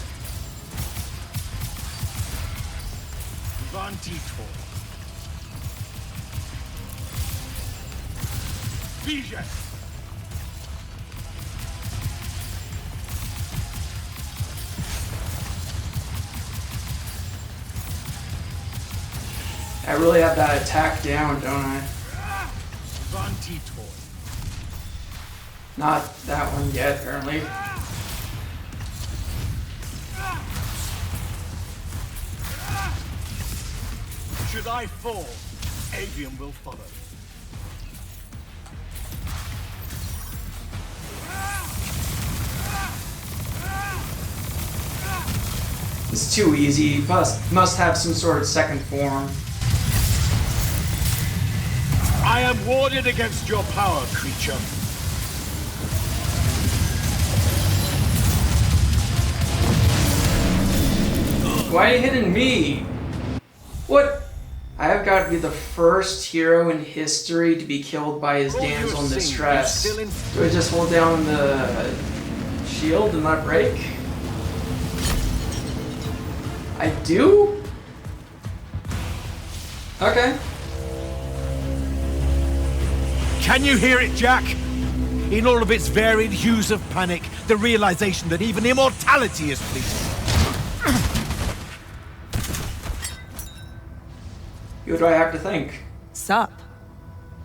I really have that attack down, don't I? Not that one yet, apparently. Should I fall, Aveum will follow. It's too easy. Must have some sort of second form. I am warded against your power, creature. Why are you hitting me? What? I have got to be the first hero in history to be killed by his damsel in distress. Do I just hold down the shield and not break? I do? Okay. Can you hear it, Jack? In all of its varied hues of panic, the realization that even immortality is fleeting. Who do I have to thank? Sup?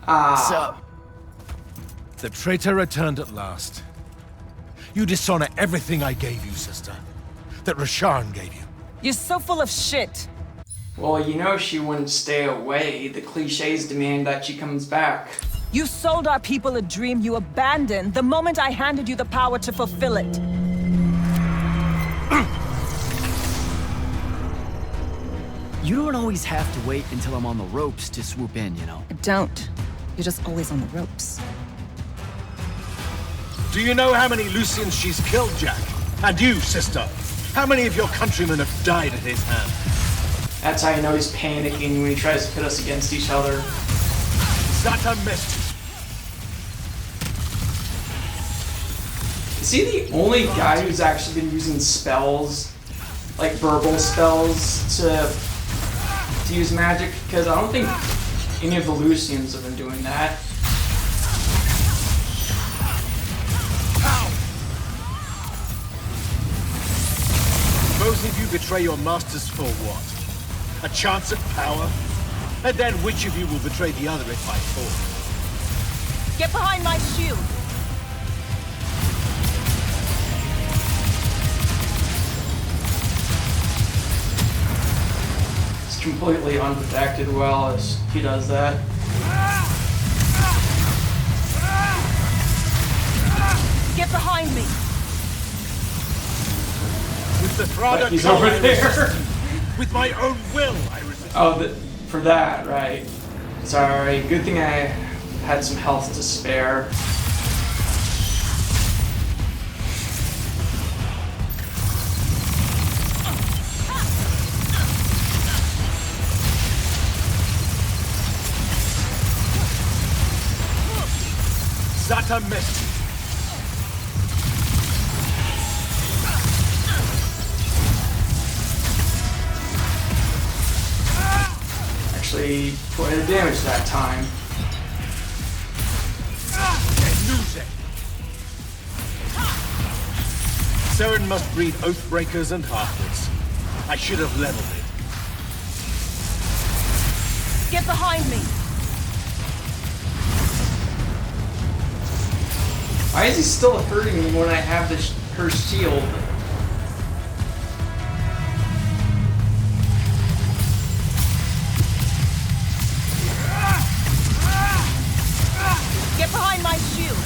Ah. The traitor returned at last. You dishonor everything I gave you, sister. That Rasharn gave you. You're so full of shit. Well, you know she wouldn't stay away. The cliches demand that she comes back. You sold our people a dream you abandoned the moment I handed you the power to fulfill it. You don't always have to wait until I'm on the ropes to swoop in, you know? I don't. You're just always on the ropes. Do you know how many Lucians she's killed, Jack? And you, sister? How many of your countrymen have died at his hand? That's how you know he's panicking when he tries to pit us against each other. Zata missed. Is he the only guy who's actually been using spells, like verbal spells, to use magic? Because I don't think any of the Lucians have been doing that. Both of you betray your masters for what? A chance at power? And then which of you will betray the other if I fall? Get behind my shield. It's completely unprotected while he does that. Get behind me. With the Thrada He's over there. With my own will, I resist. Oh, for that, right. Sorry, good thing I had some health to spare. Zata missed. Actually, quite a damage that time. Saren must breed Oathbreakers and Halfwits. I should have leveled it. Get behind me. Why is he still hurting me when I have her shield? Get behind my shield.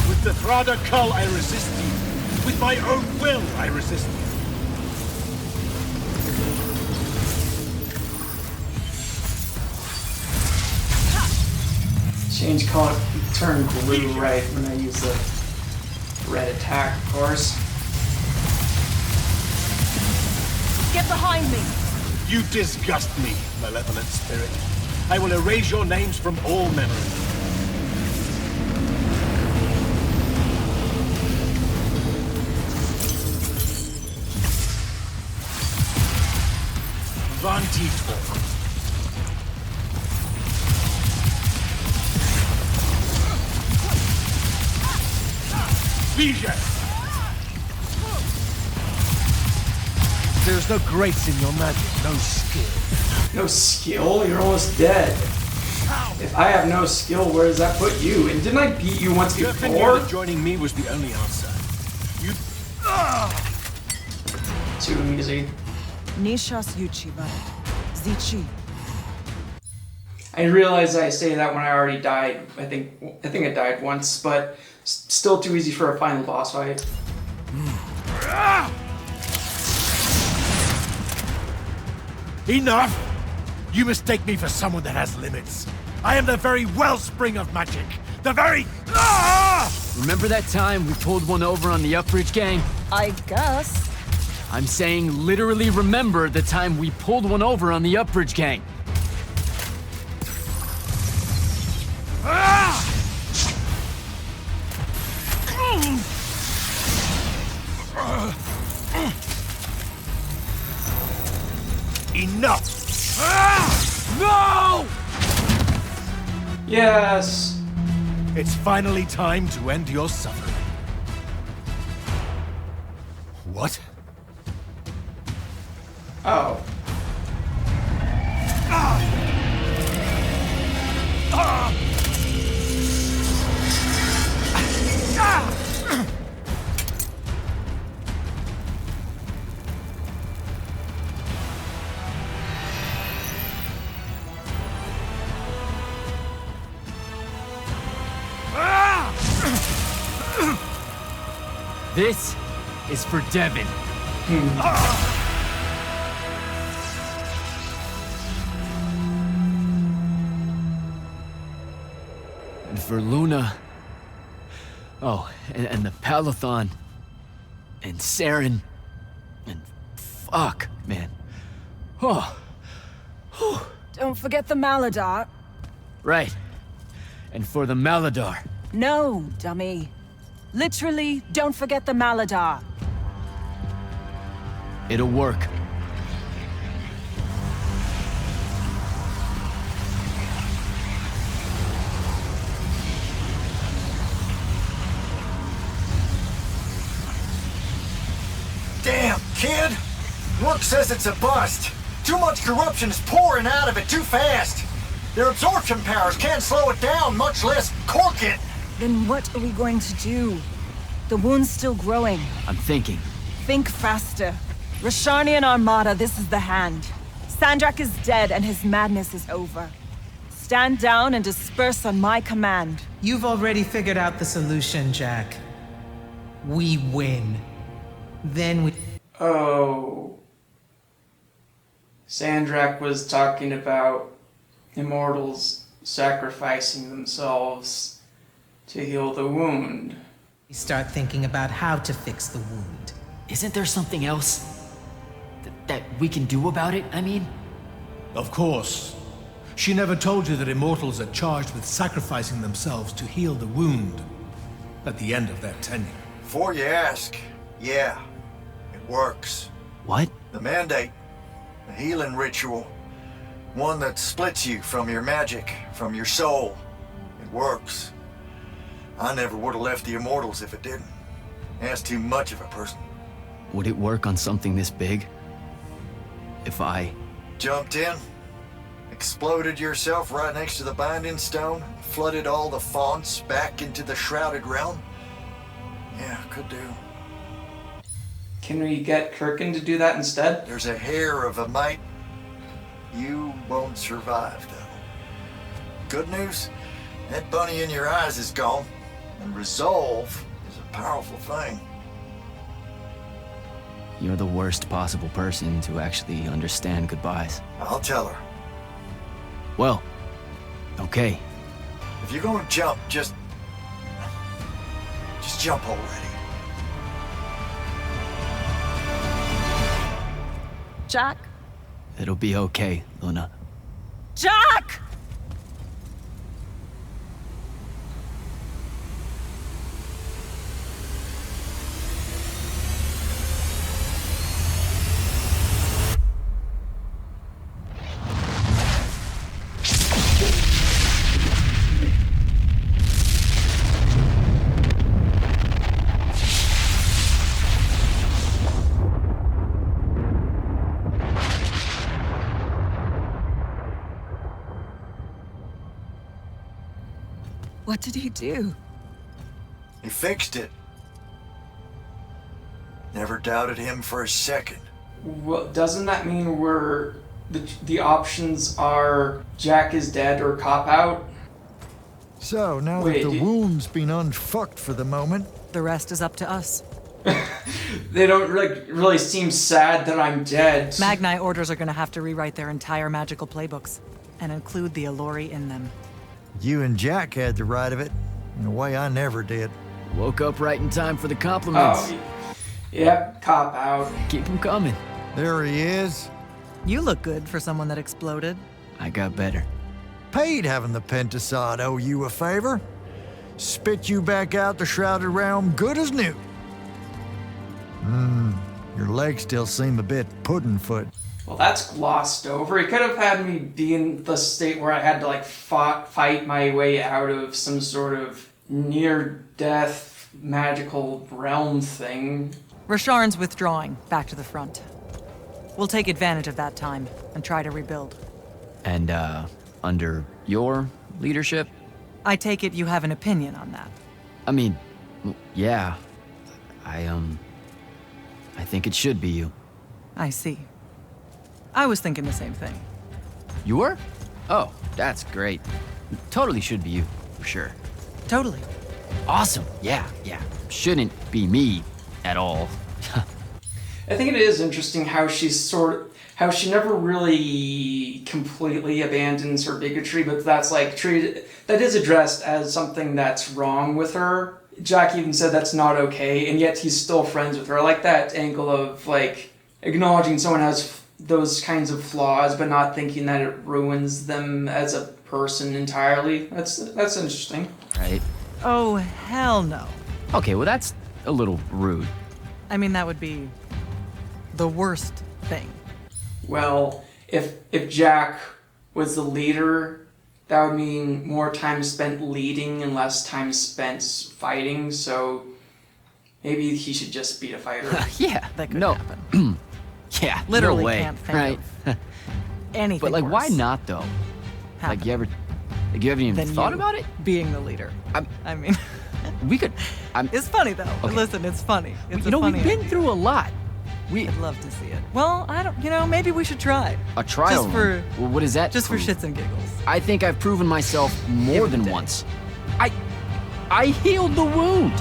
With the Thrada Cull, I resist you. With my own will, I resist you. Change color, turn blue right when I use the red attack, of course. Get behind me. You disgust me, malevolent spirit. I will erase your names from all memory. Vantitor. There's no grace in your magic, no skill. No skill? You're almost dead. If I have no skill, where does that put you? And didn't I beat you once before? Joining me was the only answer. You... Too easy. Nishas Yuchiba. Zichi. I realize I say that when I already died. I think I died once, but still too easy for a final boss fight. Enough! You mistake me for someone that has limits. I am the very wellspring of magic. The very... Remember that time we pulled one over on the Abridged gang? I guess. I'm saying literally remember the time we pulled one over on the Abridged gang. Enough! No! Yes! It's finally time to end your suffering. What? Oh. This is for Devin. And for Luna. Oh, and the Palathon. And Saren. And fuck, man. Oh. Don't forget the Maladar. Right. And for the Maladar. No, dummy. Literally, don't forget the Maladar. It'll work. Damn, kid! Rook says it's a bust. Too much corruption is pouring out of it too fast. Their absorption powers can't slow it down, much less cork it. Then what are we going to do? The wound's still growing. I'm thinking. Think faster. Rasharnian Armada, this is the hand. Sandrak is dead and his madness is over. Stand down and disperse on my command. You've already figured out the solution, Jack. We win. Then we... Oh. Sandrak was talking about Immortals sacrificing themselves to heal the wound. We start thinking about how to fix the wound. Isn't there something else that we can do about it, I mean? Of course. She never told you that Immortals are charged with sacrificing themselves to heal the wound at the end of their tenure. Before you ask, yeah, it works. What? The Mandate. The healing ritual. One that splits you from your magic, from your soul. It works. I never would have left the Immortals if it didn't. That's too much of a person. Would it work on something this big? If I... Jumped in, exploded yourself right next to the Binding Stone, flooded all the fonts back into the Shrouded Realm? Yeah, could do. Can we get Kirkin to do that instead? There's a hair of a mite. You won't survive, though. Good news, that bunny in your eyes is gone, and resolve is a powerful thing. You're the worst possible person to actually understand goodbyes. I'll tell her. Well, okay. If you're gonna jump, just jump already. Jack? It'll be okay, Luna. Jack! What did he do? He fixed it. Never doubted him for a second. Well, doesn't that mean the options are Jack is dead or cop out? So, now that the wound's been unfucked for the moment... The rest is up to us. They don't really seem sad that I'm dead. Mag-Knight orders are gonna have to rewrite their entire magical playbooks and include the Alluri in them. You and Jack had the right of it, in a way I never did. Woke up right in time for the compliments. Oh, yep, cop out. Keep them coming. There he is. You look good for someone that exploded. I got better. Paid having the Pentasod owe you a favor. Spit you back out the Shrouded Realm good as new. Your legs still seem a bit pudding-foot. Well, that's glossed over. It could have had me be in the state where I had to, like, fight my way out of some sort of near-death magical realm thing. Rasharn's withdrawing back to the front. We'll take advantage of that time and try to rebuild. And, under your leadership? I take it you have an opinion on that. I mean, yeah. I think it should be you. I see. I was thinking the same thing. You were? Oh, that's great. Totally should be you, for sure. Totally. Awesome. Yeah. Shouldn't be me at all. I think it is interesting how she never really completely abandons her bigotry, but that's like treated, that is addressed as something that's wrong with her. Jack even said that's not okay, and yet he's still friends with her. I like that angle of like acknowledging someone has those kinds of flaws, but not thinking that it ruins them as a person entirely. That's interesting. Right. Oh, hell no. Okay, well that's a little rude. I mean, that would be the worst thing. Well, if Jack was the leader, that would mean more time spent leading and less time spent fighting, so maybe he should just be a fighter. Yeah, that could happen. Yeah, Literally no way, can't think right? of anything But like, worse why not though? Like, you haven't even than thought you about it? Being the leader. I mean, we could. It's funny though. Okay. Listen, it's funny. It's we've funny been idea. through a lot. I'd love to see it. Well, I don't. Maybe we should try. A trial Just run? for. Well, what is that? Just prove? for shits and giggles. I think I've proven myself more Give it a than day. once. I healed the wound.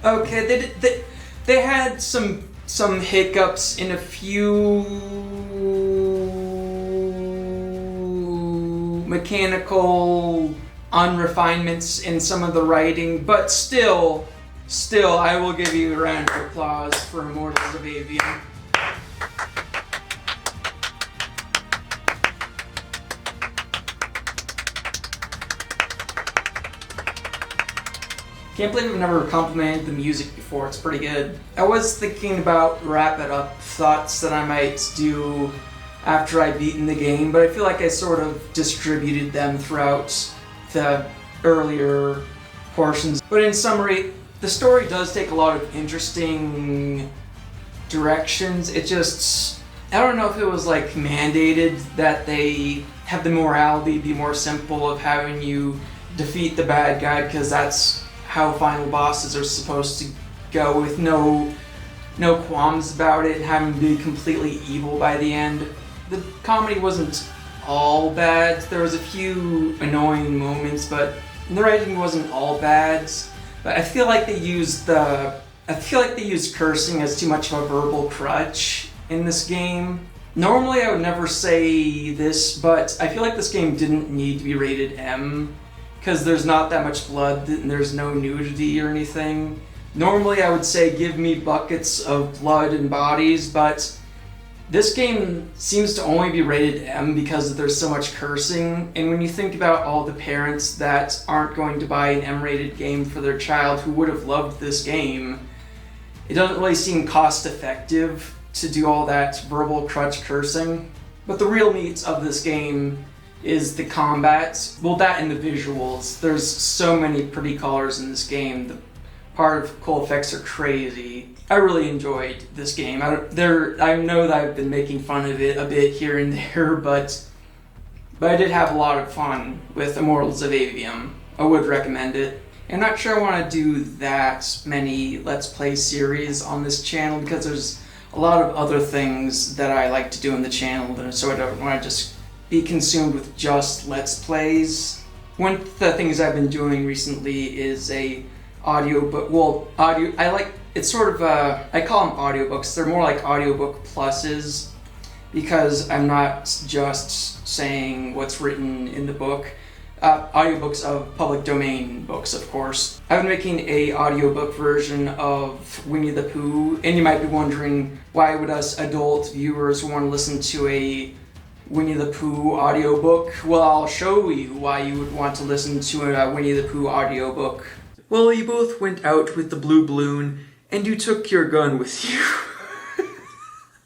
Okay, they had some hiccups in a few mechanical unrefinements in some of the writing, but still, I will give you a round of applause for Immortals of Aveum. Can't believe I've never complimented the music before, it's pretty good. I was thinking about wrap it up thoughts that I might do after I've beaten the game, but I feel like I sort of distributed them throughout the earlier portions. But in summary, the story does take a lot of interesting directions. It just, I don't know if it was like mandated that they have the morality be more simple of having you defeat the bad guy, because that's how final bosses are supposed to go, with no qualms about it, and having to be completely evil by the end. The comedy wasn't all bad. There was a few annoying moments, but the writing wasn't all bad. But I feel like they used cursing as too much of a verbal crutch in this game. Normally I would never say this, but I feel like this game didn't need to be rated M, because there's not that much blood and there's no nudity or anything. Normally I would say give me buckets of blood and bodies, but this game seems to only be rated M because there's so much cursing. And when you think about all the parents that aren't going to buy an M-rated game for their child who would have loved this game, it doesn't really seem cost effective to do all that verbal crutch cursing. But the real meat of this game is the combat. Well, that and the visuals. There's so many pretty colors in this game. The particle effects are crazy. I really enjoyed this game. I know that I've been making fun of it a bit here and there, but I did have a lot of fun with Immortals of Aveum. I would recommend it. I'm not sure I want to do that many Let's Play series on this channel, because there's a lot of other things that I like to do on the channel, so I don't want to just be consumed with just Let's Plays. One of the things I've been doing recently is a audiobook. Well, it's sort of I call them audiobooks. They're more like audiobook pluses because I'm not just saying what's written in the book. Audiobooks of public domain books, of course. I've been making a audiobook version of Winnie the Pooh, and you might be wondering, why would us adult viewers want to listen to a Winnie the Pooh audiobook? Well, I'll show you why you would want to listen to a Winnie the Pooh audiobook. Well, you both went out with the blue balloon, and you took your gun with you.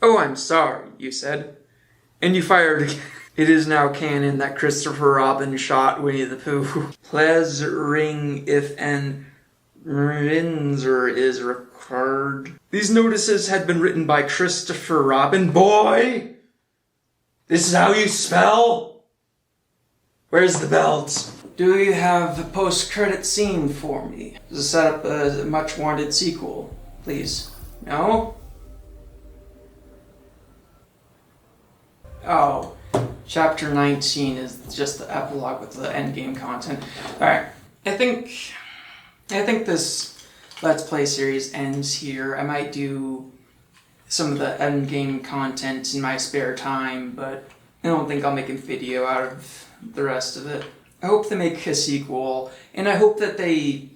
Oh, I'm sorry, you said. And you fired again. It is now canon that Christopher Robin shot Winnie the Pooh. Please ring if an Rinzer is required. These notices had been written by Christopher Robin. Boy! This is how you spell? Where's the belt? Do you have a post-credit scene for me? To set up a much-wanted sequel, please. No? Oh. Chapter 19 is just the epilogue with the endgame content. Alright, I think this Let's Play series ends here. I might do some of the endgame content in my spare time, but I don't think I'll make a video out of the rest of it. I hope they make a sequel, and I hope that they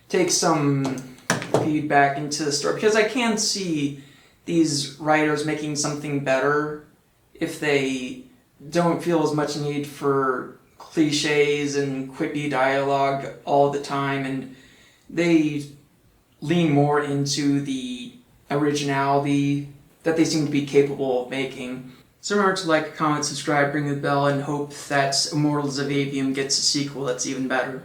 take some feedback into the story, because I can see these writers making something better if they don't feel as much need for cliches and quippy dialogue all the time, and they lean more into the originality that they seem to be capable of making. So remember to like, comment, subscribe, ring the bell, and hope that Immortals of Aveum gets a sequel that's even better.